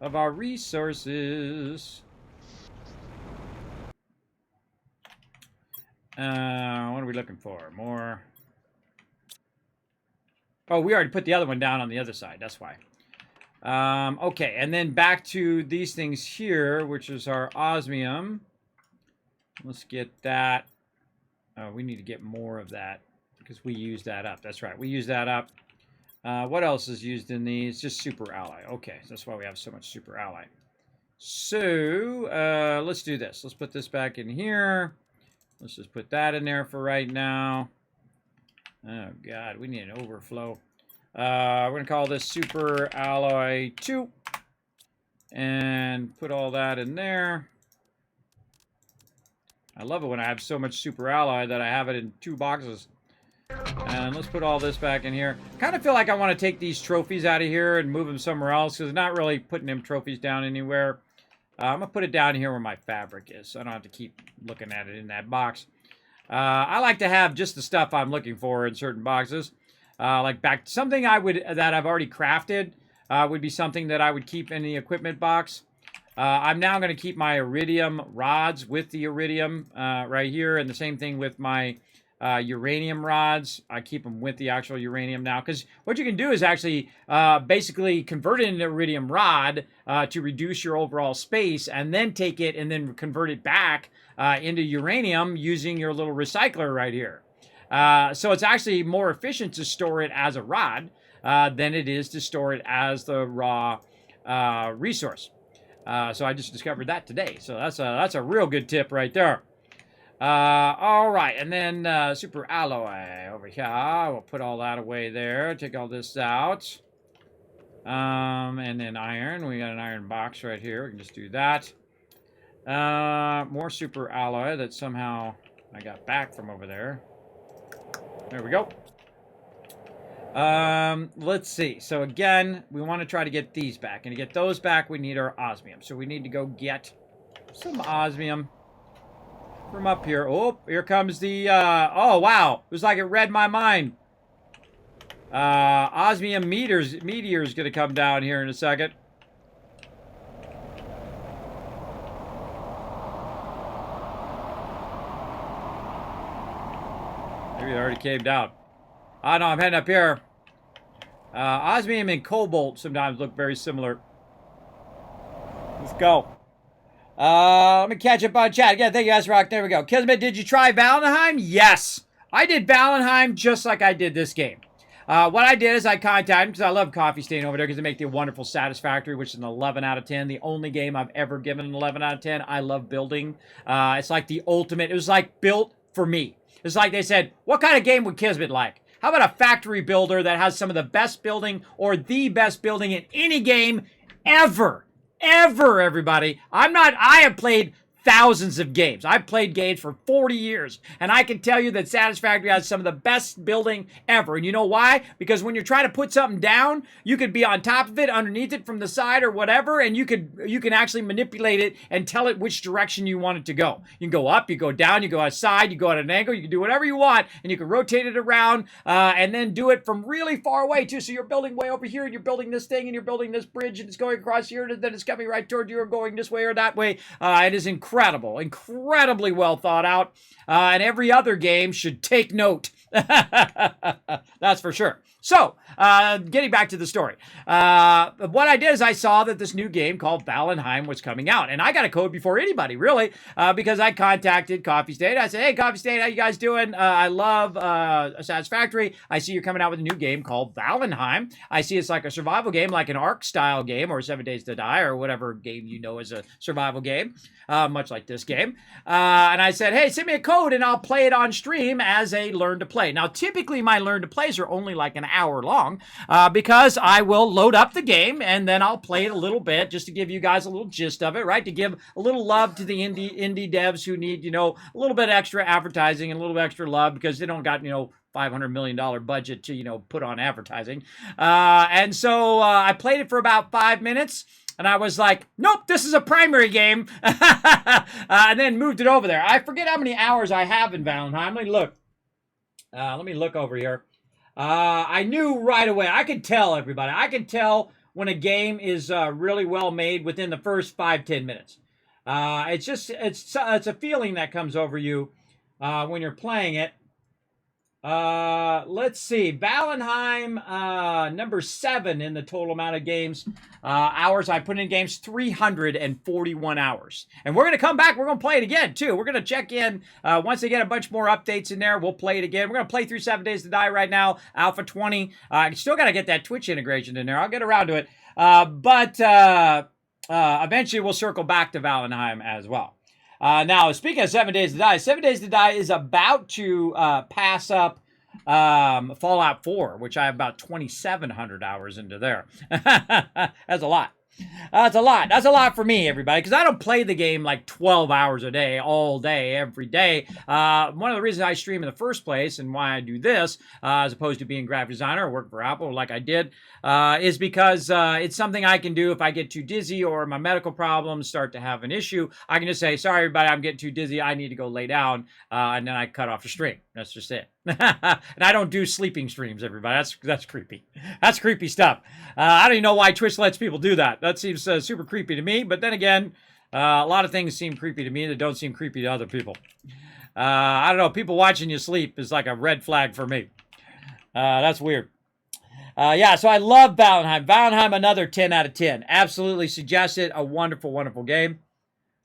A: of our resources. What are we looking for? More. Oh, we already put the other one down on the other side. That's why. Okay, and then back to these things here, which is our osmium. Let's get that. Oh, we need to get more of that because we used that up. That's right, we used that up. What else is used in these? Just super alloy. Okay, so that's why we have so much super alloy. So let's do this. Let's put this back in here. Let's just put that in there for right now. Oh, God, we need an overflow. We're going to call this Super Alloy 2. And put all that in there. I love it when I have so much Super Alloy that I have it in 2 boxes. And let's put all this back in here. Kind of feel like I want to take these trophies out of here and move them somewhere else, because not really putting them trophies down anywhere. I'm going to put it down here where my fabric is, so I don't have to keep looking at it in that box. I like to have just the stuff I'm looking for in certain boxes. Like something that I've already crafted would be something that I would keep in the equipment box. I'm now going to keep my iridium rods with the iridium right here, and the same thing with my uranium rods. I keep them with the actual uranium now, because what you can do is actually basically convert it into iridium rod to reduce your overall space, and then take it and then convert it back into uranium using your little recycler right here. So it's actually more efficient to store it as a rod than it is to store it as the raw resource. So I just discovered that today. So that's a real good tip right there. All right, and then super alloy over here. We'll put all that away there. Take all this out. And then iron. We got an iron box right here. We can just do that. More super alloy that somehow I got back from over there. There we go. Let's see. So again, we want to try to get these back. And to get those back, we need our osmium. So we need to go get some osmium from up here. Oh, here comes the, oh, wow. It was like it read my mind. Osmium meteor is going to come down here in a second. Maybe it already came down. Oh, no, I'm heading up here. Osmium and cobalt sometimes look very similar. Let's go. Let me catch up on chat. Again, thank you guys, Rock. There we go. Kismet, did you try Valheim? Yes. I did Valheim just like I did this game. What I did is I contacted him, because I love Coffee Stain over there, because they make the wonderful Satisfactory, which is an 11 out of 10. The only game I've ever given an 11 out of 10. I love building. It's like the ultimate. It was like built for me. It's like they said, what kind of game would Kismet like? How about a factory builder that has some of the best building or the best building in any game ever? Ever, everybody. I have played thousands of games. I've played games for 40 years, and I can tell you that Satisfactory has some of the best building ever. And you know why? Because when you're trying to put something down, you could be on top of it, underneath it, from the side, or whatever, and you can actually manipulate it and tell it which direction you want it to go. You can go up, you go down, you go outside, you go at an angle, you can do whatever you want, and you can rotate it around, and then do it from really far away, too. So you're building way over here, and you're building this thing, and you're building this bridge, and it's going across here, and then it's coming right toward you, or going this way or that way. It is incredibly well thought out, and every other game should take note. That's for sure. So, getting back to the story. What I did is I saw that this new game called Valheim was coming out, and I got a code before anybody, really, because I contacted Coffee State. I said, hey, Coffee State, how you guys doing? I love Satisfactory. I see you're coming out with a new game called Valheim. I see it's like a survival game, like an Ark-style game, or 7 Days to Die, or whatever game you know is a survival game, much like this game. And I said, hey, send me a code, and I'll play it on stream as a learn to play. Now, typically, my learn to plays are only like an hour long because I will load up the game and then I'll play it a little bit just to give you guys a little gist of it, right? To give a little love to the indie devs who need, a little bit extra advertising and a little bit extra love because they don't got, $500 million budget to, put on advertising. And so I played it for about 5 minutes. And I was like, nope, this is a primary game. And then moved it over there. I forget how many hours I have in Valheim. Let me look. Let me look over here. I knew right away. I could tell, everybody. I could tell when a game is really well made within the first 5-10 minutes. It's a feeling that comes over you when you're playing it. Let's see. Valheim, number 7 in the total amount of games. Hours I put in games, 341 hours. And we're going to come back. We're going to play it again, too. We're going to check in. Once they get a bunch more updates in there, we'll play it again. We're going to play through 7 Days to Die right now, Alpha 20. Still got to get that Twitch integration in there. I'll get around to it. But eventually we'll circle back to Valheim as well. Now, speaking of 7 Days to Die, 7 Days to Die is about to pass up Fallout 4, which I have about 2,700 hours into there. That's a lot. That's a lot. That's a lot for me, everybody, because I don't play the game like 12 hours a day, all day, every day. One of the reasons I stream in the first place and why I do this, as opposed to being a graphic designer or work for Apple like I did, is because it's something I can do if I get too dizzy or my medical problems start to have an issue. I can just say, sorry, everybody, I'm getting too dizzy. I need to go lay down. And then I cut off the stream. That's just it. And I don't do sleeping streams, everybody. That's creepy. That's creepy stuff. I don't even know why Twitch lets people do that. That seems super creepy to me. But then again, a lot of things seem creepy to me that don't seem creepy to other people. I don't know. People watching you sleep is like a red flag for me. That's weird. Yeah, so I love Valheim. Valheim, another 10 out of 10. Absolutely suggest it. A wonderful, wonderful game.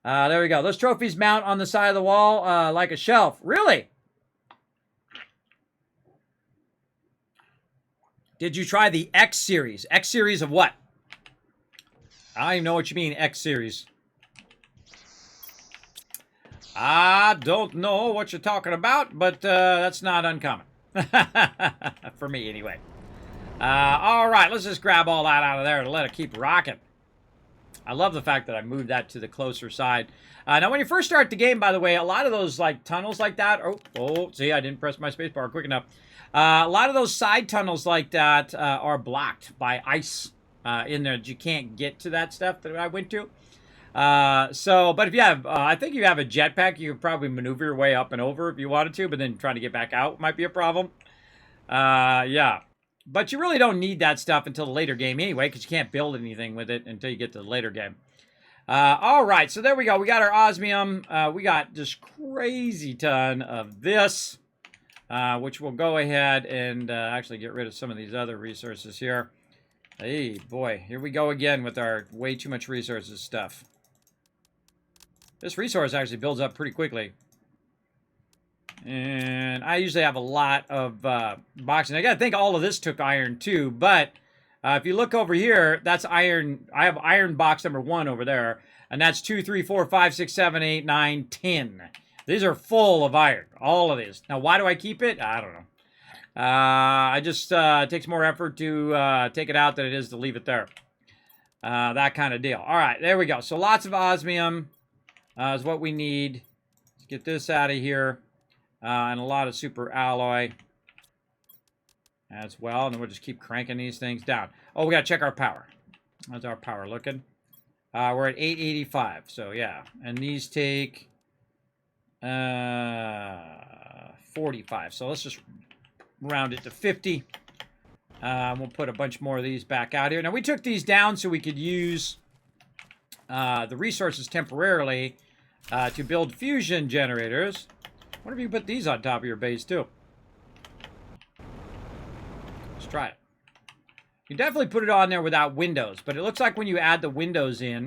A: There we go. Those trophies mount on the side of the wall like a shelf. Really? Did you try the X series? X series of what? I don't even know what you mean, X series. I don't know what you're talking about, but that's not uncommon. For me, anyway. All right, let's just grab all that out of there and let it keep rocking. I love the fact that I moved that to the closer side. Now, when you first start the game, by the way, a lot of those like tunnels like that. Oh, see, I didn't press my spacebar quick enough. A lot of those side tunnels like that are blocked by ice in there. You can't get to that stuff that I went to. But if you have, I think you have a jetpack, you could probably maneuver your way up and over if you wanted to, but then trying to get back out might be a problem. Yeah. But you really don't need that stuff until the later game anyway, because you can't build anything with it until you get to the later game. All right, so there we go. We got our osmium. We got this crazy ton of this, which we'll go ahead and actually get rid of some of these other resources here. Hey, boy, here we go again with our way too much resources stuff. This resource actually builds up pretty quickly. And I usually have a lot of boxing. I got to think all of this took iron too, but if you look over here, that's iron. I have iron box number 1 over there, and that's 2, 3, 4, 5, 6, 7, 8, 9, 10. These are full of iron, all of these. Now, why do I keep it? I don't know. I just, it takes more effort to take it out than it is to leave it there. That kind of deal. All right, there we go. So lots of osmium is what we need. Let's get this out of here. And a lot of super alloy as well. And then we'll just keep cranking these things down. Oh, we got to check our power. How's our power looking? We're at 885. So, yeah. And these take 45. So, let's just round it to 50. We'll put a bunch more of these back out here. Now, we took these down so we could use the resources temporarily to build fusion generators. I wonder if you can put these on top of your base, too. Let's try it. You definitely put it on there without windows, but it looks like when you add the windows in... I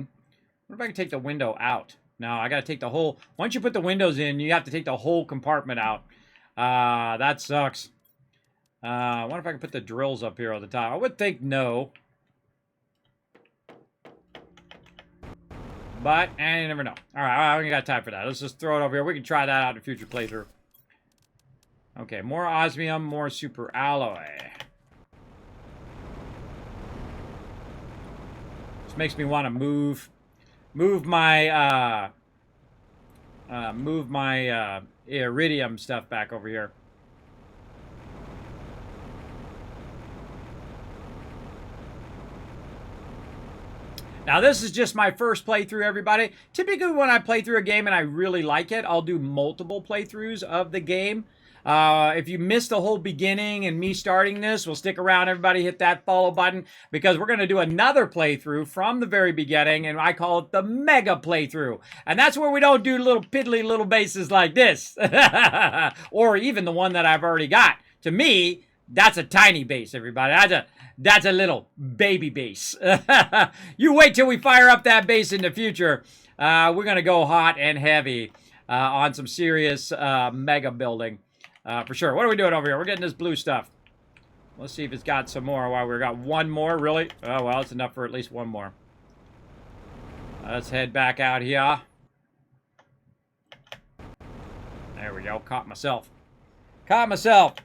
A: wonder if I can take the window out. No, I got to take the whole... Once you put the windows in, you have to take the whole compartment out. That sucks. I wonder if I can put the drills up here on the top. I would think no. But, you never know. All right, I don't got time for that. Let's just throw it over here. We can try that out in a future playthrough. Okay, more osmium, more super alloy. This makes me want to move my iridium stuff back over here. Now, this is just my first playthrough, everybody. Typically, when I play through a game and I really like it, I'll do multiple playthroughs of the game. If you missed the whole beginning and me starting this, we'll stick around. Everybody hit that follow button because we're going to do another playthrough from the very beginning, and I call it the mega playthrough. And that's where we don't do little piddly little bases like this. Or even the one that I've already got. To me, that's a tiny base, everybody. That's a little baby base. You wait till we fire up that base in the future. We're going to go hot and heavy on some serious mega building for sure. What are we doing over here? We're getting this blue stuff. Let's see if it's got some more. Wow, we got one more, really? Oh, well, it's enough for at least one more. Let's head back out here. There we go. Caught myself. Caught myself.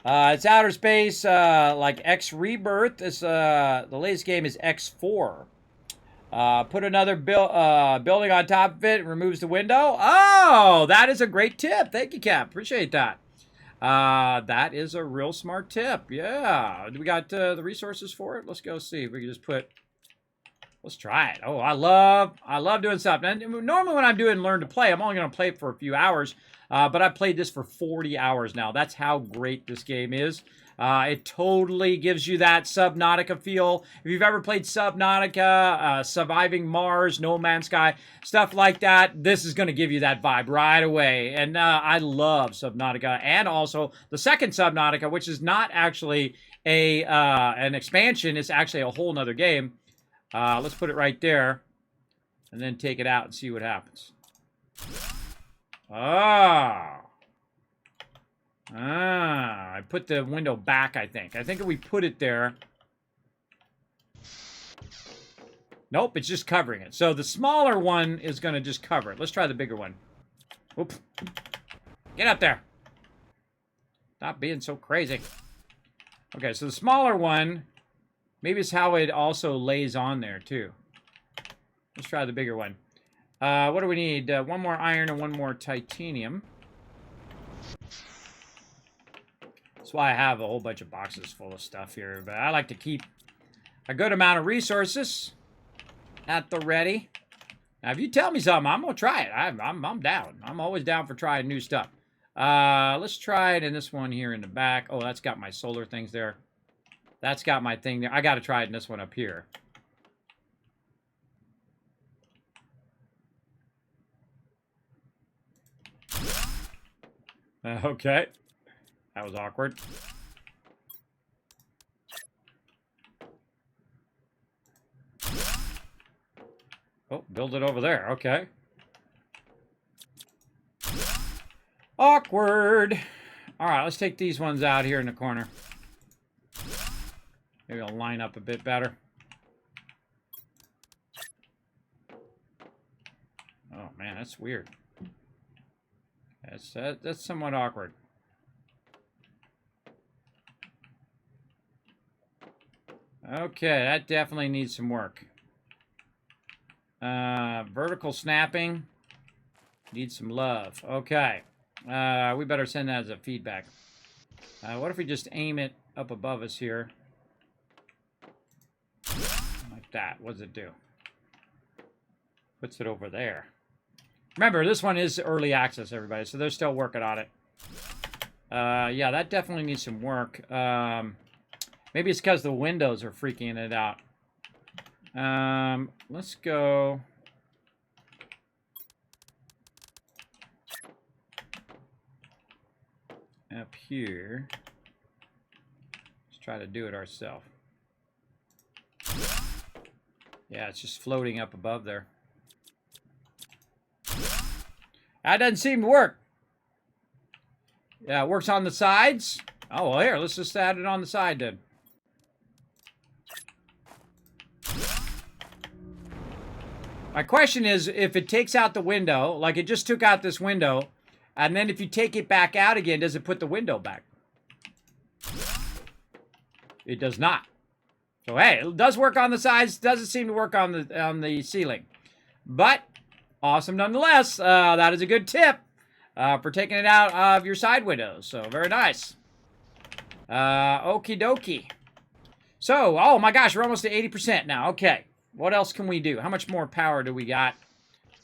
A: It's outer space, like X Rebirth. This the latest game is X4. Put another building on top of it. Removes the window. Oh, that is a great tip. Thank you, Cap. Appreciate that. That is a real smart tip. Yeah. Do we got the resources for it? Let's go see if we can just put. Let's try it. Oh, I love doing stuff. And normally when I'm doing Learn to Play, I'm only going to play it for a few hours. But I've played this for 40 hours now. That's how great this game is. It totally gives you that Subnautica feel. If you've ever played Subnautica, Surviving Mars, No Man's Sky, stuff like that, this is going to give you that vibe right away. And I love Subnautica. And also the second Subnautica, which is not actually an expansion. It's actually a whole nother game. Let's put it right there. And then take it out and see what happens. I put the window back, I think. I think if we put it there... Nope, it's just covering it. So the smaller one is going to just cover it. Let's try the bigger one. Whoop. Get up there. Stop being so crazy. Okay, so the smaller one, maybe it's how it also lays on there, too. Let's try the bigger one. What do we need? One more iron and one more titanium. That's why I have a whole bunch of boxes full of stuff here. But I like to keep a good amount of resources at the ready. Now, if you tell me something, I'm going to try it. I'm down. I'm always down for trying new stuff. Let's try it in this one here in the back. Oh, that's got my solar things there. That's got my thing there. I got to try it in this one up here. Okay. That was awkward. Oh, build it over there. Okay. Awkward. All right, let's take these ones out here in the corner. Maybe I'll line up a bit better. Oh, man, that's weird. That's somewhat awkward. Okay, that definitely needs some work. Vertical snapping needs some love. Okay, we better send that as a feedback. What if we just aim it up above us here? Like that. What does it do? Puts it over there. Remember, this one is early access, everybody, so they're still working on it. Yeah, that definitely needs some work. Maybe it's because the windows are freaking it out. Let's go... up here. Let's try to do it ourselves. Yeah, it's just floating up above there. That doesn't seem to work. Yeah, it works on the sides. Oh, well, here, let's just add it on the side then. My question is, if it takes out the window, like it just took out this window, and then if you take it back out again, does it put the window back? It does not. So hey, it does work on the sides. Doesn't seem to work on the ceiling, but awesome nonetheless. That is a good tip for taking it out of your side windows. So very nice. Okie dokie. So, oh my gosh, we're almost to 80% now. Okay, what else can we do? How much more power do we got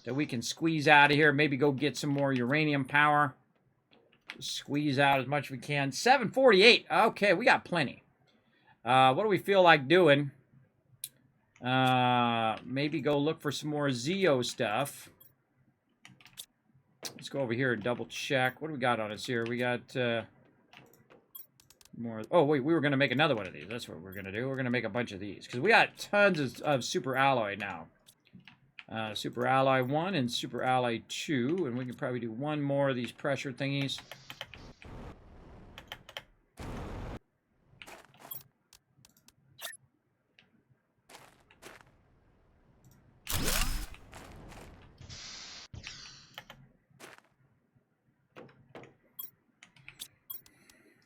A: that we can squeeze out of here? Maybe go get some more uranium power. Squeeze out as much as we can. 748. Okay, we got plenty. What do we feel like doing? Maybe go look for some more Zeo stuff. Let's go over here and double check. What do we got on us here? We got more. Oh, wait, we were going to make another one of these. That's what we're going to do. We're going to make a bunch of these because we got tons of super alloy now. Super alloy 1 and super alloy 2. And we can probably do one more of these pressure thingies.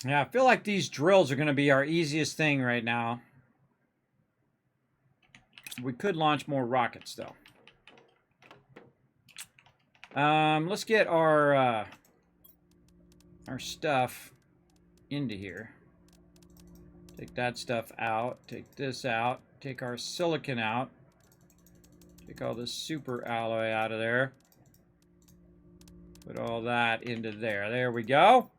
A: Yeah, I feel like these drills are going to be our easiest thing right now. We could launch more rockets, though. Let's get our stuff into here. Take that stuff out. Take this out. Take our silicon out. Take all this super alloy out of there. Put all that into there. There we go.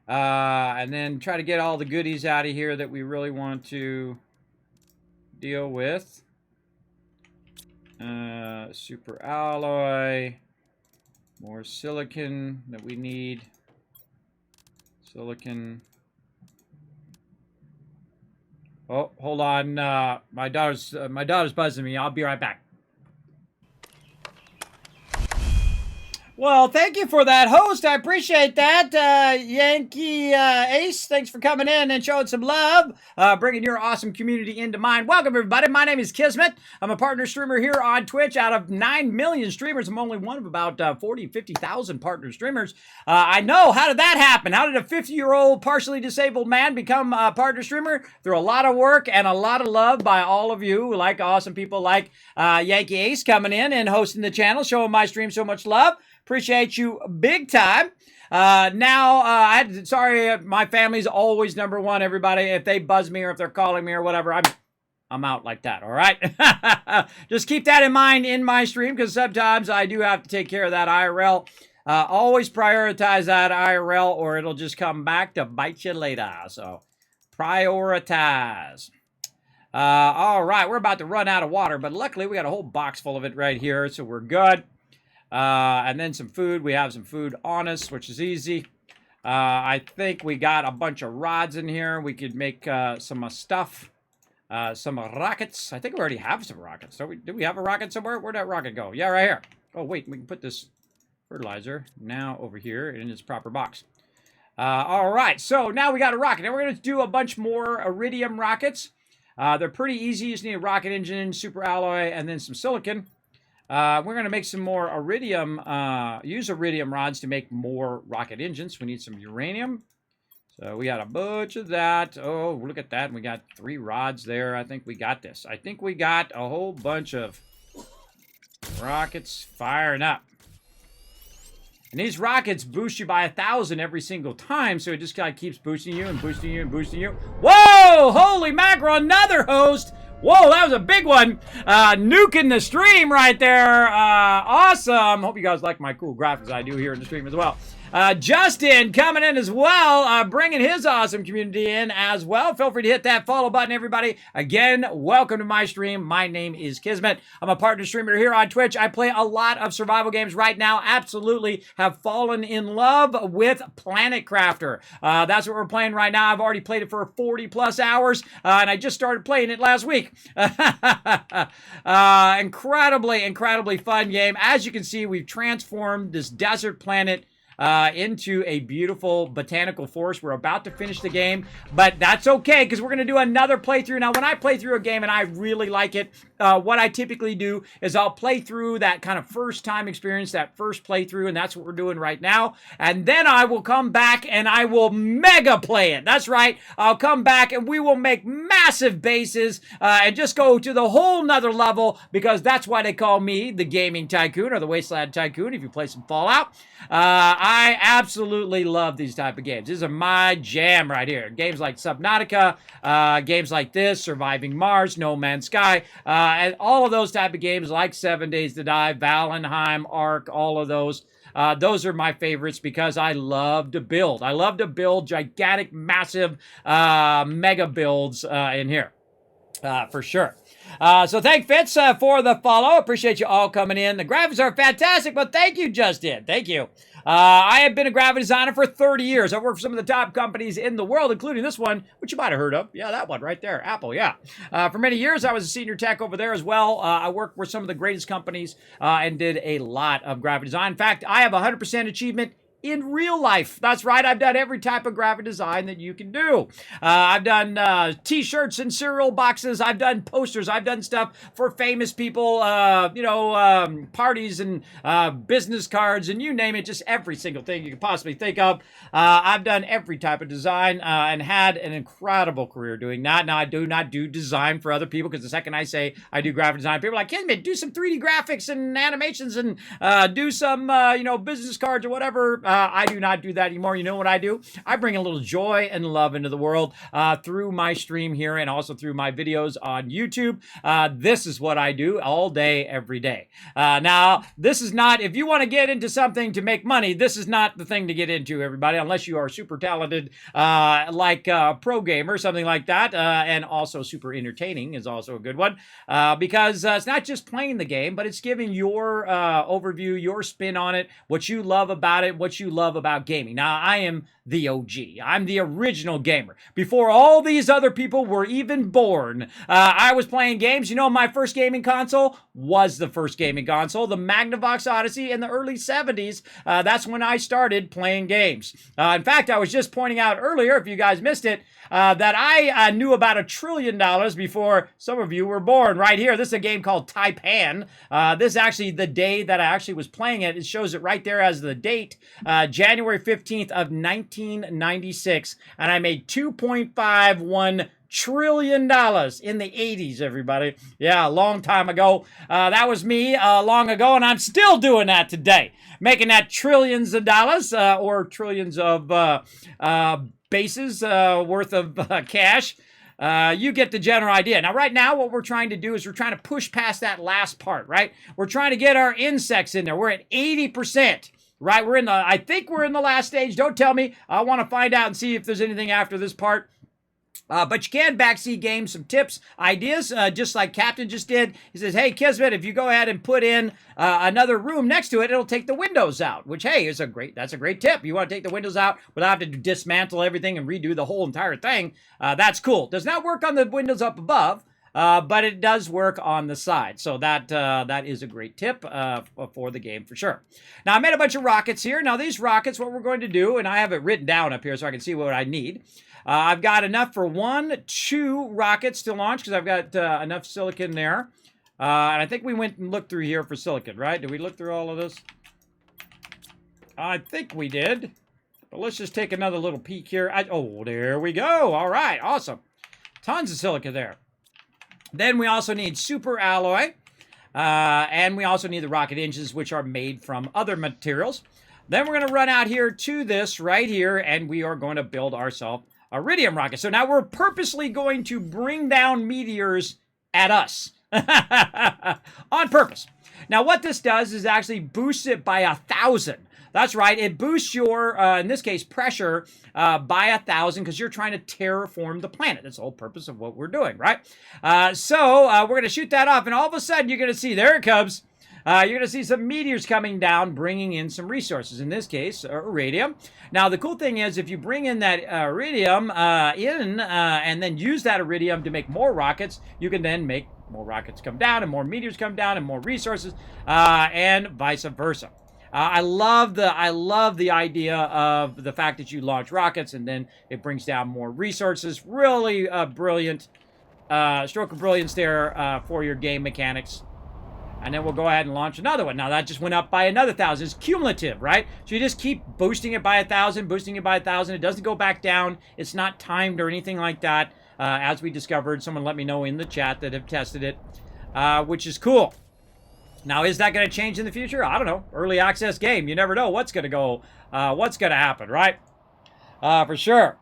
A: And then try to get all the goodies out of here that we really want to deal with. Super alloy. More silicon that we need. Silicon. Oh, hold on. My daughter's buzzing me. I'll be right back. Well, thank you for that, host. I appreciate that. Yankee Ace, thanks for coming in and showing some love, bringing your awesome community into mine. Welcome, everybody. My name is Kismet. I'm a partner streamer here on Twitch. Out of 9 million streamers, I'm only one of about 50,000 partner streamers. I know. How did that happen? How did a 50-year-old partially disabled man become a partner streamer? Through a lot of work and a lot of love by all of you, like awesome people like Yankee Ace coming in and hosting the channel, showing my stream so much love. Appreciate you big time. Sorry, my family's always number one, everybody. If they buzz me or if they're calling me or whatever, I'm out like that, all right? Just keep that in mind in my stream because sometimes I do have to take care of that IRL. Always prioritize that IRL or it'll just come back to bite you later. So prioritize. All right, we're about to run out of water, but luckily we got a whole box full of it right here, so we're good. And then some food. We have some food on us, which is easy. I think we got a bunch of rods in here. We could make some stuff. Some rockets. I think we already have some rockets. So do we have a rocket somewhere? Where'd that rocket go? Yeah, right here. Oh, wait. We can put this fertilizer now over here in its proper box. All right. So now we got a rocket. Now we're going to do a bunch more iridium rockets. They're pretty easy. You just need a rocket engine, super alloy, and then some silicon. We're going to make some more iridium, use iridium rods to make more rocket engines. We need some uranium. So we got a bunch of that. Oh, look at that. We got 3 rods there. I think we got this. I think we got a whole bunch of rockets firing up. And these rockets boost you by 1,000 every single time. So it just kind of keeps boosting you and boosting you and boosting you. Whoa! Holy mackerel, another host! Whoa, that was a big one. Nuking the stream right there. Awesome. Hope you guys like my cool graphics I do here in the stream as well. Justin coming in as well, bringing his awesome community in as well. Feel free to hit that follow button, everybody. Again, welcome to my stream. My name is Kismet. I'm a partner streamer here on Twitch. I play a lot of survival games right now. Absolutely have fallen in love with Planet Crafter. That's what we're playing right now. I've already played it for 40 plus hours, and I just started playing it last week. Incredibly fun game. As you can see, we've transformed this desert planet into a beautiful botanical forest. We're about to finish the game, but that's okay because we're going to do another playthrough. Now, when I play through a game and I really like it, what I typically do is I'll play through that kind of first time experience, that first playthrough, and that's what we're doing right now. And then I will come back and I will mega play it. That's right. I'll come back and we will make massive bases and just go to the whole nother level, because that's why they call me the Gaming Tycoon or the Wasteland Tycoon if you play some Fallout. I absolutely love these type of games. These are my jam right here. Games like Subnautica, games like this, Surviving Mars, No Man's Sky, and all of those type of games like 7 Days to Die, Valheim, Ark, all of those. Those are my favorites because I love to build. I love to build gigantic, massive, mega builds in here. For sure. So thank Fitz for the follow. Appreciate you all coming in. The graphics are fantastic, but thank you, Justin. Thank you. I have been a graphic designer for 30 years. I've worked for some of the top companies in the world, including this one, which you might have heard of. Yeah, that one right there, Apple, yeah. For many years, I was a senior tech over there as well. I worked with some of the greatest companies and did a lot of graphic design. In fact, I have 100% achievement in real life. That's right. I've done every type of graphic design that you can do. I've done t-shirts and cereal boxes. I've done posters. I've done stuff for famous people, parties and business cards and you name it, just every single thing you could possibly think of. I've done every type of design and had an incredible career doing that. Now, I do not do design for other people because the second I say I do graphic design, people are like, Kismet, do some 3D graphics and animations and do some, business cards or whatever. I do not do that anymore. You know what I do? I bring a little joy and love into the world through my stream here and also through my videos on YouTube. This is what I do all day, every day. Now, this is not, if you want to get into something to make money, this is not the thing to get into, everybody, unless you are super talented, like pro gamer, something like that, and also super entertaining is also a good one, because it's not just playing the game, but it's giving your overview, your spin on it, what you love about it, what you love about gaming. Now, I am the OG. I'm the original gamer. Before all these other people were even born, I was playing games. You know, my first gaming console was the first gaming console, the Magnavox Odyssey in the early 70s. That's when I started playing games. In fact, I was just pointing out earlier, if you guys missed it, that I knew about $1 trillion before some of you were born. Right here, this is a game called Taipan. This is actually the day that I actually was playing it. It shows it right there as the date, January 15th of 1996, and I made $2.51 trillion in the 80s, everybody. Yeah, a long time ago. That was me long ago, and I'm still doing that today. Making that trillions of dollars or trillions of bases worth of cash. You get the general idea. Now, right now, what we're trying to do is we're trying to push past that last part, right? We're trying to get our insects in there. We're at 80%. Right, I think we're in the last stage. Don't tell me. I want to find out and see if there's anything after this part. But you can backseat game some tips, ideas, just like Captain just did. He says, hey, Kismet, if you go ahead and put in another room next to it, it'll take the windows out, which, hey, that's a great tip. You want to take the windows out without having to dismantle everything and redo the whole entire thing. That's cool. Does not work on the windows up above. But it does work on the side. So that is a great tip for the game for sure. Now, I made a bunch of rockets here. Now, these rockets, what we're going to do, and I have it written down up here so I can see what I need. I've got enough for 2 rockets to launch because I've got enough silicon there. And I think we went and looked through here for silicon, right? Did we look through all of this? I think we did. But let's just take another little peek here. Oh, there we go. All right, awesome. Tons of silicon there. Then we also need super alloy, and we also need the rocket engines, which are made from other materials. Then we're going to run out here to this right here, and we are going to build ourselves a iridium rocket. So now we're purposely going to bring down meteors at us on purpose. Now what this does is actually boosts it by 1,000. That's right. It boosts your, in this case, pressure by 1,000 because you're trying to terraform the planet. That's the whole purpose of what we're doing, right? So we're going to shoot that off, and all of a sudden you're going to see, there it comes. You're going to see some meteors coming down, bringing in some resources. In this case, iridium. Now, the cool thing is if you bring in that iridium and then use that iridium to make more rockets, you can then make more rockets come down and more meteors come down and more resources and vice versa. I love the idea of the fact that you launch rockets and then it brings down more resources. Really brilliant stroke of brilliance there for your game mechanics. And then we'll go ahead and launch another one. Now that just went up by another 1,000. It's cumulative, right? So you just keep boosting it by 1,000, boosting it by 1,000. It doesn't go back down. It's not timed or anything like that. As we discovered, someone let me know in the chat that have tested it, which is cool. Now, is that going to change in the future? I don't know. Early access game. You never know what's going to go, what's going to happen, right? For sure.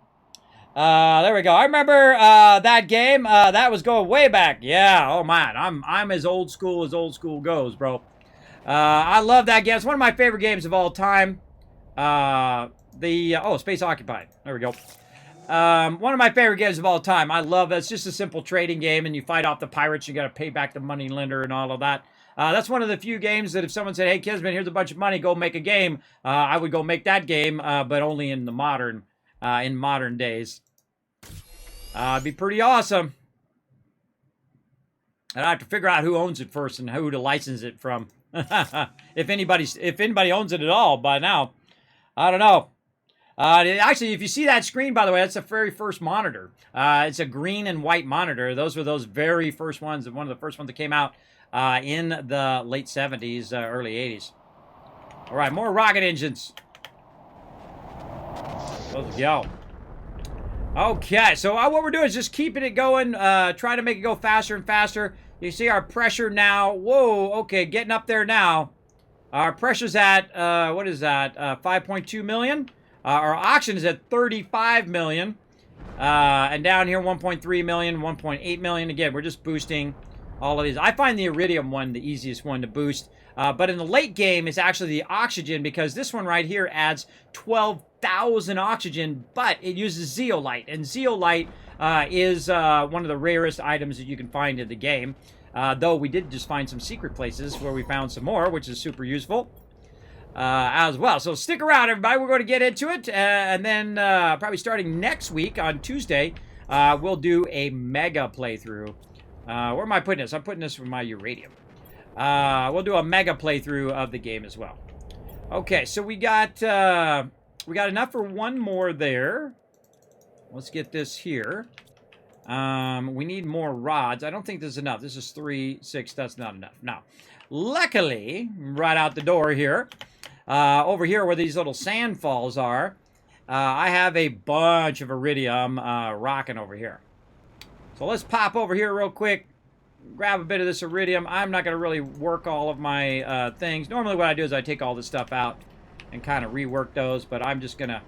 A: There we go. I remember that game. That was going way back. Yeah. Oh man, I'm as old school goes, bro. I love that game. It's one of my favorite games of all time. Space Occupied. There we go. One of my favorite games of all time. I love it. It's just a simple trading game, and you fight off the pirates. You got to pay back the money lender and all of that. That's one of the few games that if someone said, "Hey, Kismet, here's a bunch of money. Go make a game," I would go make that game, but only in the modern days. It'd be pretty awesome. And I have to figure out who owns it first and who to license it from. if anybody owns it at all by now. I don't know. Actually, if you see that screen, by the way, that's the very first monitor. It's a green and white monitor. Those were those very first ones, one of the first ones that came out in the late 70s, early 80s. All right, more rocket engines. Let's go. Okay, so what we're doing is just keeping it going, trying to make it go faster and faster. You see our pressure now. Whoa, okay, getting up there now. Our pressure's at, what is that, 5.2 million? Our oxygen is at 35 million. And down here, 1.3 million, 1.8 million. Again, we're just boosting all of these. I find the iridium one the easiest one to boost. But in the late game, it's actually the oxygen, because this one right here adds 12,000 oxygen, but it uses zeolite. And zeolite is one of the rarest items that you can find in the game. Though we did just find some secret places where we found some more, which is super useful as well. So stick around, everybody. We're going to get into it. And then probably starting next week on Tuesday, we'll do a mega playthrough. Where am I putting this? I'm putting this with my uranium. We'll do a mega playthrough of the game as well. Okay, so we got enough for one more there. Let's get this here. We need more rods. I don't think this is enough. This is 3, 6. That's not enough. Now, luckily, right out the door here, over here where these little sand falls are, I have a bunch of iridium rocking over here. So let's pop over here real quick. Grab a bit of this iridium. I'm not going to really work all of my things. Normally what I do is I take all this stuff out and kind of rework those, but I'm just going to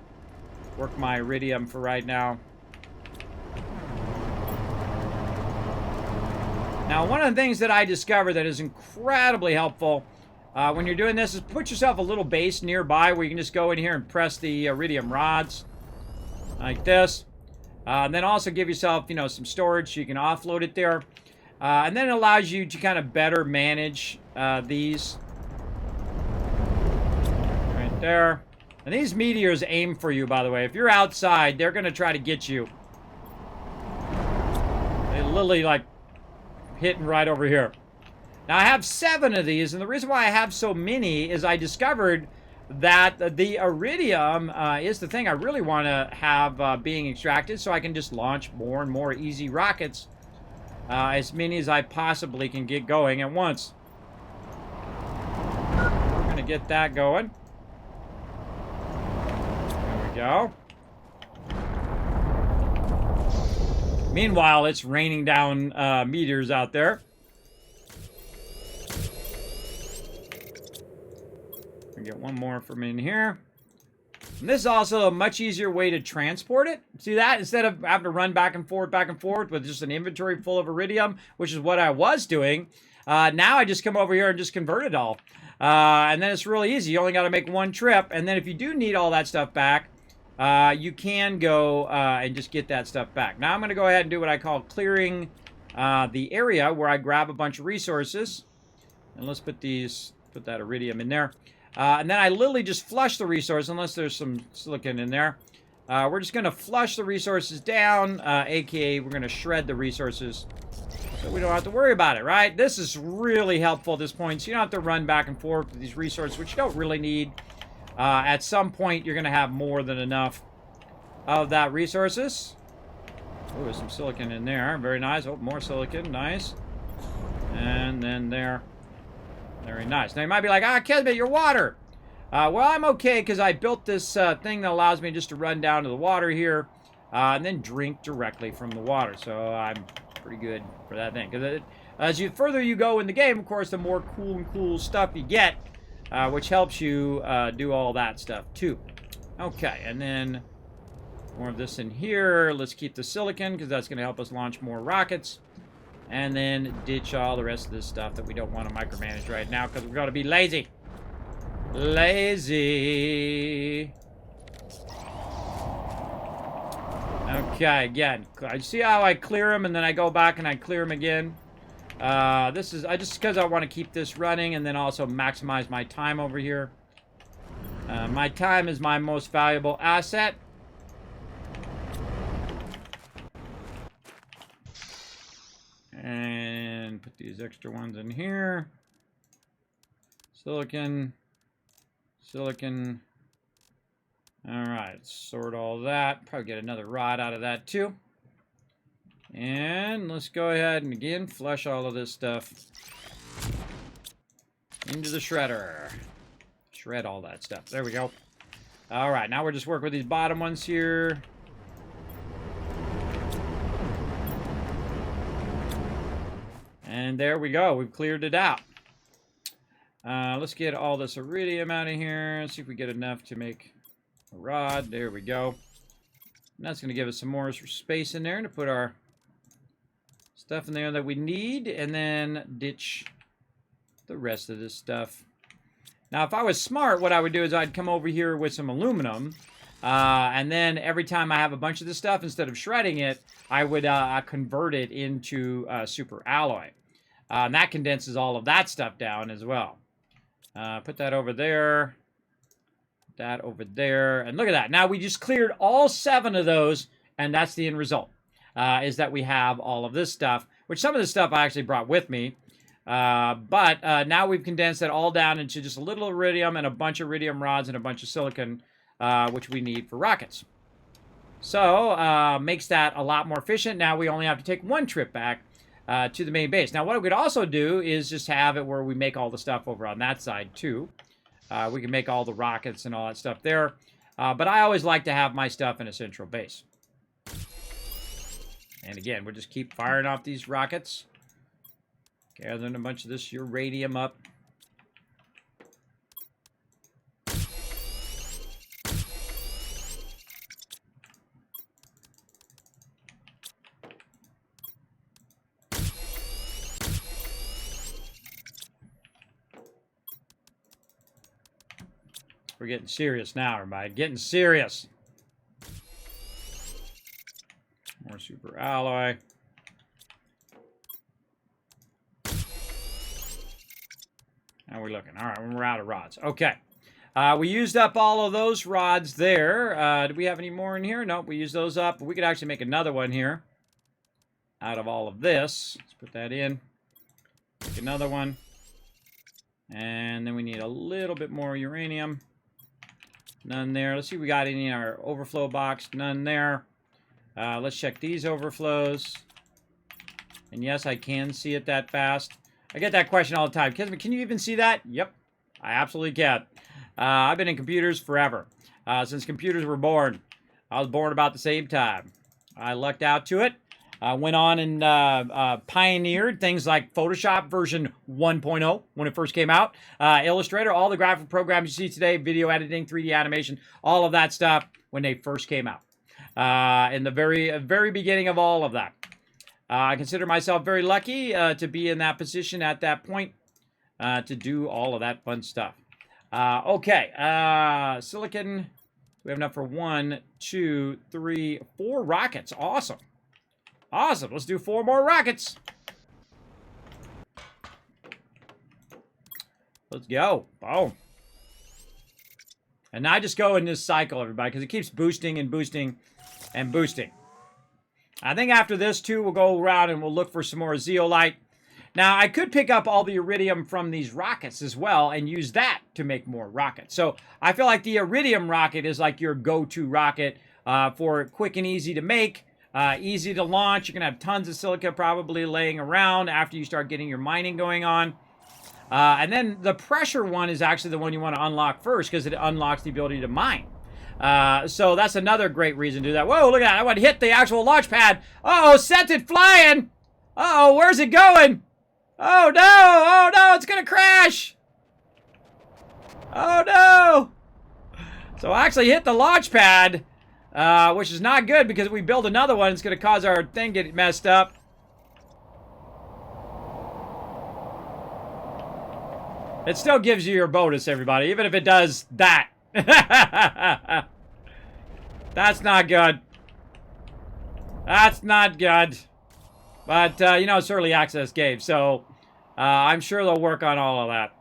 A: work my iridium for right now. Now, one of the things that I discovered that is incredibly helpful when you're doing this is put yourself a little base nearby where you can just go in here and press the iridium rods like this. And then also give yourself, you know, some storage so you can offload it there. And then it allows you to kind of better manage these. Right there. And these meteors aim for you, by the way. If you're outside, they're going to try to get you. They literally, like, hitting right over here. Now, I have 7 of these, and the reason why I have so many is I discovered that the iridium is the thing I really want to have being extracted, so I can just launch more and more easy rockets. As many as I possibly can get going at once. We're going to get that going. There we go. Meanwhile, it's raining down meteors out there. We'll get one more from in here. And this is also a much easier way to transport it. See that? Instead of having to run back and forth with just an inventory full of iridium, which is what I was doing, now I just come over here and just convert it all. And then it's really easy. You only got to make one trip. And then if you do need all that stuff back, you can go and just get that stuff back. Now I'm going to go ahead and do what I call clearing the area where I grab a bunch of resources. And let's put that iridium in there. And then I literally just flush the resource, unless there's some silicon in there. We're just going to flush the resources down, aka we're going to shred the resources So we don't have to worry about it, right? This is really helpful at this point, so you don't have to run back and forth with these resources, which you don't really need. At some point, you're going to have more than enough of that resources. Oh, there's some silicon in there. Very nice. Oh, more silicon. Nice. And then there. Very nice. Now, you might be like, Kismet, your water. Well, I'm okay because I built this thing that allows me just to run down to the water here and then drink directly from the water. So I'm pretty good for that thing. Because as you further you go in the game, of course, the more cool stuff you get, which helps you do all that stuff too. Okay, and then more of this in here. Let's keep the silicon because that's going to help us launch more rockets. And then ditch all the rest of this stuff that we don't want to micromanage right now because we're going to be lazy. Lazy. Okay, again. I see how I clear them and then I go back and I clear them again. This is just because I want to keep this running and then also maximize my time over here. My time is my most valuable asset. And put these extra ones in here. Silicon. Silicon. Alright, sort all that. Probably get another rod out of that too. And let's go ahead and again flush all of this stuff into the shredder. Shred all that stuff. There we go. Alright, now we're just working with these bottom ones here. And there we go. We've cleared it out. Let's get all this iridium out of here. See if we get enough to make a rod. There we go. And that's going to give us some more space in there to put our stuff in there that we need. And then ditch the rest of this stuff. Now, if I was smart, what I would do is I'd come over here with some aluminum. And then every time I have a bunch of this stuff, instead of shredding it, I would convert it into super alloy. And that condenses all of that stuff down as well. Put that over there. That over there. And look at that. Now we just cleared all 7 of those. And that's the end result. Is that we have all of this stuff. Which some of this stuff I actually brought with me. But now we've condensed it all down into just a little iridium and a bunch of iridium rods and a bunch of silicon. Which we need for rockets. So, makes that a lot more efficient. Now we only have to take 1 trip back to the main base. Now, what we could also do is just have it where we make all the stuff over on that side, too. We can make all the rockets and all that stuff there. But I always like to have my stuff in a central base. And again, we'll just keep firing off these rockets. Gathering a bunch of this uranium up. We're getting serious now, everybody. Getting serious. More super alloy. How are we looking? All right, we're out of rods. Okay. We used up all of those rods there. Do we have any more in here? Nope, we used those up. We could actually make another one here out of all of this. Let's put that in. Make another one. And then we need a little bit more uranium. None there. Let's see if we got any in our overflow box. None there. Let's check these overflows. And yes, I can see it that fast. I get that question all the time. Kismet, can you even see that? Yep, I absolutely can. I've been in computers forever. Since computers were born. I was born about the same time. I lucked out to it. Went on and pioneered things like Photoshop version 1.0 when it first came out. Illustrator, all the graphic programs you see today, video editing, 3D animation, all of that stuff when they first came out. In the very beginning of all of that. I consider myself very lucky to be in that position at that point to do all of that fun stuff. Okay, silicon. We have enough for 1, 2, 3, 4 rockets. Awesome. Awesome. Let's do 4 more rockets. Let's go. Boom. And now I just go in this cycle, everybody, because it keeps boosting and boosting and boosting. I think after this, too, we'll go around and we'll look for some more zeolite. Now, I could pick up all the iridium from these rockets as well and use that to make more rockets. So I feel like the iridium rocket is like your go-to rocket for quick and easy to make, easy to launch. You're going to have tons of silica probably laying around after you start getting your mining going on. And then the pressure one is actually the one you want to unlock first because it unlocks the ability to mine. So that's another great reason to do that. Whoa, look at that. I want to hit the actual launch pad. Uh-oh, sent it flying. Uh-oh, where's it going? Oh, no. Oh, no, it's going to crash. Oh, no. So I actually hit the launch pad, which is not good because if we build another one, it's going to cause our thing to get messed up. It still gives you your bonus, everybody, even if it does that. That's not good. That's not good. But, you know, it's early access game, so I'm sure they'll work on all of that.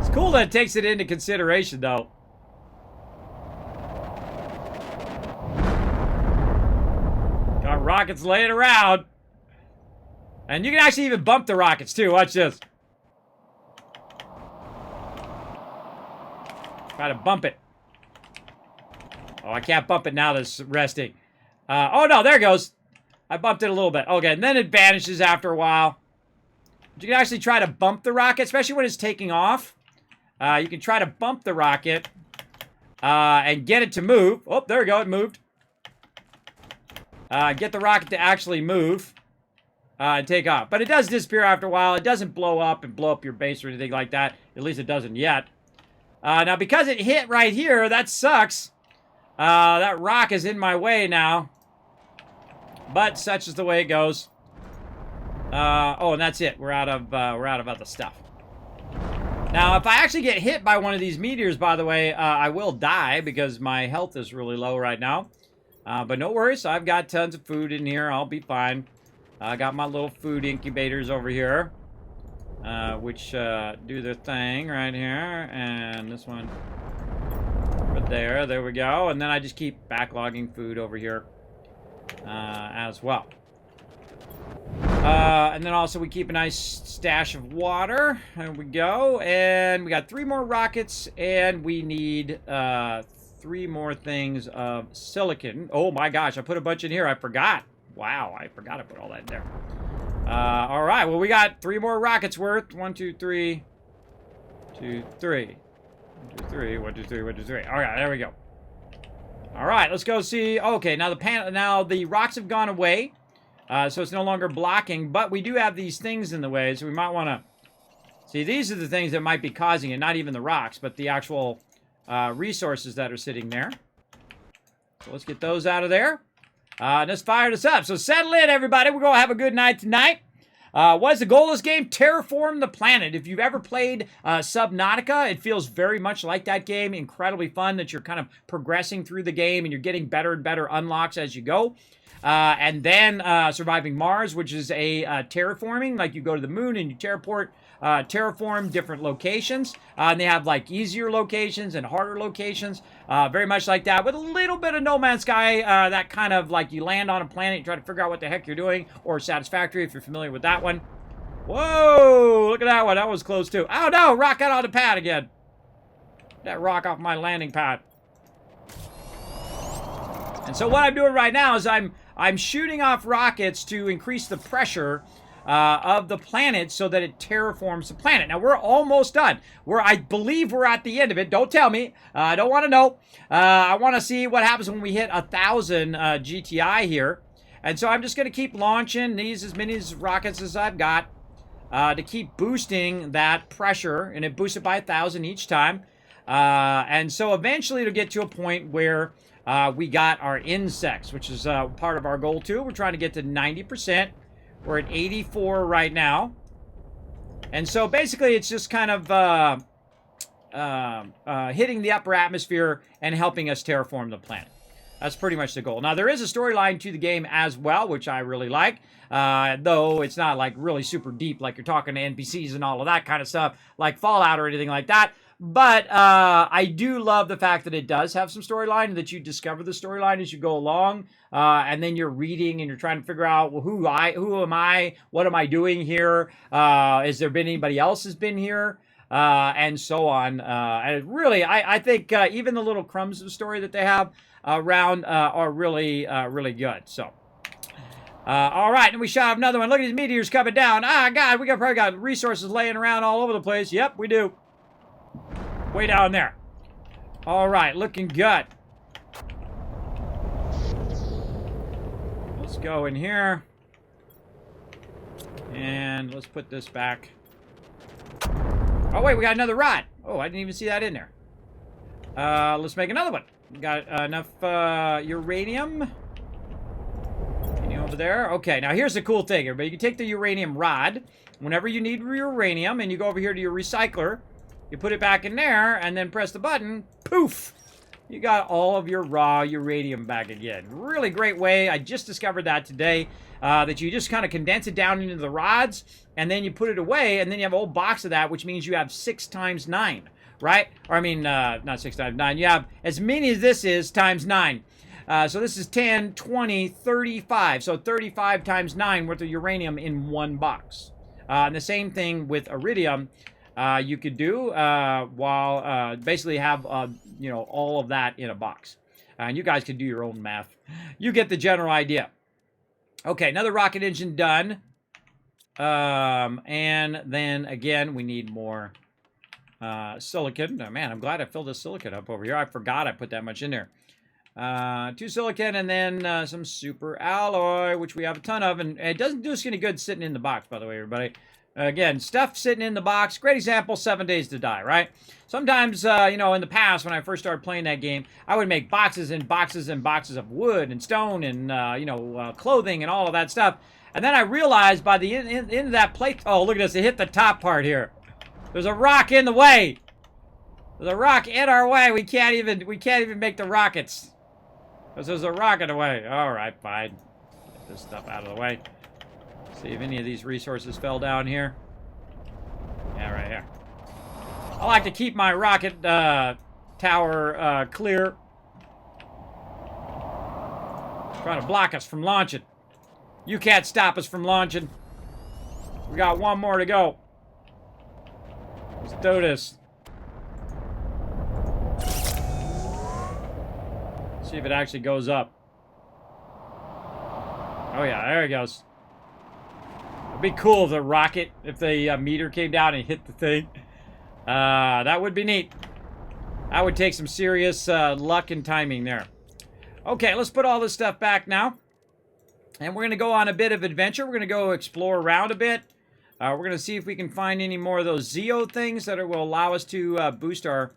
A: It's cool that it takes it into consideration, though. Got rockets laying around. And you can actually even bump the rockets, too. Watch this. Try to bump it. Oh, I can't bump it now that's resting. Oh, no, there it goes. I bumped it a little bit. Okay, and then it vanishes after a while. But you can actually try to bump the rocket, especially when it's taking off. You can try to bump the rocket and get it to move. Oh, there we go. It moved. Get the rocket to actually move and take off. But it does disappear after a while. It doesn't blow up and blow up your base or anything like that. At least it doesn't yet. Now, because it hit right here, that sucks. That rock is in my way now. But such is the way it goes. Oh, and that's it. We're out of other stuff. Now, if I actually get hit by one of these meteors, by the way, I will die because my health is really low right now. But no worries. I've got tons of food in here. I'll be fine. I got my little food incubators over here, which do their thing right here. And this one right there. There we go. And then I just keep backlogging food over here as well. And then also we keep a nice stash of water. There we go. And we got 3 more rockets, and we need 3 more things of silicon. Oh my gosh, I put a bunch in here. I forgot. Wow, I forgot to put all that in there. All right, well, we got 3 more rockets worth. 1, 2, 3. 2, 3. 1, 2, 3. 1, 2, 3. 1, 2, 3. All right, there we go. All right, let's go see. Okay, now the rocks have gone away. So it's no longer blocking, but we do have these things in the way, so we might want to... See, these are the things that might be causing it, not even the rocks, but the actual resources that are sitting there. So let's get those out of there. Let's fire this up. So settle in, everybody. We're going to have a good night tonight. What is the goal of this game? Terraform the planet. If you've ever played Subnautica, it feels very much like that game. Incredibly fun that you're kind of progressing through the game and you're getting better and better unlocks as you go. And then Surviving Mars, which is a terraforming, like you go to the moon and you terraform different locations. And they have like easier locations and harder locations, very much like that, with a little bit of No Man's Sky, that kind of like you land on a planet, you try to figure out what the heck you're doing, or Satisfactory if you're familiar with that one. Whoa, look at that one. That was close too. Oh no, rock got on the pad again. That rock off my landing pad. And so what I'm doing right now is I'm shooting off rockets to increase the pressure of the planet so that it terraforms the planet. Now, we're almost done. I believe we're at the end of it. Don't tell me. I don't want to know. I want to see what happens when we hit 1,000 GTI here. And so I'm just going to keep launching these as many rockets as I've got to keep boosting that pressure. And it boosts it by 1,000 each time. And so eventually it'll get to a point where we got our insects, which is part of our goal too. We're trying to get to 90%. We're at 84 right now. And so basically it's just kind of hitting the upper atmosphere and helping us terraform the planet. That's pretty much the goal. Now, there is a storyline to the game as well, which I really like. Though it's not like really super deep, like you're talking to NPCs and all of that kind of stuff, like Fallout or anything like that. But I do love the fact that it does have some storyline and that you discover the storyline as you go along. And then you're reading and you're trying to figure out, well, who am I? What am I doing here? Has there been anybody else has been here? And so on. And really, I think even the little crumbs of story that they have around are really, really good. So. All right, and we shot another one. Look at these meteors coming down. Ah, God, we probably got resources laying around all over the place. Yep, we do. Way down there. All right, looking good. Let's go in here. And let's put this back. Oh, wait, we got another rod. Oh, I didn't even see that in there. Let's make another one. We got enough uranium. Over there. Okay, now here's the cool thing, everybody. You can take the uranium rod whenever you need uranium, and you go over here to your recycler. You put it back in there, and then press the button. Poof! You got all of your raw uranium back again. Really great way. I just discovered that today. That you just kind of condense it down into the rods, and then you put it away, and then you have a whole box of that, which means you have 6 times 9, right? Or I mean, not 6 times 9. You have as many as this is times 9. So this is 10, 20, 35. So 35 times 9 worth of uranium in one box. And the same thing with iridium you could do while basically have, all of that in a box. And you guys can do your own math. You get the general idea. Okay, another rocket engine done. And then, again, we need more silicon. Oh, man, I'm glad I filled the silicon up over here. I forgot I put that much in there. 2 silicon and then some super alloy, which we have a ton of, and it doesn't do us any good sitting in the box, by the way, everybody. Again, stuff sitting in the box. Great example, 7 Days to Die, right? Sometimes, in the past, when I first started playing that game, I would make boxes and boxes and boxes of wood and stone and, clothing and all of that stuff. And then I realized by the end of that plate, oh, look at this, it hit the top part here. There's a rock in the way. There's a rock in our way. We can't even make the rockets. Because there's a rocket away. Alright, fine. Get this stuff out of the way. See if any of these resources fell down here. Yeah, right here. I like to keep my rocket tower clear. Trying to block us from launching. You can't stop us from launching. We got one more to go. Let's do this. See if it actually goes up. Oh yeah, there it goes. It'd be cool if the meter came down and hit the thing. That would be neat. That would take some serious luck and timing there. Okay, let's put all this stuff back now. And we're going to go on a bit of adventure. We're going to go explore around a bit. We're going to see if we can find any more of those Zeo things that will allow us to boost our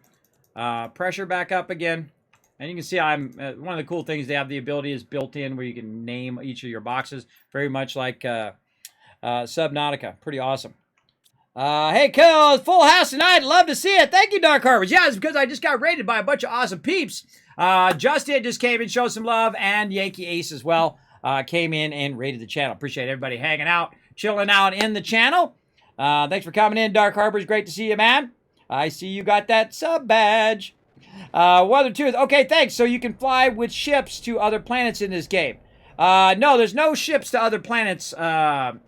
A: pressure back up again. And you can see one of the cool things they have the ability is built in where you can name each of your boxes. Very much like Subnautica. Pretty awesome. Hey, Kill, full house tonight. Love to see it. Thank you, Dark Harbors. Yeah, it's because I just got rated by a bunch of awesome peeps. Justin just came and showed some love, and Yankee Ace as well came in and rated the channel. Appreciate everybody hanging out, chilling out in the channel. Thanks for coming in, Dark Harbors. Great to see you, man. I see you got that sub badge. Weather Tooth. Okay, thanks. So you can fly with ships to other planets in this game. No, there's no ships to other planets.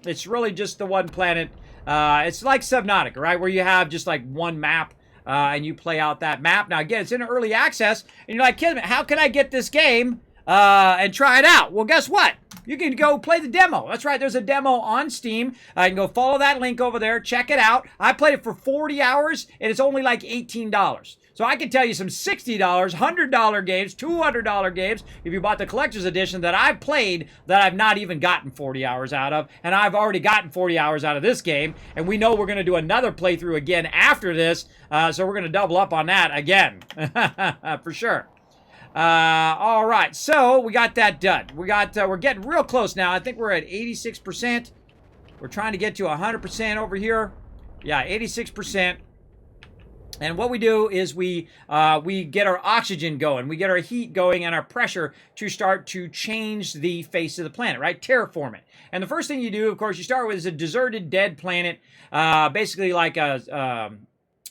A: It's really just the one planet. It's like Subnautica, right? Where you have just like one map, and you play out that map. Now, again, it's in early access, and you're like, Kismet, how can I get this game and try it out? Well, guess what? You can go play the demo. That's right. There's a demo on Steam. You can go follow that link over there. Check it out. I played it for 40 hours, and it's only like $18. So I can tell you some $60, $100 games, $200 games, if you bought the collector's edition, that I've played that I've not even gotten 40 hours out of. And I've already gotten 40 hours out of this game. And we know we're going to do another playthrough again after this. So we're going to double up on that again. For sure. All right. So we got that done. We're getting real close now. I think we're at 86%. We're trying to get to 100% over here. Yeah, 86%. And what we do is we get our oxygen going, we get our heat going, and our pressure to start to change the face of the planet, right? Terraform it. And the first thing you do, of course, you start with is a deserted, dead planet, basically like a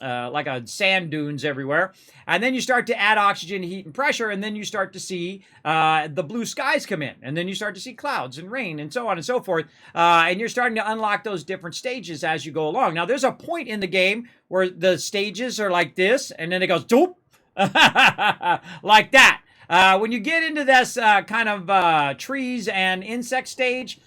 A: sand dunes everywhere. And then you start to add oxygen, heat, and pressure, and then you start to see the blue skies come in. And then you start to see clouds and rain and so on and so forth. And you're starting to unlock those different stages as you go along. Now, there's a point in the game where the stages are like this, and then it goes, doop, like that. When you get into this kind of trees and insect stage,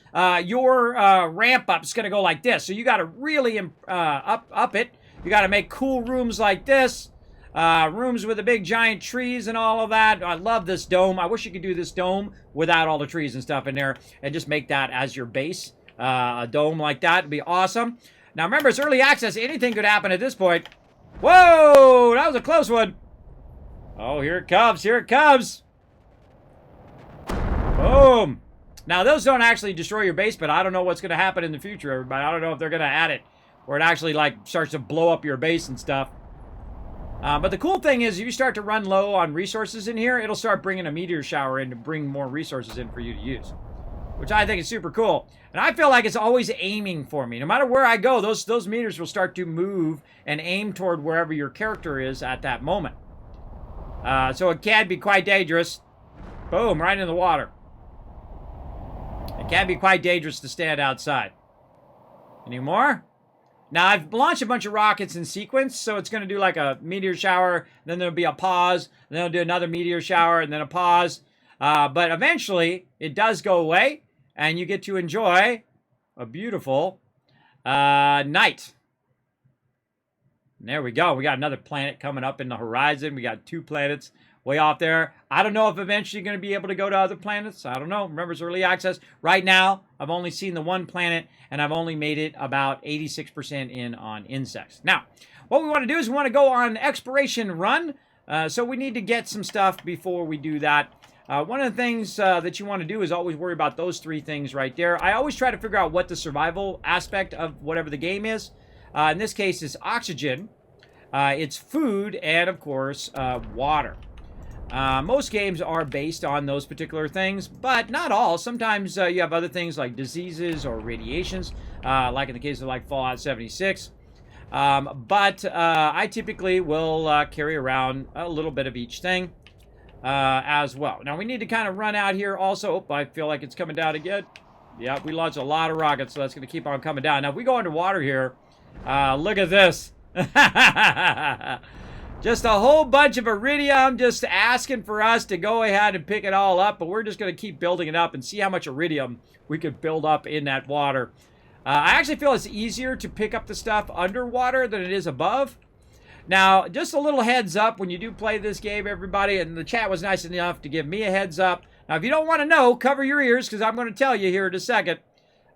A: your ramp up is going to go like this. So you got to really up it. You got to make cool rooms like this. Rooms with the big giant trees and all of that. I love this dome. I wish you could do this dome without all the trees and stuff in there and just make that as your base. A dome like that would be awesome. Now remember, it's early access. Anything could happen at this point. Whoa! That was a close one. Oh, here it comes. Here it comes. Boom. Now, those don't actually destroy your base, but I don't know what's going to happen in the future, everybody. I don't know if they're going to add it, where it actually, like, starts to blow up your base and stuff. But the cool thing is, if you start to run low on resources in here, it'll start bringing a meteor shower in to bring more resources in for you to use, which I think is super cool. And I feel like it's always aiming for me. No matter where I go, those meters will start to move and aim toward wherever your character is at that moment. So it can be quite dangerous. Boom, right in the water. It can be quite dangerous to stand outside. Any more? Now, I've launched a bunch of rockets in sequence, so it's going to do like a meteor shower, then there'll be a pause, and then it'll do another meteor shower, and then a pause. But eventually, it does go away, and you get to enjoy a beautiful night. And there we go. We got another planet coming up in the horizon. We got 2 planets way off there. I don't know if eventually you're going to be able to go to other planets. I don't know. Remember, it's early access. Right now, I've only seen the 1 planet, and I've only made it about 86% in on insects. Now, what we want to do is we want to go on exploration run. So we need to get some stuff before we do that. One of the things that you want to do is always worry about those 3 things right there. I always try to figure out what the survival aspect of whatever the game is. In this case, it's oxygen, it's food, and of course, water. Most games are based on those particular things, but not all. Sometimes you have other things like diseases or radiations, like in the case of like Fallout 76. But I typically will carry around a little bit of each thing as well. Now, we need to kind of run out here also. Oh, I feel like it's coming down again. Yeah, we launched a lot of rockets, so that's going to keep on coming down. Now, if we go underwater here, look at this. Just a whole bunch of iridium just asking for us to go ahead and pick it all up, but we're just going to keep building it up and see how much iridium we could build up in that water. I actually feel it's easier to pick up the stuff underwater than it is above. Now, just a little heads up when you do play this game, everybody, and the chat was nice enough to give me a heads up. Now, if you don't want to know, cover your ears, because I'm going to tell you here in a second.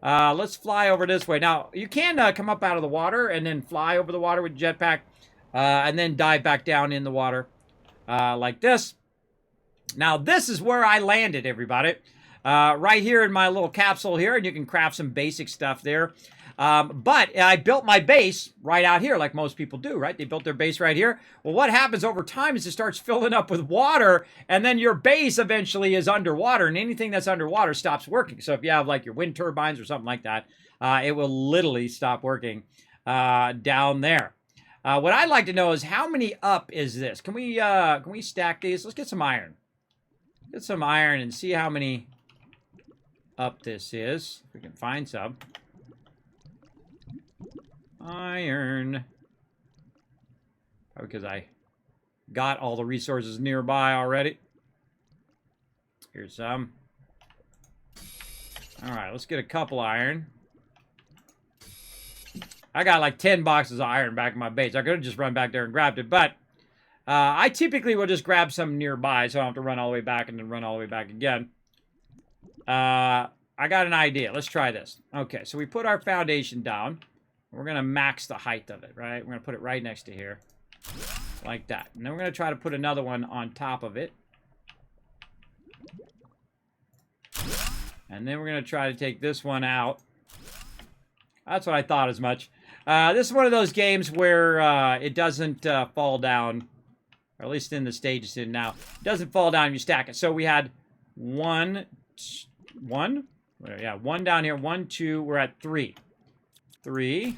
A: Let's fly over this way. Now, you can come up out of the water and then fly over the water with jetpack, and then dive back down in the water like this. Now, this is where I landed, everybody. Right here in my little capsule here, and you can craft some basic stuff there. But I built my base right out here, like most people do, right? They built their base right here. Well, what happens over time is it starts filling up with water, and then your base eventually is underwater, and anything that's underwater stops working. So if you have like your wind turbines or something like that, it will literally stop working down there. What I'd like to know is how many up is this? Can we stack these? Let's get some iron. Get some iron and see how many up this is. If we can find some. Iron. Because I got all the resources nearby already. Here's some. Alright, let's get a couple iron. I got like 10 boxes of iron back in my base. I could have just run back there and grabbed it, but I typically will just grab some nearby so I don't have to run all the way back and then run all the way back again. I got an idea. Let's try this. Okay, so we put our foundation down. We're going to max the height of it, right? We're going to put it right next to here. Like that. And then we're going to try to put another one on top of it. And then we're going to try to take this one out. That's what I thought as much. This is one of those games where it doesn't fall down. Or at least in the stage it's in now. It doesn't fall down if you stack it. So we had one? Yeah, one down here. 1, 2. We're at 3. 3.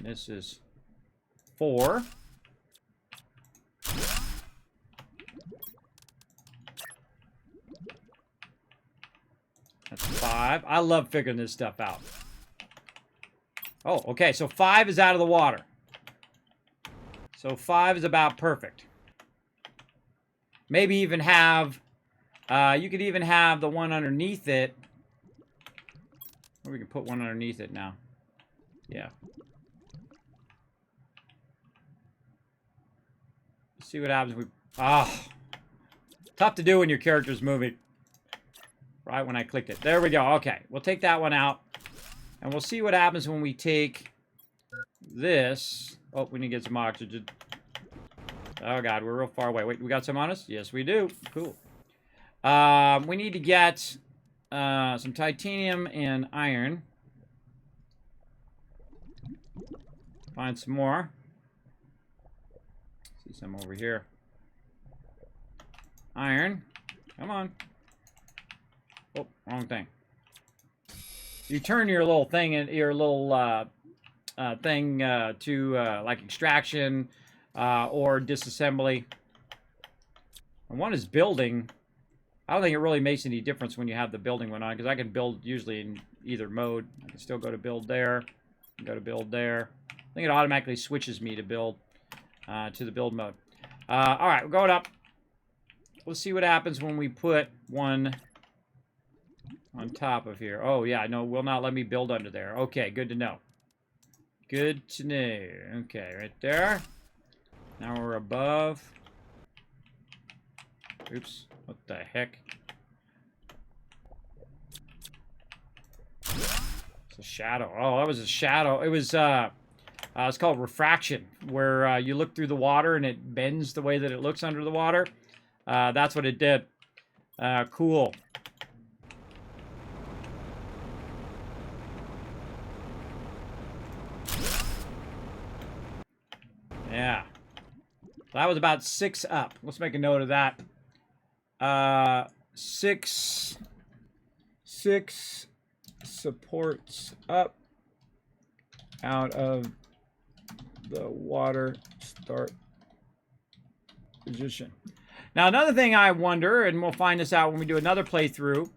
A: This is 4. That's 5. I love figuring this stuff out. Oh, okay, so 5 is out of the water. So 5 is about perfect. Maybe even have, you could even have the one underneath it. Or we can put one underneath it now. Yeah. Let's see what happens if we, tough to do when your character's moving. Right when I clicked it. There we go. Okay, we'll take that one out. And we'll see what happens when we take this. Oh, we need to get some oxygen. Oh, God, we're real far away. Wait, we got some on us? Yes, we do. Cool. We need to get some titanium and iron. Find some more. See some over here. Iron. Come on. Oh, wrong thing. You turn your little thing and your little thing to like extraction or disassembly. And one is building. I don't think it really makes any difference when you have the building one on, because I can build usually in either mode. I can still go to build there, go to build there. I think it automatically switches me to build to the build mode. All right, we're going up. Let's see what happens when we put one on top of here. Oh, yeah, no, will not let me build under there. Okay, good to know. Good to know. Okay, right there. Now we're above. Oops, what the heck? It's a shadow. Oh, that was a shadow. It was, it's called refraction, where you look through the water and it bends the way that it looks under the water. That's what it did. Cool. Yeah. That was about 6 up. Let's make a note of that. 6 supports up out of the water start position. Now, another thing I wonder, and we'll find this out when we do another playthrough,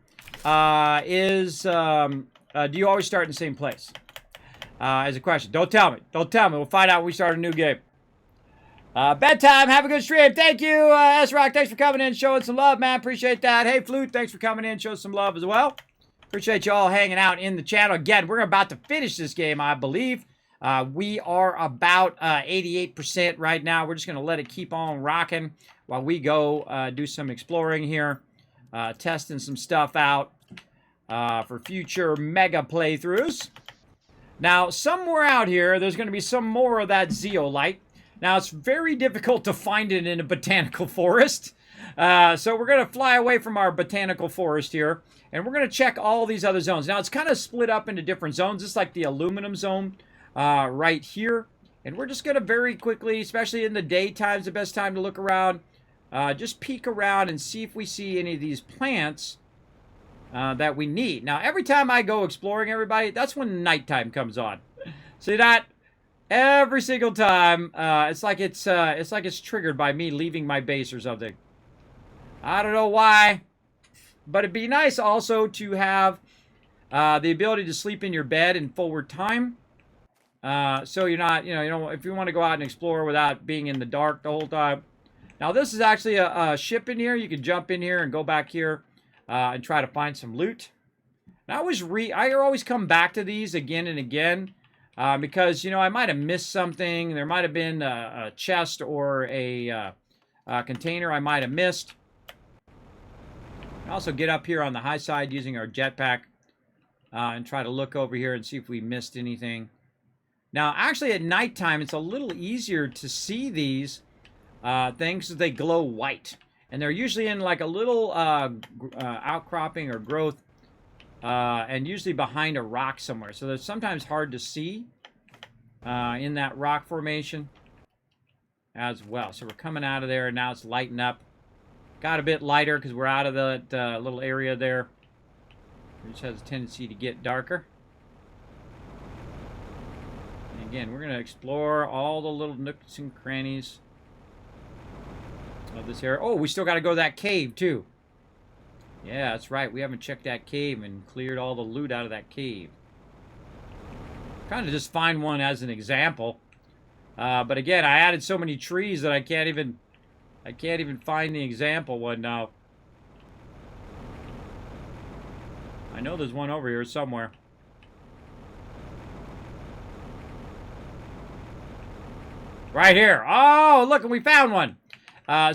A: is do you always start in the same place? As a question. Don't tell me. Don't tell me. We'll find out when we start a new game. Bedtime. Have a good stream. Thank you, S-Rock. Thanks for coming in, showing some love, man. Appreciate that. Hey, Flute. Thanks for coming in, show some love as well. Appreciate you all hanging out in the channel. Again, we're about to finish this game, I believe. We are about 88% right now. We're just going to let it keep on rocking while we go do some exploring here, testing some stuff out for future mega playthroughs. Now, somewhere out here, there's going to be some more of that zeolite. Now, it's very difficult to find it in a botanical forest. So we're going to fly away from our botanical forest here, and we're going to check all these other zones. Now, it's kind of split up into different zones. It's like the aluminum zone right here. And we're just going to very quickly, especially in the daytime, is the best time to look around. Just peek around and see if we see any of these plants that we need. Now, every time I go exploring, everybody, that's when nighttime comes on. See that? Every single time, it's like it's triggered by me leaving my base or something. I don't know why, but it'd be nice also to have the ability to sleep in your bed in forward time. So you're not, you know, if you want to go out and explore without being in the dark the whole time. Now, this is actually a ship in here. You can jump in here and go back here and try to find some loot. And I always come back to these again and again. Because, you know, I might have missed something. There might have been a chest or a container I might have missed. Also get up here on the high side using our jetpack and try to look over here and see if we missed anything. Now, actually at nighttime, it's a little easier to see these things because they glow white. And they're usually in like a little outcropping or growth. And usually behind a rock somewhere. So they're sometimes hard to see in that rock formation as well. So we're coming out of there, and now it's lighting up. Got a bit lighter because we're out of that little area there. It just has a tendency to get darker. Again, we're going to explore all the little nooks and crannies of this area. Oh, we still got to go to that cave, too. Yeah, that's right. We haven't checked that cave and cleared all the loot out of that cave. Kind of just find one as an example. But again, I added so many trees that I can't even find the example one now. I know there's one over here somewhere. Right here. Oh, look, we found one.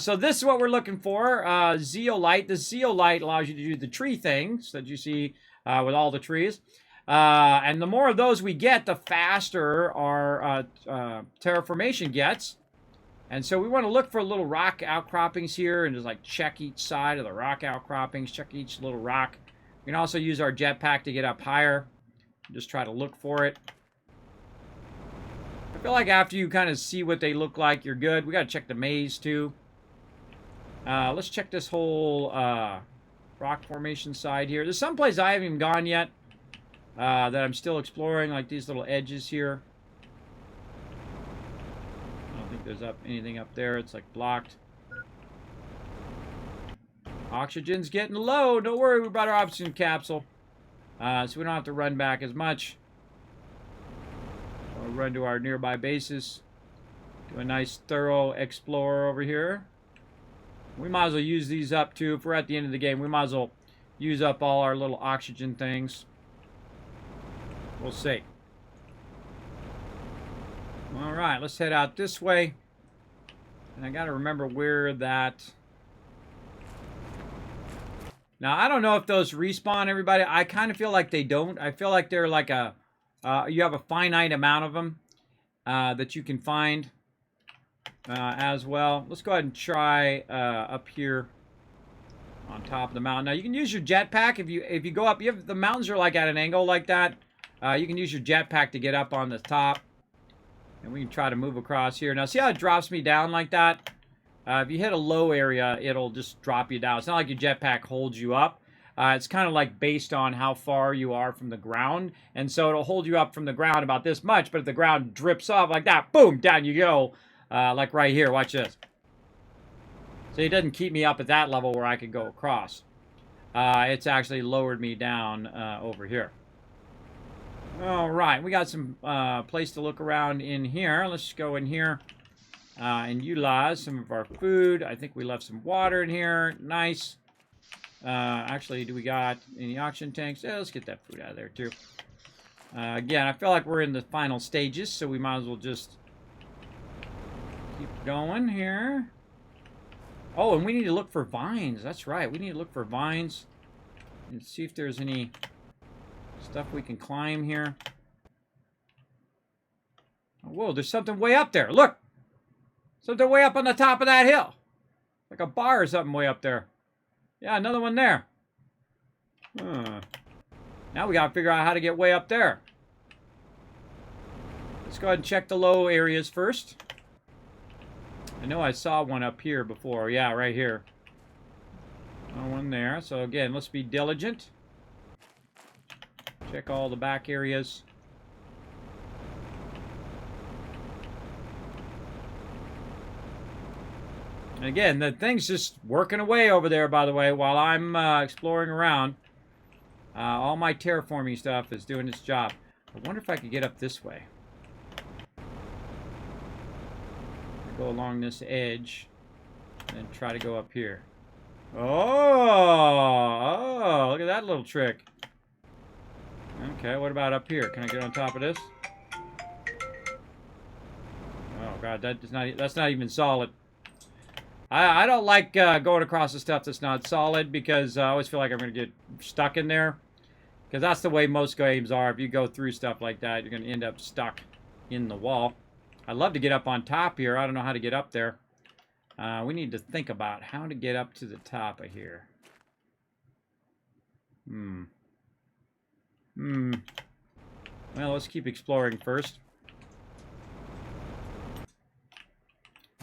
A: So this is what we're looking for. Zeolite. The zeolite allows you to do the tree things that you see with all the trees. And the more of those we get, the faster our terraformation gets. And so we want to look for little rock outcroppings here and just like check each side of the rock outcroppings, check each little rock. We can also use our jetpack to get up higher. Just try to look for it. I feel like after you kind of see what they look like, you're good. We got to check the maze too. Let's check this whole rock formation side here. There's some place I haven't even gone yet that I'm still exploring, like these little edges here. I don't think there's anything up there. It's like blocked. Oxygen's getting low. Don't worry, we brought our oxygen capsule. So we don't have to run back as much. We'll run to our nearby bases. Do a nice thorough explore over here. We might as well use these up too. If we're at the end of the game, we might as well use up all our little oxygen things. We'll see. Alright, let's head out this way. And I gotta remember where that... Now, I don't know if those respawn, everybody. I kind of feel like they don't. I feel like they're like a... you have a finite amount of them that you can find as well. Let's go ahead and try up here on top of the mountain. Now, you can use your jetpack if you go up. The mountains are like at an angle like that. You can use your jetpack to get up on the top. And we can try to move across here. Now, see how it drops me down like that? If you hit a low area, it'll just drop you down. It's not like your jetpack holds you up. It's kind of like based on how far you are from the ground. And so it'll hold you up from the ground about this much. But if the ground drips off like that, boom, down you go. Like right here. Watch this. So it doesn't keep me up at that level where I could go across. It's actually lowered me down over here. All right. We got some place to look around in here. Let's go in here. And utilize some of our food. I think we left some water in here. Nice. Actually, do we got any oxygen tanks? Yeah, let's get that food out of there, too. Again, I feel like we're in the final stages, so we might as well just keep going here. Oh, and we need to look for vines. That's right. We need to look for vines and see if there's any stuff we can climb here. Oh, whoa, there's something way up there. Look! Something way up on the top of that hill. Like a bar or something way up there. Yeah, another one there. Now we gotta figure out how to get way up there. Let's go ahead and check the low areas first. I know I saw one up here before. Yeah, right here. No one there. So again, let's be diligent. Check all the back areas. And again, the thing's just working away over there, by the way, while I'm exploring around. All my terraforming stuff is doing its job. I wonder if I could get up this way. Go along this edge and try to go up here. Oh, look at that little trick. Okay, what about up here? Can I get on top of this? Oh, God, that's not even solid. I don't like going across the stuff that's not solid because I always feel like I'm going to get stuck in there. Because that's the way most games are. If you go through stuff like that, you're going to end up stuck in the wall. I'd love to get up on top here. I don't know how to get up there. We need to think about how to get up to the top of here. Well, let's keep exploring first.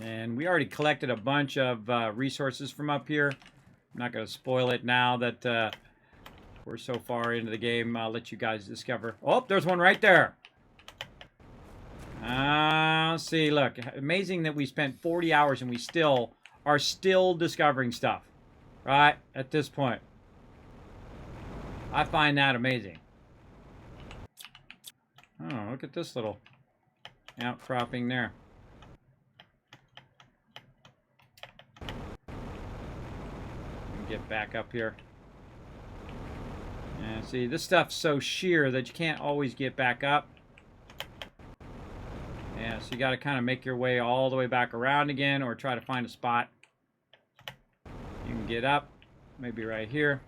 A: And we already collected a bunch of resources from up here. I'm not going to spoil it now that we're so far into the game. I'll let you guys discover. Oh, there's one right there. Well, see, look, amazing that we spent 40 hours and we are still discovering stuff, right? At this point. I find that amazing. Oh, look at this little outcropping there. Get back up here. And see, this stuff's so sheer that you can't always get back up. Yeah, so you got to kind of make your way all the way back around again, or try to find a spot you can get up. Maybe right here.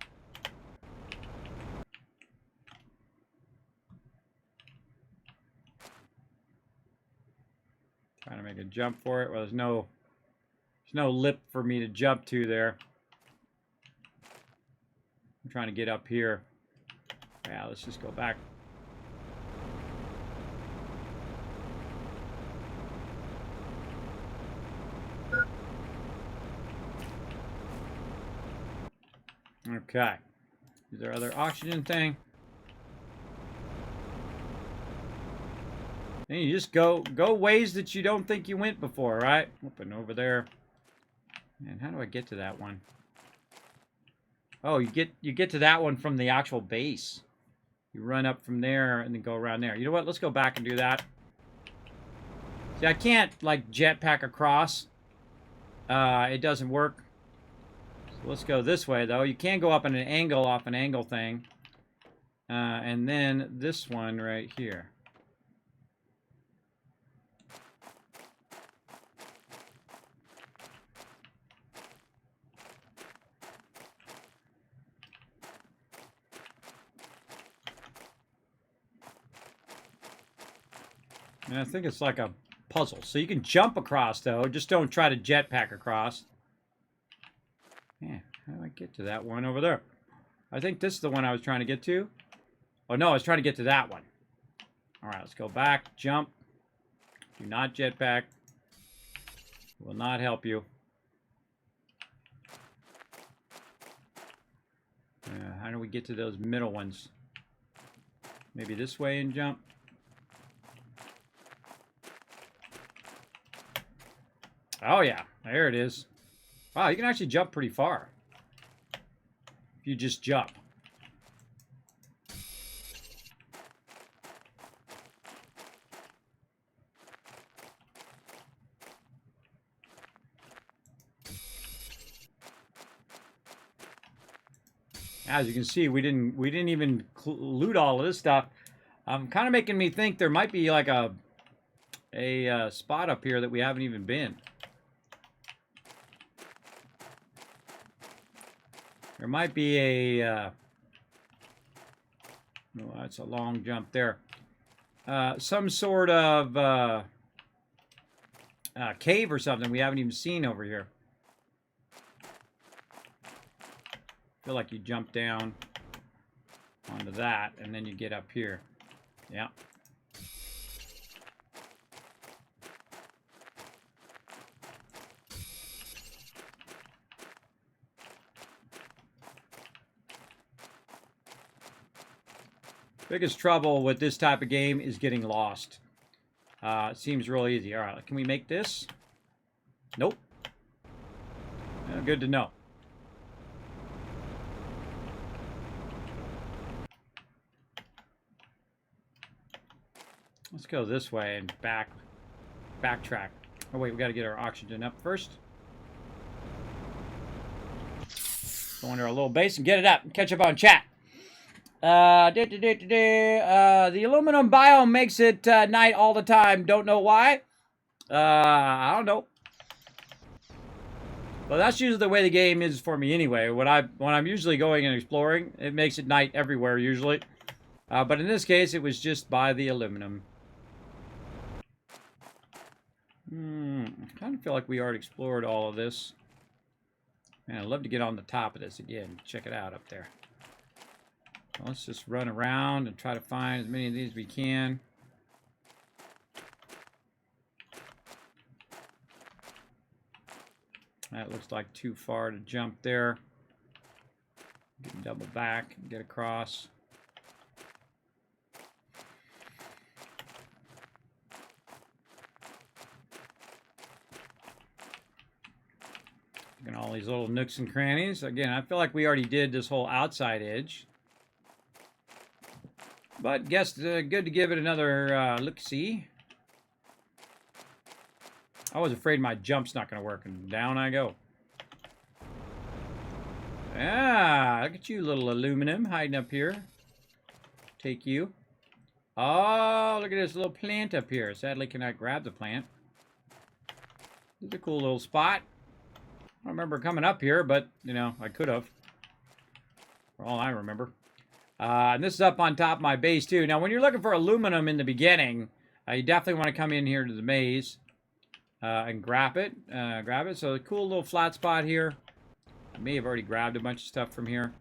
A: Trying to make a jump for it. Well, there's no lip for me to jump to there. I'm trying to get up here. Yeah, let's just go back. Okay. Is there other oxygen thing? And you just go ways that you don't think you went before, right? Open over there. And how do I get to that one? Oh, you get to that one from the actual base. You run up from there and then go around there. You know what? Let's go back and do that. See, I can't like jetpack across. It doesn't work. So let's go this way though. You can go up in an angle off an angle thing. And then this one right here. And I think it's like a puzzle. So you can jump across, though. Just don't try to jetpack across. Yeah, how do I get to that one over there? I think this is the one I was trying to get to. Oh, no, I was trying to get to that one. All right, let's go back. Jump. Do not jetpack. Will not help you. How do we get to those middle ones? Maybe this way and jump. Oh, yeah. There it is. Wow, you can actually jump pretty far. If you just jump. As you can see, we didn't even loot all of this stuff. Kind of making me think there might be like a spot up here that we haven't even been. There might be a... oh, that's a long jump there. Some sort of cave or something we haven't even seen over here. I feel like you jump down onto that, and then you get up here. Yeah. Biggest trouble with this type of game is getting lost. It seems real easy. All right, can we make this? Nope. Good to know. Let's go this way and backtrack. Oh wait, we got to get our oxygen up first. Go into our little base and get it up and catch up on chat. The aluminum biome makes it night all the time. Don't know why. I don't know. Well, that's usually the way the game is for me anyway. When I'm usually going and exploring, it makes it night everywhere usually. But in this case, it was just by the aluminum. I kind of feel like we already explored all of this. Man, I'd love to get on the top of this again. Check it out up there. Well, let's just run around and try to find as many of these as we can. That looks like too far to jump there. You can double back and get across. Looking at all these little nooks and crannies. Again, I feel like we already did this whole outside edge. But guess good to give it another look-see. I was afraid my jump's not going to work, and down I go. Ah, look at you, little aluminum, hiding up here. Take you. Oh, look at this little plant up here. Sadly, cannot grab the plant. This is a cool little spot. I don't remember coming up here, but, you know, I could have. For all I remember. And this is up on top of my base, too. Now, when you're looking for aluminum in the beginning, you definitely want to come in here to the maze and grab it. So, a cool little flat spot here. I may have already grabbed a bunch of stuff from here.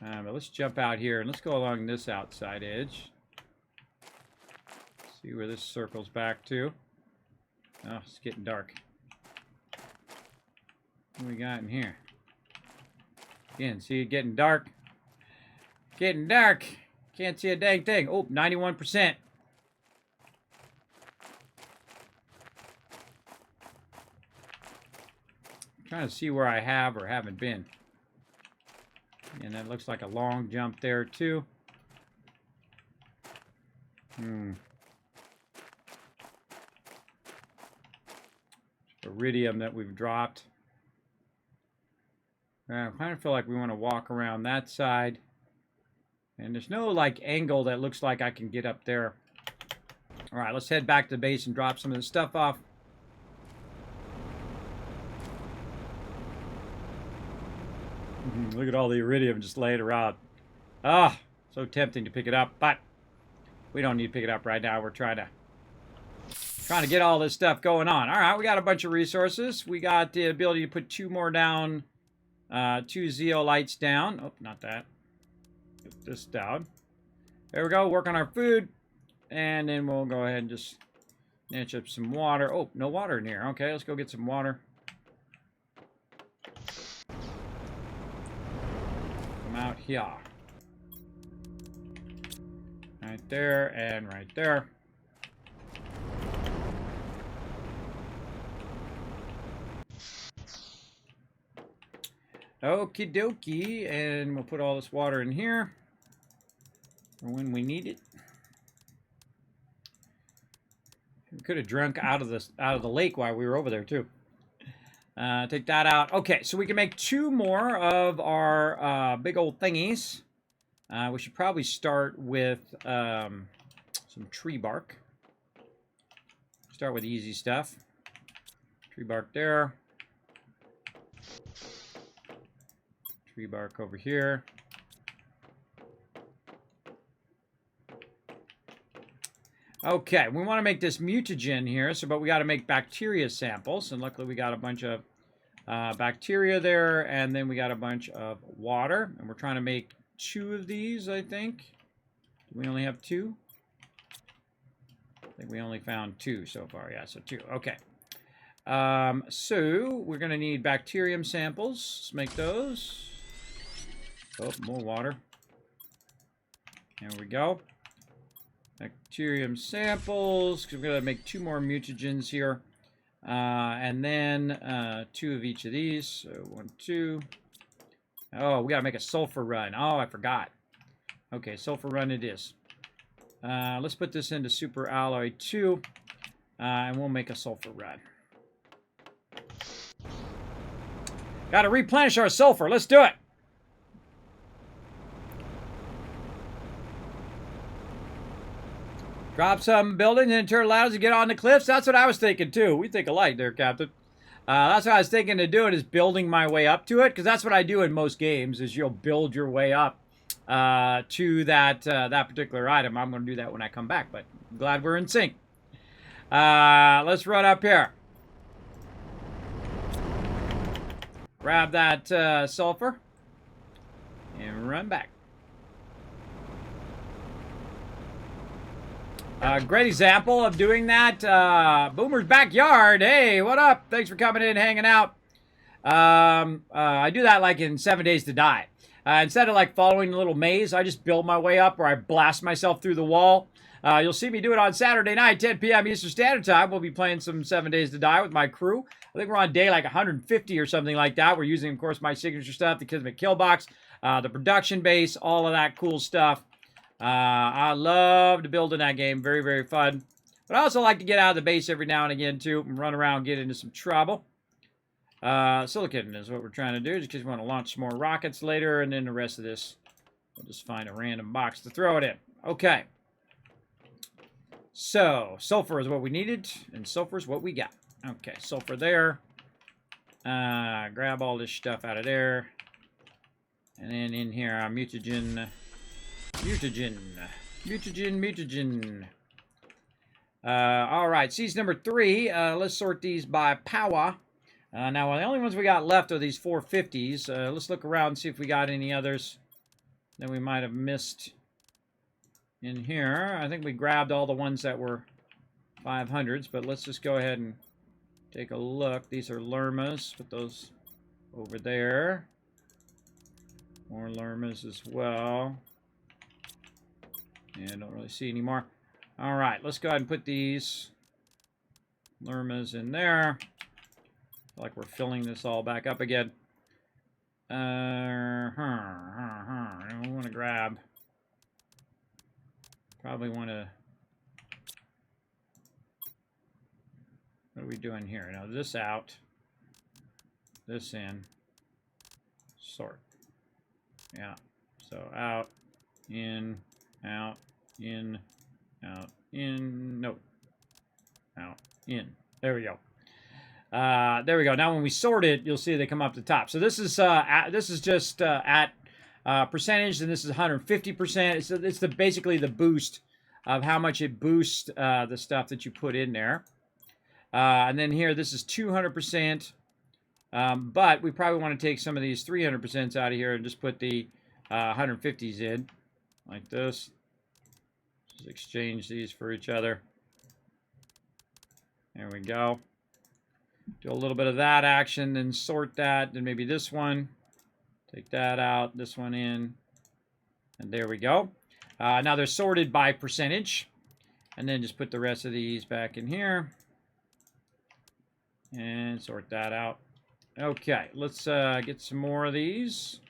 A: But let's jump out here, and let's go along this outside edge. See where this circles back to. Oh, it's getting dark. What we got in here? Again, see it getting dark. Getting dark. Can't see a dang thing. Oh, 91%. Trying to see where I have or haven't been. And that looks like a long jump there, too. Iridium that we've dropped. I kind of feel like we want to walk around that side. And there's no, like, angle that looks like I can get up there. All right, let's head back to the base and drop some of the stuff off. Look at all the iridium just laid around. Ah, so tempting to pick it up, but we don't need to pick it up right now. We're trying to get all this stuff going on. All right, we got a bunch of resources. We got the ability to put 2 more down, 2 zeolites down. Oh, not that. Put this down. There we go. Work on our food, and then we'll go ahead and just snatch up some water. Oh, no water in here. Okay, let's go get some water. Out here. Right there and right there. Okie dokie, and we'll put all this water in here for when we need it. We could have drunk out of the lake while we were over there too. Take that out. Okay, so we can make 2 more of our big old thingies. We should probably start with some tree bark. Start with the easy stuff. Tree bark there. Tree bark over here. Okay, we want to make this mutagen here, but we got to make bacteria samples, and luckily we got a bunch of bacteria there, and then we got a bunch of water, and we're trying to make 2 of these, I think. Do we only have 2? I think we only found 2 so far. Yeah, so 2. Okay. So we're going to need bacterium samples. Let's make those. Oh, more water. There we go. Bacterium samples, because we're going to make 2 more mutagens here. And then 2 of each of these. So 1, 2. Oh, we got to make a sulfur run. Oh, I forgot. Okay, sulfur run it is. Let's put this into super alloy 2. And we'll make a sulfur run. Got to replenish our sulfur. Let's do it. Drop some buildings and turn ladders to get on the cliffs. That's what I was thinking, too. We think alike there, Captain. That's what I was thinking to do, is building my way up to it. Because that's what I do in most games, is you'll build your way up to that particular item. I'm going to do that when I come back, but I'm glad we're in sync. Let's run up here. Grab that sulfur. And run back. Great example of doing that. Boomer's Backyard. Hey, what up? Thanks for coming in, hanging out. I do that like in 7 Days to Die. Instead of like following the little maze, I just build my way up, or I blast myself through the wall. You'll see me do it on Saturday night, 10 p.m. Eastern Standard Time. We'll be playing some 7 Days to Die with my crew. I think we're on day like 150 or something like that. We're using, of course, my signature stuff, the Kismet kill box, the production base, all of that cool stuff. I love to build in that game. Very, very fun. But I also like to get out of the base every now and again, too, and run around and get into some trouble. Silicon is what we're trying to do, just because we want to launch some more rockets later, and then the rest of this, we'll just find a random box to throw it in. Okay. So, sulfur is what we needed, and sulfur is what we got. Okay, sulfur there. Grab all this stuff out of there. And then in here, mutagen. All right, seeds number 3. Let's sort these by power. Now, the only ones we got left are these 450s. Let's look around and see if we got any others that we might have missed in here. I think we grabbed all the ones that were 500s, but let's just go ahead and take a look. These are Lermas. Put those over there. More Lermas as well. Yeah, I don't really see any more. All right, let's go ahead and put these Lermas in there. Feel like we're filling this all back up again. I want to grab. Probably want to. What are we doing here? Now this out. This in. Sort. Yeah. So out, in, out, in, out, in. No. Out, in. There we go. There we go. Now when we sort it, you'll see they come up the top. So this is just at percentage, and this is 150%. It's basically the boost of how much it boosts the stuff that you put in there. And then here, this is 200%. But we probably want to take some of these 300% out of here and just put the 150s in, like this. Just exchange these for each other. There we go. Do a little bit of that action, then sort that, then maybe this one. Take that out, this one in, and there we go. Now they're sorted by percentage, and then just put the rest of these back in here, and sort that out. Okay, let's get some more of these.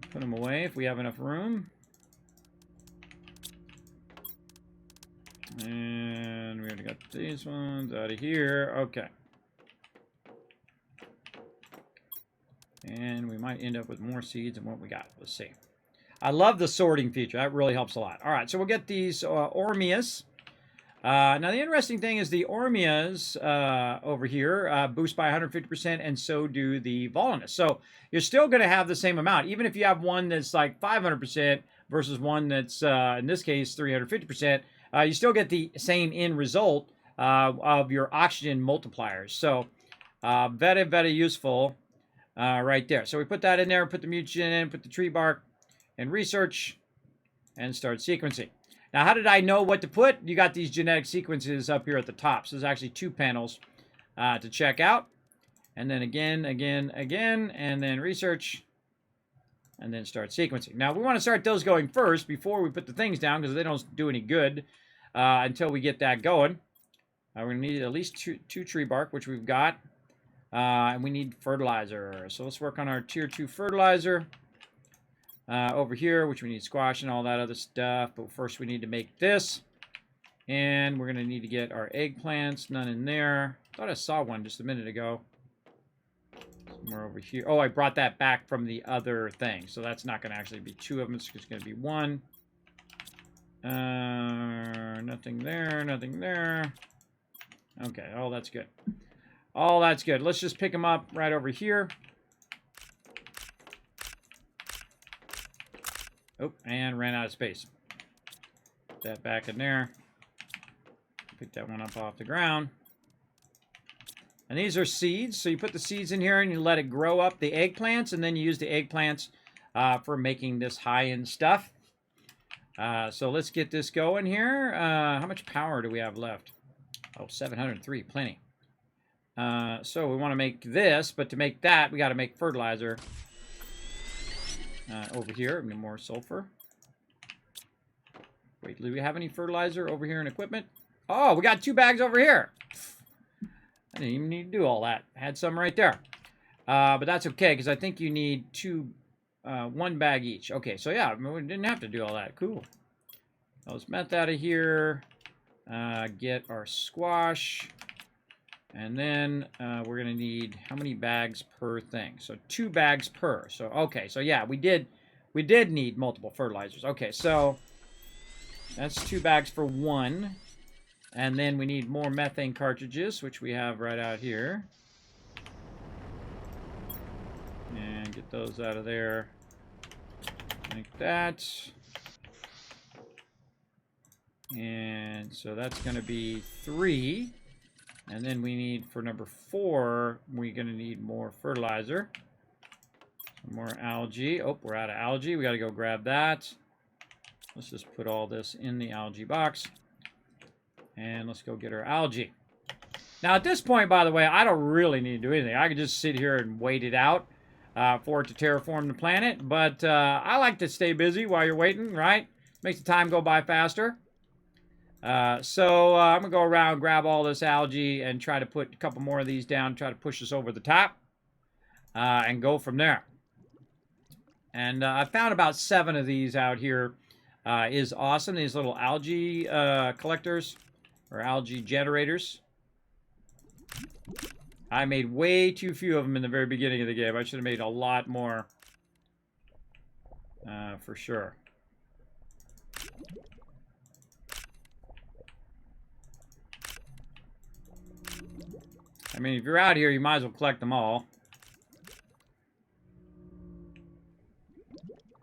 A: Put them away if we have enough room. And we already got these ones out of here. Okay. And we might end up with more seeds than what we got. Let's see. I love the sorting feature. That really helps a lot. All right, so we'll get these Ormias. Now, the interesting thing is the Ormias over here boost by 150%, and so do the Volunus. So you're still going to have the same amount. Even if you have one that's like 500% versus one that's, in this case, 350%, you still get the same end result of your oxygen multipliers. So very, very useful. Right there. So we put that in there, put the mutagen in, put the tree bark, and research, and start sequencing. Now, how did I know what to put? You got these genetic sequences up here at the top. So there's actually 2 panels to check out. And then again, and then research, and then start sequencing. Now, we want to start those going first before we put the things down, because they don't do any good until we get that going. We're going to need at least two tree bark, which we've got. And we need fertilizer. So let's work on our tier 2 fertilizer over here, which we need squash and all that other stuff. But first we need to make this. And we're going to need to get our eggplants. None in there. Thought I saw one just a minute ago. Somewhere over here. Oh, I brought that back from the other thing. So that's not going to actually be 2 of them. It's just going to be 1. Nothing there. Nothing there. Okay. Oh, that's good. Oh, that's good. Let's just pick them up right over here. Oh, and ran out of space. Put that back in there. Pick that one up off the ground. And these are seeds. So you put the seeds in here and you let it grow up the eggplants, and then you use the eggplants for making this high-end stuff. So let's get this going here. How much power do we have left? Oh, 703. Plenty. So we want to make this, but to make that, we got to make fertilizer over here. More sulfur. Wait, do we have any fertilizer over here in equipment? Oh, we got 2 bags over here. I didn't even need to do all that. Had some right there. But that's okay, because I think you need 1 bag each. Okay, so yeah, we didn't have to do all that. Cool. Let's meth out of here. Get our squash. And then we're going to need how many bags per thing? So 2 bags per. So, okay, so yeah, we did need multiple fertilizers. Okay, so that's 2 bags for 1. And then we need more methane cartridges, which we have right out here. And get those out of there like that. And so that's going to be 3. And then we need, for number 4, we're going to need more fertilizer. Some more algae. Oh, we're out of algae. We got to go grab that. Let's just put all this in the algae box. And let's go get our algae. Now, at this point, by the way, I don't really need to do anything. I could just sit here and wait it out for it to terraform the planet. But I like to stay busy while you're waiting, right? Makes the time go by faster. So I'm going to go around, grab all this algae, and try to put a couple more of these down, try to push this over the top, and go from there. And I found about 7 of these out here. Is awesome. These little algae collectors, or algae generators. I made way too few of them in the very beginning of the game. I should have made a lot more, for sure. I mean, if you're out here, you might as well collect them all.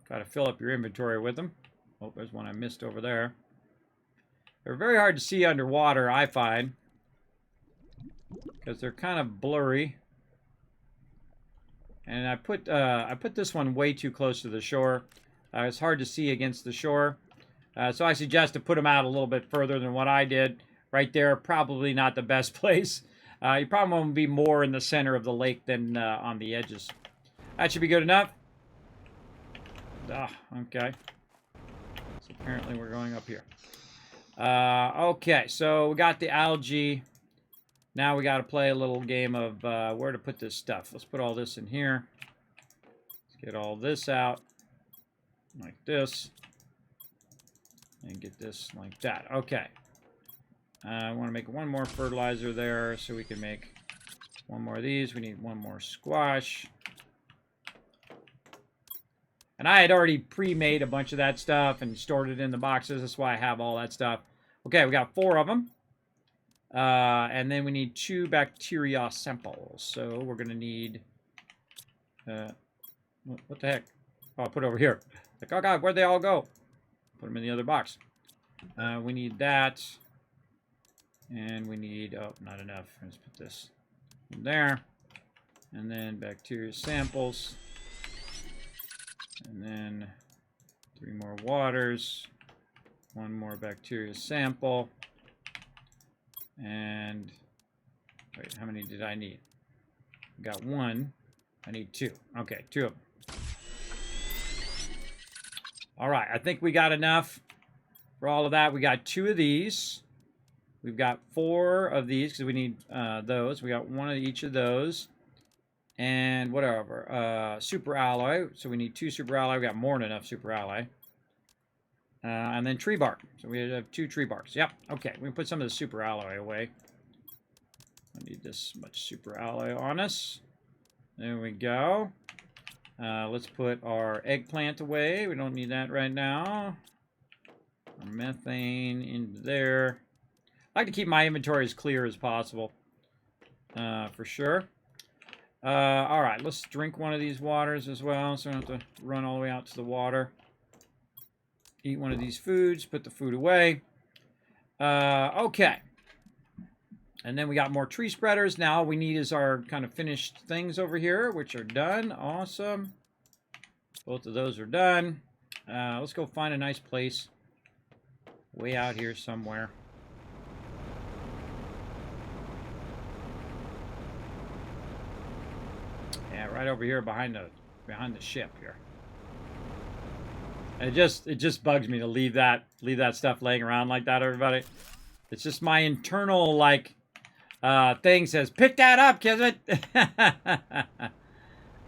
A: Got to fill up your inventory with them. Oh, there's one I missed over there. They're very hard to see underwater, I find, because they're kind of blurry. And I put this one way too close to the shore. It's hard to see against the shore. So I suggest to put them out a little bit further than what I did. Right there, probably not the best place. You probably want to be more in the center of the lake than on the edges. That should be good enough. Okay. So apparently we're going up here. Okay, so we got the algae. Now we got to play a little game of where to put this stuff. Let's put all this in here. Let's get all this out like this. And get this like that. Okay. I want to make 1 more fertilizer there so we can make 1 more of these. We need 1 more squash. And I had already pre-made a bunch of that stuff and stored it in the boxes. That's why I have all that stuff. Okay, we got 4 of them. And then we need 2 bacteria samples. So we're going to need... what the heck? Oh, I'll put it over here. Like, oh god, where'd they all go? Put them in the other box. We need that. And we need... Oh, not enough. Let's put this in there. And then bacteria samples. And then 3 more waters. 1 more bacteria sample. And... Wait, how many did I need? I got 1. I need 2. Okay, 2 of them. Alright, I think we got enough for all of that. We got 2 of these. We've got 4 of these because we need those. We got 1 of each of those. And whatever. Super alloy. So we need 2 super alloy. We got more than enough super alloy. And then tree bark. So we have 2 tree barks. Yep. Okay. We can put some of the super alloy away. I need this much super alloy on us. There we go. Let's put our eggplant away. We don't need that right now. Our methane into there. I like to keep my inventory as clear as possible. For sure. All right, let's drink 1 of these waters as well, so I don't have to run all the way out to the water. Eat 1 of these foods, put the food away. Okay. And then we got more tree spreaders. Now all we need is our kind of finished things over here, which are done. Awesome. Both of those are done. Let's go find a nice place way out here somewhere. Yeah, right over here behind the ship here. And it just bugs me to leave that stuff laying around like that, everybody. It's just my internal like thing says, pick that up, Kismet.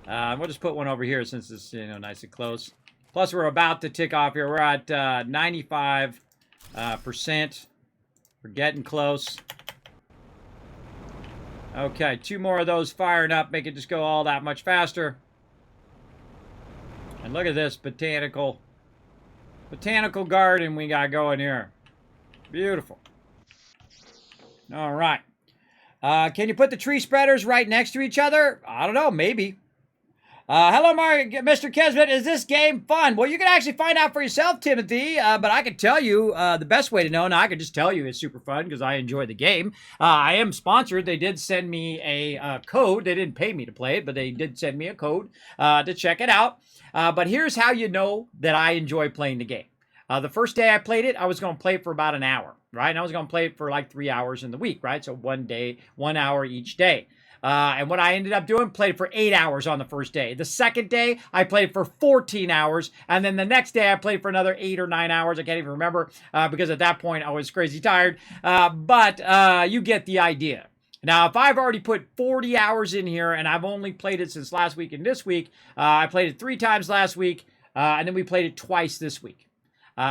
A: We'll just put one over here since it's nice and close. Plus, we're about to tick off here. We're at 95%. We're getting close. Okay, 2 more of those firing up. Make it just go all that much faster. And look at this botanical garden we got going here. Beautiful. All right. Can you put the tree spreaders right next to each other? I don't know, maybe. Hello, Mr. Kismet. Is this game fun? Well, you can actually find out for yourself, Timothy. But I can tell you the best way to know. Now, I can just tell you it's super fun because I enjoy the game. I am sponsored. They did send me a code. They didn't pay me to play it, but they did send me a code to check it out. But here's how you know that I enjoy playing the game. The first day I played it, I was going to play it for about an hour, right? And I was going to play it for like 3 hours in the week, right? So 1 day, 1 hour each day. And what I ended up doing, played it for 8 hours on the first day. The second day, I played it for 14 hours. And then the next day, I played for another 8 or 9 hours. I can't even remember because at that point, I was crazy tired. But you get the idea. Now, if I've already put 40 hours in here and I've only played it since last week and this week, I played it 3 times last week, and then we played it twice this week.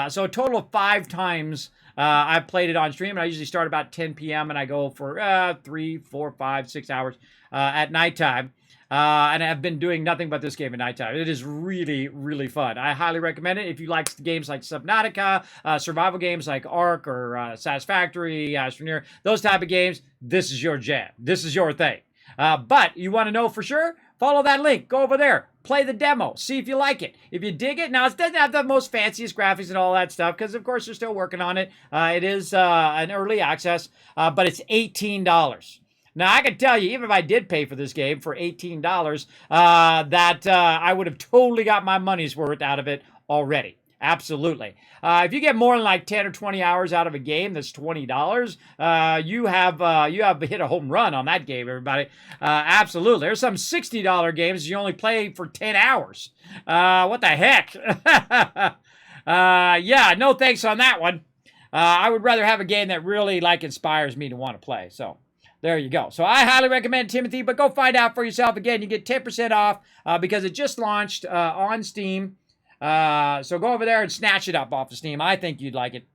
A: So a total of 5 times I've played it on stream, and I usually start about 10 p.m. and I go for 3, 4, 5, 6 hours at nighttime. And I've been doing nothing but this game at nighttime. It is really, really fun. I highly recommend it. If you like games like Subnautica, survival games like Ark or Satisfactory, Astroneer, those type of games, this is your jam. This is your thing. But you want to know for sure? Follow that link. Go over there. Play the demo. See if you like it. If you dig it, now it doesn't have the most fanciest graphics and all that stuff because, of course, they're still working on it. It is an early access, but it's $18. Now, I can tell you, even if I did pay for this game for $18, that I would have totally got my money's worth out of it already. Absolutely. If you get more than like 10 or 20 hours out of a game that's $20, you have hit a home run on that game, everybody. Absolutely. There's some $60 games you only play for 10 hours. What the heck? Yeah, no thanks on that one. I would rather have a game that really like inspires me to want to play. So there you go. So I highly recommend Timothy, but go find out for yourself. Again, you get 10% off because it just launched on Steam. So go over there and snatch it up off of Steam. I think you'd like it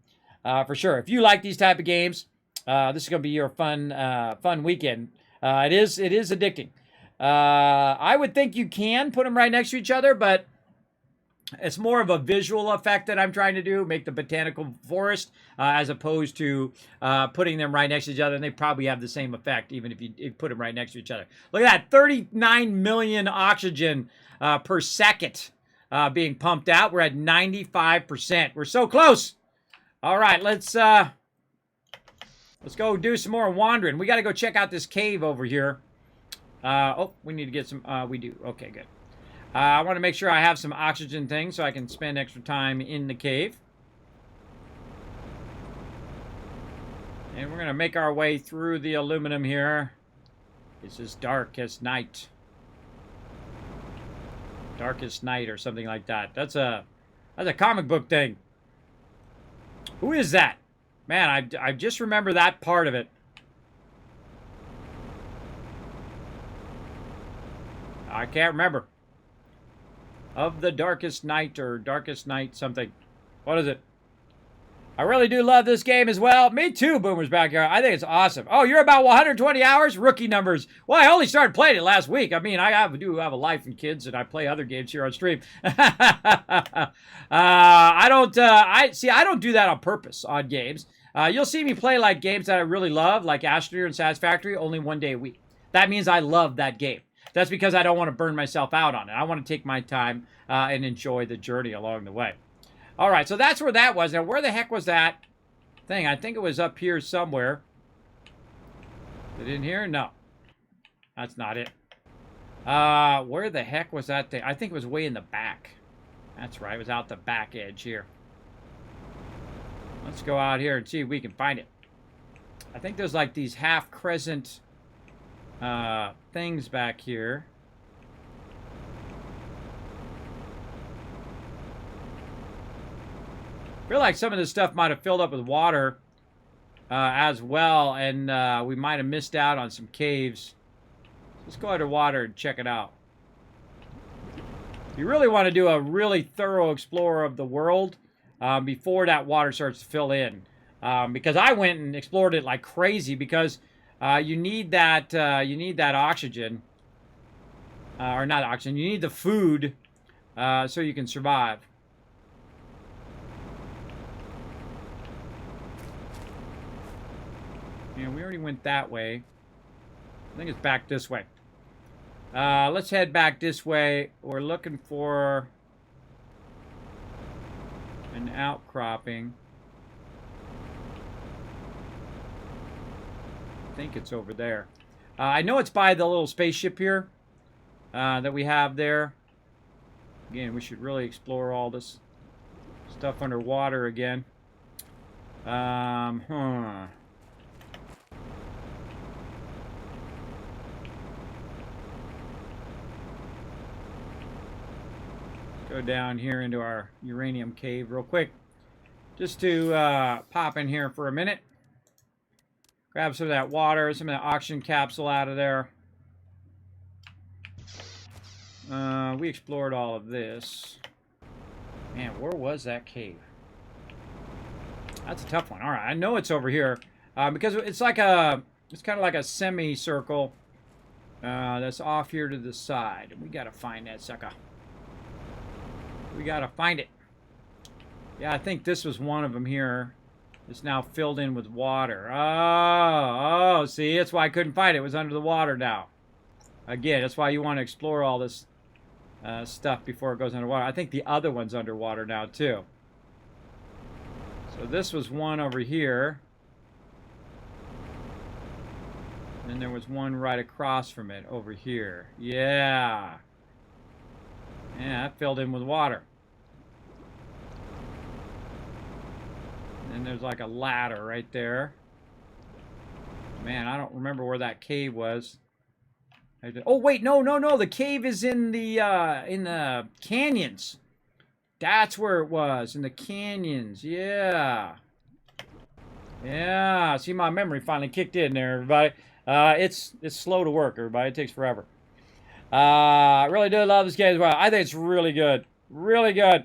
A: for sure. If you like these type of games, this is going to be your fun weekend. It is addicting. I would think you can put them right next to each other, but it's more of a visual effect that I'm trying to do, make the botanical forest, as opposed to putting them right next to each other. And they probably have the same effect, even if you put them right next to each other. Look at that, 39 million oxygen per second. Being pumped out. We're at 95%. We're so close. All right, let's go do some more wandering. We got to go check out this cave over here. Oh, we need to get some. We do. Okay, good. I want to make sure I have some oxygen things so I can spend extra time in the cave. And we're going to make our way through the aluminum here. This is dark as night. Darkest Night or something like that. That's a comic book thing. Who is that? Man, I just remember that part of it. I can't remember. Of the Darkest Night or Darkest Night something. What is it? I really do love this game as well. Me too, Boomer's Backyard. I think it's awesome. Oh, you're about 120 hours? Rookie numbers. Well, I only started playing it last week. I mean, I do have a life and kids, and I play other games here on stream. I don't do that on purpose on games. You'll see me play like games that I really love, like Astroneer and Satisfactory, only 1 day a week. That means I love that game. That's because I don't want to burn myself out on it. I want to take my time and enjoy the journey along the way. All right, so that's where that was. Now, where the heck was that thing? I think it was up here somewhere. Is it in here? No. That's not it. Where the heck was that thing? I think it was way in the back. That's right. It was out the back edge here. Let's go out here and see if we can find it. I think there's like these half crescent things back here. feel like some of this stuff might have filled up with water as well, and we might have missed out on some caves. Let's go underwater and check it out. You really want to do a really thorough explore of the world before that water starts to fill in. Because I went and explored it like crazy because you need that oxygen. Or not oxygen, you need the food so you can survive. Yeah, we already went that way. I think it's back this way. Let's head back this way. We're looking for an outcropping. I think it's over there. I know it's by the little spaceship here that we have there. Again, we should really explore all this stuff underwater again. Go down here into our uranium cave real quick. Just to pop in here for a minute. Grab some of that water, some of that oxygen capsule out of there. We explored all of this. Man, where was that cave? That's a tough one. All right, I know it's over here because it's like it's kind of like a semicircle that's off here to the side. We gotta find that sucker. We gotta find it. Yeah, I think this was one of them here. It's now filled in with water. Oh, see, that's why I couldn't find it. It was under the water now. Again, that's why you want to explore all this stuff before it goes underwater. I think the other one's underwater now, too. So this was one over here. And there was one right across from it over here. Yeah. Yeah, that filled in with water. And there's like a ladder right there. Man, I don't remember where that cave was. Oh wait, no. The cave is in the canyons. That's where it was, in the canyons. Yeah. Yeah. See, my memory finally kicked in there, everybody. It's slow to work, everybody. It takes forever. I really do love this game as well. I think it's really good. Really good.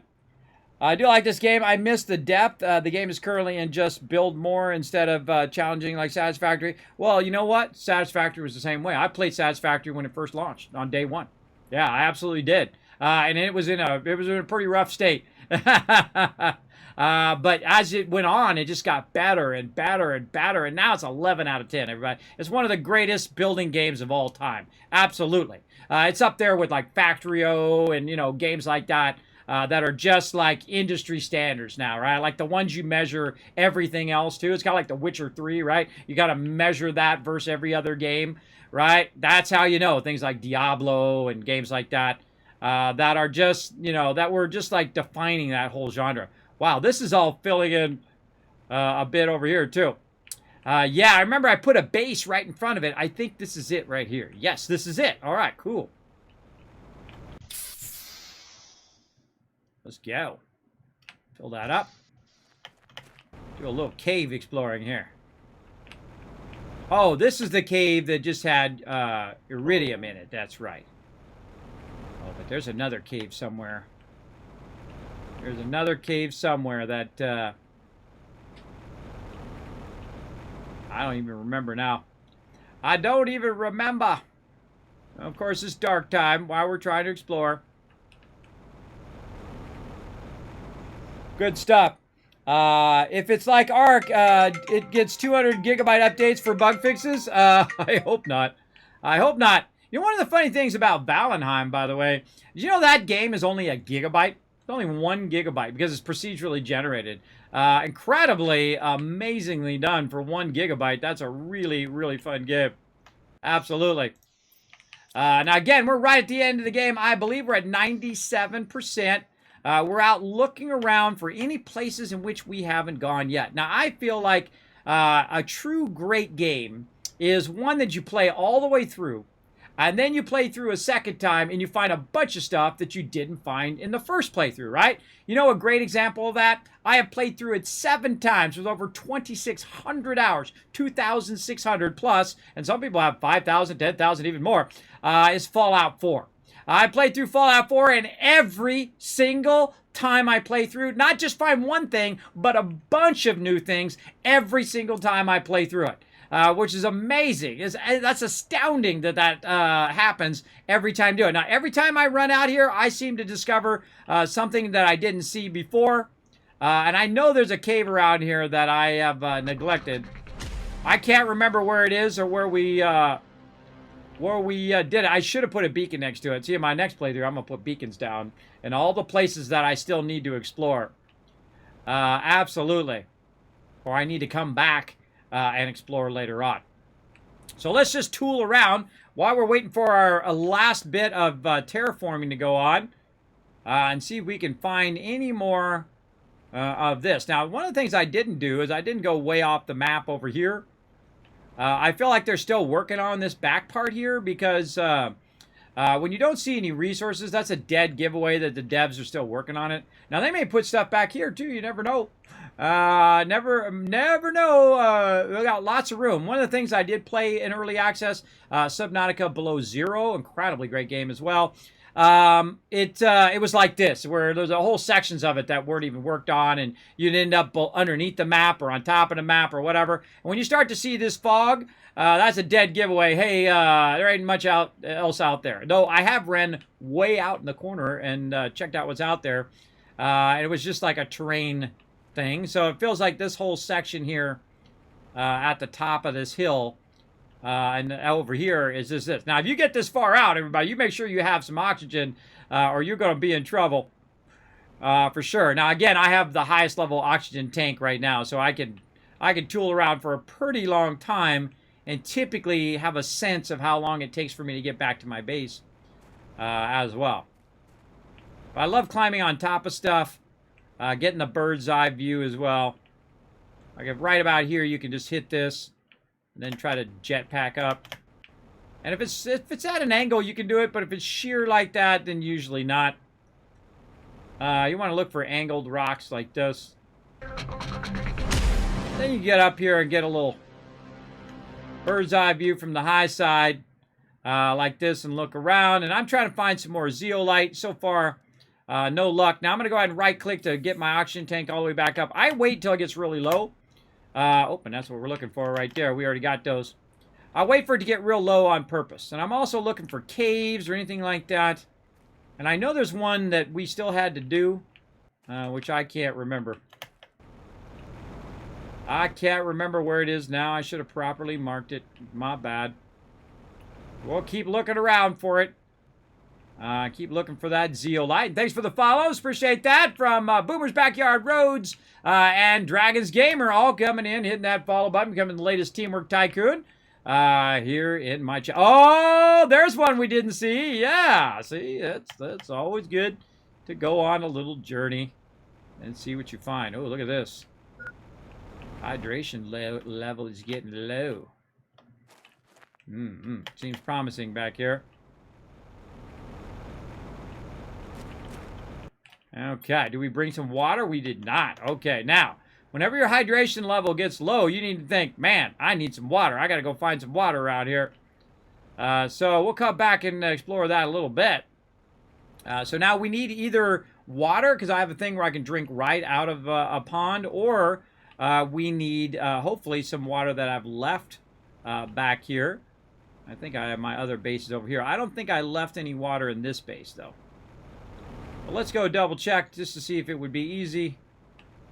A: I do like this game. I miss the depth. The game is currently in just build more instead of challenging like Satisfactory. Well, you know what? Satisfactory was the same way. I played Satisfactory when it first launched on day one. Yeah, I absolutely did. And it was in a pretty rough state. But as it went on, it just got better and better and better. And now it's 11 out of 10, everybody. It's one of the greatest building games of all time. Absolutely. It's up there with like Factorio and, you know, games like that. That are just like industry standards now, right? Like the ones you measure everything else to. It's kind of like The Witcher 3, right? You got to measure that versus every other game, right? That's how you know things like Diablo and games like that that are just, you know, that were just like defining that whole genre. Wow, this is all filling in a bit over here too. Yeah, I remember I put a base right in front of it. I think this is it right here. Yes, this is it. All right, cool. Let's go. Fill that up. Do a little cave exploring here. Oh, this is the cave that just had iridium in it. That's right. Oh, but there's another cave somewhere. There's another cave somewhere that I don't even remember now. I don't even remember. Of course, it's dark time while we're trying to explore. Good stuff. If it's like Ark, it gets 200 gigabyte updates for bug fixes. I hope not. I hope not. You know, one of the funny things about Valheim, by the way, did you know that game is only a gigabyte? It's only 1 gigabyte because it's procedurally generated. Incredibly, amazingly done for 1 gigabyte. That's a really, really fun game. Absolutely. Now, again, we're right at the end of the game. I believe we're at 97%. We're out looking around for any places in which we haven't gone yet. Now, I feel like a true great game is one that you play all the way through. And then you play through a second time and you find a bunch of stuff that you didn't find in the first playthrough, right? You know a great example of that? I have played through it 7 times with over 2,600 hours, 2,600 plus, and some people have 5,000, 10,000, even more, is Fallout 4. I played through Fallout 4, and every single time I play through, not just find one thing, but a bunch of new things every single time I play through it. Which is amazing. That's astounding that happens every time I do it. Now, every time I run out here, I seem to discover something that I didn't see before. And I know there's a cave around here that I have neglected. I can't remember where it is or where we did it. I should have put a beacon next to it. See, in my next playthrough, I'm going to put beacons down in all the places that I still need to explore. Absolutely. Or I need to come back and explore later on. So let's just tool around while we're waiting for our last bit of terraforming to go on and see if we can find any more of this. Now, one of the things I didn't do is I didn't go way off the map over here. I feel like they're still working on this back part here because when you don't see any resources, that's a dead giveaway that the devs are still working on it. Now, they may put stuff back here, too. You never know. Never know. We got lots of room. One of the things I did play in early access, Subnautica Below Zero, incredibly great game as well. It was like this, where there's a whole sections of it that weren't even worked on, and you'd end up underneath the map or on top of the map or whatever. And when you start to see this fog, that's a dead giveaway. Hey, there ain't much else out there. Though I have ran way out in the corner and checked out what's out there, and it was just like a terrain thing. So it feels like this whole section here at the top of this hill and over here is this. Now, if you get this far out, everybody, you make sure you have some oxygen or you're going to be in trouble for sure. Now, again, I have the highest level oxygen tank right now, so I can tool around for a pretty long time and typically have a sense of how long it takes for me to get back to my base as well. But I love climbing on top of stuff. Getting the bird's eye view as well. Like if right about here, you can just hit this and then try to jetpack up. And if it's at an angle, you can do it. But if it's sheer like that, then usually not. You want to look for angled rocks like this. Then you get up here and get a little bird's eye view from the high side like this and look around. And I'm trying to find some more zeolite. So far, no luck. Now I'm going to go ahead and right-click to get my oxygen tank all the way back up. I wait till it gets really low. And that's what we're looking for right there. We already got those. I wait for it to get real low on purpose. And I'm also looking for caves or anything like that. And I know there's one that we still had to do, which I can't remember. I can't remember where it is now. I should have properly marked it. My bad. We'll keep looking around for it. Keep looking for that zeolite. Thanks for the follows. Appreciate that from Boomer's Backyard Roads and Dragons Gamer, all coming in, hitting that follow button, becoming the latest Teamwork Tycoon here in my channel. Oh, there's one we didn't see. Yeah, see, that's always good to go on a little journey and see what you find. Oh, look at this. Hydration level is getting low. Seems promising back here. Okay, do we bring some water? We did not. Okay, now, whenever your hydration level gets low, you need to think, man, I need some water. I got to go find some water around here. So we'll come back and explore that a little bit. So now we need either water, because I have a thing where I can drink right out of a pond, or we need, hopefully, some water that I've left back here. I think I have my other bases over here. I don't think I left any water in this base, though. Well, let's go double check just to see if it would be easy.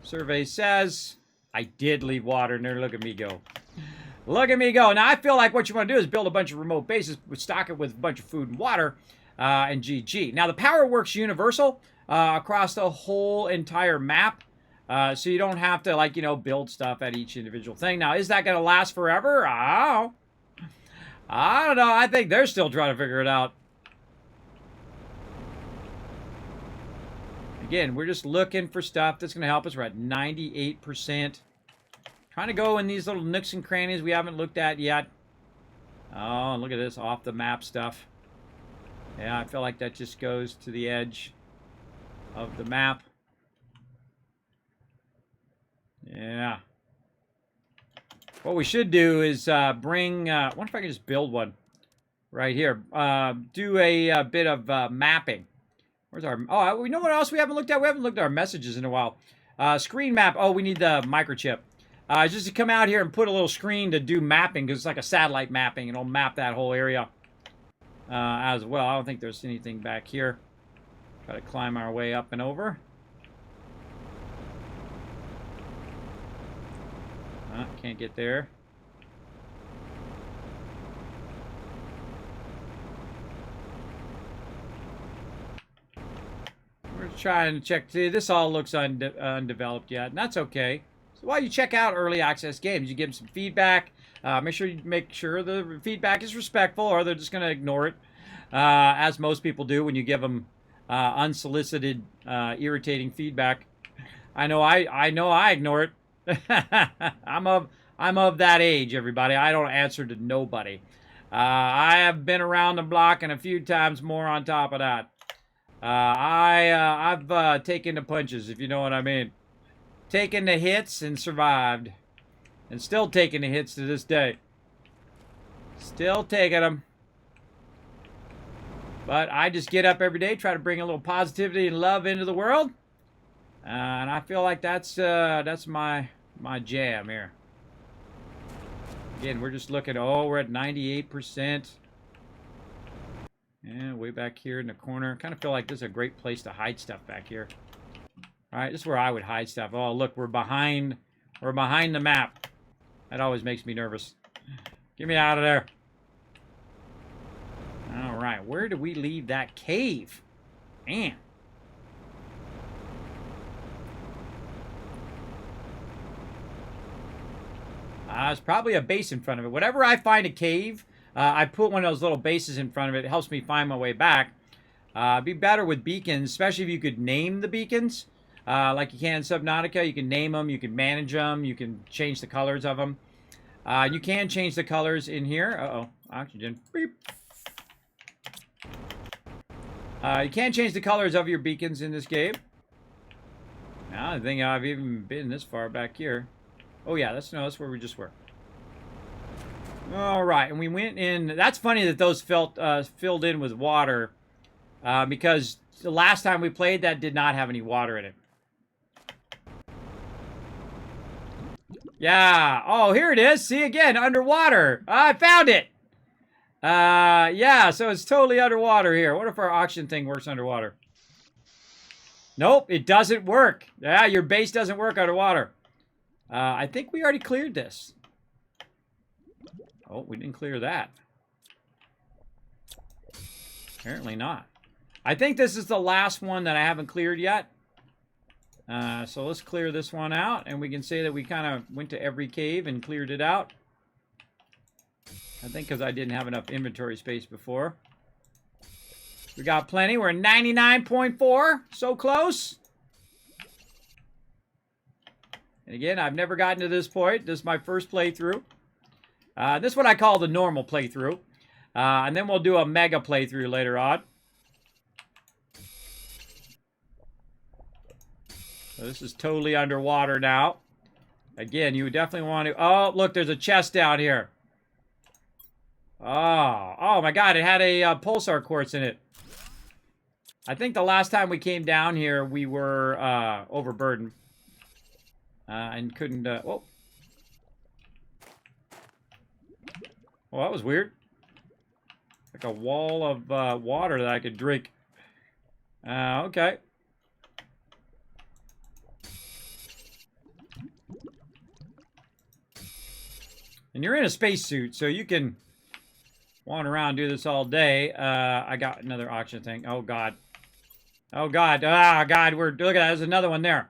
A: Survey says I did leave water in there. Look at me go. Look at me go. Now, I feel like what you want to do is build a bunch of remote bases, stock it with a bunch of food and water, and GG. Now, the power works universal across the whole entire map. So you don't have to, like, build stuff at each individual thing. Now, is that going to last forever? I don't know. I think they're still trying to figure it out. Again, we're just looking for stuff that's going to help us. We're at 98%. Trying to go in these little nooks and crannies we haven't looked at yet. Oh, look at this off the map stuff. Yeah, I feel like that just goes to the edge of the map. Yeah. What we should do is bring... I wonder if I can just build one right here. Do a bit of mapping. Where's our... Oh, we know what else we haven't looked at? We haven't looked at our messages in a while. Screen map. Oh, we need the microchip. Just to come out here and put a little screen to do mapping, because it's like a satellite mapping. It'll map that whole area as well. I don't think there's anything back here. Got to climb our way up and over. Can't get there. We're trying to check. See, this all looks undeveloped yet, and that's okay. So while you check out early access games, you give them some feedback. Make sure the feedback is respectful, or they're just going to ignore it, as most people do when you give them unsolicited, irritating feedback. I know I ignore it. I'm of that age, everybody. I don't answer to nobody. I have been around the block and a few times more on top of that. I've taken the punches, if you know what I mean. Taken the hits and survived. And still taking the hits to this day. Still taking them. But I just get up every day, try to bring a little positivity and love into the world. And I feel like that's my jam here. Again, we're just looking. Oh, we're at 98%. Yeah, way back here in the corner. Kind of feel like this is a great place to hide stuff back here. All right, this is where I would hide stuff. Oh, look, we're behind the map. That always makes me nervous. Get me out of there. All right, where do we leave that cave? Man. There's probably a base in front of it. Whenever I find a cave, I put one of those little bases in front of it. It helps me find my way back. Be better with beacons, especially if you could name the beacons. Like you can in Subnautica. You can name them, you can manage them, you can change the colors of them. You can change the colors in here. Uh-oh, oxygen. Beep. You can change the colors of your beacons in this game. Now, I don't think I've even been this far back here. Oh yeah, that's where we just were. All right, and we went in. That's funny that those filled in with water, because the last time we played, that did not have any water in it. Yeah. Oh, here it is. See again, underwater. I found it. Yeah. So it's totally underwater here. What if our auction thing works underwater? Nope, it doesn't work. Yeah, your base doesn't work underwater. I think we already cleared this. Oh, we didn't clear that. Apparently not. I think this is the last one that I haven't cleared yet. So let's clear this one out, and we can say that we kind of went to every cave and cleared it out. I think because I didn't have enough inventory space before. We got plenty. We're 99.4. So close. And again, I've never gotten to this point. This is my first playthrough. This is what I call the normal playthrough. And then we'll do a mega playthrough later on. So this is totally underwater now. Again, you would definitely want to... Oh, look, there's a chest down here. Oh my God, it had a pulsar quartz in it. I think the last time we came down here, we were overburdened. And couldn't... Whoa. Well, that was weird. Like a wall of water that I could drink. Okay. And you're in a spacesuit, so you can wander around and do this all day. I got another auction thing. Oh, God. Oh, God. Ah, God. Look at that. There's another one there.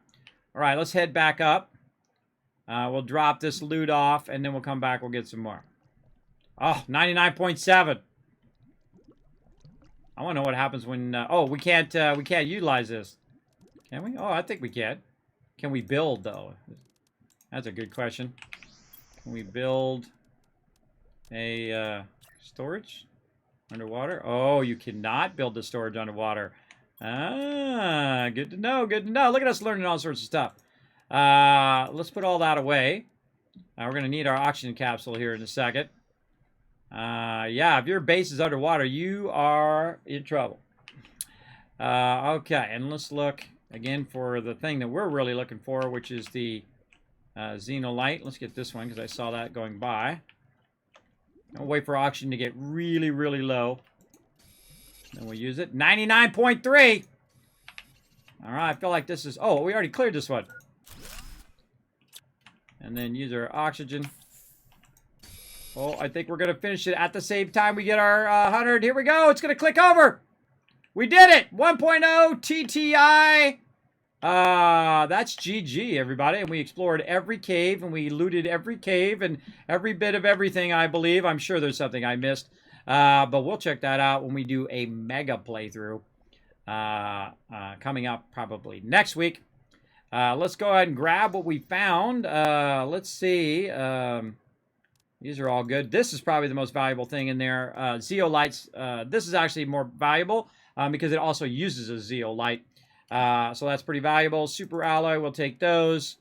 A: All right, let's head back up. We'll drop this loot off, and then we'll come back. We'll get some more. Oh, 99.7. I want to know what happens when... oh, we can't utilize this. Can we? Oh, I think we can. Can we build, though? That's a good question. Can we build a... Storage? Underwater? Oh, you cannot build the storage underwater. Ah, good to know, good to know. Look at us learning all sorts of stuff. Let's put all that away. We're going to need our oxygen capsule here in a second. Yeah, if your base is underwater, you are in trouble. Okay, and let's look again for the thing that we're really looking for, which is the xenolite. Let's get this one because I saw that going by. I'll wait for oxygen to get really, really low. Then we'll use it. 99.3! Alright, I feel like this is... Oh, we already cleared this one. And then use our oxygen. Oh, I think we're going to finish it at the same time we get our 100. Here we go. It's going to click over. We did it. 1.0 TTI. That's GG, everybody. And we explored every cave, and we looted every cave and every bit of everything, I believe. I'm sure there's something I missed. But we'll check that out when we do a mega playthrough. Coming up probably next week. Let's go ahead and grab what we found. Let's see. These are all good. This is probably the most valuable thing in there. Zeolites. This is actually more valuable because it also uses a zeolite. So that's pretty valuable. Super alloy, we'll take those.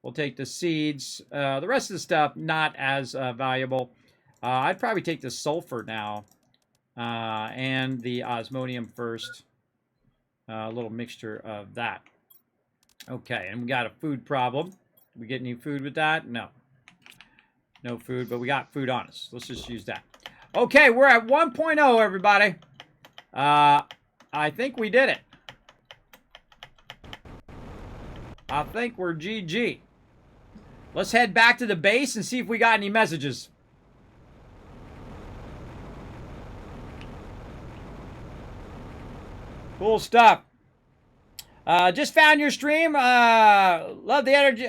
A: We'll take the seeds. The rest of the stuff, not as valuable. I'd probably take the sulfur now. And the osmodium first. A little mixture of that. Okay, and we got a food problem. We get any food with that? No. No food, but we got food on us. Let's just use that. Okay, we're at 1.0, everybody. I think we did it. I think we're GG. Let's head back to the base and see if we got any messages. Cool stuff. Just found your stream. Love the energy.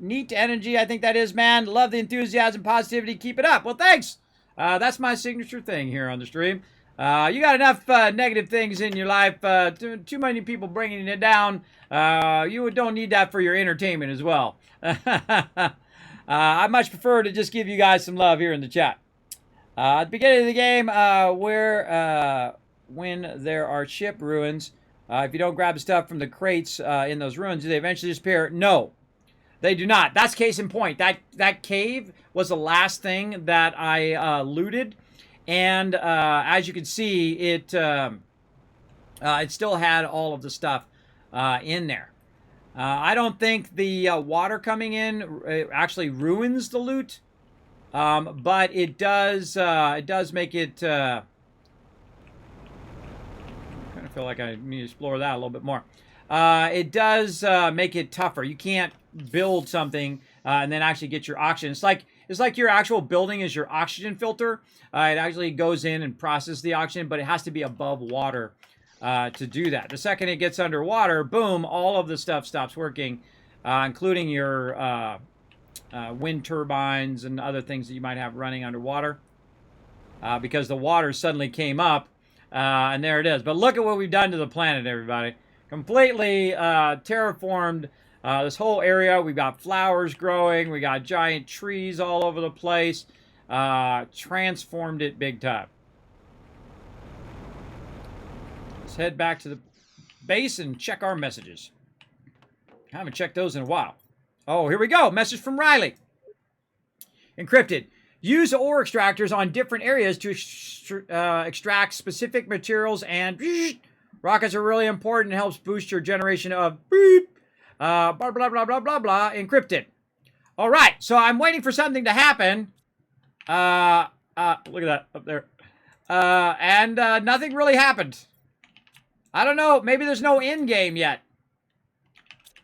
A: Neat energy, I think that is, man. Love the enthusiasm, positivity. Keep it up. Well, thanks. That's my signature thing here on the stream. You got enough negative things in your life. Too many people bringing it down. You don't need that for your entertainment as well. I much prefer to just give you guys some love here in the chat. At the beginning of the game, when there are ship ruins, if you don't grab the stuff from the crates in those ruins, do they eventually disappear? No, they do not. That's case in point. That cave was the last thing that I looted. And as you can see, it still had all of the stuff in there. I don't think the water coming in actually ruins the loot, but it does make it. I kind of feel like I need to explore that a little bit more. It does make it tougher. You can't build something and then actually get your oxygen. It's like your actual building is your oxygen filter. It actually goes in and processes the oxygen, but it has to be above water to do that. The second it gets underwater, boom, all of the stuff stops working, including your wind turbines and other things that you might have running underwater, because the water suddenly came up, and there it is. But look at what we've done to the planet, everybody. Completely terraformed this whole area. We've got flowers growing. We got giant trees all over the place. Transformed it big time. Let's head back to the base and check our messages. I haven't checked those in a while. Oh, here we go. Message from Riley. Encrypted. Use ore extractors on different areas to extract specific materials, and rockets are really important and helps boost your generation of blah, blah, blah, blah, blah, blah, encrypted. All right, so I'm waiting for something to happen. Look at that up there. And nothing really happened. I don't know. Maybe there's no end game yet.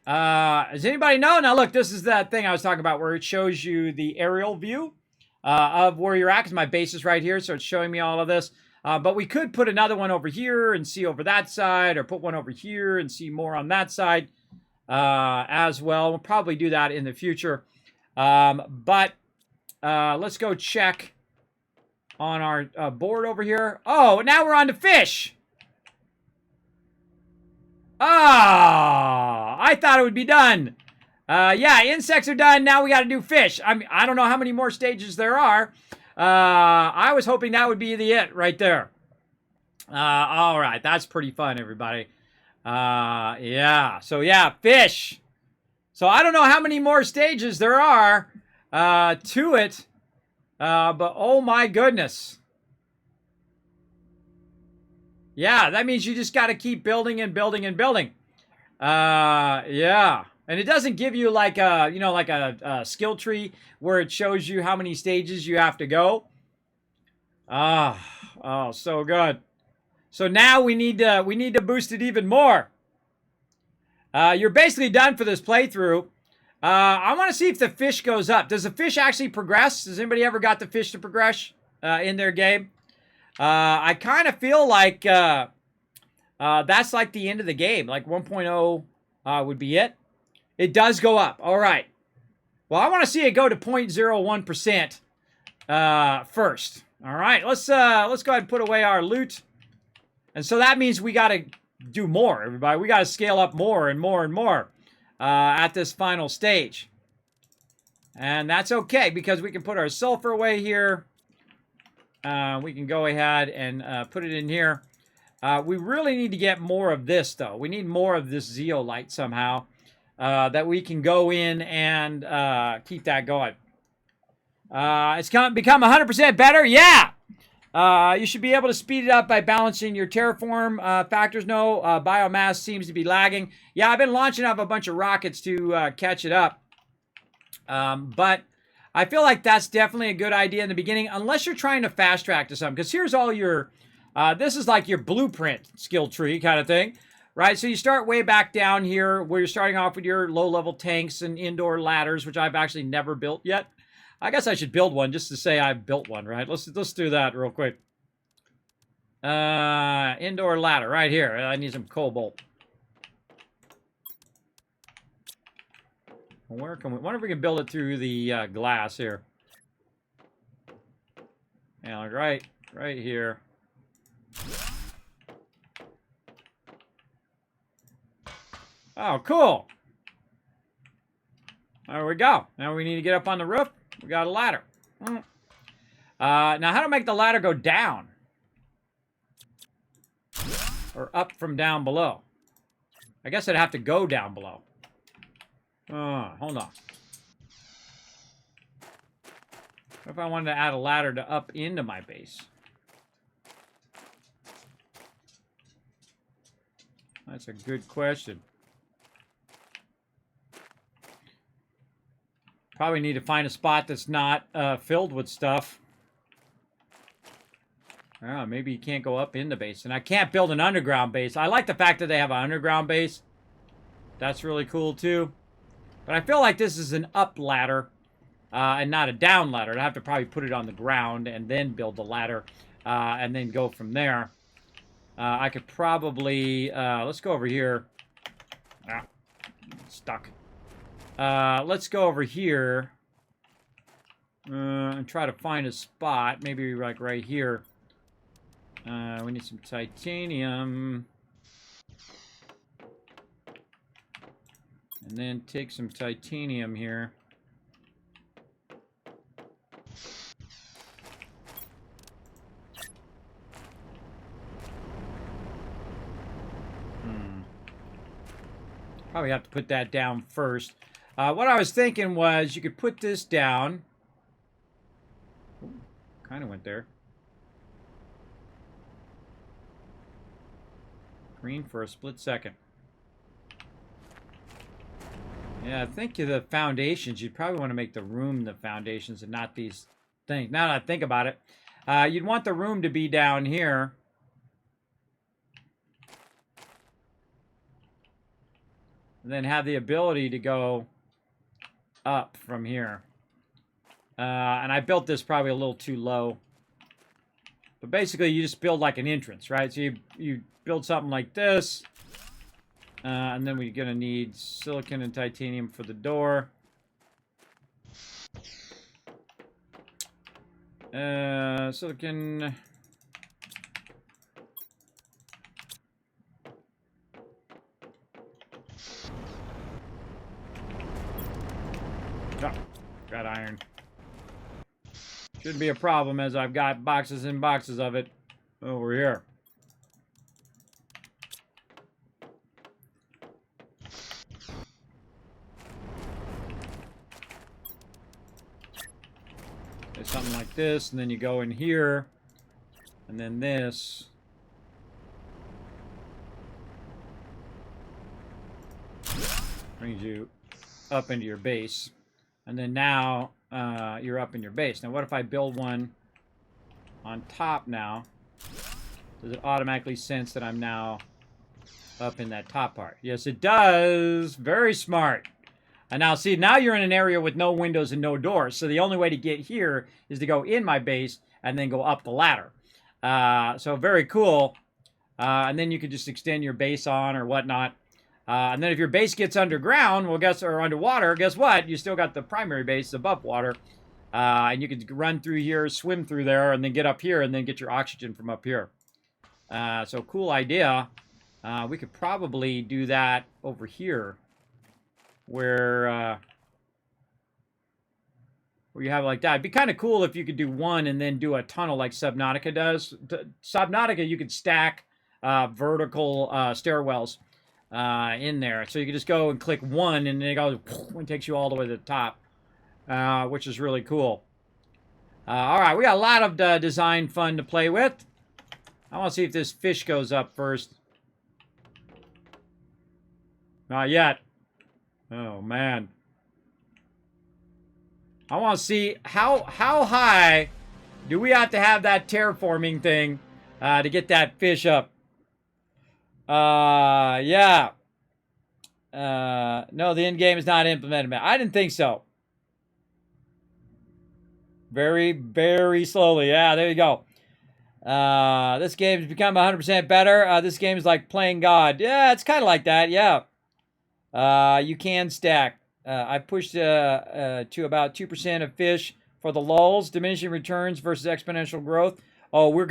A: Does anybody know? Now, look, this is that thing I was talking about where it shows you the aerial view of where you're at, because my base is right here, so it's showing me all of this. But we could put another one over here and see over that side, or put one over here and see more on that side as well. We'll probably do that in the future. But let's go check on our board over here. Oh, now we're on to fish. Ah, I thought it would be done. Yeah, insects are done. Now we got to do fish. I mean, I don't know how many more stages there are. I was hoping that would be the it right there. All right, that's pretty fun, everybody. Yeah. So yeah, fish. So I don't know how many more stages there are to it, but oh my goodness. Yeah, that means you just got to keep building and building and building. Yeah. And it doesn't give you like a, like a skill tree where it shows you how many stages you have to go. Oh, so good. So now we need to boost it even more. You're basically done for this playthrough. I want to see if the fish goes up. Does the fish actually progress? Has anybody ever got the fish to progress in their game? I kind of feel like that's like the end of the game. Like 1.0 would be it. It does go up. All right. Well, I want to see it go to 0.01% first. All right. Let's go ahead and put away our loot. And so that means we got to do more, everybody. We got to scale up more and more and more at this final stage. And that's okay because we can put our sulfur away here. We can go ahead and put it in here. We really need to get more of this, though. We need more of this zeolite somehow that we can go in and keep that going. It's become 100% better. Yeah! You should be able to speed it up by balancing your terraform factors. No, biomass seems to be lagging. Yeah, I've been launching up a bunch of rockets to catch it up. But I feel like that's definitely a good idea in the beginning, unless you're trying to fast track to something. Because here's all your, this is like your blueprint skill tree kind of thing, right? So you start way back down here where you're starting off with your low-level tanks and indoor ladders, which I've actually never built yet. I guess I should build one just to say I've built one, right? Let's do that real quick. Indoor ladder right here. I need some cobalt. Where can we? Wonder if we can build it through the glass here. Yeah, right here. Oh, cool. There we go. Now we need to get up on the roof. We got a ladder. Now, how to make the ladder go down? Or up from down below? I guess I'd have to go down below. Hold on. What if I wanted to add a ladder to up into my base? That's a good question. Probably need to find a spot that's not filled with stuff. Maybe you can't go up in the base. And I can't build an underground base. I like the fact that they have an underground base. That's really cool, too. But I feel like this is an up ladder and not a down ladder. I'd have to probably put it on the ground and then build the ladder and then go from there. I could probably... let's go over here. Stuck. Let's go over here and try to find a spot. Maybe like right here. We need some titanium. And then take some titanium here. Probably have to put that down first. What I was thinking was you could put this down. Kind of went there. Green for a split second. Yeah, I think the foundations, you'd probably want to make the room the foundations and not these things. Now that I think about it, you'd want the room to be down here. And then have the ability to go up from here. And I built this probably a little too low. But basically, you just build like an entrance, right? So you build something like this. And then we're going to need silicon and titanium for the door. Silicon... Oh, got iron. Shouldn't be a problem as I've got boxes and boxes of it over here. It's something like this, and then you go in here, and then this. Brings you up into your base. And then now you're up in your base. Now what if I build one on top now? Does it automatically sense that I'm now up in that top part? Yes, it does. Very smart. And now see, now you're in an area with no windows and no doors. So the only way to get here is to go in my base and then go up the ladder. So very cool. And then you can just extend your base on or whatnot. And then if your base gets underground, well, or underwater, guess what? You still got the primary base above water. And you can run through here, swim through there, and then get up here and then get your oxygen from up here. So cool idea. We could probably do that over here where you have it like that. It'd be kind of cool if you could do one and then do a tunnel like Subnautica does. Subnautica, you could stack vertical stairwells in there. So you can just go and click one and then it goes and takes you all the way to the top, which is really cool. All right, we got a lot of design fun to play with. I want to see if this fish goes up first. Not yet. Oh, man. I want to see how high do we have to have that terraforming thing to get that fish up. Yeah. No, the end game is not implemented. I didn't think so. Very, very slowly. Yeah, there you go. This game has become 100% better. This game is like playing God. Yeah, it's kind of like that. Yeah. You can stack. I pushed to about 2% of fish for the lulls, diminishing returns versus exponential growth. Oh, we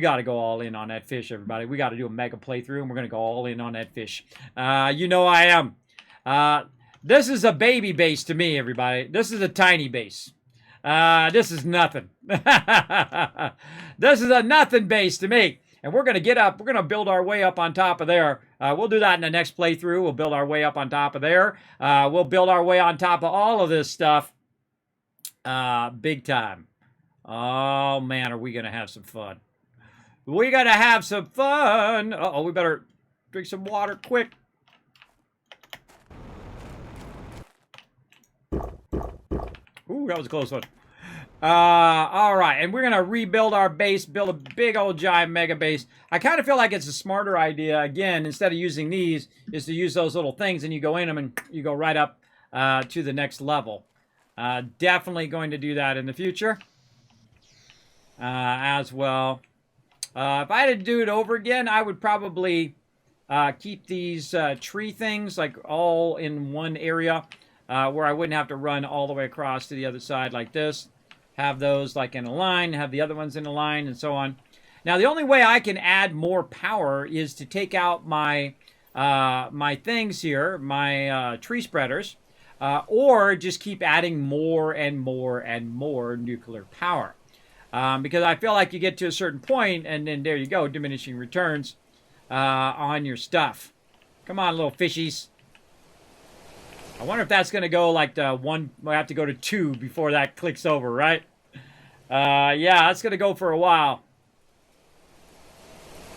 A: got to go all in on that fish, everybody. We got to do a mega playthrough, and we're going to go all in on that fish. You know I am. This is a baby base to me, everybody. This is a tiny base. This is nothing. This is a nothing base to me. And we're going to get up. We're going to build our way up on top of there. We'll do that in the next playthrough. We'll build our way up on top of there. We'll build our way on top of all of this stuff. Big time. Oh, man, are we going to have some fun. We got to have some fun. Uh-oh, we better drink some water quick. Ooh, that was a close one. All right, and we're going to rebuild our base, build a big old giant mega base. I kind of feel like it's a smarter idea, again, instead of using these, is to use those little things, and you go in them and you go right up to the next level. Definitely going to do that in the future as well. If I had to do it over again, I would probably keep these tree things like all in one area where I wouldn't have to run all the way across to the other side like this. Have those like in a line, have the other ones in a line, and so on. Now, the only way I can add more power is to take out my my things here, my tree spreaders, or just keep adding more and more and more nuclear power. Because I feel like you get to a certain point, and then there you go, diminishing returns on your stuff. Come on, little fishies. I wonder if that's going to go like the one, I have to go to 2 before that clicks over, right? Yeah, that's going to go for a while.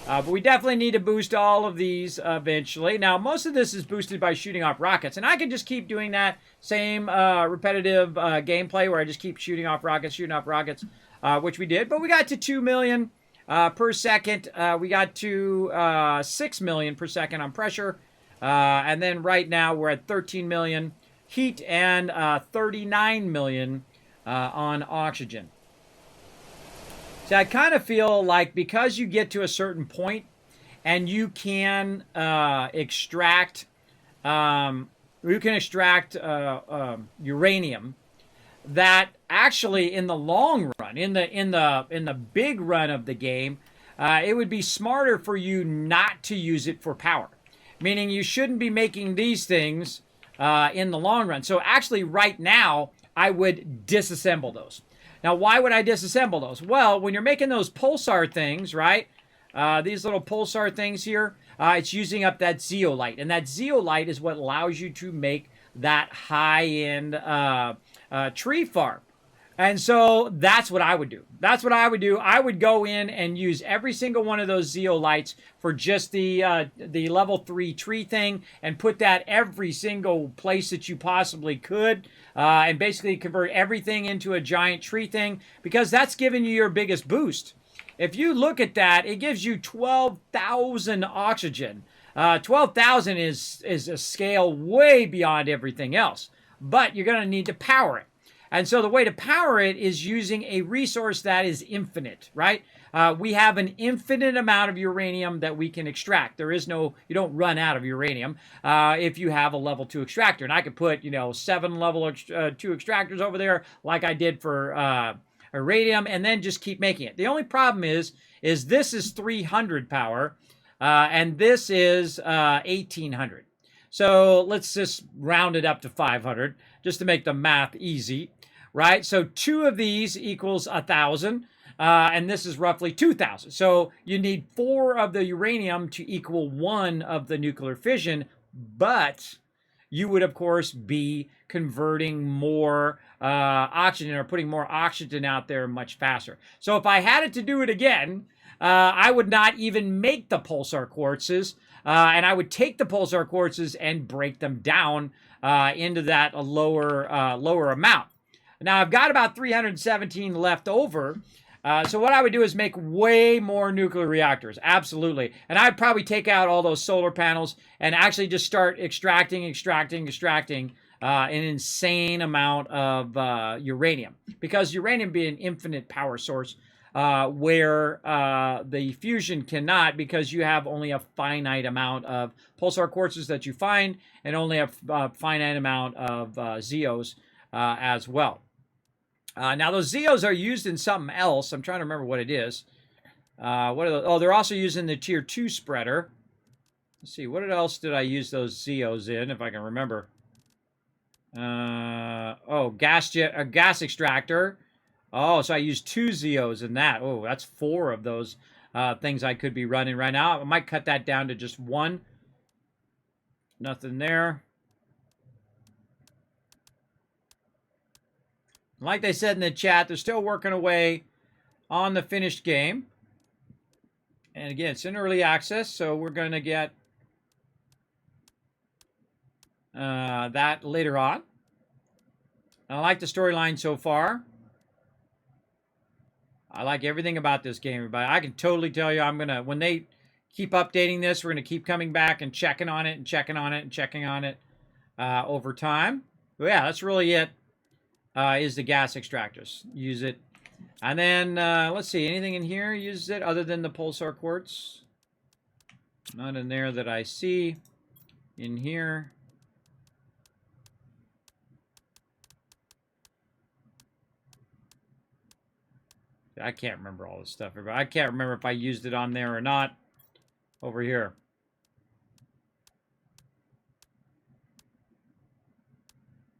A: But we definitely need to boost all of these eventually. Now, most of this is boosted by shooting off rockets. And I can just keep doing that same repetitive gameplay where I just keep shooting off rockets, which we did. But we got to 2 million per second. We got to 6 million per second on pressure. And then right now we're at 13 million heat and 39 million on oxygen. So I kind of feel like because you get to a certain point and you can extract uranium, that actually in the long run, in the big run of the game, it would be smarter for you not to use it for power. Meaning you shouldn't be making these things in the long run. So actually right now, I would disassemble those. Now, why would I disassemble those? Well, when you're making those pulsar things, right? These little pulsar things here, it's using up that zeolite. And that zeolite is what allows you to make that high-end tree farm. And so that's what I would do. That's what I would do. I would go in and use every single one of those zeolites for just the level 3 tree thing and put that every single place that you possibly could and basically convert everything into a giant tree thing because that's giving you your biggest boost. If you look at that, it gives you 12,000 oxygen. 12,000 is a scale way beyond everything else, but you're going to need to power it. And so the way to power it is using a resource that is infinite, right? We have an infinite amount of uranium that we can extract. There is no, you don't run out of uranium if you have a level 2 extractor. And I could put, 7 level 2 extractors over there like I did for iridium and then just keep making it. The only problem is this is 300 power and this is 1800. So let's just round it up to 500 just to make the math easy, right? So 2 of these equals 1,000, and this is roughly 2,000. So you need 4 of the uranium to equal 1 of the nuclear fission, but you would, of course, be converting more oxygen or putting more oxygen out there much faster. So if I had it to do it again, I would not even make the pulsar quartzes, and I would take the pulsar quartzes and break them down into that lower amount. Now, I've got about 317 left over, so what I would do is make way more nuclear reactors, absolutely. And I'd probably take out all those solar panels and actually just start extracting an insane amount of uranium. Because uranium being an infinite power source, where the fusion cannot, because you have only a finite amount of pulsar quartzes that you find and only a finite amount of Zeos as well. Now, those Zeos are used in something else. I'm trying to remember what it is. What are those? Oh, they're also using the tier 2 spreader. Let's see, what else did I use those Zeos in, if I can remember? Gas extractor. Oh, so I used 2 Zeos in that. Oh, that's 4 of those things I could be running right now. I might cut that down to just 1. Nothing there. Like they said in the chat, they're still working away on the finished game. And again, it's in early access, so we're going to get that later on. I like the storyline so far. I like everything about this game, everybody. I can totally tell you when they keep updating this, we're going to keep coming back and checking on it and checking on it and checking on it over time. But yeah, that's really it. Is the gas extractors. Use it. And then, let's see, anything in here uses it other than the pulsar quartz? Not in there that I see. In here. I can't remember all this stuff. I can't remember if I used it on there or not. Over here.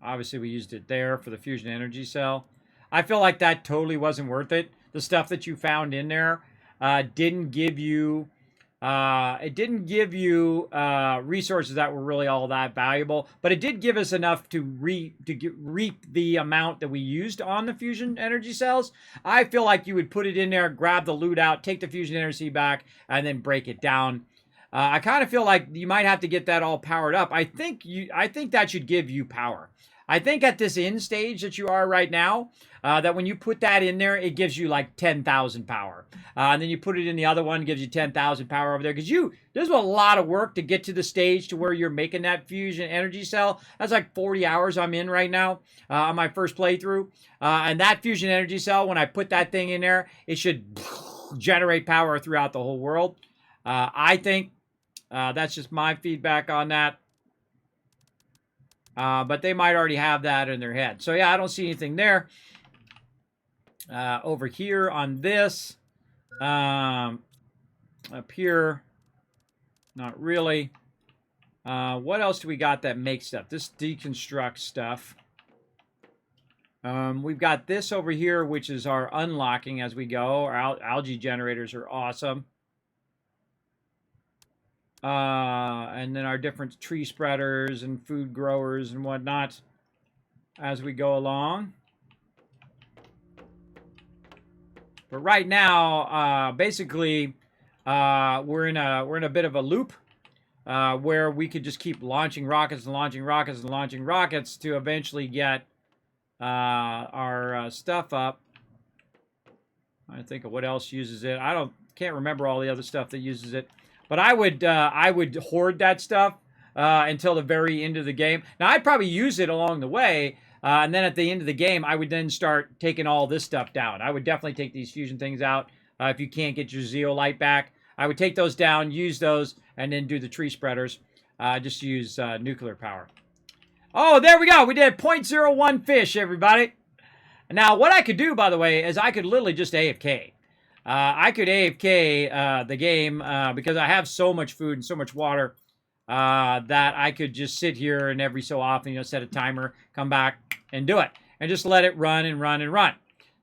A: Obviously, we used it there for the fusion energy cell. I feel like that totally wasn't worth it. The stuff that you found in there didn't give you resources that were really all that valuable, but it did give us enough to reap the amount that we used on the fusion energy cells. I feel like you would put it in there, grab the loot out, take the fusion energy back, and then break it down. I kind of feel like you might have to get that all powered up. I think that should give you power. I think at this end stage that you are right now, that when you put that in there, it gives you like 10,000 power. And then you put it in the other one, it gives you 10,000 power over there. Because there's a lot of work to get to the stage to where you're making that fusion energy cell. That's like 40 hours I'm in right now on my first playthrough. And that fusion energy cell, when I put that thing in there, it should generate power throughout the whole world. I think that's just my feedback on that. But they might already have that in their head. So yeah, I don't see anything there. Over here on this, up here, not really. What else do we got that makes stuff? This deconstructs stuff. We've got this over here, which is our unlocking as we go. Our algae generators are awesome. And then our different tree spreaders and food growers and whatnot as we go along. But right now, basically, we're in a bit of a loop where we could just keep launching rockets and launching rockets and launching rockets to eventually get our stuff up. I think of what else uses it. Can't remember all the other stuff that uses it. But I would hoard that stuff until the very end of the game. Now I'd probably use it along the way. And then at the end of the game, I would then start taking all this stuff down. I would definitely take these fusion things out. If you can't get your zeolite back, I would take those down, use those, and then do the tree spreaders. Just use nuclear power. Oh, there we go. We did 0.01 fish, everybody. Now, what I could do, by the way, is I could literally just AFK. I could AFK the game because I have so much food and so much water that I could just sit here and every so often, set a timer, come back and do it. And just let it run and run and run.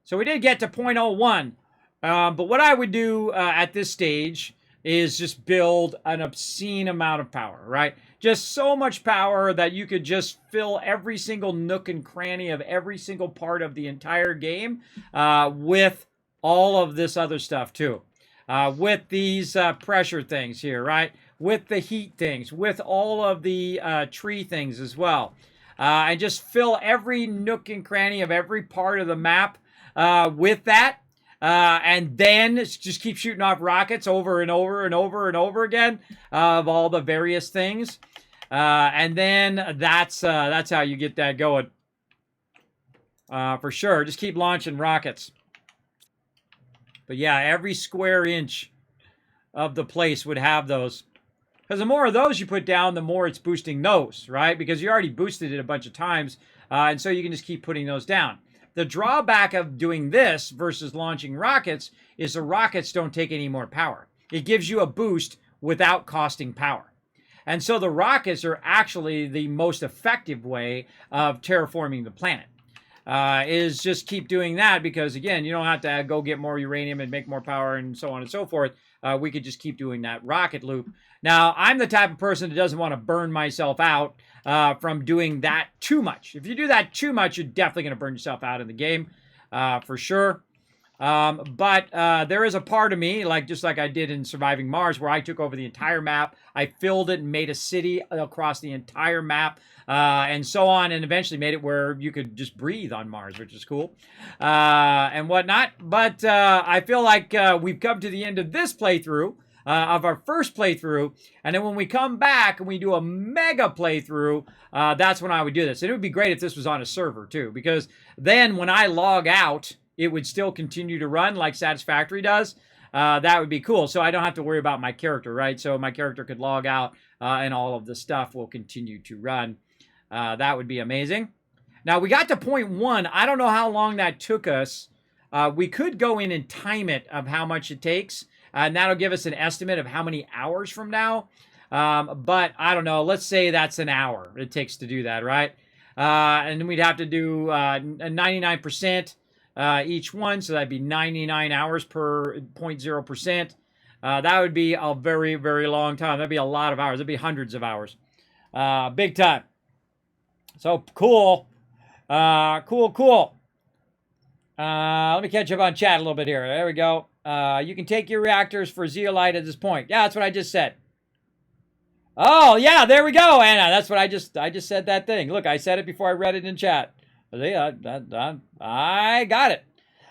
A: So we did get to 0.01. But what I would do at this stage is just build an obscene amount of power, right? Just so much power that you could just fill every single nook and cranny of every single part of the entire game with all of this other stuff too. With these pressure things here, right? With the heat things, with all of the tree things as well. And just fill every nook and cranny of every part of the map with that. And then just keep shooting off rockets over and over and over and over again of all the various things. And then that's how you get that going. For sure. Just keep launching rockets. But yeah, every square inch of the place would have those. Because the more of those you put down, the more it's boosting those, right? Because you already boosted it a bunch of times. And so you can just keep putting those down. The drawback of doing this versus launching rockets is the rockets don't take any more power. It gives you a boost without costing power. And so the rockets are actually the most effective way of terraforming the planet. Is just keep doing that because, again, you don't have to go get more uranium and make more power and so on and so forth. We could just keep doing that rocket loop. Now, I'm the type of person that doesn't want to burn myself out from doing that too much. If you do that too much, you're definitely going to burn yourself out in the game for sure. But there is a part of me, just like I did in Surviving Mars, where I took over the entire map. I filled it and made a city across the entire map and so on, and eventually made it where you could just breathe on Mars, which is cool and whatnot. But I feel like we've come to the end of this playthrough. Of our first playthrough, and then when we come back and we do a mega playthrough, that's when I would do this. And it would be great if this was on a server too, because then when I log out, it would still continue to run like Satisfactory does. That would be cool. So I don't have to worry about my character, right? So my character could log out and all of the stuff will continue to run. That would be amazing. Now we got to 0.1. I don't know how long that took us. We could go in and time it of how much it takes. And that'll give us an estimate of how many hours from now. But I don't know. Let's say that's an hour it takes to do that, right? And then we'd have to do 99% each one. So that'd be 99 hours per 0.0%. That would be a very, very long time. That'd be a lot of hours. That'd be hundreds of hours. Big time. So cool. Cool. Let me catch up on chat a little bit here. There we go. You can take your reactors for zeolite at this point. Yeah, that's what I just said. Oh, yeah, there we go, Anna. That's what I just said that thing. Look, I said it before I read it in chat. I got it.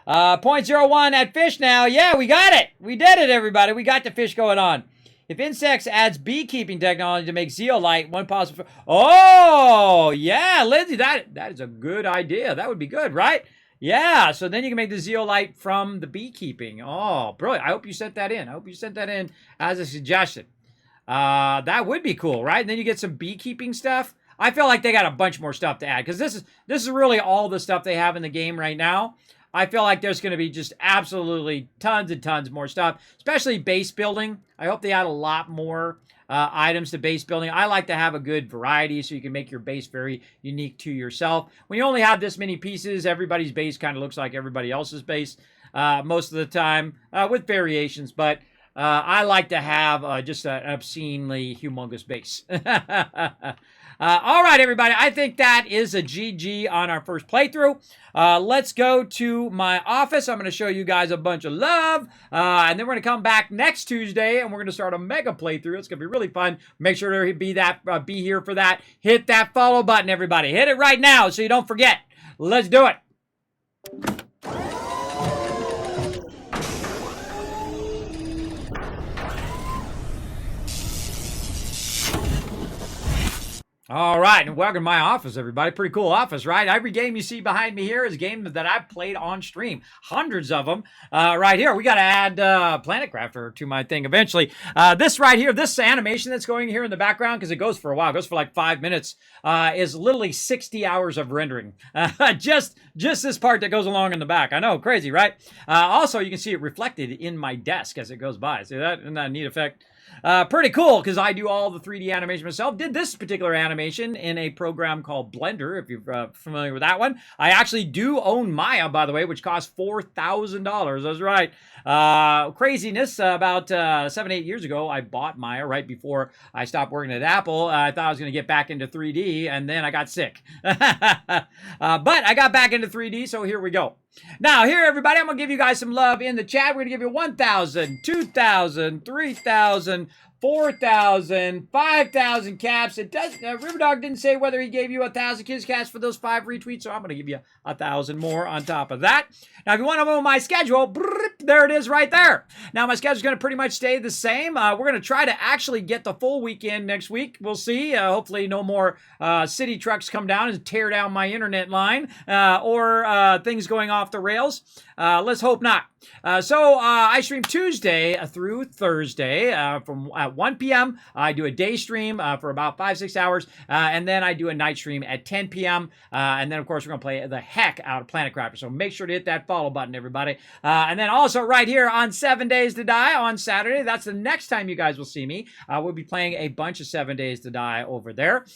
A: 0.01 at fish now. Yeah, we got it. We did it, everybody. We got the fish going on. If insects adds beekeeping technology to make zeolite, one possible... Oh, yeah, Lindsay, that is a good idea. That would be good, right? Yeah, so then you can make the zeolite from the beekeeping. Oh, brilliant. I hope you sent that in. I hope you sent that in as a suggestion. That would be cool, right? And then you get some beekeeping stuff. I feel like they got a bunch more stuff to add because this is really all the stuff they have in the game right now. I feel like there's going to be just absolutely tons and tons more stuff, especially base building. I hope they add a lot more items to base building. I like to have a good variety so you can make your base very unique to yourself. When you only have this many pieces, everybody's base kind of looks like everybody else's base most of the time with variations, but I like to have just an obscenely humongous base. All right, everybody. I think that is a GG on our first playthrough. Let's go to my office. I'm going to show you guys a bunch of love. And then we're going to come back next Tuesday, and we're going to start a mega playthrough. It's going to be really fun. Make sure to be here for that. Hit that follow button, everybody. Hit it right now so you don't forget. Let's do it. All right, and welcome to my office, everybody. Pretty cool office, right? Every game you see behind me here is a game that I've played on stream. Hundreds of them right here. We got to add Planet Crafter to my thing eventually. This right here, this animation that's going here in the background, because it goes for a while, it goes for like 5 minutes, is literally 60 hours of rendering. Just this part that goes along in the back. I know, crazy, right? Also, you can see it reflected in my desk as it goes by. See that? Isn't that a neat effect? Pretty cool, because I do all the 3D animation myself. Did this particular animation in a program called Blender, if you're familiar with that one. I actually do own Maya, by the way, which costs $4,000. That's right. Craziness. About 7-8 years ago, I bought Maya right before I stopped working at Apple. I thought I was going to get back into 3D, and then I got sick. But I got back into 3D, so here we go. Now, here, everybody, I'm going to give you guys some love in the chat. We're going to give you 1,000, 2,000, 3,000, 4,000, 5,000 caps. It does. Riverdog didn't say whether he gave you 1,000 kids caps for those 5 retweets, so I'm going to give you 1,000 more on top of that. Now, if you want to know my schedule, there it is right there. Now, my schedule is going to pretty much stay the same. We're going to try to actually get the full weekend next week. We'll see. Hopefully, no more city trucks come down and tear down my internet line or things going off the rails. Let's hope not. So I stream Tuesday through Thursday from at 1 p.m. I do a day stream for about 5-6 hours, and then I do a night stream at 10 p.m. And then, of course, we're going to play the heck out of Planet Crafter. So make sure to hit that follow button, everybody. And then also right here on 7 Days to Die on Saturday, that's the next time you guys will see me. We'll be playing a bunch of 7 Days to Die over there.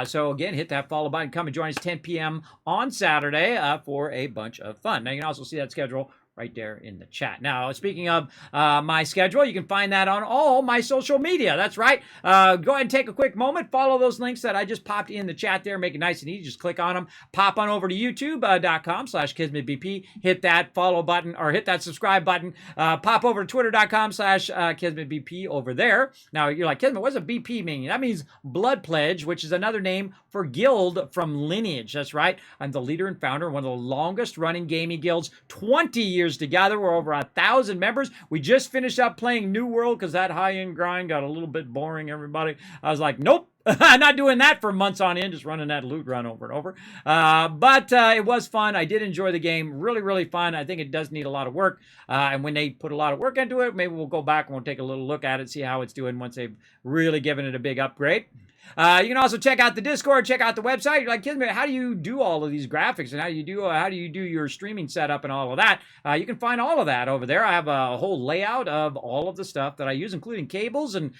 A: So again, hit that follow button. Come and join us 10 p.m. on Saturday for a bunch of fun. Now, you can also see that schedule right there in the chat. Now, speaking of my schedule, you can find that on all my social media. That's right. Go ahead and take a quick moment. Follow those links that I just popped in the chat there. Make it nice and easy. Just click on them. Pop on over to youtube.com/KismetBP. Hit that follow button or hit that subscribe button. Pop over to twitter.com/KismetBP over there. Now, you're like, Kismet, what does a BP mean? That means Blood Pledge, which is another name for guild from Lineage. That's right. I'm the leader and founder of one of the longest running gaming guilds, 20 years together. We're over 1,000 members. We just finished up playing New World because that high-end grind got a little bit boring, everybody. I was like, nope. I'm not doing that for months on end, just running that loot run over and over. But it was fun. I did enjoy the game. Really, really fun. I think it does need a lot of work. And when they put a lot of work into it, maybe we'll go back and we'll take a little look at it, see how it's doing once they've really given it a big upgrade. You can also check out the Discord, check out the website. You're like, Kismet, how do you do all of these graphics and how do you do your streaming setup and all of that? You can find all of that over there. I have a whole layout of all of the stuff that I use, including cables and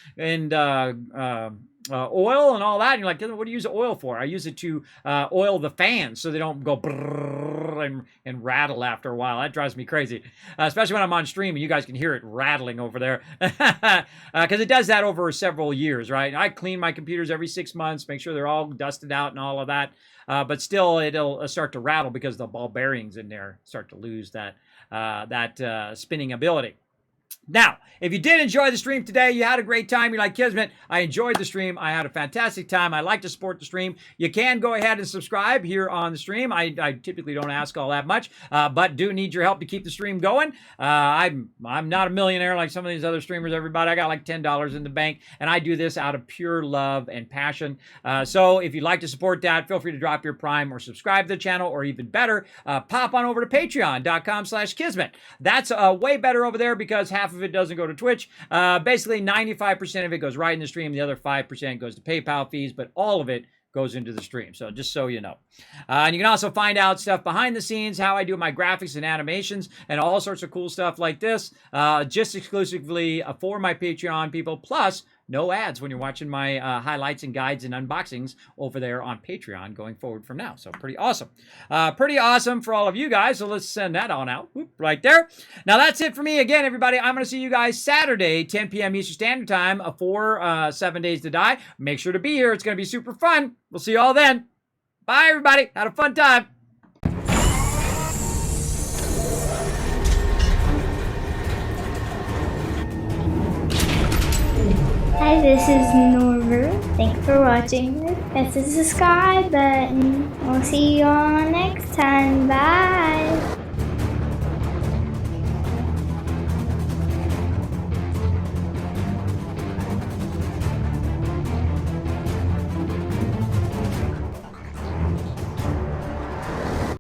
A: oil and all that. And you're like, what do you use oil for? I use it to oil the fans so they don't go brrrr and rattle after a while. That drives me crazy, especially when I'm on stream and you guys can hear it rattling over there because it does that over several years, right? I clean my computers every 6 months, make sure they're all dusted out and all of that. But still, it'll start to rattle because the ball bearings in there start to lose that spinning ability. Now, if you did enjoy the stream today, you had a great time, you're like, Kismet, I enjoyed the stream. I had a fantastic time. I like to support the stream. You can go ahead and subscribe here on the stream. I typically don't ask all that much, but do need your help to keep the stream going. I'm not a millionaire like some of these other streamers, everybody. I got like $10 in the bank, and I do this out of pure love and passion. So if you'd like to support that, feel free to drop your Prime or subscribe to the channel, or even better, pop on over to patreon.com/Kismet. That's way better over there because half of it doesn't go to Twitch. Basically, 95% of it goes right in the stream. The other 5% goes to PayPal fees, but all of it goes into the stream. So just so you know. And you can also find out stuff behind the scenes, how I do my graphics and animations, and all sorts of cool stuff like this, just exclusively for my Patreon people, plus no ads when you're watching my highlights and guides and unboxings over there on Patreon going forward from now. So pretty awesome. Pretty awesome for all of you guys. So let's send that on out. Whoop, right there. Now that's it for me. Again, everybody, I'm going to see you guys Saturday, 10 p.m. Eastern Standard Time for 7 Days to Die. Make sure to be here. It's going to be super fun. We'll see you all then. Bye, everybody. Had a fun time.
C: Hi, this is Norver. Thanks for watching. Press the subscribe button. We'll see you all next time. Bye.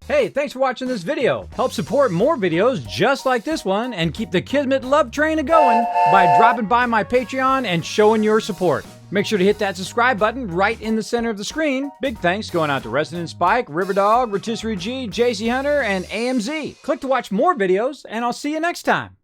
A: Hey, thanks for watching this video. Help support more videos just like this one and keep the Kismet love train a-going by dropping by my Patreon and showing your support. Make sure to hit that subscribe button right in the center of the screen. Big thanks going out to Resident Spike, Riverdog, Rotisserie G, JC Hunter, and AMZ. Click to watch more videos, and I'll see you next time.